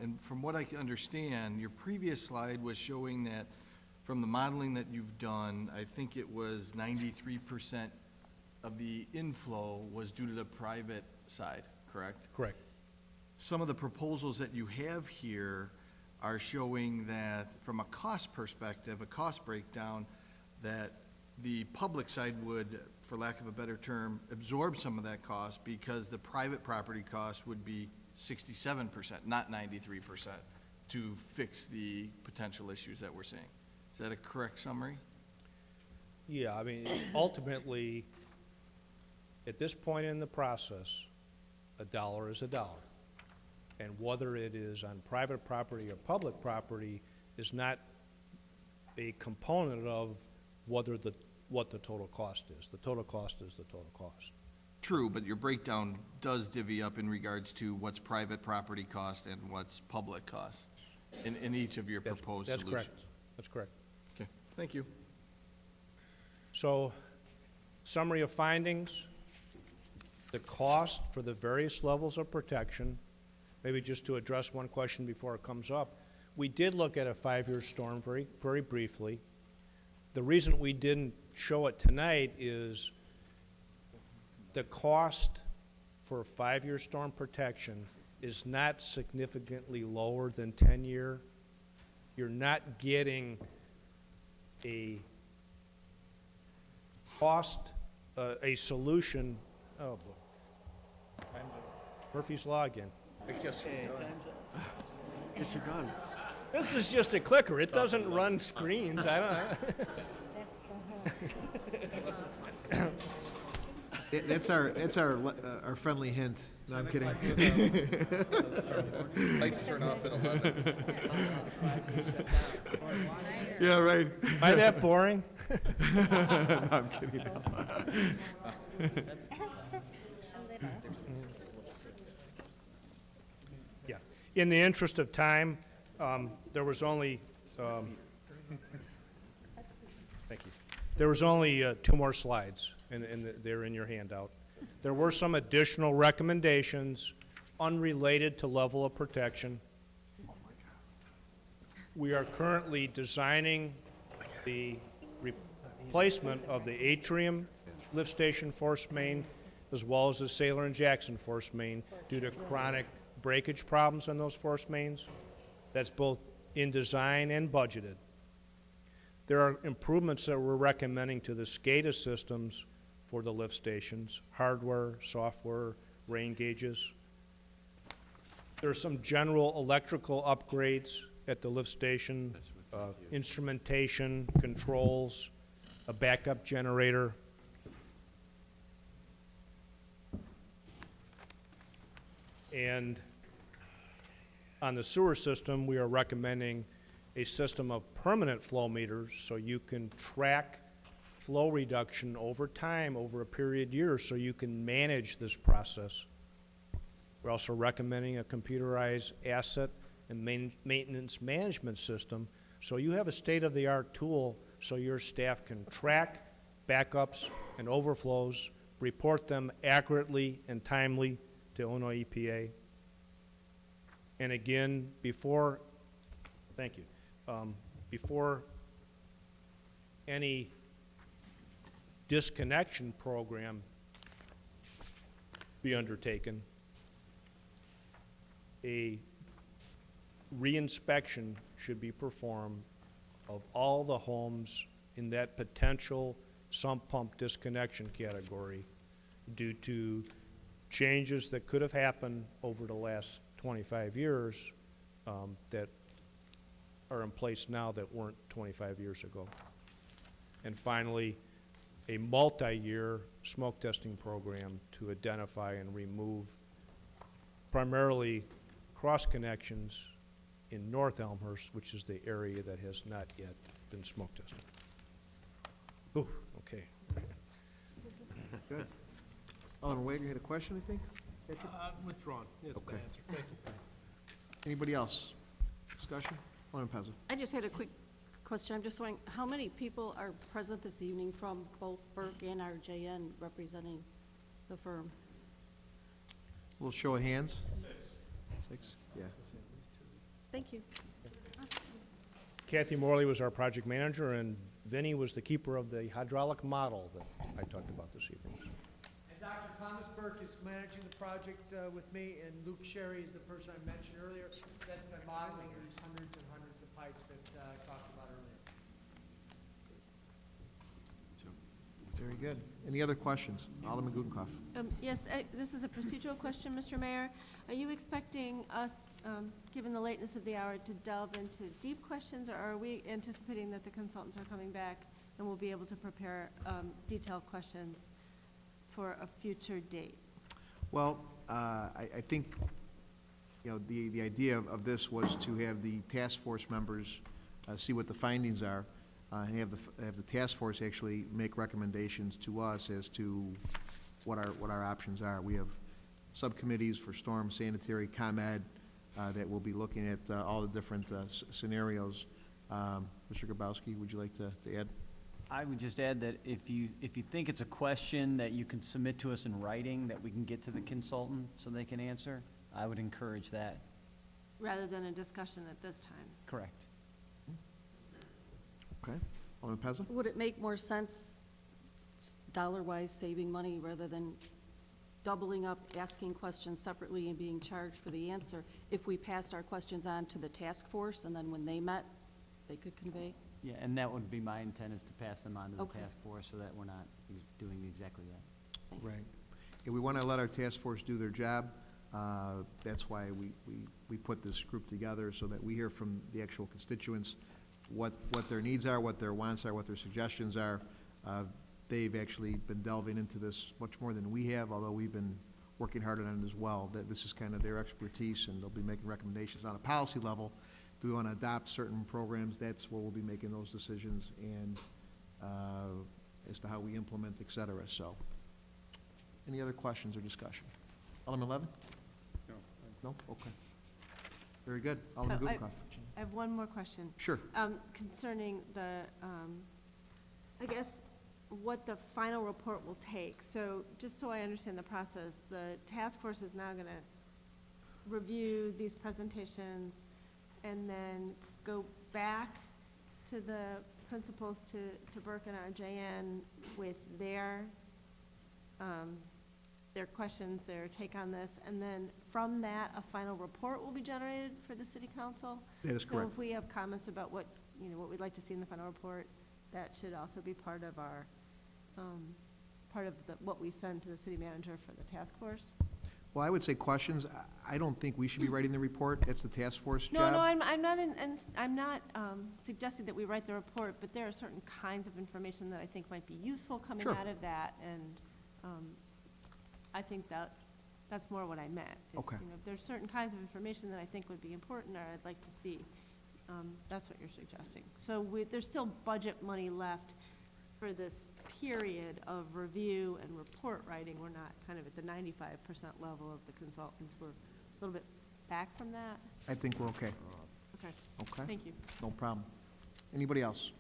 And from what I can understand, your previous slide was showing that from the modeling that you've done, I think it was 93% of the inflow was due to the private side, correct? Correct. Some of the proposals that you have here are showing that from a cost perspective, a cost breakdown, that the public side would, for lack of a better term, absorb some of that cost because the private property cost would be 67%, not 93%, to fix the potential issues that we're seeing. Is that a correct summary? Yeah, I mean, ultimately, at this point in the process, a dollar is a dollar. And whether it is on private property or public property is not a component of what the total cost is. The total cost is the total cost. True, but your breakdown does divvy up in regards to what's private property cost and what's public cost in each of your proposed That's solutions. correct. That's correct. Okay, thank you. So, summary of findings, the cost for the various levels of protection, maybe just to address one question before it comes up. We did look at a 5-year storm very briefly. The reason we didn't show it tonight is the cost for 5-year storm protection is not significantly lower than 10-year. You're not getting a cost, a solution, oh boy. Murphy's Law again. I guess we're done. Guess you're done. This is just a clicker. It doesn't run screens. I don't know. That's our friendly hint. No, I'm kidding. Lights turn off at 11. Yeah, right. Am I that boring? No, I'm kidding. Yeah. In the interest of time, there was only, thank you. There was only 2 more slides, and they're in your handout. There were some additional recommendations unrelated to level of protection. We are currently designing the replacement of the atrium lift station force main as well as the Sailor and Jackson force main due to chronic breakage problems on those force mains. That's both in design and budgeted. There are improvements that we're recommending to the SCADA systems for the lift stations, hardware, software, rain gauges. There are some general electrical upgrades at the lift station, instrumentation, controls, a backup generator. And on the sewer system, we are recommending a system of permanent flow meters so you can track flow reduction over time, over a period of years, so you can manage this process. We're also recommending a computerized asset and maintenance management system so you have a state-of-the-art tool so your staff can track backups and overflows, report them accurately and timely to Illinois EPA. And again, before any disconnection program be undertaken, a reinspection should be performed of all the homes in that potential sump pump disconnection category due to changes that could have happened over the last 25 years that are in place now that weren't 25 years ago. And finally, a multi-year smoke testing program to identify and remove primarily cross connections in North Elmhurst, which is the area that has not yet been smoke tested. Ooh, okay. Good. Alderman Wade, you had a question, I think? Withdrawn. Yes, Okay. bad answer. Thank you. Anybody else? Discussion? Alderman Pezza. I just had a quick question. I'm just wondering, how many people are present this evening from both Burke and RJN representing the firm? A little show of hands. 6? Yeah. Thank you. Kathy Morley was our project manager, and Vinnie was the keeper of the hydraulic model that I talked about this evening. And Dr. Thomas Burke is managing the project with me, and Luke Sherry is the person I mentioned earlier. That's been modeling these hundreds and hundreds of pipes that I talked about earlier. Very good. Any other questions? Alderman Gudenkauf. Yes, this is a procedural question, Mr. Mayor. Are you expecting us, given the lateness of the hour, to delve into deep questions, or are we anticipating that the consultants are coming back and we'll be able to prepare detailed questions for a future date? Well, I think, you know, the idea of this was to have the task force members see what the findings are, and have the task force actually make recommendations to us as to what our options are. We have subcommittees for storm, sanitary, ComEd, that will be looking at all the different scenarios. Mr. Grabowski, would you like to add? I would just add that if you think it's a question that you can submit to us in writing that we can get to the consultant so they can answer, I would encourage that. Rather than a discussion at this time? Correct. Okay. Alderman Pezza? Would it make more sense, dollar-wise, saving money rather than doubling up, asking questions separately and being charged for the answer, if we passed our questions on to the task force and then when they met, they could convey? Yeah, and that would be my intent, is to pass them on to the Okay. task force so that we're not doing exactly that. Thanks. Right. And we want to let our task force do their job. That's why we put this group together, so that we hear from the actual constituents what their needs are, what their wants are, what their suggestions are. They've actually been delving into this much more than we have, although we've been working hard on it as well. That this is kind of their expertise, and they'll be making recommendations on a policy level. Do we want to adopt certain programs? That's where we'll be making those decisions, and as to how we implement, et cetera. So, any other questions or discussion? Alderman Levin? No. No? Okay. Very good. Alderman Gudenkauf. I have one more question. Sure. Concerning the, I guess, what the final report will take. So, just so I understand the process, the task force is now gonna review these presentations and then go back to the principals, to Burke and RJN with their their questions, their take on this, and then from that, a final report will be generated for the city council. That is correct. So if we have comments about what, what we'd like to see in the final report, that should also be part of our, what we send to the city manager for the task force. Well, I would say questions. I don't think we should be writing the report. It's the task force No, job. no, I'm not suggesting that we write the report, but there are certain kinds of information that I think might be useful coming Sure. out of that, and I think that's more what I meant. is, Okay. If there's certain kinds of information that I think would be important or I'd like to see, that's what you're suggesting. So there's still budget money left for this period of review and report writing. We're not kind of at the 95% level of the consultants. We're a little bit back from that. I think we're okay. Okay. Okay? Thank you. No problem. Anybody else?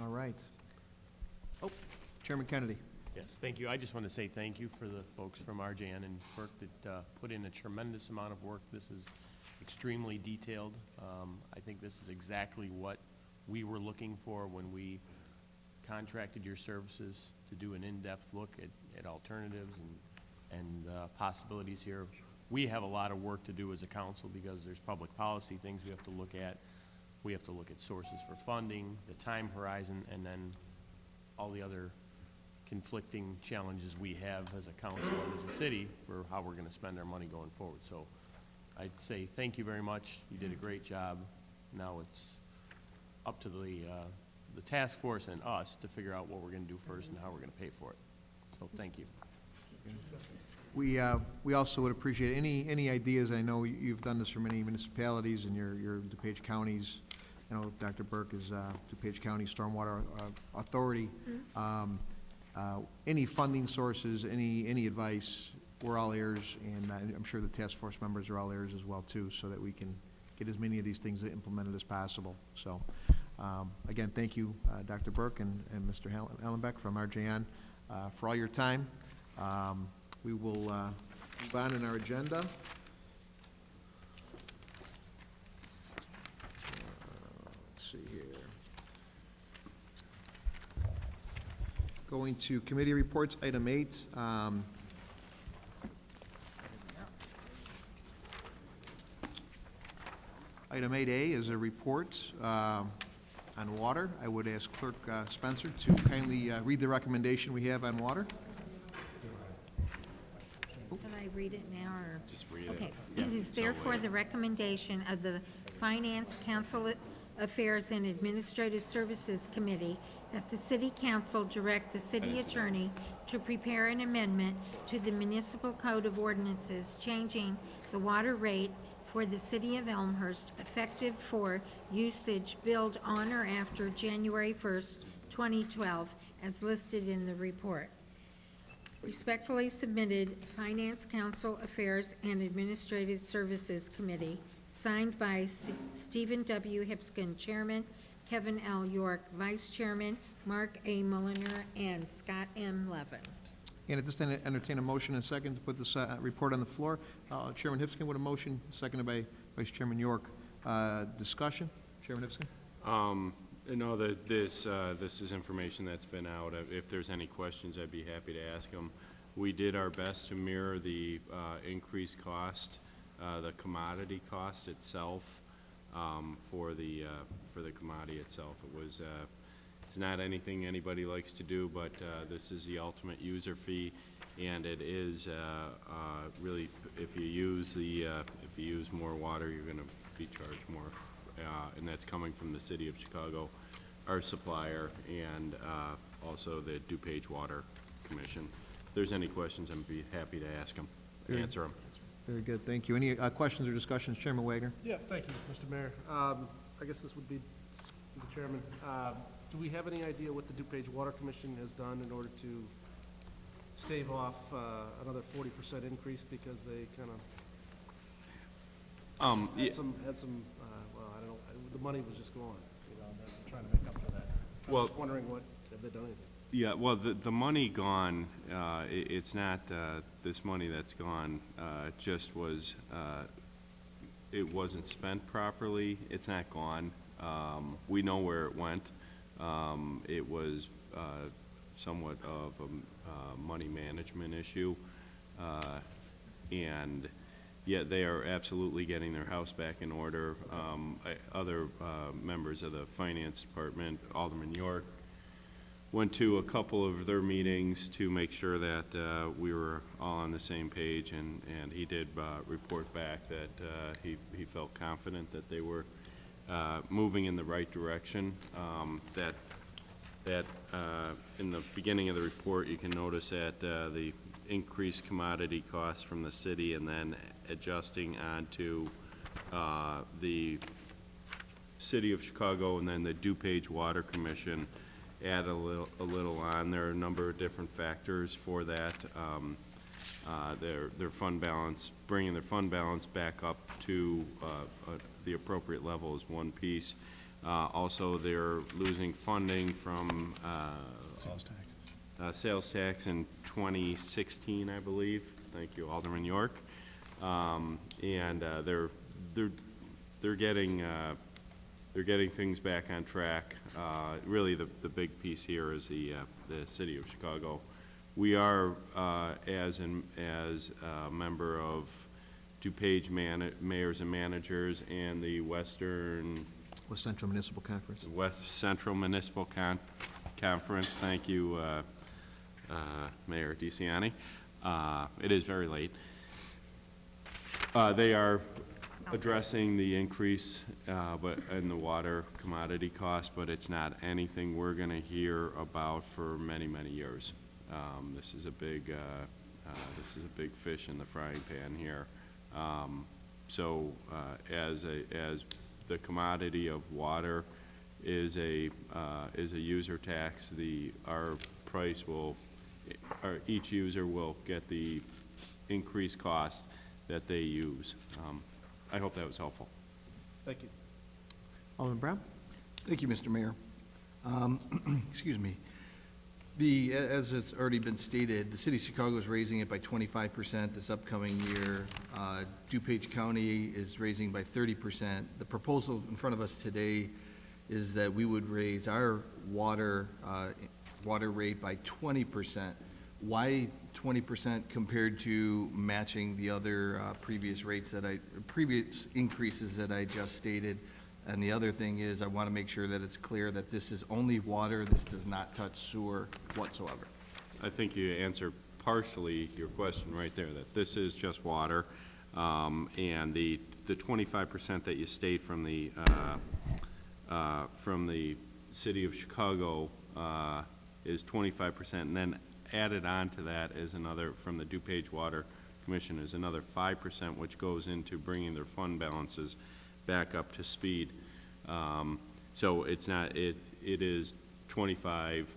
All right. Oh, Chairman Kennedy. Yes, thank you. I just want to say thank you for the folks from RJN and FERC that put in a tremendous amount of work. This is extremely detailed. I think this is exactly what we were looking for when we contracted your services to do an in-depth look at alternatives and possibilities here. We have a lot of work to do as a council because there's public policy things we have to look at. We have to look at sources for funding, the time horizon, and then all the other conflicting challenges we have as a council and as a city for how we're going to spend our money going forward. So I'd say thank you very much. You did a great job. Now it's up to the task force and us to figure out what we're going to do first and how we're going to pay for it. So thank you. We also would appreciate any ideas. I know you've done this for many municipalities and your DuPage counties. I know Dr. Burke is DuPage County Stormwater Authority. Any funding sources, any advice, we're all ears, and I'm sure the task force members are all ears as well too, so that we can get as many of these things implemented as possible. So, again, thank you, Dr. Burke and Mr. Hallenbeck from RJN for all your time. We will move on in our agenda. Let's see here. Going to committee reports, item 8. Item 8A is a report on water. I would ask Clerk Spencer to kindly read the recommendation we have on water. Can I read it now, or? Just read it. Okay. Yeah, It is it's all therefore right. the recommendation of the Finance, Council Affairs, and Administrative Services Committee that the City Council direct the city attorney to prepare an amendment to the Municipal Code of Ordinances changing the water rate for the City of Elmhurst effective for usage billed on or after January 1st, 2012, as listed in the report. Respectfully submitted, Finance, Council Affairs, and Administrative Services Committee, signed by Stephen W. Hipskin, Chairman, Kevin L. York, Vice Chairman, Mark A. Mulliner, and Scott M. Levin. And at this time, I entertain a motion and a second to put this report on the floor. Chairman Hipskin with a motion, seconded by Vice Chairman York. Discussion? Chairman Hipskin? No, this is information that's been out. If there's any questions, I'd be happy to ask them. We did our best to mirror the increased cost, the commodity cost itself, for the commodity itself. It was, it's not anything anybody likes to do, but this is the ultimate user fee, and it is really, if you use more water, you're going to be charged more, and that's coming from the City of Chicago, our supplier, and also the DuPage Water Commission. If there's any questions, I'd be happy to answer them. Very good, thank you. Any questions or discussions? Chairman Wagner? Yeah, thank you, Mr. Mayor. I guess this would be to the chairman. Do we have any idea what the DuPage Water Commission has done in order to stave off another 40% increase because they kind of had some, well, I don't know, the money was just gone, they're trying to make up for that. I was just wondering have they done anything? Yeah, well, the money gone, it's not this money that's gone, it just was, it wasn't spent properly. It's not gone. We know where it went. It was somewhat of a money management issue. And yet they are absolutely getting their house back in order. Other members of the finance department, Alderman York, went to a couple of their meetings to make sure that we were all on the same page, and he did report back that he felt confident that they were moving in the right direction. That in the beginning of the report, you can notice that the increased commodity costs from the city and then adjusting onto the City of Chicago and then the DuPage Water Commission add a little on. There are a number of different factors for that. Their fund balance, bringing their fund balance back up to the appropriate level is one piece. Also, they're losing funding from sales tax in 2016, I believe. Thank you, Alderman York. And they're getting things back on track. Really, the big piece here is the City of Chicago. We are, as a member of DuPage Mayors and Managers and the West Central Municipal Conference. West Central Municipal Conference. Thank you, Mayor DeCiani. It is very late. They are addressing the increase in the water commodity cost, but it's not anything we're going to hear about for many, many years. This is a big fish in the frying pan here. So as the commodity of water is a user tax, our price will, or each user will get the increased cost that they use. I hope that was helpful. Thank you. Alderman Brown? Thank you, Mr. Mayor. Excuse me. As it's already been stated, the city of Chicago is raising it by 25% this upcoming year. DuPage County is raising by 30%. The proposal in front of us today is that we would raise our water rate by 20%. Why 20% compared to matching the other previous increases that I just stated? And the other thing is, I want to make sure that it's clear that this is only water, this does not touch sewer whatsoever. I think you answered partially your question right there, that this is just water. And the 25% that you state from the City of Chicago is 25%, and then added on to that is another, from the DuPage Water Commission, is another 5%, which goes into bringing their fund balances back up to speed. So it's not, it is 25,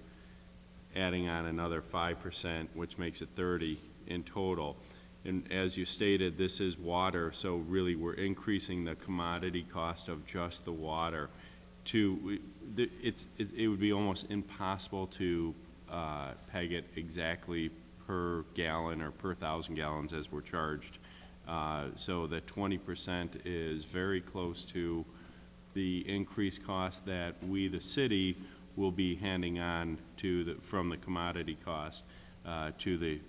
adding on another 5%, which makes it 30 in total. And as you stated, this is water, so really we're increasing the commodity cost of just the water to, it would be almost impossible to peg it exactly per gallon or per 1,000 gallons as we're charged. So the 20% is very close to the increased cost that we, the city, will be handing on to from the commodity cost to the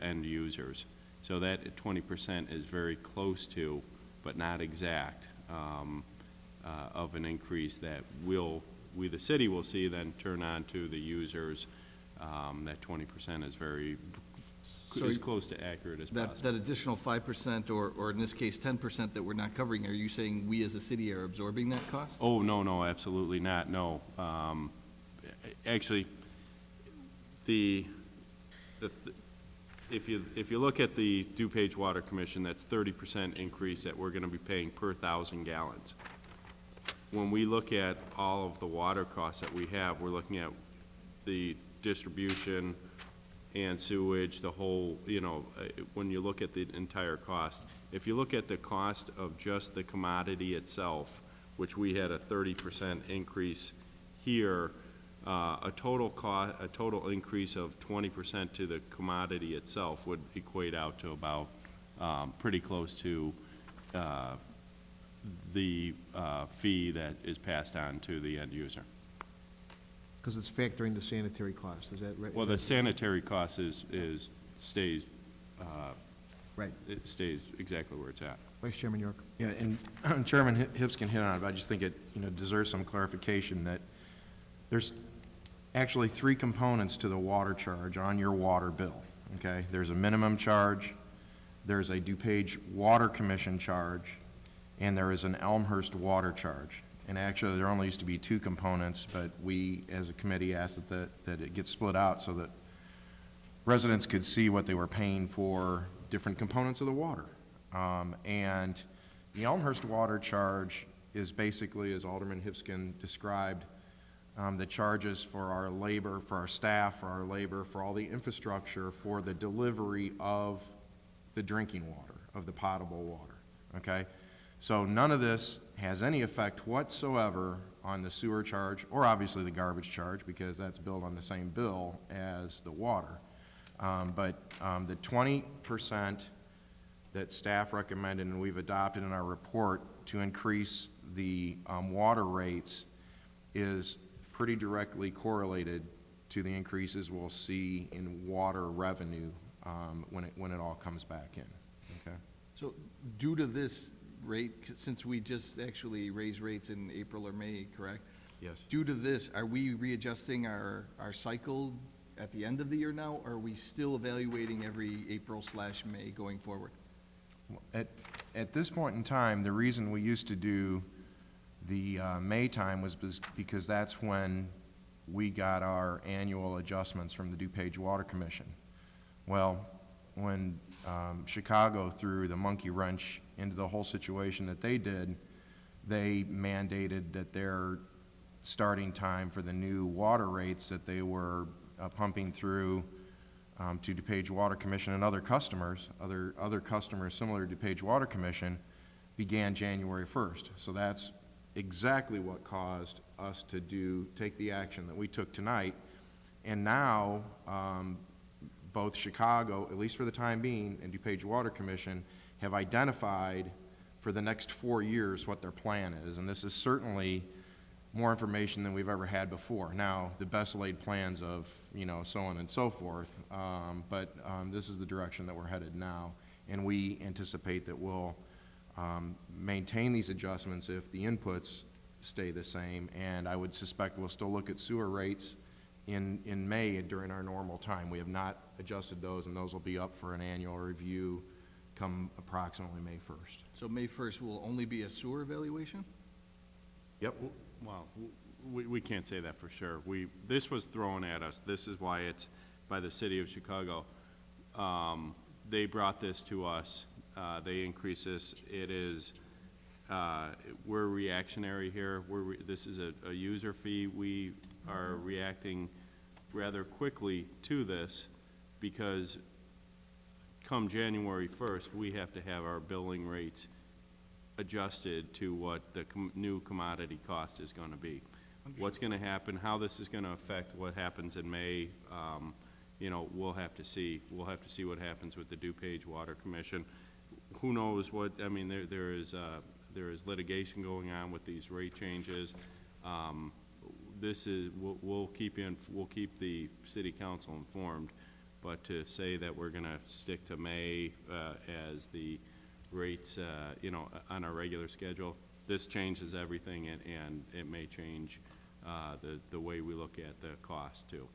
end users. So that 20% is very close to, but not exact, of an increase that we, the city, will see then turn on to the users. That 20% is very, as close to accurate as possible. That additional 5%, or in this case, 10% that we're not covering, are you saying we as a city are absorbing that cost? Oh, no, absolutely not, no. Actually, if you look at the DuPage Water Commission, that's 30% increase that we're gonna be paying per 1,000 gallons. When we look at all of the water costs that we have, we're looking at the distribution and sewage, the whole, when you look at the entire cost. If you look at the cost of just the commodity itself, which we had a 30% increase here, a total increase of 20% to the commodity itself would equate out to about pretty close to the fee that is passed on to the end user. Because it's factoring the sanitary cost, is that right? Well, the sanitary cost stays, Right. it stays exactly where it's at. Vice Chairman York. Yeah, and Chairman Hipskin hit on it, but I just think it, deserves some clarification that there's actually 3 components to the water charge on your water bill, okay? There's a minimum charge, there's a DuPage Water Commission charge, and there is an Elmhurst water charge. And actually, there only used to be 2 components, but we, as a committee, asked that it gets split out so that residents could see what they were paying for different components of the water. And the Elmhurst water charge is basically, as Alderman Hipskin described, the charges for our labor, for our staff, for our labor, for all the infrastructure, for the delivery of the drinking water, of the potable water, okay? So none of this has any effect whatsoever on the sewer charge, or obviously the garbage charge, because that's billed on the same bill as the water. But the 20% that staff recommended and we've adopted in our report to increase the water rates is pretty directly correlated to the increases we'll see in water revenue when it all comes back in, okay? So due to this rate, since we just actually raised rates in April or May, correct? Yes. Due to this, are we readjusting our cycle at the end of the year now, or are we still evaluating every April/May going forward? At this point in time, the reason we used to do the May time was because that's when we got our annual adjustments from the DuPage Water Commission. Well, when Chicago threw the monkey wrench into the whole situation that they did, they mandated that their starting time for the new water rates that they were pumping through to DuPage Water Commission and other customers similar to DuPage Water Commission, began January 1st. So that's exactly what caused us to take the action that we took tonight. And now, both Chicago, at least for the time being, and DuPage Water Commission have identified for the next 4 years what their plan is. And this is certainly more information than we've ever had before. Now, the best laid plans of, so on and so forth, but this is the direction that we're headed now. And we anticipate that we'll maintain these adjustments if the inputs stay the same. And I would suspect we'll still look at sewer rates in May during our normal time. We have not adjusted those, and those will be up for an annual review come approximately May 1st. So May 1st will only be a sewer evaluation? Yep. Well, we can't say that for sure. This was thrown at us. This is why it's by the city of Chicago. They brought this to us. They increased this. It is, we're reactionary here. This is a user fee. We are reacting rather quickly to this because come January 1st, we have to have our billing rates adjusted to what the new commodity cost is going to be. What's going to happen, how this is going to affect what happens in May, we'll have to see. We'll have to see what happens with the DuPage Water Commission. Who knows what, I mean, there is litigation going on with these rate changes. We'll keep the city council informed, but to say that we're going to stick to May as the rates, on our regular schedule, this changes everything, and it may change the way we look at the cost, too.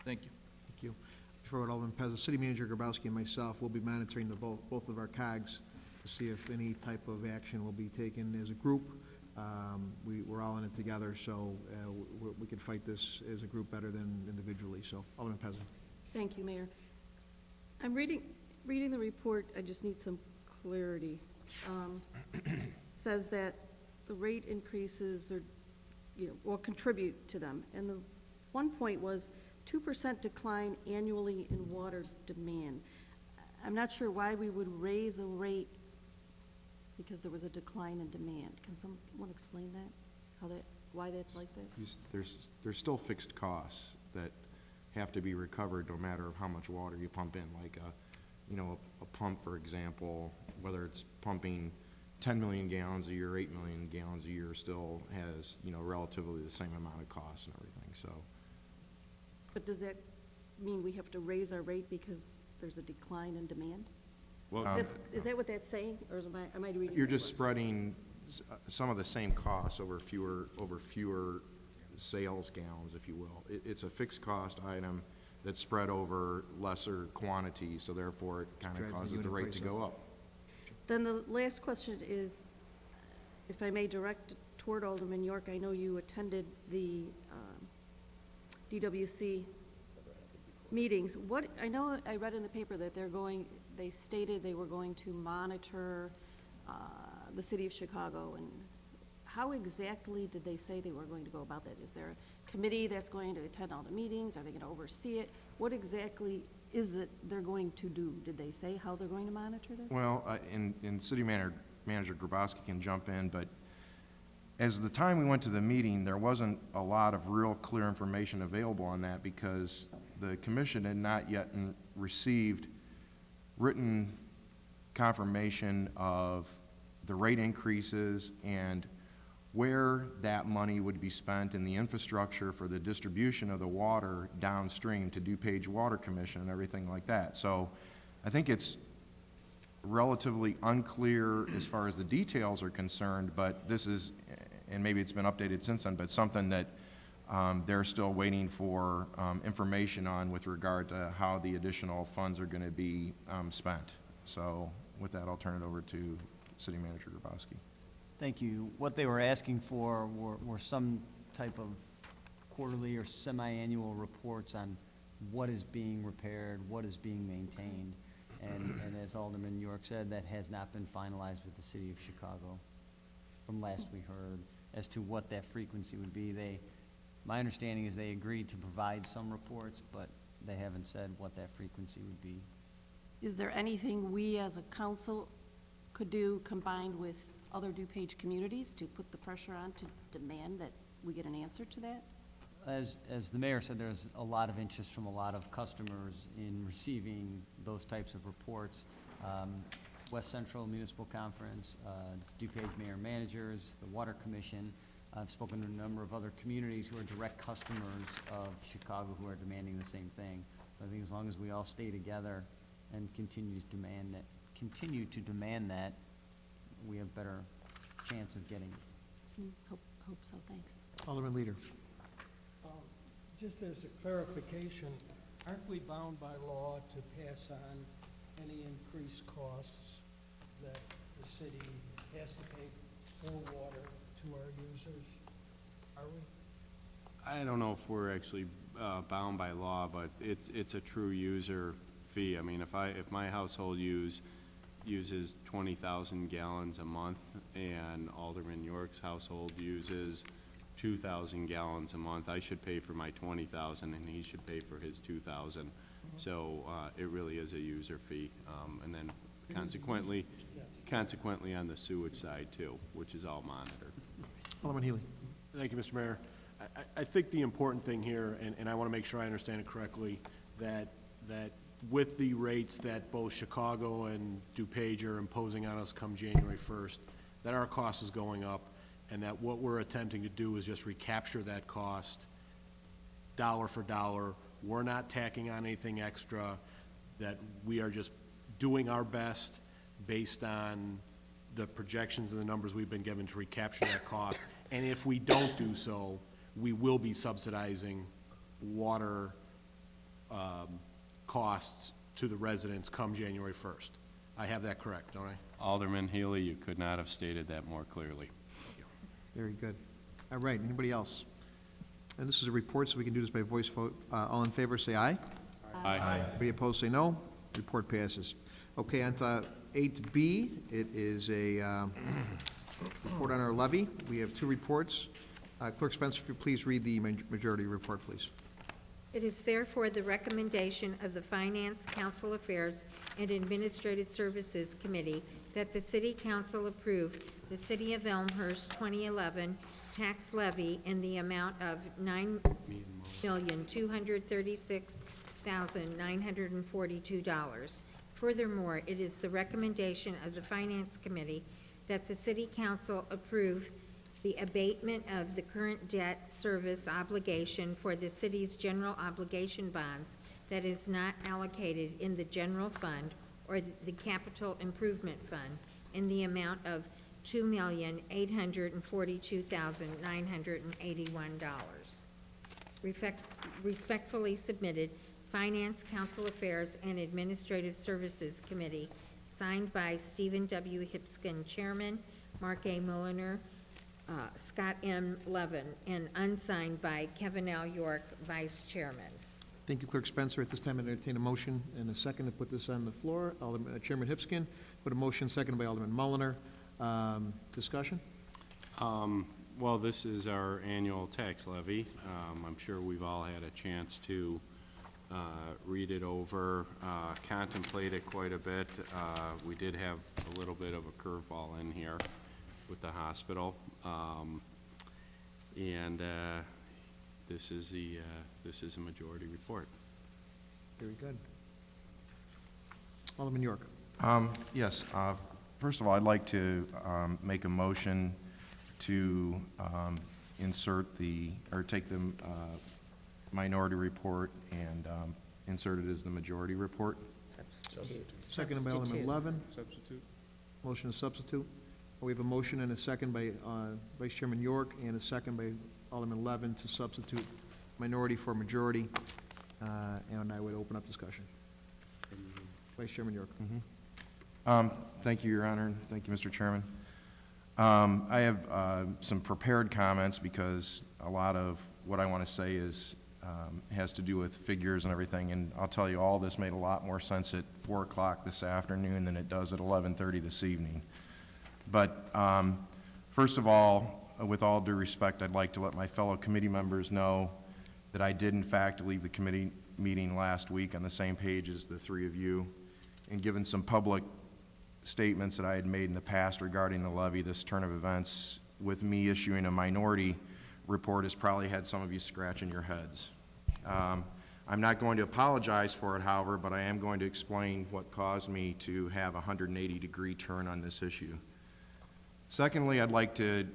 Thank you. Thank you. Before Alderman Pez, City Manager Grabowski and myself will be monitoring both of our COGs to see if any type of action will be taken as a group. We're all in it together, so we can fight this as a group better than individually. So, Alderman Pez. Thank you, Mayor. I'm reading the report. I just need some clarity. Says that the rate increases will contribute to them. And the one point was 2% decline annually in water demand. I'm not sure why we would raise a rate because there was a decline in demand. Can someone explain that? Why that's like that? There's still fixed costs that have to be recovered no matter how much water you pump in. Like a pump, for example, whether it's pumping 10 million gallons a year, 8 million gallons a year, still has relatively the same amount of costs and everything. So But does that mean we have to raise our rate because there's a decline in demand? Well, Is that what that's saying, or am I reading? You're that just wrong? spreading some of the same costs over fewer sales gallons, if you will. It's a fixed cost item that's spread over lesser quantities, so therefore it kind of Drives the causes the unit rate price to go up. Then the last question is, if I may direct it toward Alderman York, I know you attended the DWC meetings. What, I know I read in the paper that they stated they were going to monitor the city of Chicago, and how exactly did they say they were going to go about that? Is there a committee that's going to attend all the meetings? Are they going to oversee it? What exactly is it they're going to do? Did they say how they're going to monitor this? Well, and City Manager Grabowski can jump in, but as the time we went to the meeting, there wasn't a lot of real clear information available on that because the commission had not yet received written confirmation of the rate increases and where that money would be spent in the infrastructure for the distribution of the water downstream to DuPage Water Commission and everything like that. So I think it's relatively unclear as far as the details are concerned, but this is, and maybe it's been updated since then, but something that they're still waiting for information on with regard to how the additional funds are going to be spent. So with that, I'll turn it over to City Manager Grabowski. Thank you. What they were asking for were some type of quarterly or semi-annual reports on what is being repaired, what is being maintained. And as Alderman York said, that has not been finalized with the city of Chicago. From last we heard, as to what that frequency would be. My understanding is they agreed to provide some reports, but they haven't said what that frequency would be. Is there anything we as a council could do combined with other DuPage communities to put the pressure on to demand that we get an answer to that? As the mayor said, there's a lot of interest from a lot of customers in receiving those types of reports. West Central Municipal Conference, DuPage Mayor Managers, the Water Commission. I've spoken to a number of other communities who are direct customers of Chicago who are demanding the same thing. I think as long as we all stay together and continue to demand that, we have better chance of getting it. Hope so, thanks. Alderman Leader. Just as a clarification, aren't we bound by law to pass on any increased costs that the city has to pay for water to our users? Are we? I don't know if we're actually bound by law, but it's a true user fee. I mean, if my household uses 20,000 gallons a month and Alderman York's household uses 2,000 gallons a month, I should pay for my 20,000 and he should pay for his 2,000. So it really is a user fee. And then consequently on the sewage side too, which is all monitored. Alderman Healy. Thank you, Mr. Mayor. I think the important thing here, and I want to make sure I understand it correctly, that with the rates that both Chicago and DuPage are imposing on us come January 1st, that our cost is going up, and that what we're attempting to do is just recapture that cost dollar for dollar. We're not tacking on anything extra, that we are just doing our best based on the projections and the numbers we've been given to recapture that cost. And if we don't do so, we will be subsidizing water costs to the residents come January 1st. I have that correct, don't I? Alderman Healy, you could not have stated that more clearly. Very good. All right, anybody else? And this is a report, so we can do this by voice vote. All in favor, say aye. Aye. Anybody opposed, say no. Report passes. Okay, on to 8B. It is a report on our levy. We have two reports. Clerk Spencer, if you please read the majority report, please. It is therefore the recommendation of the Finance, Council Affairs, and Administrative Services Committee that the City Council approve the City of Elmhurst 2011 tax levy in the amount of $9,236,942. Furthermore, it is the recommendation of the Finance Committee that the City Council approve the abatement of the current debt service obligation for the city's general obligation bonds that is not allocated in the general fund or the capital improvement fund in the amount of $2,842,981. Respectfully submitted, Finance, Council Affairs, and Administrative Services Committee, signed by Stephen W. Hipskin, Chairman, Mark A. Mulliner, Scott M. Levin, and unsigned by Kevin L. York, Vice Chairman. Thank you, Clerk Spencer. At this time, I entertain a motion and a second to put this on the floor. Chairman Hipskin, put a motion, seconded by Alderman Mulliner. Discussion? Well, this is our annual tax levy. I'm sure we've all had a chance to read it over, contemplate it quite a bit. We did have a little bit of a curveball in here with the hospital. And this is a majority report. Very good. Alderman York. Yes. First of all, I'd like to make a motion to take the minority report and insert it as the majority report. Seconded by Alderman Levin. Substitute. Motion to substitute. We have a motion and a second by Vice Chairman York and a second by Alderman Levin to substitute minority for majority. And I would open up discussion. Vice Chairman York. Thank you, Your Honor. Thank you, Mr. Chairman. I have some prepared comments because a lot of what I want to say has to do with figures and everything, and I'll tell you, all this made a lot more sense at 4 o'clock this afternoon than it does at 11:30 this evening. But first of all, with all due respect, I'd like to let my fellow committee members know that I did in fact leave the committee meeting last week on the same page as the three of you, and given some public statements that I had made in the past regarding the levy, this turn of events with me issuing a minority report has probably had some of you scratching your heads. I'm not going to apologize for it, however, but I am going to explain what caused me to have a 180-degree turn on this issue. Secondly, I'd like to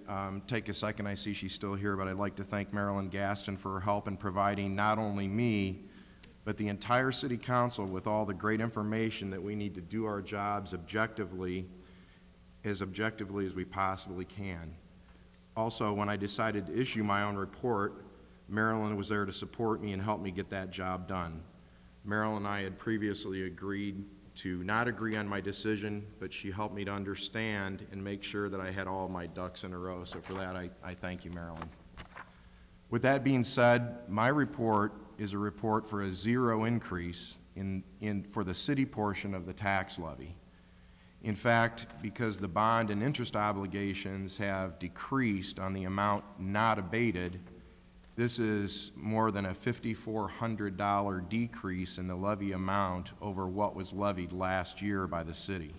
take a second, I see she's still here, but I'd like to thank Marilyn Gaston for her help in providing not only me, but the entire City Council with all the great information that we need to do our jobs objectively as we possibly can. Also, when I decided to issue my own report, Marilyn was there to support me and help me get that job done. Marilyn and I had previously agreed to not agree on my decision, but she helped me to understand and make sure that I had all my ducks in a row. So for that, I thank you, Marilyn. With that being said, my report is a report for a zero increase for the city portion of the tax levy. In fact, because the bond and interest obligations have decreased on the amount not abated, this is more than a $5,400 decrease in the levy amount over what was levied last year by the city.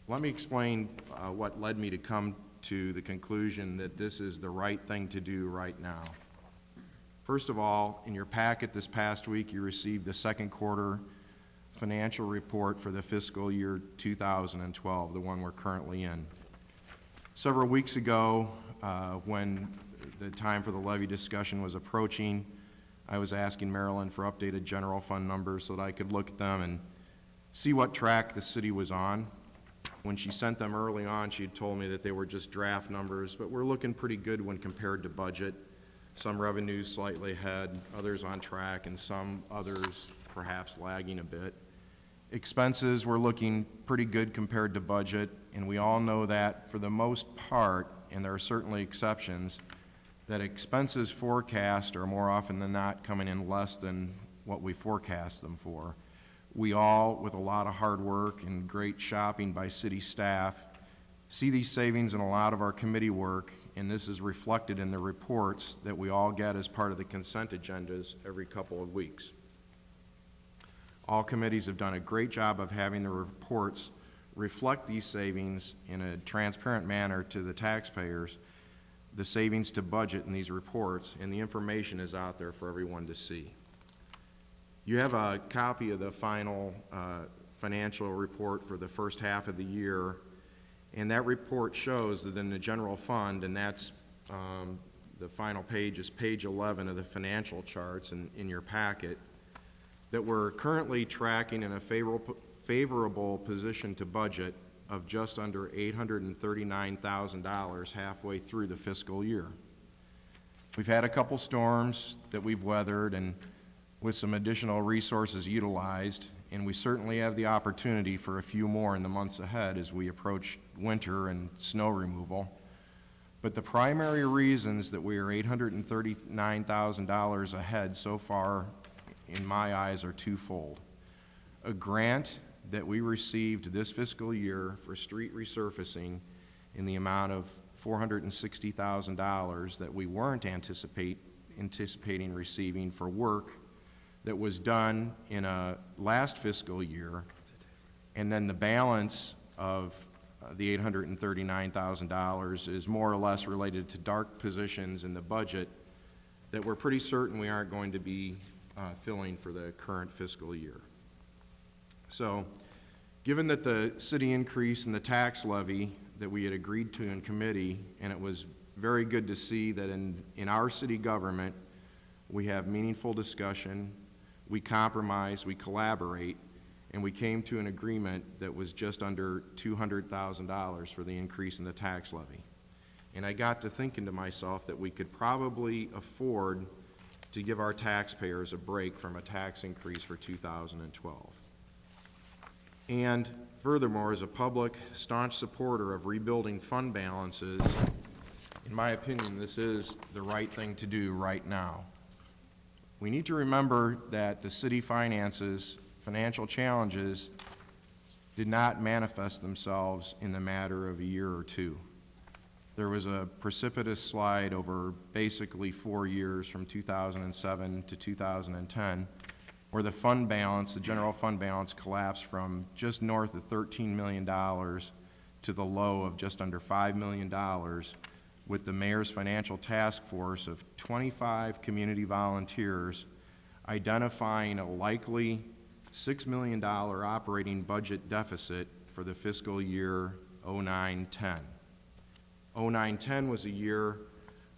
Let me explain what led me to come to the conclusion that this is the right thing to do right now. First of all, in your packet this past week, you received the second quarter financial report for the fiscal year 2012, the one we're currently in. Several weeks ago, when the time for the levy discussion was approaching, I was asking Marilyn for updated general fund numbers so that I could look at them and see what track the city was on. When she sent them early on, she had told me that they were just draft numbers, but we're looking pretty good when compared to budget. Some revenues slightly ahead, others on track, and some others perhaps lagging a bit. Expenses were looking pretty good compared to budget, and we all know that for the most part, and there are certainly exceptions, that expenses forecast are more often than not coming in less than what we forecast them for. We all, with a lot of hard work and great shopping by city staff, see these savings in a lot of our committee work, and this is reflected in the reports that we all get as part of the consent agendas every couple of weeks. All committees have done a great job of having the reports reflect these savings in a transparent manner to the taxpayers, the savings to budget in these reports, and the information is out there for everyone to see. You have a copy of the final financial report for the first half of the year, And that report shows that in the general fund, and that's, the final page is page 11 of the financial charts in your packet, that we're currently tracking in a favorable position to budget of just under $839,000 halfway through the fiscal year. We've had a couple storms that we've weathered and with some additional resources utilized, and we certainly have the opportunity for a few more in the months ahead as we approach winter and snow removal. But the primary reasons that we are $839,000 ahead so far, in my eyes, are twofold. A grant that we received this fiscal year for street resurfacing in the amount of $460,000 that we weren't anticipating receiving for work that was done in a last fiscal year, and then the balance of the $839,000 is more or less related to dark positions in the budget that we're pretty certain we aren't going to be filling for the current fiscal year. So, given that the city increase in the tax levy that we had agreed to in committee, and it was very good to see that in our city government, we have meaningful discussion, we compromise, we collaborate, and we came to an agreement that was just under $200,000 for the increase in the tax levy. And I got to thinking to myself that we could probably afford to give our taxpayers a break from a tax increase for 2012. And furthermore, as a public, staunch supporter of rebuilding fund balances, in my opinion, this is the right thing to do right now. We need to remember that the city financial challenges did not manifest themselves in the matter of a year or two. There was a precipitous slide over basically 4 years from 2007 to 2010, where the fund balance, the general fund balance, collapsed from just north of $13 million to the low of just under $5 million, with the mayor's financial task force of 25 community volunteers identifying a likely $6 million operating budget deficit for the fiscal year 09-10. 09-10 was a year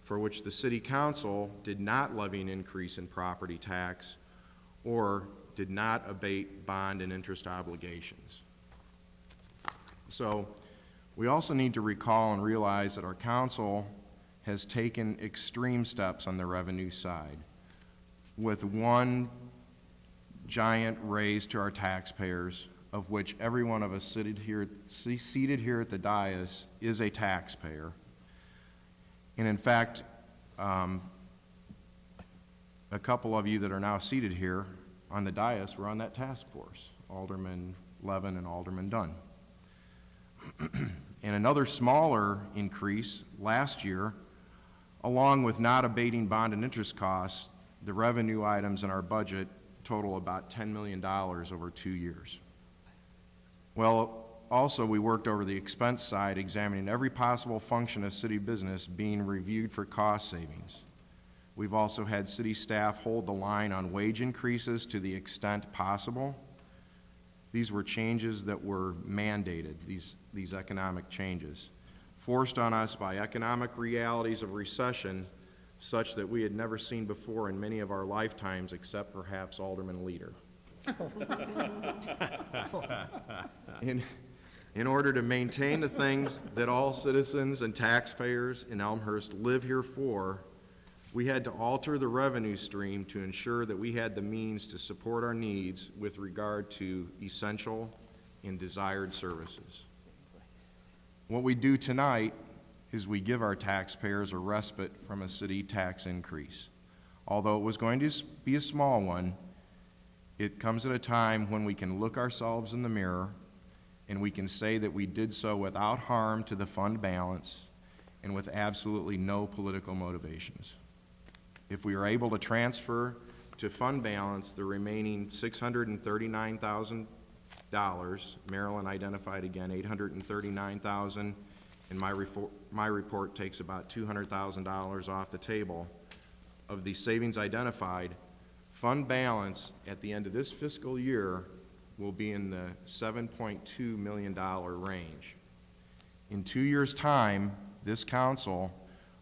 for which the city council did not levy an increase in property tax or did not abate bond and interest obligations. So we also need to recall and realize that our council has taken extreme steps on the revenue side, with one giant raise to our taxpayers, of which every one of us seated here at the dais is a taxpayer. And in fact, a couple of you that are now seated here on the dais were on that task force, Alderman Levin and Alderman Dunn. And another smaller increase last year, along with not abating bond and interest costs, the revenue items in our budget total about $10 million over 2 years. Well, also we worked over the expense side, examining every possible function of city business being reviewed for cost savings. We've also had city staff hold the line on wage increases to the extent possible. These were changes that were mandated, these economic changes, forced on us by economic realities of recession, such that we had never seen before in many of our lifetimes, except perhaps Alderman Leader. In order to maintain the things that all citizens and taxpayers in Elmhurst live here for, we had to alter the revenue stream to ensure that we had the means to support our needs with regard to essential and desired services. What we do tonight is we give our taxpayers a respite from a city tax increase. Although it was going to be a small one, it comes at a time when we can look ourselves in the mirror and we can say that we did so without harm to the fund balance and with absolutely no political motivations. If we are able to transfer to fund balance the remaining $639,000, Marilyn identified again $839,000, and my report takes about $200,000 off the table. Of the savings identified, fund balance at the end of this fiscal year will be in the $7.2 million range. In 2 years' time, this council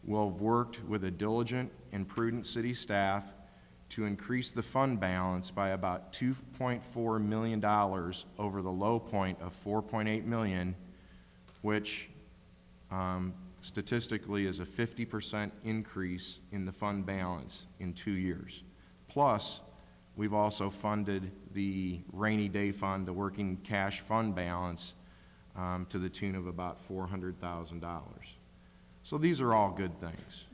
will have worked with a diligent and prudent city staff to increase the fund balance by about $2.4 million over the low point of $4.8 million, which statistically is a 50% increase in the fund balance in 2 years. Plus, we've also funded the rainy day fund, the working cash fund balance, to the tune of about $400,000. So these are all good things.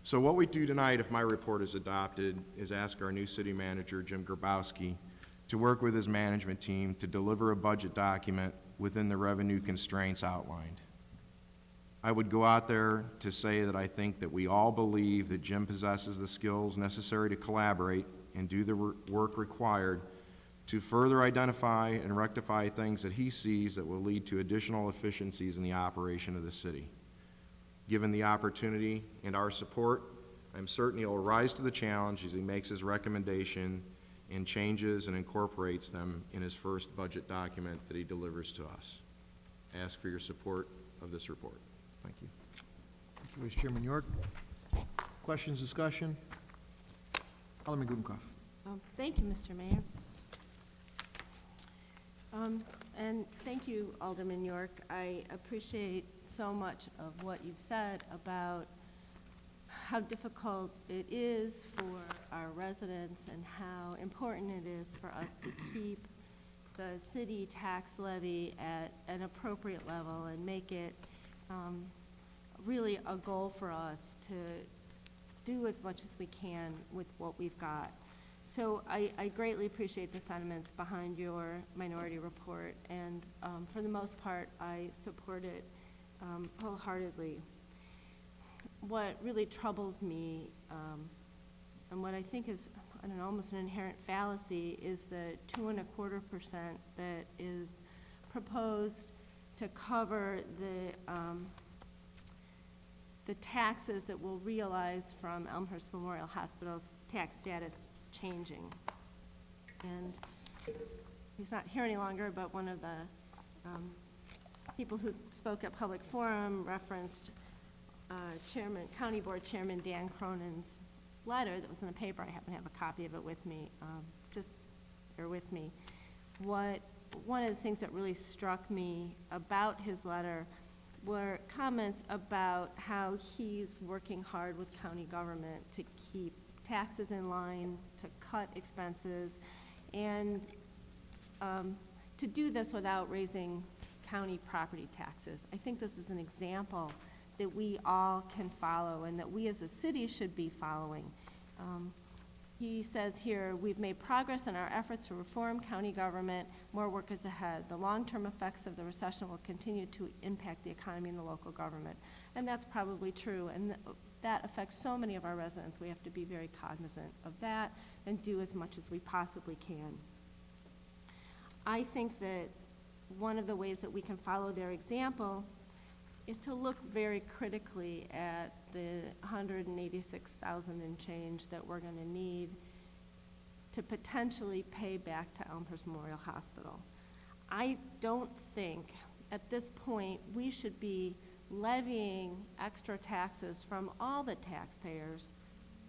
So what we do tonight, if my report is adopted, is ask our new city manager, Jim Grabowski, to work with his management team to deliver a budget document within the revenue constraints outlined. I would go out there to say that I think that we all believe that Jim possesses the skills necessary to collaborate and do the work required to further identify and rectify things that he sees that will lead to additional efficiencies in the operation of the city. Given the opportunity and our support, I'm certain he will rise to the challenge as he makes his recommendation and changes and incorporates them in his first budget document that he delivers to us. I ask for your support of this report. Thank you. Thank you, Vice Chairman York. Questions, discussion? Alderman Gudenkauf. Thank you, Mr. Mayor. And thank you, Alderman York. I appreciate so much of what you've said about how difficult it is for our residents and how important it is for us to keep the city tax levy at an appropriate level and make it really a goal for us to do as much as we can with what we've got. So I greatly appreciate the sentiments behind your minority report, and for the most part, I support it wholeheartedly. What really troubles me, and what I think is, I don't know, almost an inherent fallacy, is the 2.25% that is proposed to cover the taxes that we'll realize from Elmhurst Memorial Hospital's tax status changing. And he's not here any longer, but one of the people who spoke at Public Forum referenced County Board Chairman Dan Cronin's letter that was in the paper. I happen to have a copy of it with me. Just bear with me. One of the things that really struck me about his letter were comments about how he's working hard with county government to keep taxes in line, to cut expenses, and to do this without raising county property taxes. I think this is an example that we all can follow and that we as a city should be following. He says here, we've made progress in our efforts to reform county government. More work is ahead. The long-term effects of the recession will continue to impact the economy and the local government. And that's probably true. And that affects so many of our residents. We have to be very cognizant of that and do as much as we possibly can. I think that one of the ways that we can follow their example is to look very critically at the $186,000 and change that we're going to need to potentially pay back to Elmhurst Memorial Hospital. I don't think at this point we should be levying extra taxes from all the taxpayers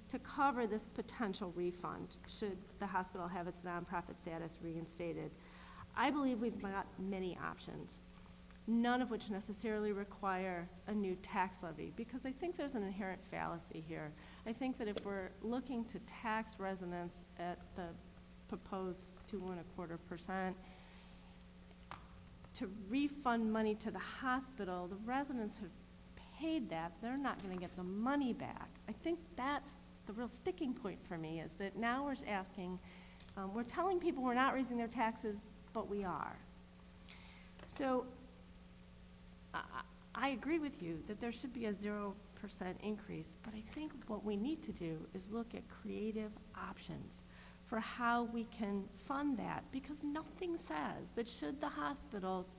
to cover this potential refund should the hospital have its nonprofit status reinstated. I believe we've got many options, none of which necessarily require a new tax levy, because I think there's an inherent fallacy here. I think that if we're looking to tax residents at the proposed 2.25%, to refund money to the hospital, the residents have paid that, they're not gonna get the money back. I think that's the real sticking point for me, is that now we're asking, we're telling people we're not raising their taxes, but we are. So I agree with you that there should be a 0% increase, but I think what we need to do is look at creative options for how we can fund that, because nothing says that should the hospital's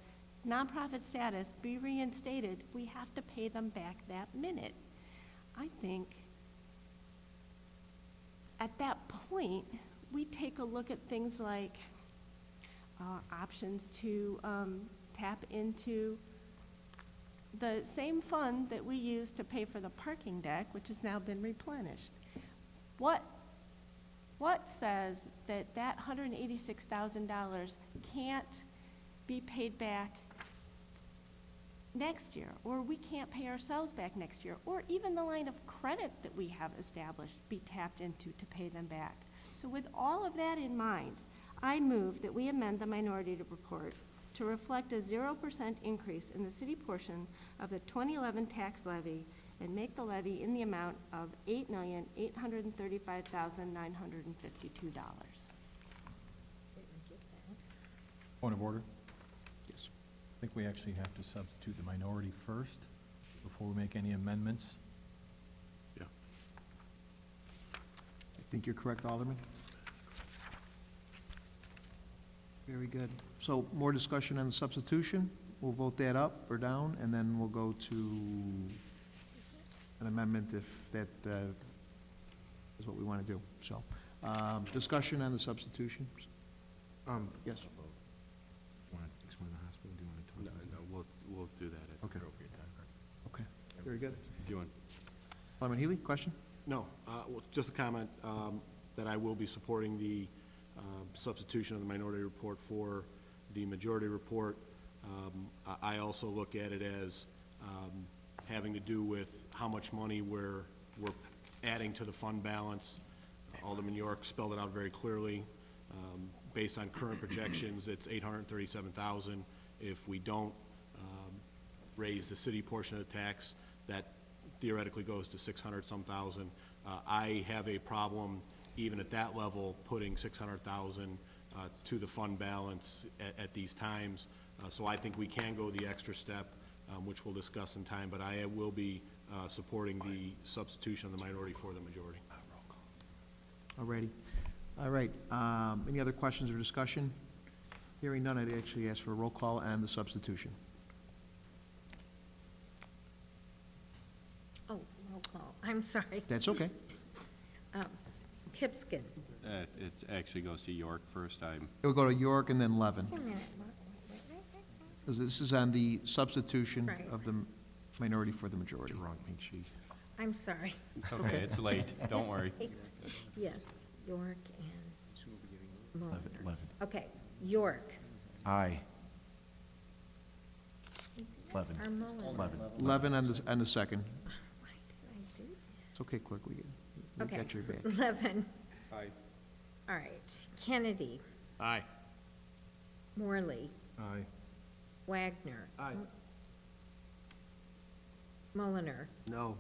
nonprofit status be reinstated, we have to pay them back that minute. I think at that point, we take a look at things like options to tap into the same fund that we use to pay for the parking deck, which has now been replenished. What says that that $186,000 can't be paid back next year, or we can't pay ourselves back next year, or even the line of credit that we have established be tapped into to pay them back? So with all of that in mind, I move that we amend the minority report to reflect a 0% increase in the city portion of the 2011 tax levy and make the levy in the amount of $8,835,952. Point of order? Yes. I think we actually have to substitute the minority first before we make any amendments. Yeah. I think you're correct, Alderman. Very good. So more discussion on the substitution. We'll vote that up or down, and then we'll go to an amendment if that is what we want to do. So, discussion on the substitution. Yes. Want to explain the hospital? Do you want to talk? No, we'll do that at the Okay. appropriate time. Okay, very good. Do you want? Alderman Healy, question? No, well, just a comment that I will be supporting the substitution of the minority report for the majority report. I also look at it as having to do with how much money we're adding to the fund balance. Alderman York spelled it out very clearly. Based on current projections, it's $837,000. If we don't raise the city portion of the tax, that theoretically goes to 600-some thousand. I have a problem, even at that level, putting 600,000 to the fund balance at these times. So I think we can go the extra step, which we'll discuss in time, but I will be supporting the substitution of the minority for the majority. Alrighty. All right. Any other questions or discussion? Hearing none, I'd actually ask for a roll call on the substitution. Oh, roll call. I'm sorry. That's okay. Pipskin. It actually goes to York first. We'll go to York and then Levin. Wait a minute. So this is on the substitution Right. of the minority for the majority. Wrong pink sheet. I'm sorry. It's okay, it's late, don't worry. Yes, York and Mulder. Levin. Okay, York. Aye. Levin. Or Mulder. Levin. Levin on the second. Why did I do It's okay, clerk, we Okay. got your back. that? Levin. Aye. All right. Kennedy. Aye. Morley. Aye. Wagner. Aye. Mulliner. No.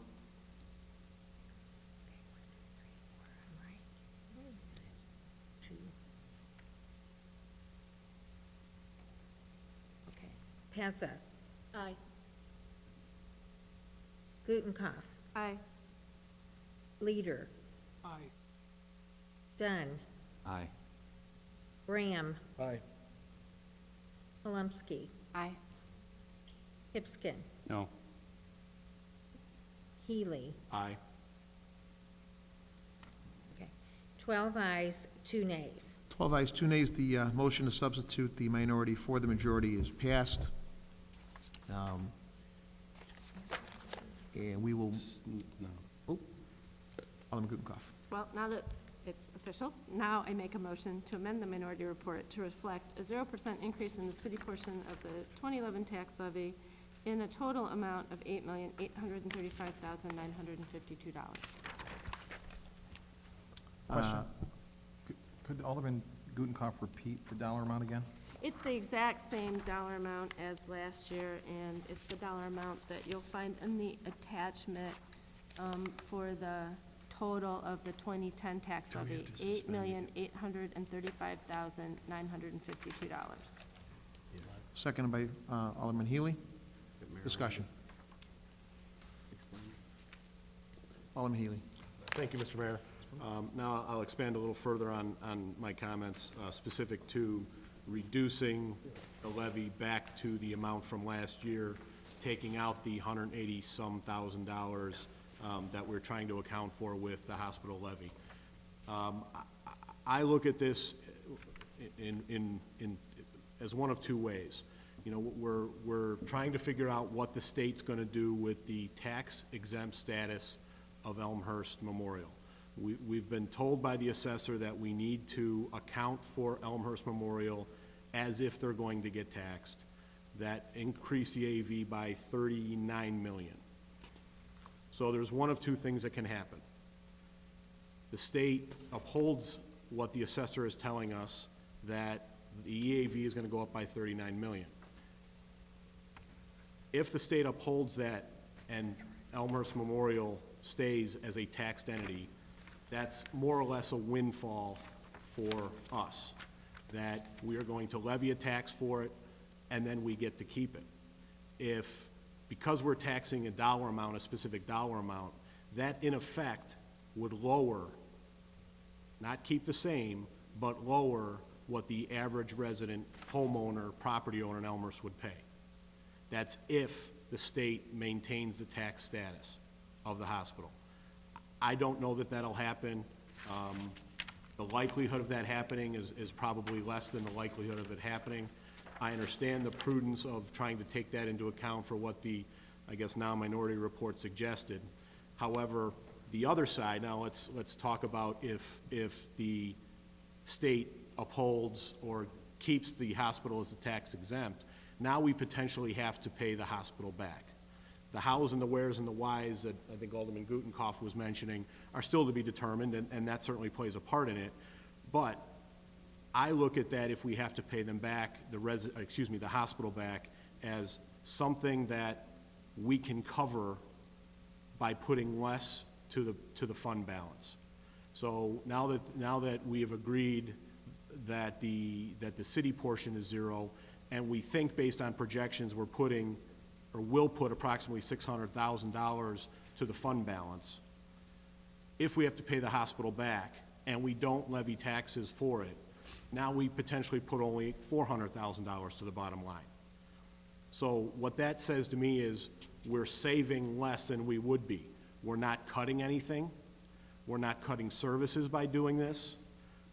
Okay. Pezza. Aye. Gutenkopf. Aye. Leader. Aye. Dunn. Aye. Graham. Aye. Palumski. Aye. Pipskin. No. Healy. Aye. Okay. 12 ayes, 2 nays. 12 ayes, 2 nays. The motion to substitute the minority for the majority is passed. And we will, No. Alderman Gutenkopf. Well, now that it's official, now I make a motion to amend the minority report to reflect a 0% increase in the city portion of the 2011 tax levy in a total amount of $8,835,952. Question. Could Alderman Gutenkopf repeat the dollar amount again? It's the exact same dollar amount as last year, and it's the dollar amount that you'll find in the attachment for the total of the 2010 tax Do we levy, have to suspend $8,835,952. Seconded by Alderman Healy. Discussion. Alderman Healy. Thank you, Mr. Mayor. Now I'll expand a little further on my comments specific to reducing the levy back to the amount from last year, taking out the $180-some thousand that we're trying to account for with the hospital levy. I look at this as one of two ways. You know, we're trying to figure out what the state's gonna do with the tax exempt status of Elmhurst Memorial. We've been told by the assessor that we need to account for Elmhurst Memorial as if they're going to get taxed. That increased the AV by 39 million. So there's one of two things that can happen. The state upholds what the assessor is telling us, that the EAV is gonna go up by 39 million. If the state upholds that and Elmhurst Memorial stays as a taxed entity, that's more or less a windfall for us, that we are going to levy a tax for it, and then we get to keep it. If, because we're taxing a dollar amount, a specific dollar amount, that in effect would lower, not keep the same, but lower what the average resident homeowner, property owner in Elmhurst would pay. That's if the state maintains the tax status of the hospital. I don't know that that'll happen. The likelihood of that happening is probably less than the likelihood of it happening. I understand the prudence of trying to take that into account for what the, I guess now minority report suggested. However, the other side, now let's talk about if the state upholds or keeps the hospital as a tax exempt, now we potentially have to pay the hospital back. The hows and the wheres and the whys that I think Alderman Gutenkopf was mentioning are still to be determined, and that certainly plays a part in it. But I look at that, if we have to pay them back, the hospital back, as something that we can cover by putting less to the fund balance. So now that we have agreed that the city portion is zero, and we think based on projections we're putting, or will put approximately $600,000 to the fund balance, if we have to pay the hospital back and we don't levy taxes for it, now we potentially put only $400,000 to the bottom line. So what that says to me is we're saving less than we would be. We're not cutting anything. We're not cutting services by doing this.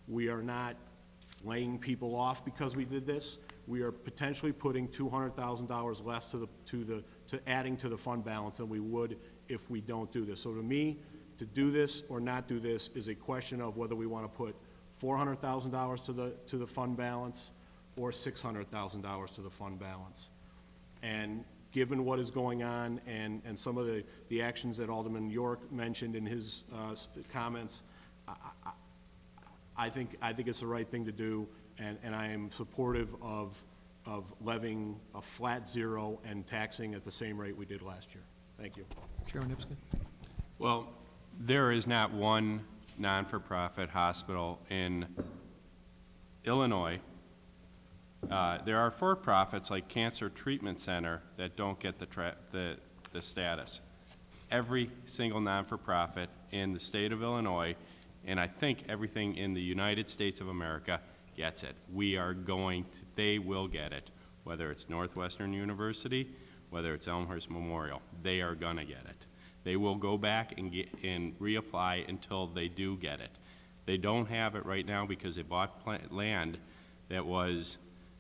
We are not laying people off because we did this. We are potentially putting $200,000 less to adding to the fund balance than we would if we don't do this. So to me, to do this or not do this is a question of whether we want to put $400,000 to the fund balance or $600,000 to the fund balance. And given what is going on and some of the actions that Alderman York mentioned in his comments, I think it's the right thing to do, and I am supportive of levying a flat zero and taxing at the same rate we did last year. Thank you. Chairman Nipsky? Well, there is not one non-for-profit hospital in Illinois. There are for-profits like Cancer Treatment Center that don't get the status. Every single non-for-profit in the state of Illinois, and I think everything in the United States of America, gets it. They will get it, whether it's Northwestern University, whether it's Elmhurst Memorial. They are gonna get it. They will go back and reapply until they do get it. They don't have it right now because they bought land that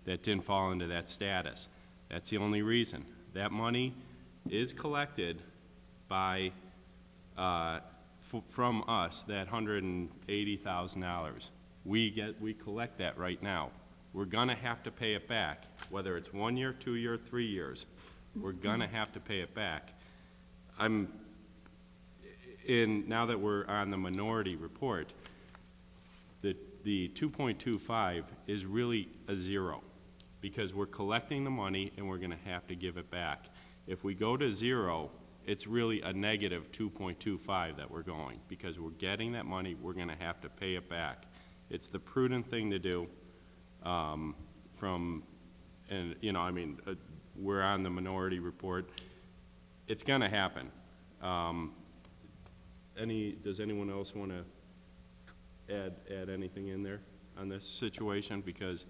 didn't fall into that status. That's the only reason. That money is collected by, from us, that $180,000. We collect that right now. We're gonna have to pay it back, whether it's 1 year, 2 year, 3 years. We're gonna have to pay it back. Now that we're on the minority report, the 2.25 is really a zero, because we're collecting the money and we're gonna have to give it back. If we go to zero, it's really a negative 2.25 that we're going, because we're getting that money, we're gonna have to pay it back. It's the prudent thing to do, we're on the minority report. It's gonna happen. Does anyone else want to add anything in there on this situation? Because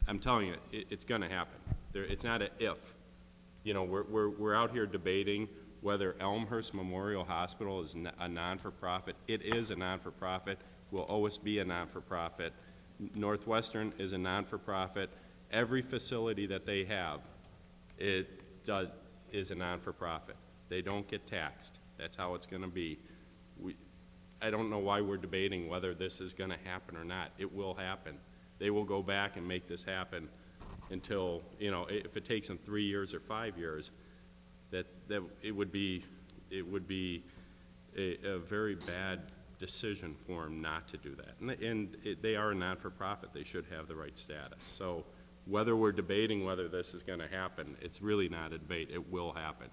I'm telling you, it's gonna happen. It's not a if. You know, we're out here debating whether Elmhurst Memorial Hospital is a non-for-profit. It is a non-for-profit, will always be a non-for-profit. Northwestern is a non-for-profit, every facility that they have, is a non-for-profit. They don't get taxed. That's how it's gonna be. I don't know why we're debating whether this is gonna happen or not. It will happen. They will go back and make this happen until, you know, if it takes them 3 years or 5 years, that it would be a very bad decision for them not to do that. And they are a not-for-profit. They should have the right status. So whether we're debating whether this is gonna happen, it's really not a debate. It will happen.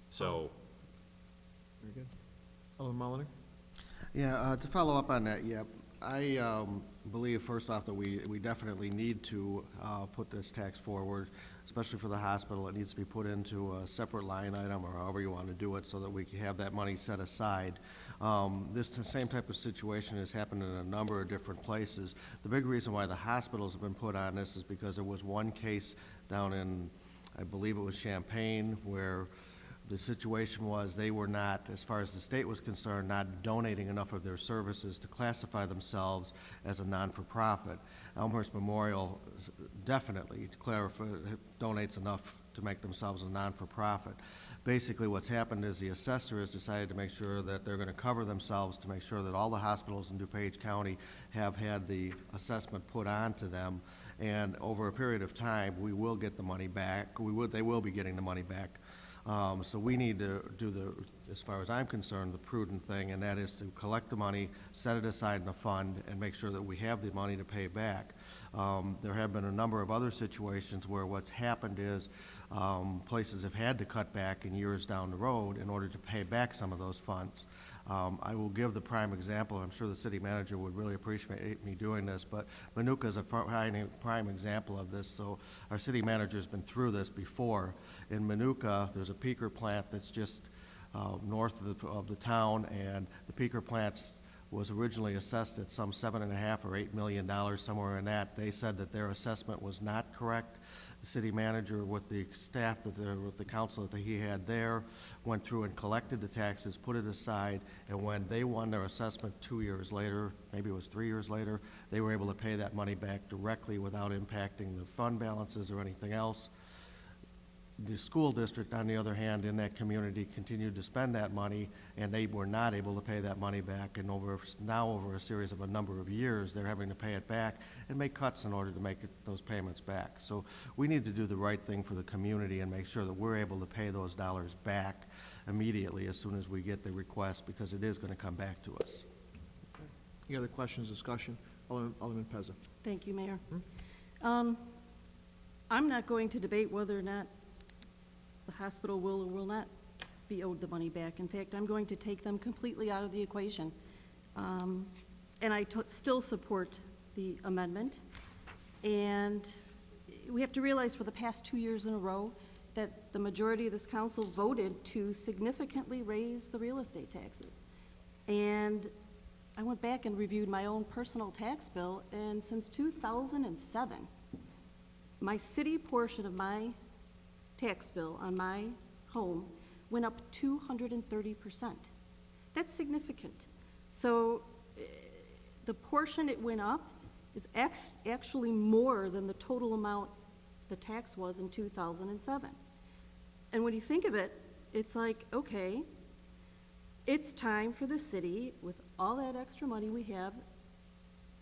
So. Very good. Alderman Mulliner? Yeah, to follow up on that, yeah, I believe, first off, that we definitely need to put this tax forward, especially for the hospital. It needs to be put into a separate line item, or however you want to do it, so that we can have that money set aside. This same type of situation has happened in a number of different places. The big reason why the hospitals have been put on this is because there was one case down in, I believe it was Champaign, where the situation was they were not, as far as the state was concerned, not donating enough of their services to classify themselves as a non-for-profit. Elmhurst Memorial definitely donates enough to make themselves a non-for-profit. Basically, what's happened is the assessor has decided to make sure that they're going to cover themselves to make sure that all the hospitals in DuPage County have had the assessment put onto them, and over a period of time, we will get the money back. They will be getting the money back. So we need to do as far as I'm concerned, the prudent thing, and that is to collect the money, set it aside in a fund, and make sure that we have the money to pay back. There have been a number of other situations where what's happened is places have had to cut back in years down the road in order to pay back some of those funds. I will give the prime example. I'm sure the city manager would really appreciate me doing this, but Manuka is a prime example of this. So our city manager's been through this before. In Manuka, there's a peaker plant that's just north of the town, and the peaker plant was originally assessed at some $7.5 or $8 million, somewhere in that. They said that their assessment was not correct. The city manager, with the staff, with the council that he had there, went through and collected the taxes, put it aside, and when they won their assessment 2 years later, maybe it was 3 years later, they were able to pay that money back directly without impacting the fund balances or anything else. The school district, on the other hand, in that community, continued to spend that money, and they were not able to pay that money back. And over a series of a number of years, they're having to pay it back and make cuts in order to make those payments back. So we need to do the right thing for the community and make sure that we're able to pay those dollars back immediately as soon as we get the request, because it is going to come back to us. Okay. Any other questions, discussion? Alderman Pezza. Thank you, Mayor. I'm not going to debate whether or not the hospital will or will not be owed the money back. In fact, I'm going to take them completely out of the equation. And I still support the amendment. And we have to realize for the past 2 years in a row that the majority of this council voted to significantly raise the real estate taxes. And I went back and reviewed my own personal tax bill, and since 2007, my city portion of my tax bill on my home went up 230%. That's significant. So the portion it went up is actually more than the total amount the tax was in 2007. And when you think of it, it's like, okay, it's time for the city, with all that extra money we have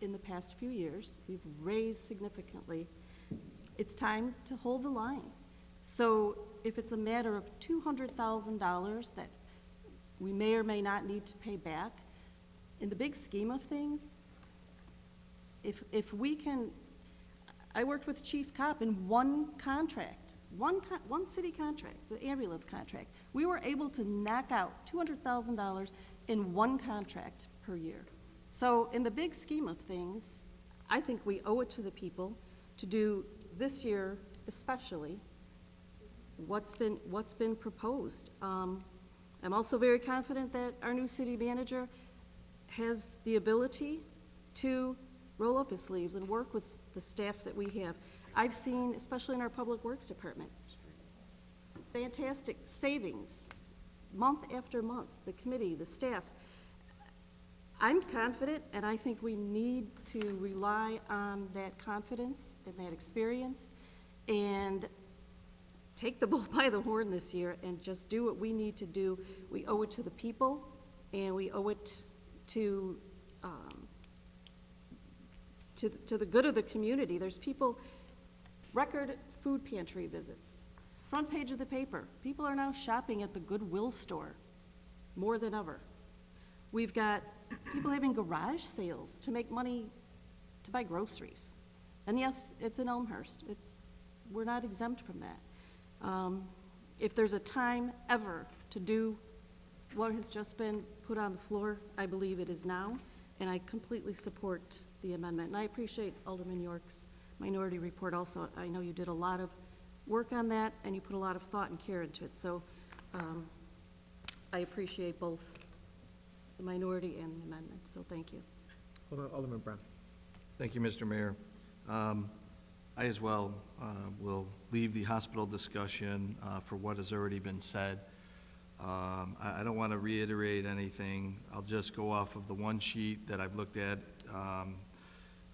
in the past few years, we've raised significantly, it's time to hold the line. So if it's a matter of $200,000 that we may or may not need to pay back, in the big scheme of things, if we can, I worked with Chief Cop in one contract, one city contract, the ambulance contract. We were able to knock out $200,000 in one contract per year. So in the big scheme of things, I think we owe it to the people to do this year especially what's been proposed. I'm also very confident that our new city manager has the ability to roll up his sleeves and work with the staff that we have. I've seen, especially in our Public Works Department, fantastic savings month after month, the committee, the staff. I'm confident, and I think we need to rely on that confidence and that experience and take the bull by the horn this year and just do what we need to do. We owe it to the people, and we owe it to the good of the community. There's people, record food pantry visits, front page of the paper. People are now shopping at the Goodwill store more than ever. We've got people having garage sales to make money to buy groceries. And yes, it's in Elmhurst. We're not exempt from that. If there's a time ever to do what has just been put on the floor, I believe it is now, and I completely support the amendment. And I appreciate Alderman York's minority report also. I know you did a lot of work on that, and you put a lot of thought and care into it. So I appreciate both the minority and the amendment, so thank you. Alderman Brown. Thank you, Mr. Mayor. I as well will leave the hospital discussion for what has already been said. I don't want to reiterate anything. I'll just go off of the one sheet that I've looked at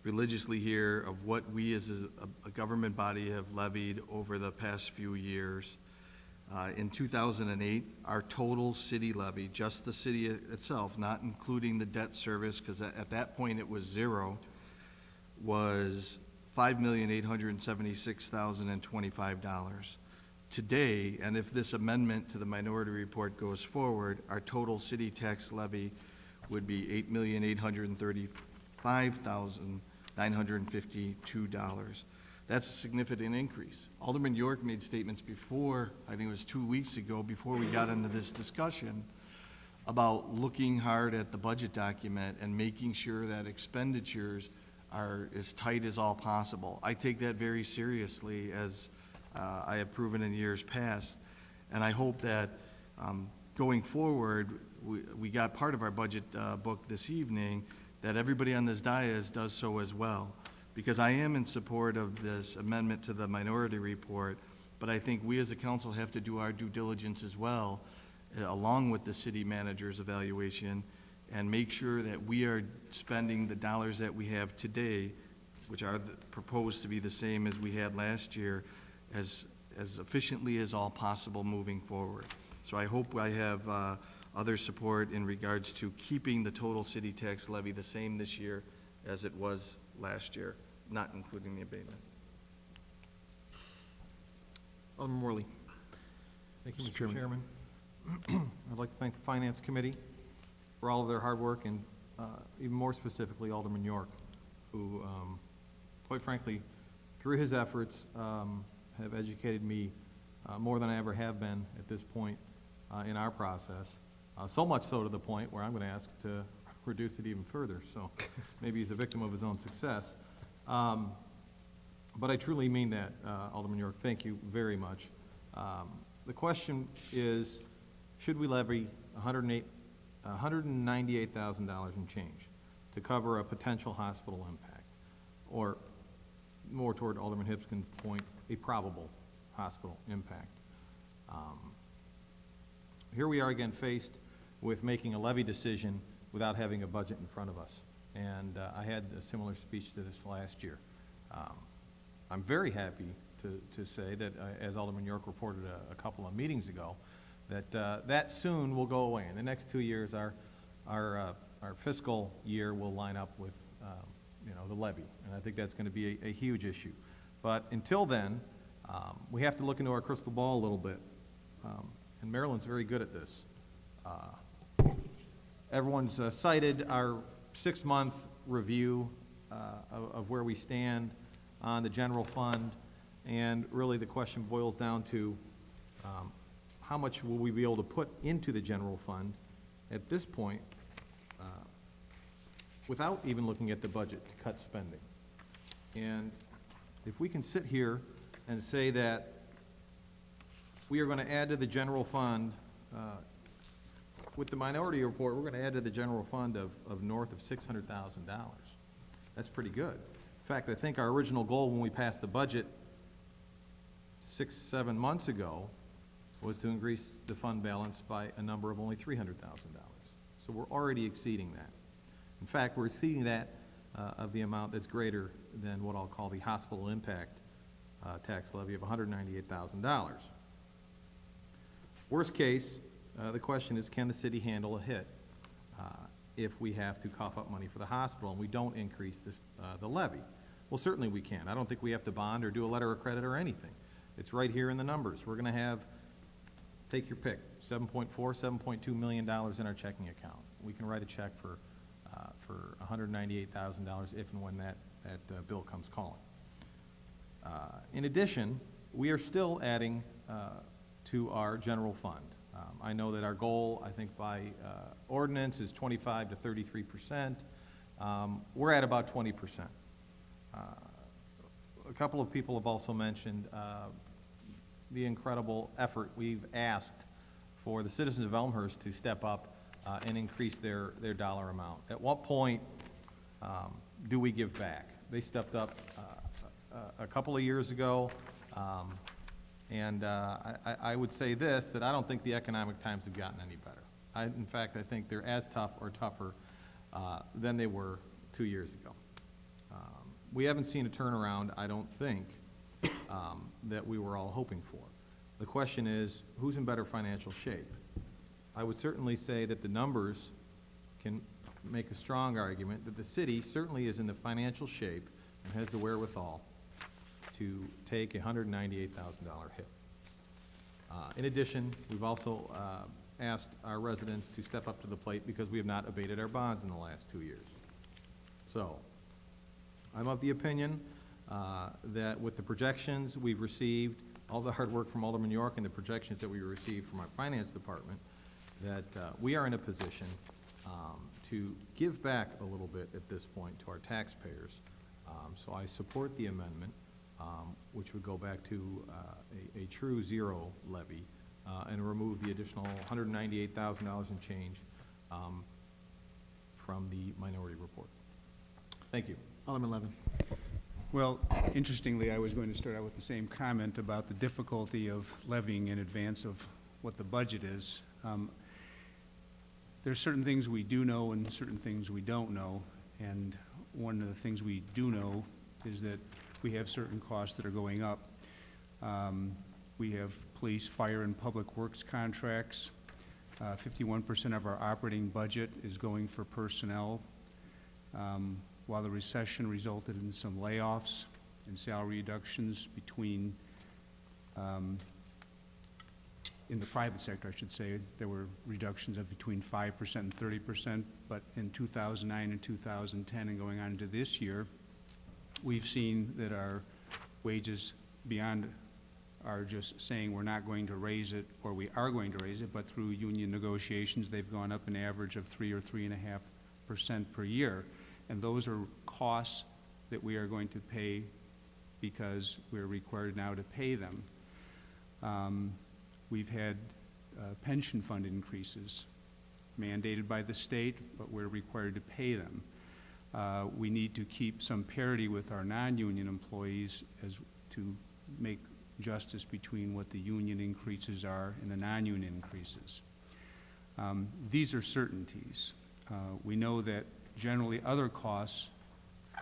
religiously here of what we as a government body have levied over the past few years. In 2008, our total city levy, just the city itself, not including the debt service, because at that point it was zero, was $5,876,025. Today, and if this amendment to the minority report goes forward, our total city tax levy would be $8,835,952. That's a significant increase. Alderman York made statements before, I think it was 2 weeks ago, before we got into this discussion, about looking hard at the budget document and making sure that expenditures are as tight as all possible. I take that very seriously, as I have proven in years past, and I hope that going forward, we got part of our budget book this evening, that everybody on this dais does so as well. Because I am in support of this amendment to the minority report, but I think we as a council have to do our due diligence as well, along with the city manager's evaluation, and make sure that we are spending the dollars that we have today, which are proposed to be the same as we had last year, as efficiently as all possible moving forward. So I hope I have other support in regards to keeping the total city tax levy the same this year as it was last year, not including the abatement. Alderman Morley. Thank you, Mr. Chairman. I'd like to thank the Finance Committee for all of their hard work, and even more specifically, Alderman York, who, quite frankly, through his efforts, have educated me more than I ever have been at this point in our process. So much so to the point where I'm going to ask to reduce it even further, so maybe he's a victim of his own success. But I truly mean that, Alderman York, thank you very much. The question is, should we levy $198,000 and change to cover a potential hospital impact? Or, more toward Alderman Hipkins' point, a probable hospital impact. Here we are again faced with making a levy decision without having a budget in front of us. And I had a similar speech to this last year. I'm very happy to say that, as Alderman York reported a couple of meetings ago, that that soon will go away. In the next 2 years, our fiscal year will line up with the levy. And I think that's going to be a huge issue. But until then, we have to look into our crystal ball a little bit. And Maryland's very good at this. Everyone's cited our 6-month review of where we stand on the general fund, and really the question boils down to how much will we be able to put into the general fund at this point without even looking at the budget to cut spending. And if we can sit here and say that we are going to add to the general fund, with the minority report, we're going to add to the general fund of north of $600,000. That's pretty good. In fact, I think our original goal when we passed the budget 6-7 months ago was to increase the fund balance by a number of only $300,000. So we're already exceeding that. In fact, we're exceeding that of the amount that's greater than what I'll call the hospital impact tax levy of $198,000. Worst case, the question is, can the city handle a hit if we have to cough up money for the hospital and we don't increase the levy? Well, certainly we can. I don't think we have to bond or do a letter of credit or anything. It's right here in the numbers. We're going to have, take your pick, $7.2 million in our checking account. We can write a check for $198,000 if and when that bill comes calling. In addition, we are still adding to our general fund. I know that our goal, I think by ordinance, is 25 to 33%. We're at about 20%. A couple of people have also mentioned the incredible effort we've asked for the citizens of Elmhurst to step up and increase their dollar amount. At what point do we give back? They stepped up a couple of years ago, and I would say this, that I don't think the economic times have gotten any better. In fact, I think they're as tough or tougher than they were 2 years ago. We haven't seen a turnaround, I don't think, that we were all hoping for. The question is, who's in better financial shape? I would certainly say that the numbers can make a strong argument that the city certainly is in the financial shape and has the wherewithal to take a $198,000 hit. In addition, we've also asked our residents to step up to the plate because we have not abated our bonds in the last 2 years. So, I'm of the opinion that with the projections we've received, all the hard work from Alderman York and the projections that we received from our finance department, that we are in a position to give back a little bit at this point to our taxpayers. So I support the amendment, which would go back to a true zero levy and remove the additional $198,000 in change from the minority report. Thank you. Alderman Levin. Well, interestingly, I was going to start out with the same comment about the difficulty of levying in advance of what the budget is. There's certain things we do know and certain things we don't know, and one of the things we do know is that we have certain costs that are going up. We have police, fire, and public works contracts. 51% of our operating budget is going for personnel. While the recession resulted in some layoffs and salary reductions between, in the private sector, I should say, there were reductions of between 5% and 30%, but in 2009 and 2010 and going on into this year, we've seen that our wages beyond are just saying we're not going to raise it, or we are going to raise it, but through union negotiations, they've gone up an average of 3 or 3.5% per year. And those are costs that we are going to pay because we're required now to pay them. We've had pension fund increases mandated by the state, but we're required to pay them. We need to keep some parity with our non-union employees as to make justice between what the union increases are and the non-union increases. These are certainties. We know that generally other costs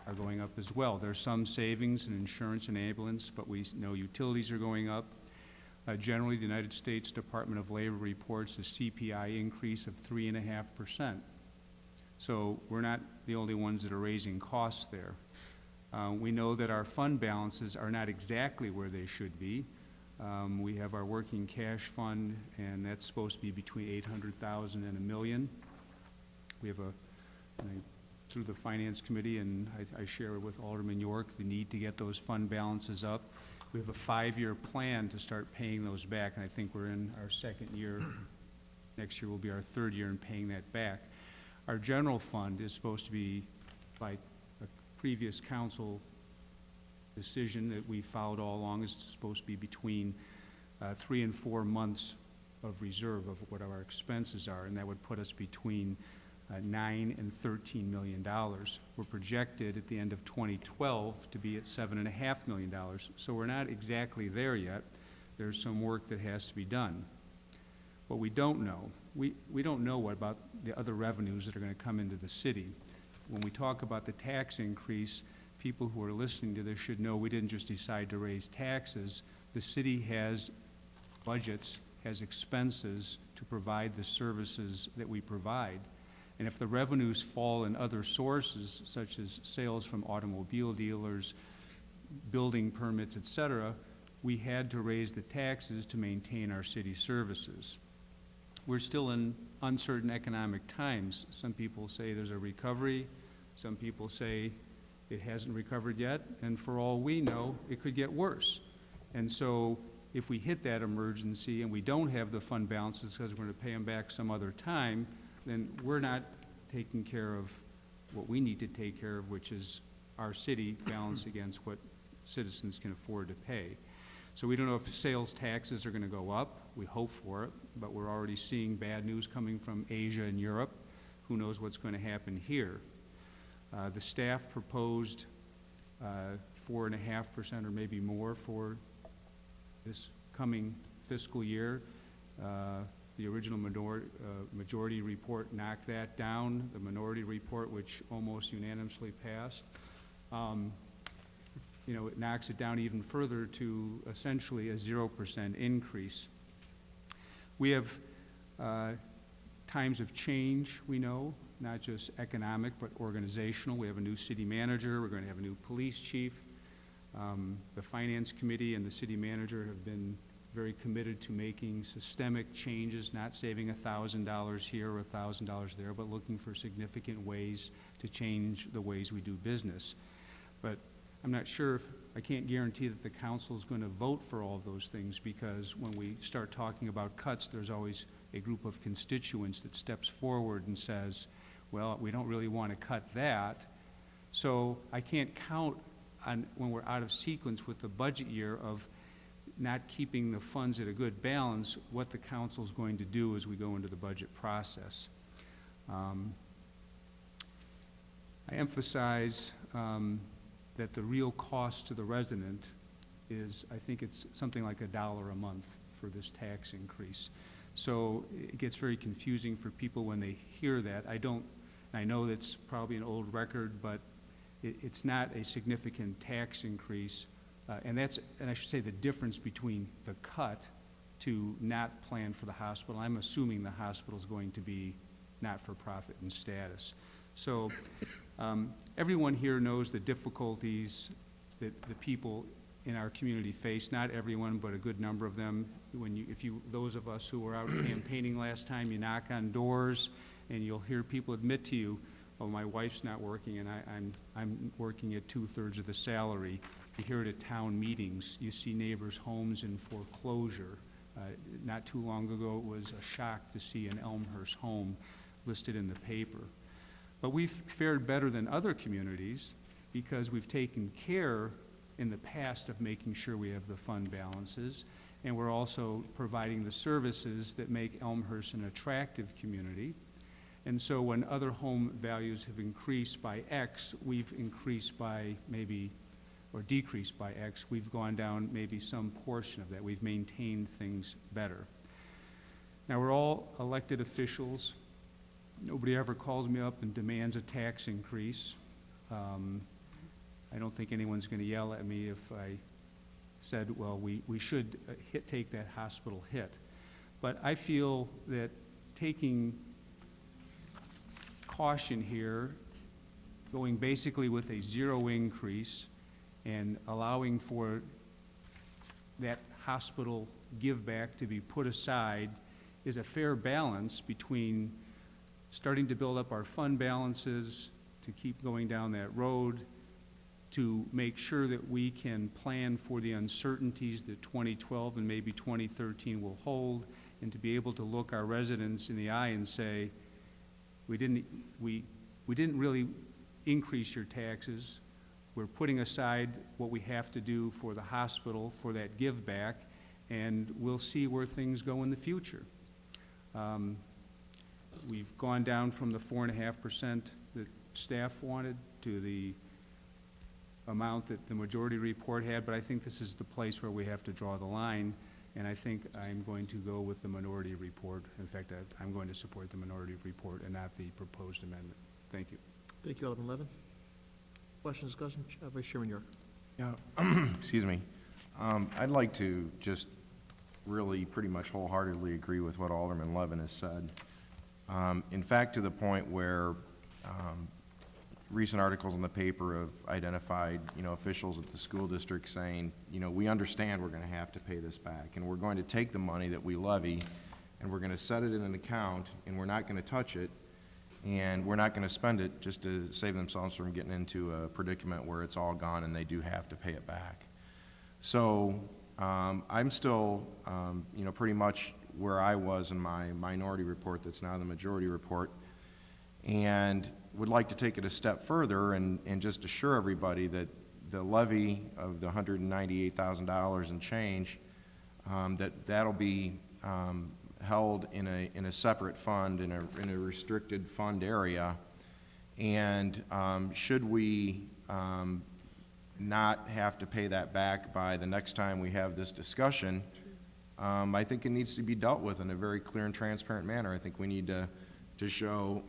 are going up as well. There's some savings in insurance and ambulance, but we know utilities are going up. Generally, the United States Department of Labor reports a CPI increase of 3.5%. So we're not the only ones that are raising costs there. We know that our fund balances are not exactly where they should be. We have our working cash fund, and that's supposed to be between $800,000 and $1 million. We have through the Finance Committee, and I share with Alderman York the need to get those fund balances up. We have a 5-year plan to start paying those back, and I think we're in our 2nd year. Next year will be our 3rd year in paying that back. Our general fund is supposed to be, by a previous council decision that we followed all along, is supposed to be between 3 and 4 months of reserve of what our expenses are, and that would put us between $9 and $13 million. We're projected at the end of 2012 to be at $7.5 million. So we're not exactly there yet. There's some work that has to be done. What we don't know, we don't know what about the other revenues that are going to come into the city. when we talk about the tax increase, people who are listening to this should know we didn't just decide to raise taxes. The city has budgets, has expenses to provide the services that we provide. And if the revenues fall in other sources, such as sales from automobile dealers, building permits, et cetera, we had to raise the taxes to maintain our city services. We're still in uncertain economic times. Some people say there's a recovery. Some people say it hasn't recovered yet. And for all we know, it could get worse. And so if we hit that emergency and we don't have the fund balances because we're going to pay them back some other time, then we're not taking care of what we need to take care of, which is our city balanced against what citizens can afford to pay. So we don't know if sales taxes are going to go up. We hope for it, but we're already seeing bad news coming from Asia and Europe. Who knows what's going to happen here? The staff proposed 4.5% or maybe more for this coming fiscal year. The original majority report knocked that down. The minority report, which almost unanimously passed, it knocks it down even further to essentially a 0% increase. We have times of change, we know, not just economic, but organizational. We have a new city manager. We're going to have a new police chief. The finance committee and the city manager have been very committed to making systemic changes, not saving $1,000 here or $1,000 there, but looking for significant ways to change the ways we do business. But I'm not sure I can't guarantee that the council is going to vote for all of those things, because when we start talking about cuts, there's always a group of constituents that steps forward and says, well, we don't really want to cut that. So I can't count on, when we're out of sequence with the budget year of not keeping the funds at a good balance, what the council's going to do as we go into the budget process. I emphasize that the real cost to the resident is, I think it's something like $1 a month for this tax increase. So it gets very confusing for people when they hear that. I know that's probably an old record, but it's not a significant tax increase. And I should say the difference between the cut to not plan for the hospital. I'm assuming the hospital is going to be not-for-profit in status. So everyone here knows the difficulties that the people in our community face. Not everyone, but a good number of them. Those of us who were out campaigning last time, you knock on doors and you'll hear people admit to you, oh, my wife's not working and I'm working at 2/3 of the salary. You hear it at town meetings. You see neighbors' homes in foreclosure. Not too long ago, it was a shock to see an Elmhurst home listed in the paper. But we've fared better than other communities because we've taken care in the past of making sure we have the fund balances, and we're also providing the services that make Elmhurst an attractive community. And so when other home values have increased by X, we've increased by maybe, or decreased by X, we've gone down maybe some portion of that. We've maintained things better. Now, we're all elected officials. Nobody ever calls me up and demands a tax increase. I don't think anyone's going to yell at me if I said, well, we should take that hospital hit. But I feel that taking caution here, going basically with a 0 increase and allowing for that hospital give back to be put aside is a fair balance between starting to build up our fund balances, to keep going down that road, to make sure that we can plan for the uncertainties that 2012 and maybe 2013 will hold, and to be able to look our residents in the eye and say, we didn't really increase your taxes. We're putting aside what we have to do for the hospital for that give back, and we'll see where things go in the future. We've gone down from the 4.5% that staff wanted to the amount that the majority report had, but I think this is the place where we have to draw the line, and I think I'm going to go with the minority report. In fact, I'm going to support the minority report and not the proposed amendment. Thank you. Thank you, Alderman Levin. Questions, discussion, Vice Chairman York. Yeah, excuse me. I'd like to just really pretty much wholeheartedly agree with what Alderman Levin has said. In fact, to the point where recent articles in the paper have identified, officials at the school district saying, we understand we're going to have to pay this back, and we're going to take the money that we levy, and we're going to set it in an account, and we're not going to touch it, and we're not going to spend it just to save themselves from getting into a predicament where it's all gone and they do have to pay it back. So I'm still, pretty much where I was in my minority report that's now the majority report, and would like to take it a step further and just assure everybody that the levy of the $198,000 and change, that'll be held in a separate fund, in a restricted fund area, and should we not have to pay that back by the next time we have this discussion, I think it needs to be dealt with in a very clear and transparent manner. I think we need to show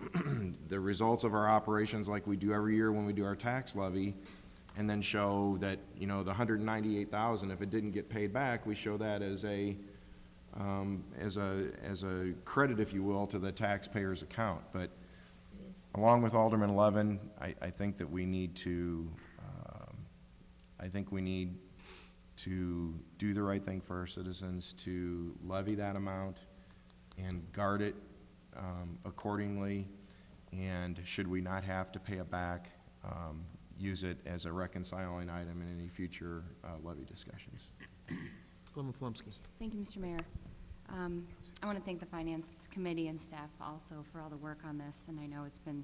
the results of our operations like we do every year when we do our tax levy, and then show that, the $198,000, if it didn't get paid back, we show that as a credit, if you will, to the taxpayer's account. But along with Alderman Levin, I think that we need to, do the right thing for our citizens, to levy that amount and guard it accordingly, and should we not have to pay it back, use it as a reconciling item in any future levy discussions. Alderman Flumsky. Thank you, Mr. Mayor. I want to thank the Finance Committee and staff also for all the work on this, and I know it's been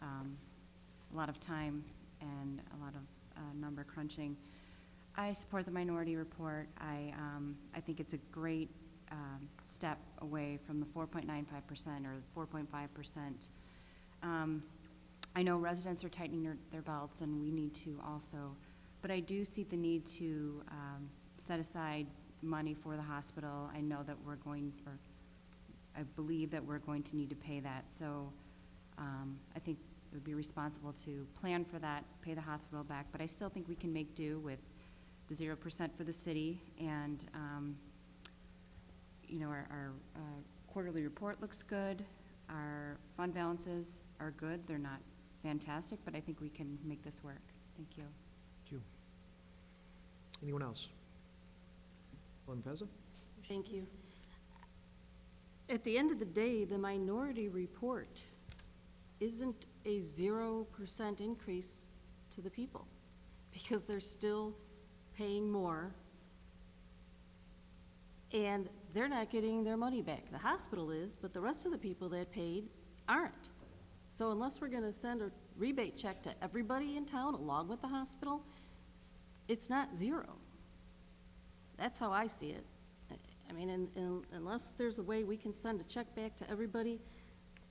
a lot of time and a lot of number crunching. I support the minority report. I think it's a great step away from the 4.95% or 4.5%. I know residents are tightening their belts, and we need to also, but I do see the need to set aside money for the hospital. I know that I believe that we're going to need to pay that, so I think it would be responsible to plan for that, pay the hospital back, but I still think we can make do with the 0% for the city, and our quarterly report looks good. Our fund balances are good. They're not fantastic, but I think we can make this work. Thank you. Thank you. Anyone else? Alderman Pezza? Thank you. At the end of the day, the minority report isn't a 0% increase to the people, because they're still paying more, and they're not getting their money back. The hospital is, but the rest of the people that paid aren't. So unless we're gonna send a rebate check to everybody in town along with the hospital, it's not zero. That's how I see it. I mean, unless there's a way we can send a check back to everybody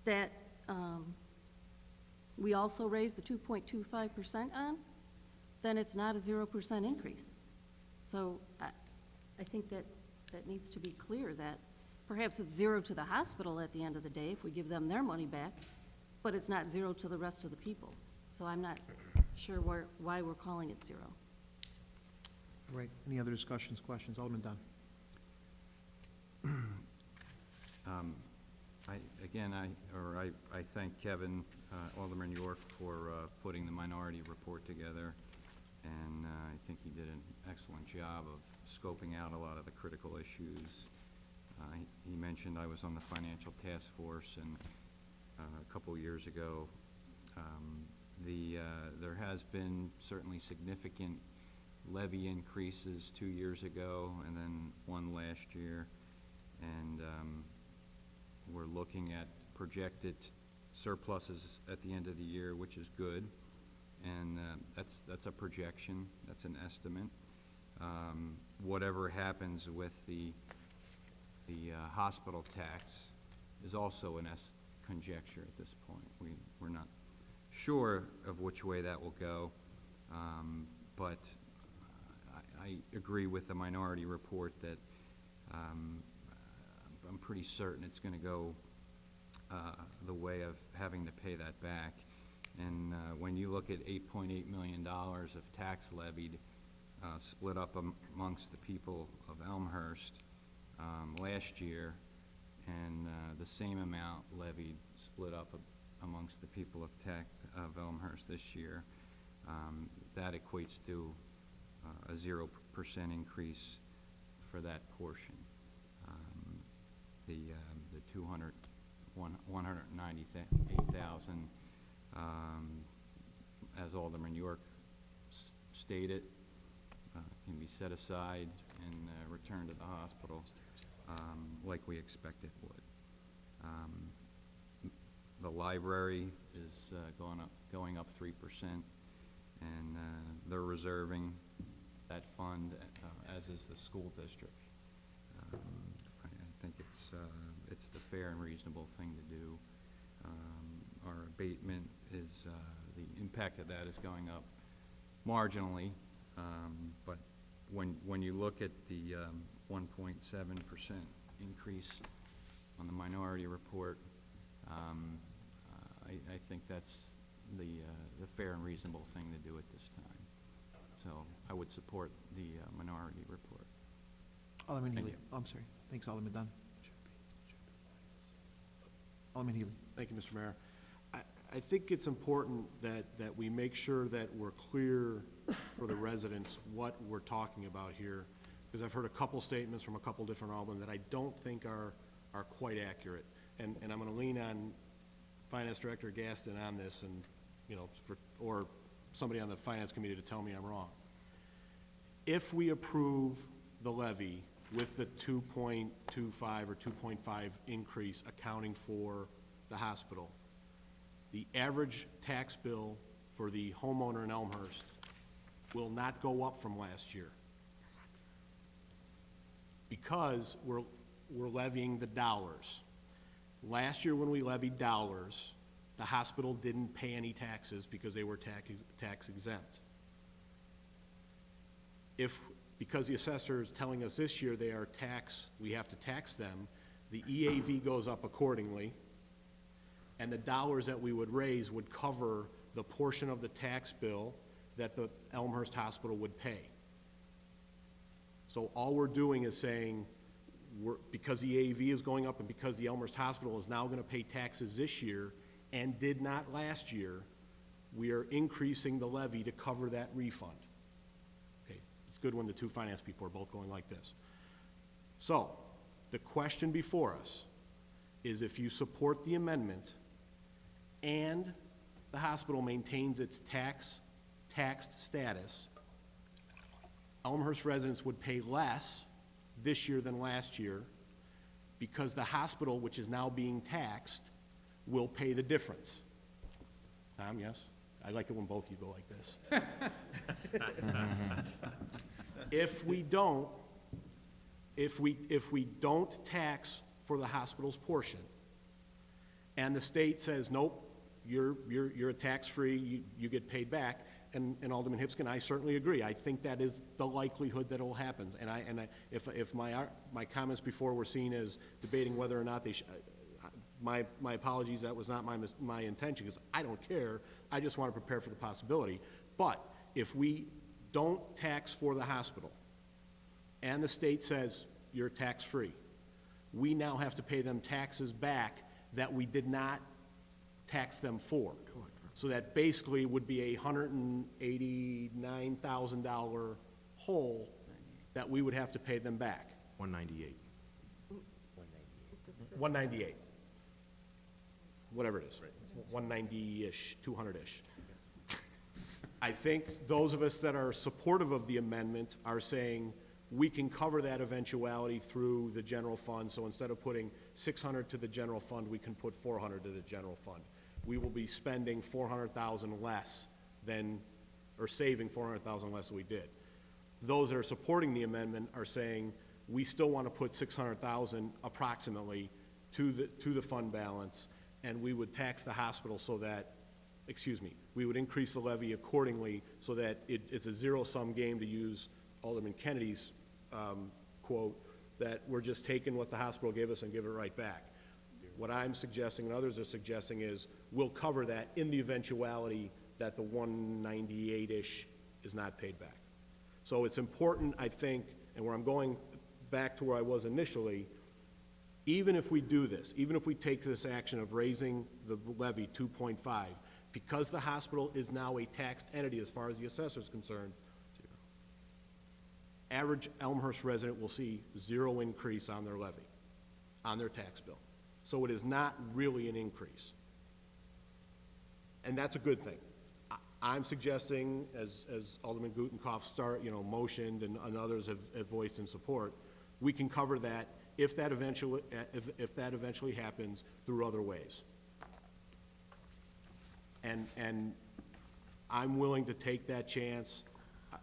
that we also raise the 2.25% on, then it's not a 0% increase. So I think that needs to be clear, that perhaps it's zero to the hospital at the end of the day if we give them their money back, but it's not zero to the rest of the people. So I'm not sure why we're calling it zero. All right, any other discussions, questions? Alderman Dunn. I thank Kevin, Alderman York, for putting the minority report together, and I think he did an excellent job of scoping out a lot of the critical issues. He mentioned I was on the financial task force, and a couple years ago, there has been certainly significant levy increases 2 years ago, and then one last year, and we're looking at projected surpluses at the end of the year, which is good, and that's a projection, that's an estimate. Whatever happens with the hospital tax is also an conjecture at this point. We're not sure of which way that will go, but I agree with the minority report that I'm pretty certain it's going to go the way of having to pay that back. And when you look at $8.8 million of tax levied, split up amongst the people of Elmhurst last year, and the same amount levied, split up amongst the people of Elmhurst this year, that equates to a 0% increase for that portion. The 198,000, as Alderman York stated, can be set aside and returned to the hospital like we expect it would. The library is going up 3%, and they're reserving that fund, as is the school district. I think it's the fair and reasonable thing to do. Our abatement is, the impact of that is going up marginally, but when you look at the 1.7% increase on the minority report, I think that's the fair and reasonable thing to do at this time. So I would support the minority report. Alderman Thank Healy. you. Oh, I'm sorry. Thanks, Alderman Dunn. Alderman Healy. Thank you, Mr. Mayor. I think it's important that we make sure that we're clear for the residents what we're talking about here, because I've heard a couple statements from a couple different aldermen that I don't think are quite accurate. And I'm going to lean on Finance Director Gaston on this, and, you know, or somebody on the Finance Committee to tell me I'm wrong. If we approve the levy with the 2.25 or 2.5 increase accounting for the hospital, the average tax bill for the homeowner in Elmhurst will not go up from last year, because we're levying the dollars. Last year, when we levied dollars, the hospital didn't pay any taxes because they were tax exempt. Because the assessor is telling us this year we have to tax them, the EAV goes up accordingly, and the dollars that we would raise would cover the portion of the tax bill that the Elmhurst Hospital would pay. So all we're doing is saying, because the EAV is going up and because the Elmhurst Hospital is now going to pay taxes this year and did not last year, we are increasing the levy to cover that refund. Okay, it's good when the two finance people are both going like this. So, the question before us is, if you support the amendment and the hospital maintains its taxed status, Elmhurst residents would pay less this year than last year, because the hospital, which is now being taxed, will pay the difference. Tom, yes? I like it when both of you go like this. If we don't tax for the hospital's portion, and the state says, nope, you're a tax-free, you get paid back, and Alderman Hipskin, I certainly agree. I think that is the likelihood that it will happen. And if my comments before were seen as debating whether or not they should, my apologies, that was not my intention, because I don't care. I just want to prepare for the possibility. But if we don't tax for the hospital, and the state says you're tax-free, we now have to pay them taxes back that we did not tax them for. So that basically would be a $189,000 hole that we would have to pay them back. 198. 198. Whatever it is. 190-ish, 200-ish. I think those of us that are supportive of the amendment are saying we can cover that eventuality through the general fund. So instead of putting 600 to the general fund, we can put 400 to the general fund. We will be spending 400,000 less than, or saving 400,000 less than we did. Those that are supporting the amendment are saying we still want to put 600,000 approximately to the fund balance, and we would tax the hospital so that, we would increase the levy accordingly so that it is a zero-sum game, to use Alderman Kennedy's quote, that we're just taking what the hospital gave us and give it right back. What I'm suggesting and others are suggesting is will cover that in the eventuality that the 198-ish is not paid back. So it's important, I think, and where I'm going back to where I was initially, even if we do this, even if we take this action of raising the levy 2.5, because the hospital is now a taxed entity as far as the assessor is concerned, average Elmhurst resident will see 0 increase on their levy, on their tax bill. So it is not really an increase. And that's a good thing. I'm suggesting, as Alderman Gutenkopf motioned and others have voiced in support, we can cover that if that eventually happens through other ways. And I'm willing to take that chance,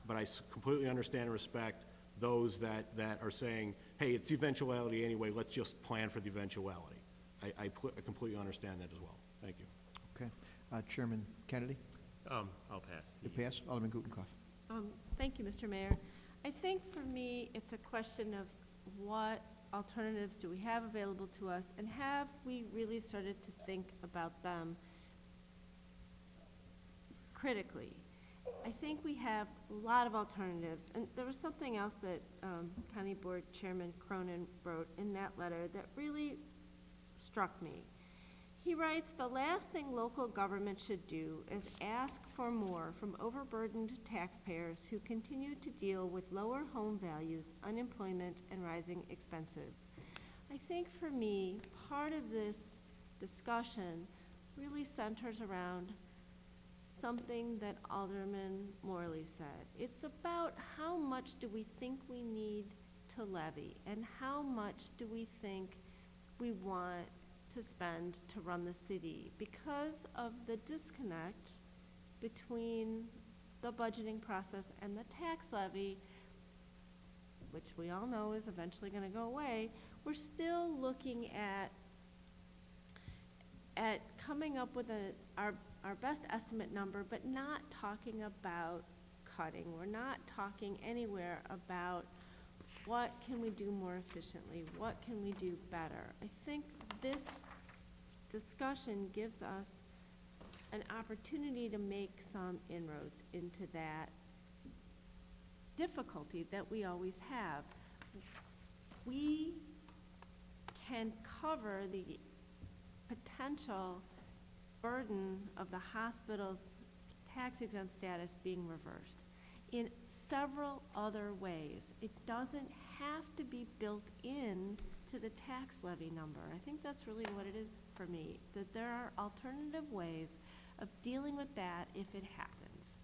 but I completely understand and respect those that are saying, hey, it's eventuality anyway, let's just plan for the eventuality. I completely understand that as well. Thank you. Okay. Chairman Kennedy? I'll pass. You pass. Alderman Gutenkopf. Thank you, Mr. Mayor. I think for me, it's a question of what alternatives do we have available to us, and have we really started to think about them critically? I think we have a lot of alternatives, and there was something else that County Board Chairman Cronin wrote in that letter that really struck me. He writes, the last thing local government should do is ask for more from overburdened taxpayers who continue to deal with lower home values, unemployment, and rising expenses. I think for me, part of this discussion really centers around something that Alderman Morley said. It's about how much do we think we need to levy, and how much do we think we want to spend to run the city, because of the disconnect between the budgeting process and the tax levy, which we all know is eventually going to go away. We're still looking at coming up with our best estimate number, but not talking about cutting. We're not talking anywhere about what can we do more efficiently, what can we do better. I think this discussion gives us an opportunity to make some inroads into that difficulty that we always have. We can cover the potential burden of the hospital's tax-exempt status being reversed in several other ways. It doesn't have to be built in to the tax levy number. I think that's really what it is for me, that there are alternative ways of dealing with that if it happens.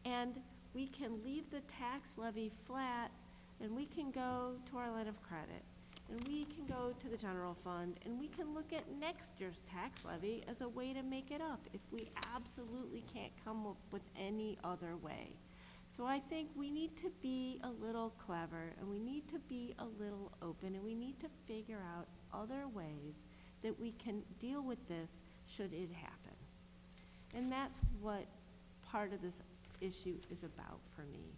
And we can leave the tax levy flat, and we can go to our line of credit, and we can go to the general fund, and we can look at next year's tax levy as a way to make it up if we absolutely can't come up with any other way. So I think we need to be a little clever, and we need to be a little open, and we need to figure out other ways that we can deal with this should it happen. And that's what part of this issue is about for me.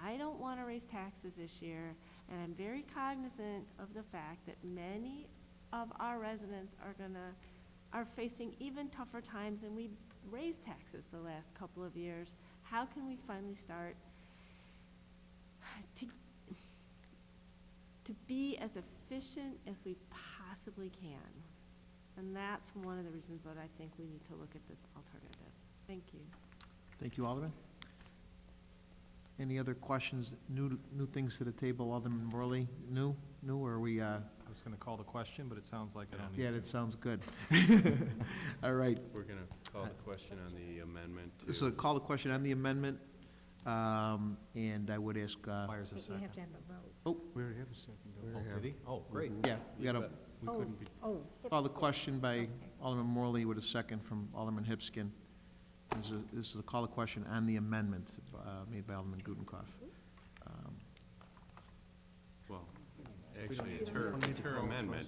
I don't want to raise taxes this year, and I'm very cognizant of the fact that many of our residents are facing even tougher times than we raised taxes the last couple of years. How can we finally start to be as efficient as we possibly can? And that's one of the reasons that I think we need to look at this alternative. Thank you. Thank you, Alderman. Any other questions, new things to the table, Alderman Morley? New, or are we, I was going to call the question, but it sounds like I don't need to. yeah, that sounds good. All right. We're going to call the question on the amendment. So call the question on the amendment, and I would ask, Requires a You second. have to have a vote. oh, We already have a second. Oh, did he? Oh, great. yeah, we got to We couldn't be, call the question by Alderman Morley with a second from Alderman Hipskin. This is a call the question on the amendment made by Alderman Gutenkopf. Well, actually, it's her amendment.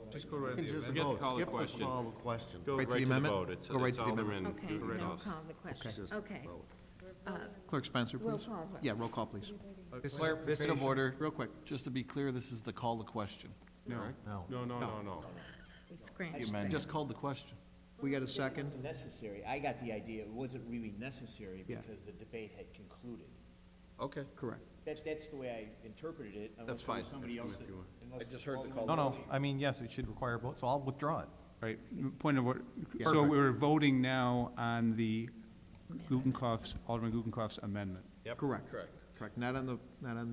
just go right You to can the just Forget to vote. call the Skip question. call the question. Go Right right to the to the amendment? vote. It's Go right to the Alderman Okay, now Gutenkopf. call the question. Okay. Clerk Spencer, please. Roll call vote. Yeah, roll call, please. Point of order. Real quick. Just to be clear, this is the call the question. No. correct? No. No. We scratched amendment. that. Just called the question. We got a second? Necessary. I got the idea it wasn't really necessary Yeah. because the debate had concluded. Okay. Correct. That's the way I interpreted it. unless That's there was fine. Somebody That's else fine if that. you want. unless I just heard the Alderman call. No, no, Mosley- I mean, yes, it should require a vote, so I'll withdraw it. Right, point of order. Yeah. So Perfect. we're voting now on the Alderman Gutenkauf's amendment. Correct. Correct. Not on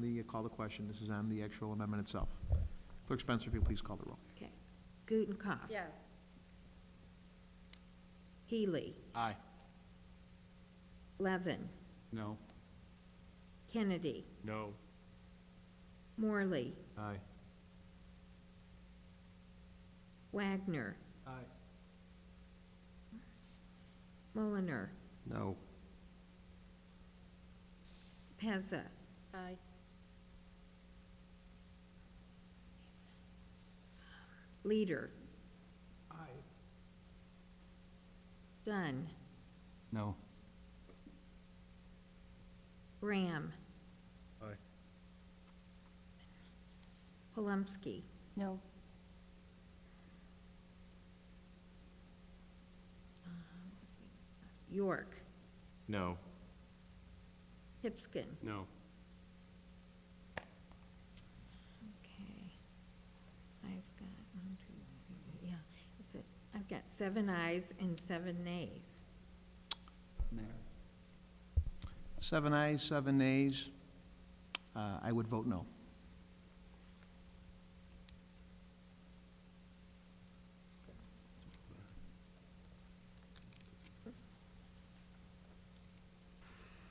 the call the question. This is on the actual amendment itself. Clerk Spencer, if you please call the roll. Okay. Gutenkauf. Yes. Healy. Aye. Levin. No. Kennedy. No. Morley. Aye. Wagner. Aye. Mulliner. No. Pezza. Aye. Leader. Aye. Dunn. No. Graham. Aye. Polumsky. No. York. No. Hipskin. No. Okay. I've got one, two, three, yeah, it's it. I've got 7 ayes and 7 nays. Mayor. 7 ayes, 7 nays. I would vote no.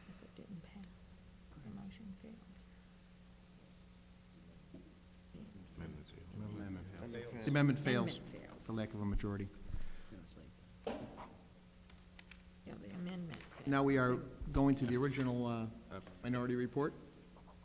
Guess it didn't pass. The motion failed. Amendment fails. The amendment fails Amendment fails. for lack of a majority. Yeah, the amendment failed. Now we are going to the original minority report,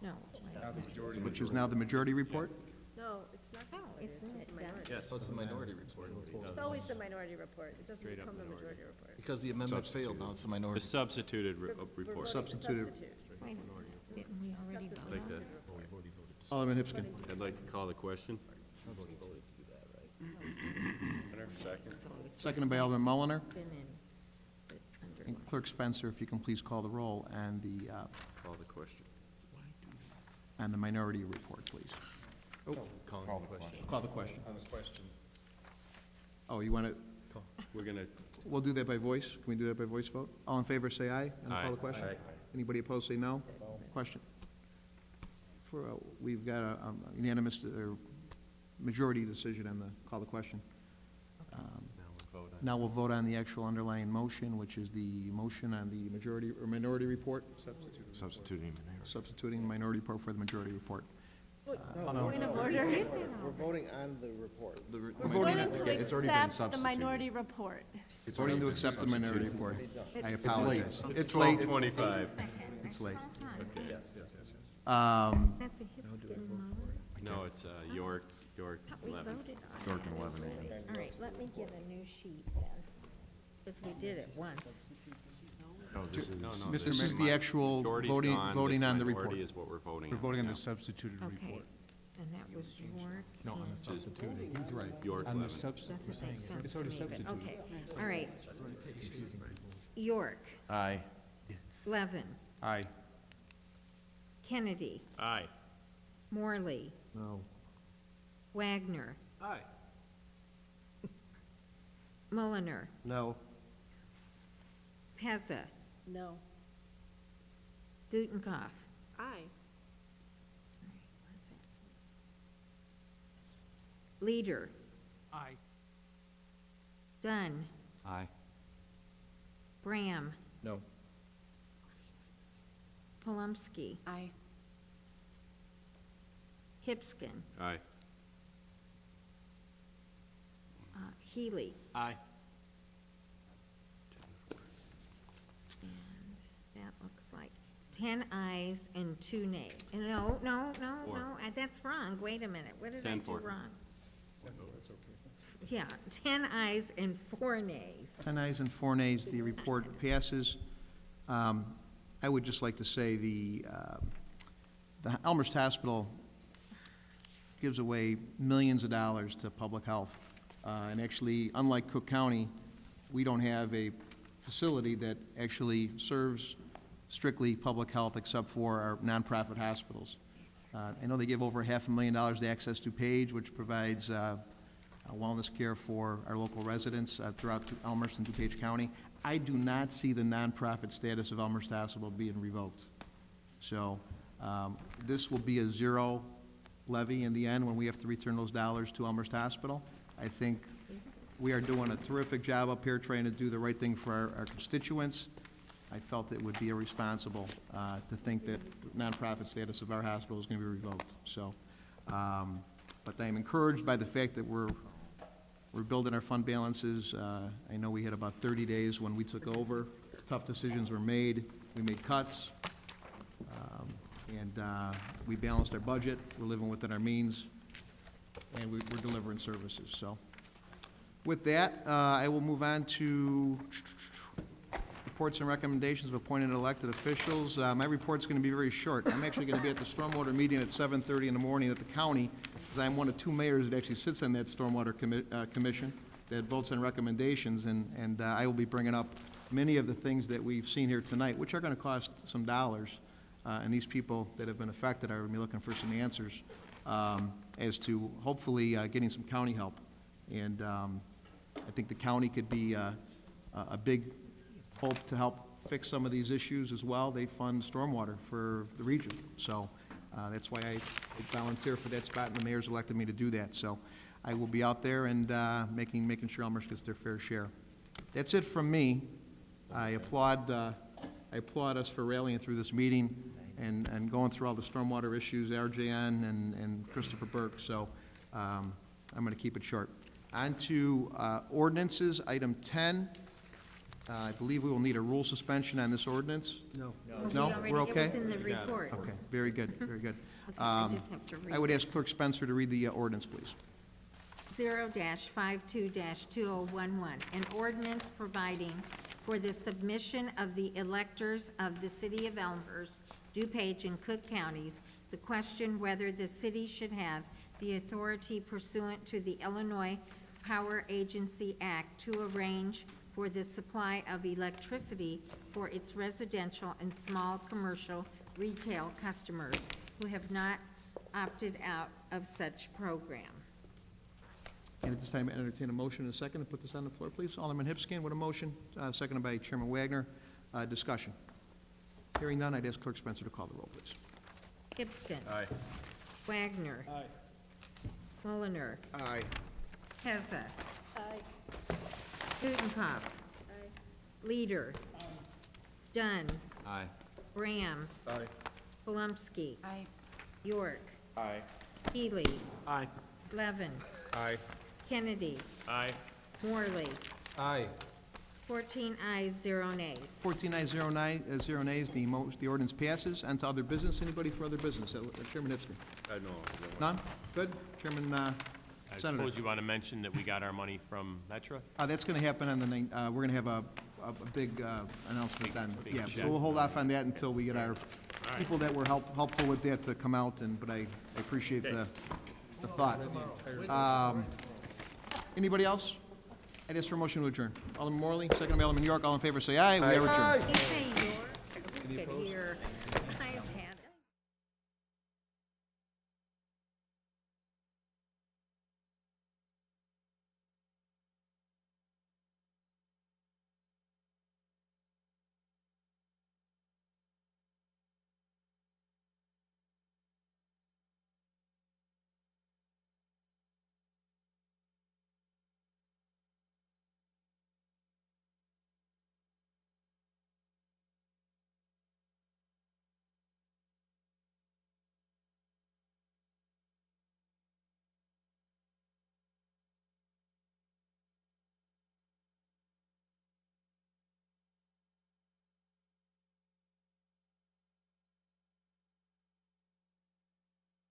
No, wait. which is now the majority report. No, it's not. No, isn't it done? Yes, so it's the minority report. It's always the minority report. It doesn't Straight up become the minority. majority report. Because the amendment failed, now it's the The minority. substituted We're report. voting Substituted. substitute. Wait a minute, didn't we already vote Like on that. it? Alderman Hipskin. I'd like to call the question. Second. Seconded by Alderman Mulliner. Been in, but And underlined. Clerk Spencer, if you can please call the roll and Call the question. the minority report, please. Call the question. Call the question. On the question. Oh, you want to, We're gonna, we'll do that by voice. Can we do that by voice vote? All in favor, say aye. And Aye. call the question. Aye. Anybody opposed, say no. Question. We've got a unanimous, or majority decision on the, call the question. Now we'll vote on the actual underlying motion, which is the motion on the majority, or minority report, Substituting. substituting minority report for the majority report. Point of order. We're voting on the report. We're voting voting on- to yeah, it's already been accept the substituted. minority report. It's voting to accept the minority report. I It's apologize. it's It's late. 12:25. It's late. Okay. Is that the Hipskin Mulliner? No, it's York, Thought we Levin. voted on York it and Levin. already. All right, let me get a new sheet then, because we did it once. No, this is. This is the actual Majority's voting, gone, voting this on the minority report. is what we're voting We're on voting on now. the substituted Okay, report. and that was York No, on the and... substituting, he's right. York, On the Levin. Doesn't make sense It's to already me, but, substituted. okay, all right. York, Aye. Levin, Aye. Kennedy, Aye. Morley, No. Wagner, Aye. Mulliner, No. Pezza, No. Gutenkauf. Aye. Leader, Aye. Dunn, Aye. Graham, No. Polumsky, Aye. Hipskin, Aye. Healy, Aye. and that looks like 10 ayes and 2 nays. No, Four. that's wrong. Wait a minute, what did I 10 do for. wrong? Yeah, 10 ayes and 4 nays. 10 ayes and 4 nays, the report passes. I would just like to say the Elmhurst Hospital gives away millions of dollars to public health, And actually, unlike Cook County, we don't have a facility that actually serves strictly public health except for our nonprofit hospitals. I know they give over $500,000 to Access DuPage, which provides wellness care for our local residents throughout Elmhurst and DuPage County. I do not see the nonprofit status of Elmhurst Hospital being revoked. So this will be a zero levy in the end when we have to return those dollars to Elmhurst Hospital. I think we are doing a terrific job up here trying to do the right thing for our constituents. I felt it would be irresponsible to think that the nonprofit status of our hospital is going to be revoked. So, but I am encouraged by the fact that we're building our fund balances. I know we had about 30 days when we took over. Tough decisions were made. We made cuts, and we balanced our budget. We're living within our means, and we're delivering services. So, with that, I will move on to reports and recommendations of appointed and elected officials. My report's going to be very short. I'm actually going to be at the stormwater meeting at 7:30 in the morning at the county, because I'm one of two mayors that actually sits on that stormwater commission that votes on recommendations, and I will be bringing up many of the things that we've seen here tonight, which are going to cost some dollars, and these people that have been affected are going to be looking for some answers as to hopefully getting some county help. And I think the county could be a big hope to help fix some of these issues as well. They fund stormwater for the region. So that's why I volunteer for that spot, and the mayor's elected me to do that. So I will be out there and making sure Elmhurst gets their fair share. That's it from me. I applaud us for rallying through this meeting and going through all the stormwater issues, RJN and Christopher Burke. So I'm going to keep it short. On to ordinances, item 10. I believe we will need a rule suspension on this ordinance. No? We're okay? It was in the report. Okay, very good, very good. I just have to read I would it. ask Clerk Spencer to read the ordinance, please. 0-52-2011, an ordinance providing for the submission of the electors of the city of Elmhurst, DuPage, and Cook counties, the question whether the city should have the authority pursuant to the Illinois Power Agency Act to arrange for the supply of electricity for its residential and small commercial retail customers who have not opted out of such program. And at this time, I entertain a motion and a second to put this on the floor, please. Alderman Hipskin with a motion, seconded by Chairman Wagner. Discussion. Hearing none, I'd ask Clerk Spencer to call the roll, please. Gibson. Aye. Wagner. Aye. Mullenor. Aye. Heza. Aye. Gutenkopf. Leader. Dunn. Aye. Graham. Aye. Palumski. Aye. York. Aye. Healy. Aye. Levin. Aye. Kennedy. Aye. Morley. Aye. 14 ayes, 0 nays. 14 ayes, 0 nays, the ordinance passes. On to other business. Anybody for other business? Chairman Hipskin. No. None? Good. Chairman I Senator. suppose you want to mention that we got our money from Metra? That's going to happen on the we're going to have a big announcement then. big Yeah, check. so we'll hold off on that until we get our people that were helpful with that to come out, but I appreciate the thought. Anybody else? I'd ask for a motion to adjourn. Alderman Morley, second by Alderman York. All in favor, say aye. We are adjourned. He said